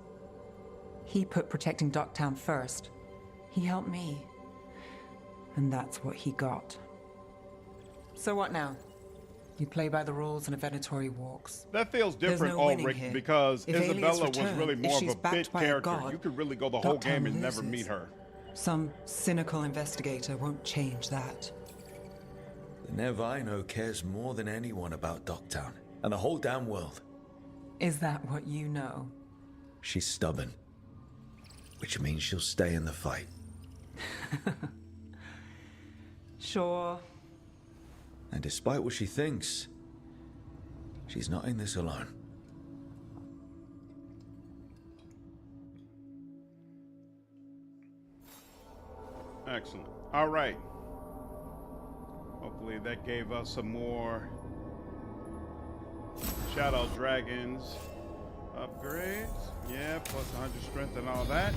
Speaker 1: He put protecting Docktown first. He helped me. And that's what he got. So what now? You play by the rules and a Venatori walks.
Speaker 2: That feels
Speaker 1: There's
Speaker 2: different,
Speaker 1: no winning
Speaker 2: Ulrich,
Speaker 1: here.
Speaker 2: because
Speaker 1: If
Speaker 2: Isabella
Speaker 1: Aelia's
Speaker 2: was
Speaker 1: returned,
Speaker 2: really
Speaker 1: if
Speaker 2: more of
Speaker 1: she's
Speaker 2: a
Speaker 1: backed
Speaker 2: bit
Speaker 1: by a
Speaker 2: character.
Speaker 1: god,
Speaker 2: You could really go the whole game
Speaker 1: Docktown
Speaker 2: and never
Speaker 1: loses.
Speaker 2: meet her.
Speaker 1: Some cynical investigator won't change that.
Speaker 17: The Neve I know cares more than anyone about Docktown and the whole damn world.
Speaker 1: Is that what you know?
Speaker 17: She's stubborn, which means she'll stay in the fight.
Speaker 1: Sure.
Speaker 17: And despite what she thinks, she's not in this alone.
Speaker 2: Excellent. All right. Hopefully that gave us some more Shadow Dragons upgrades. Yeah, plus 100 strength and all that.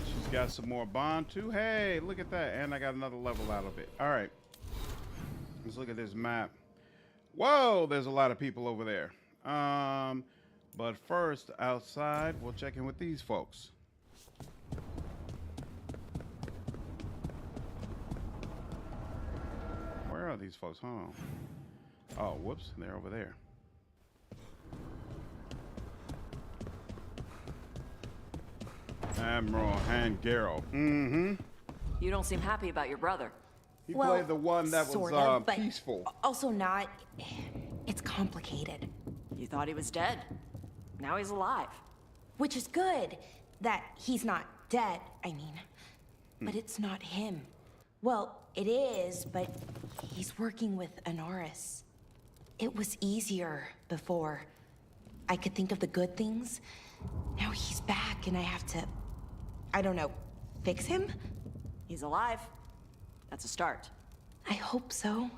Speaker 2: She's got some more bond too. Hey, look at that. And I got another level out of it. All right. Let's look at this map. Whoa, there's a lot of people over there. But first, outside, we'll check in with these folks. Where are these folks? Hold on. Oh, whoops, they're over there. Admiral Hangaro. Mm-hmm.
Speaker 14: You don't seem happy about your brother.
Speaker 2: He played the one that
Speaker 15: sort
Speaker 2: was
Speaker 15: of, but
Speaker 2: peaceful.
Speaker 15: Also not. It's complicated.
Speaker 14: You thought he was dead. Now he's alive.
Speaker 15: Which is good. That he's not dead, I mean. But it's not him. Well, it is, but he's working with Anaris. It was easier before. I could think of the good things. Now he's back and I have to, I don't know, fix him?
Speaker 14: He's alive. That's a start.
Speaker 15: I hope so.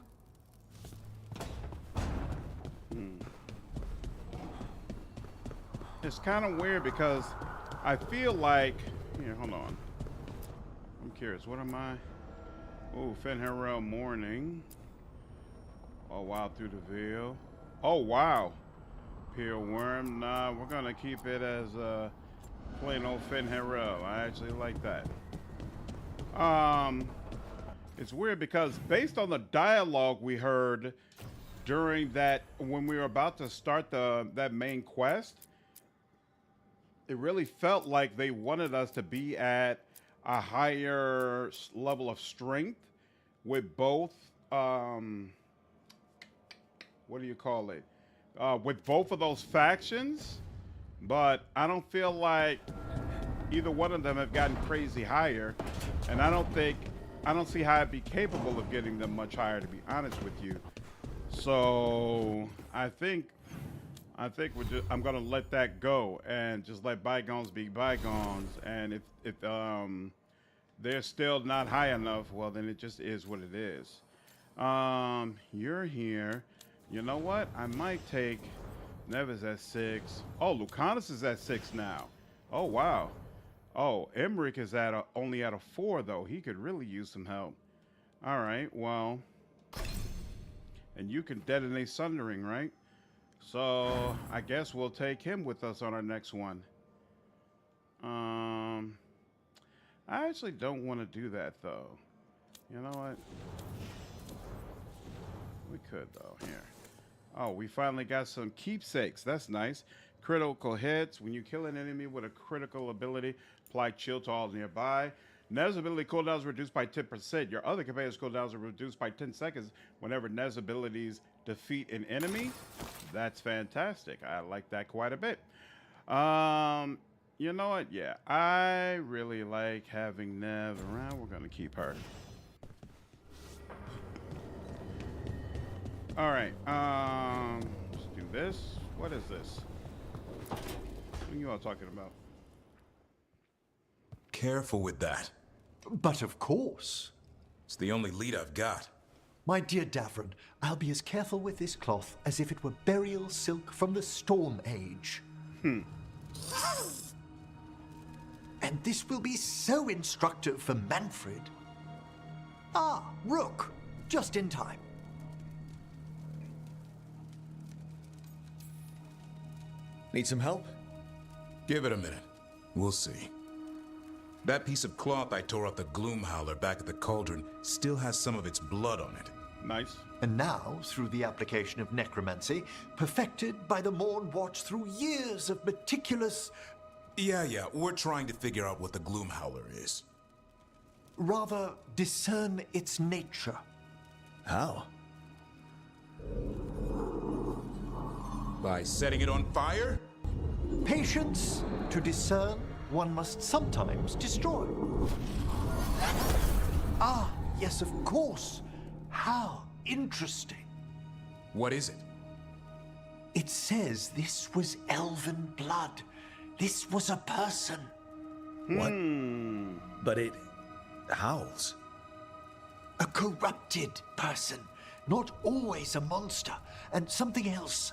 Speaker 2: It's kind of weird because I feel like, here, hold on. I'm curious, what am I? Oh, Fenharel Morning. Oh, wow, through the veil. Oh, wow. Pale Worm. Nah, we're gonna keep it as plain old Fenharel. I actually like that. It's weird because based on the dialogue we heard during that, when we were about to start that main quest, it really felt like they wanted us to be at a higher level of strength with both, what do you call it? With both of those factions, but I don't feel like either one of them have gotten crazy higher, and I don't see how I'd be capable of getting them much higher, to be honest with you. So I think I'm gonna let that go and just let bygones be bygones. And if they're still not high enough, well then it just is what it is. You're here. You know what? I might take Neve's at 6. Oh, Lucanus is at 6 now. Oh, wow. Oh, Emmerich is at only at a 4, though. He could really use some help. All right, well. And you can detonate Sundering, right? So I guess we'll take him with us on our next one. I actually don't want to do that, though. You know what? We could, though. Here. Oh, we finally got some keepsakes. That's nice. Critical hits. When you kill an enemy with a critical ability, apply chill to all nearby. Nev's ability cooldowns are reduced by 10%. Your other companion's cooldowns are reduced by 10 seconds whenever Nev's abilities defeat an enemy. That's fantastic. I like that quite a bit. You know what? Yeah, I really like having Neve around. We're going to keep her. All right. Let's do this. What is this? What are you all talking about?
Speaker 3: Careful with that.
Speaker 12: But of course.
Speaker 3: It's the only lead I've got.
Speaker 12: My dear Davron, I'll be as careful with this cloth as if it were burial silk from the Storm Age. And this will be so instructive for Manfred. Ah, Rook, just in time.
Speaker 17: Need some help?
Speaker 3: Give it a minute. We'll see. That piece of cloth I tore off the Gloom Howler back at the Cauldron still has some of its blood on it.
Speaker 2: Nice.
Speaker 12: And now, through the application of necromancy, perfected by the Morn Watch through years of meticulous...
Speaker 3: Yeah, we're trying to figure out what the Gloom Howler is.
Speaker 12: Rather, discern its nature.
Speaker 17: How?
Speaker 3: By setting it on fire?
Speaker 12: Patience. To discern, one must sometimes destroy. Ah, yes, of course. How interesting.
Speaker 3: What is it?
Speaker 12: It says this was elven blood. This was a person.
Speaker 17: What? But it howls.
Speaker 12: A corrupted person. Not always a monster. And something else.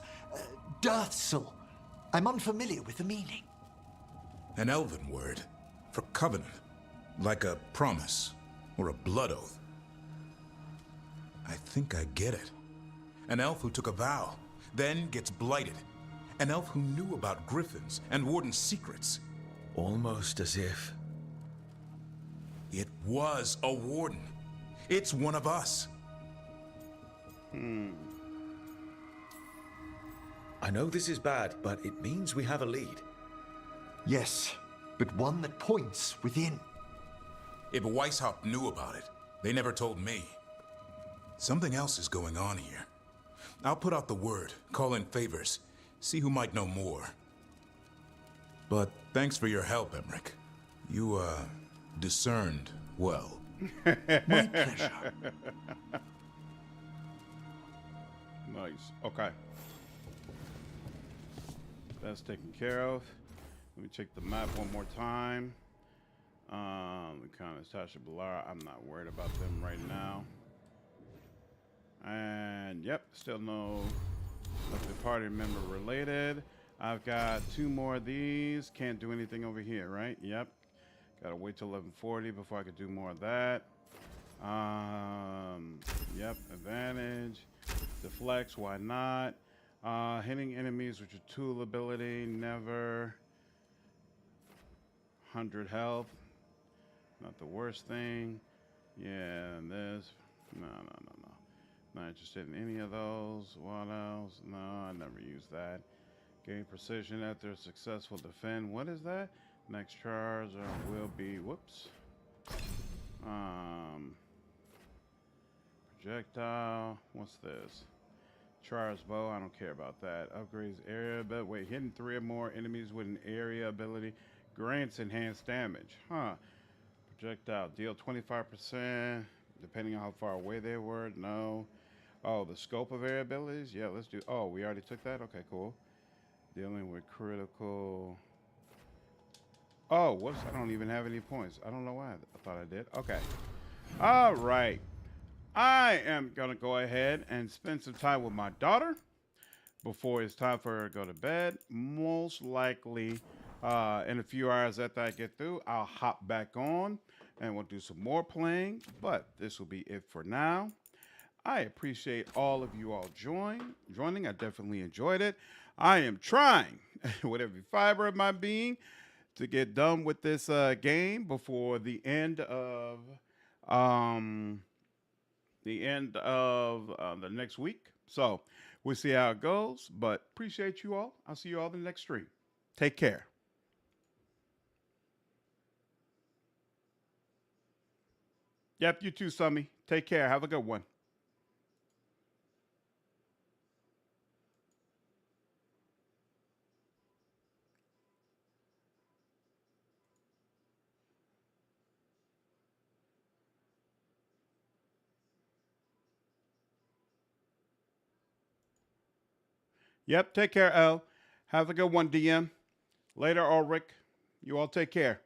Speaker 12: Dirthsel. I'm unfamiliar with the meaning.
Speaker 3: An elven word for covenant. Like a promise or a blood oath. I think I get it. An elf who took a vow, then gets blighted. An elf who knew about griffins and warden's secrets.
Speaker 17: Almost as if...
Speaker 3: It was a warden. It's one of us.
Speaker 17: I know this is bad, but it means we have a lead.
Speaker 12: Yes, but one that points within.
Speaker 3: If Weishaupt knew about it, they never told me. Something else is going on here. I'll put out the word, call in favors, see who might know more. But thanks for your help, Emmerich. You, discerned well.
Speaker 12: My pleasure.
Speaker 2: Nice. Okay. That's taken care of. Let me check the map one more time. Lucanus, Tasha, Balara. I'm not worried about them right now. And yep, still no the party member related. I've got 2 more of these. Can't do anything over here, right? Yep. Gotta wait till 11:40 before I could do more of that. Yep, advantage. Deflects, why not? Hitting enemies with your tool ability, never. 100 health. Not the worst thing. Yeah, and this. No. Not interested in any of those. What else? No, I never use that. Gain precision after a successful defend. What is that? Next charge will be, whoops. Projectile. What's this? Charge bow. I don't care about that. Upgrades area, but wait, hitting 3 or more enemies with an area ability grants enhanced damage. Projectile. Deal 25%, depending on how far away they were. No. Oh, the scope of area abilities? Yeah, let's do. Oh, we already took that? Okay, cool. Dealing with critical. Oh, whoops. I don't even have any points. I don't know why. I thought I did. Okay. All right. I am going to go ahead and spend some time with my daughter before it's time for her to go to bed. Most likely in a few hours after I get through, I'll hop back on and we'll do some more playing. But this will be it for now. I appreciate all of you all joining. I definitely enjoyed it. I am trying with every fiber of my being to get done with this game before the end of the next week. So we'll see how it goes, but appreciate you all. I'll see you all in the next stream. Take care. Yep, you too, Summy. Take care. Have a good one. Yep, take care, L. Have a good one, DM. Later, Ulrich. You all take care.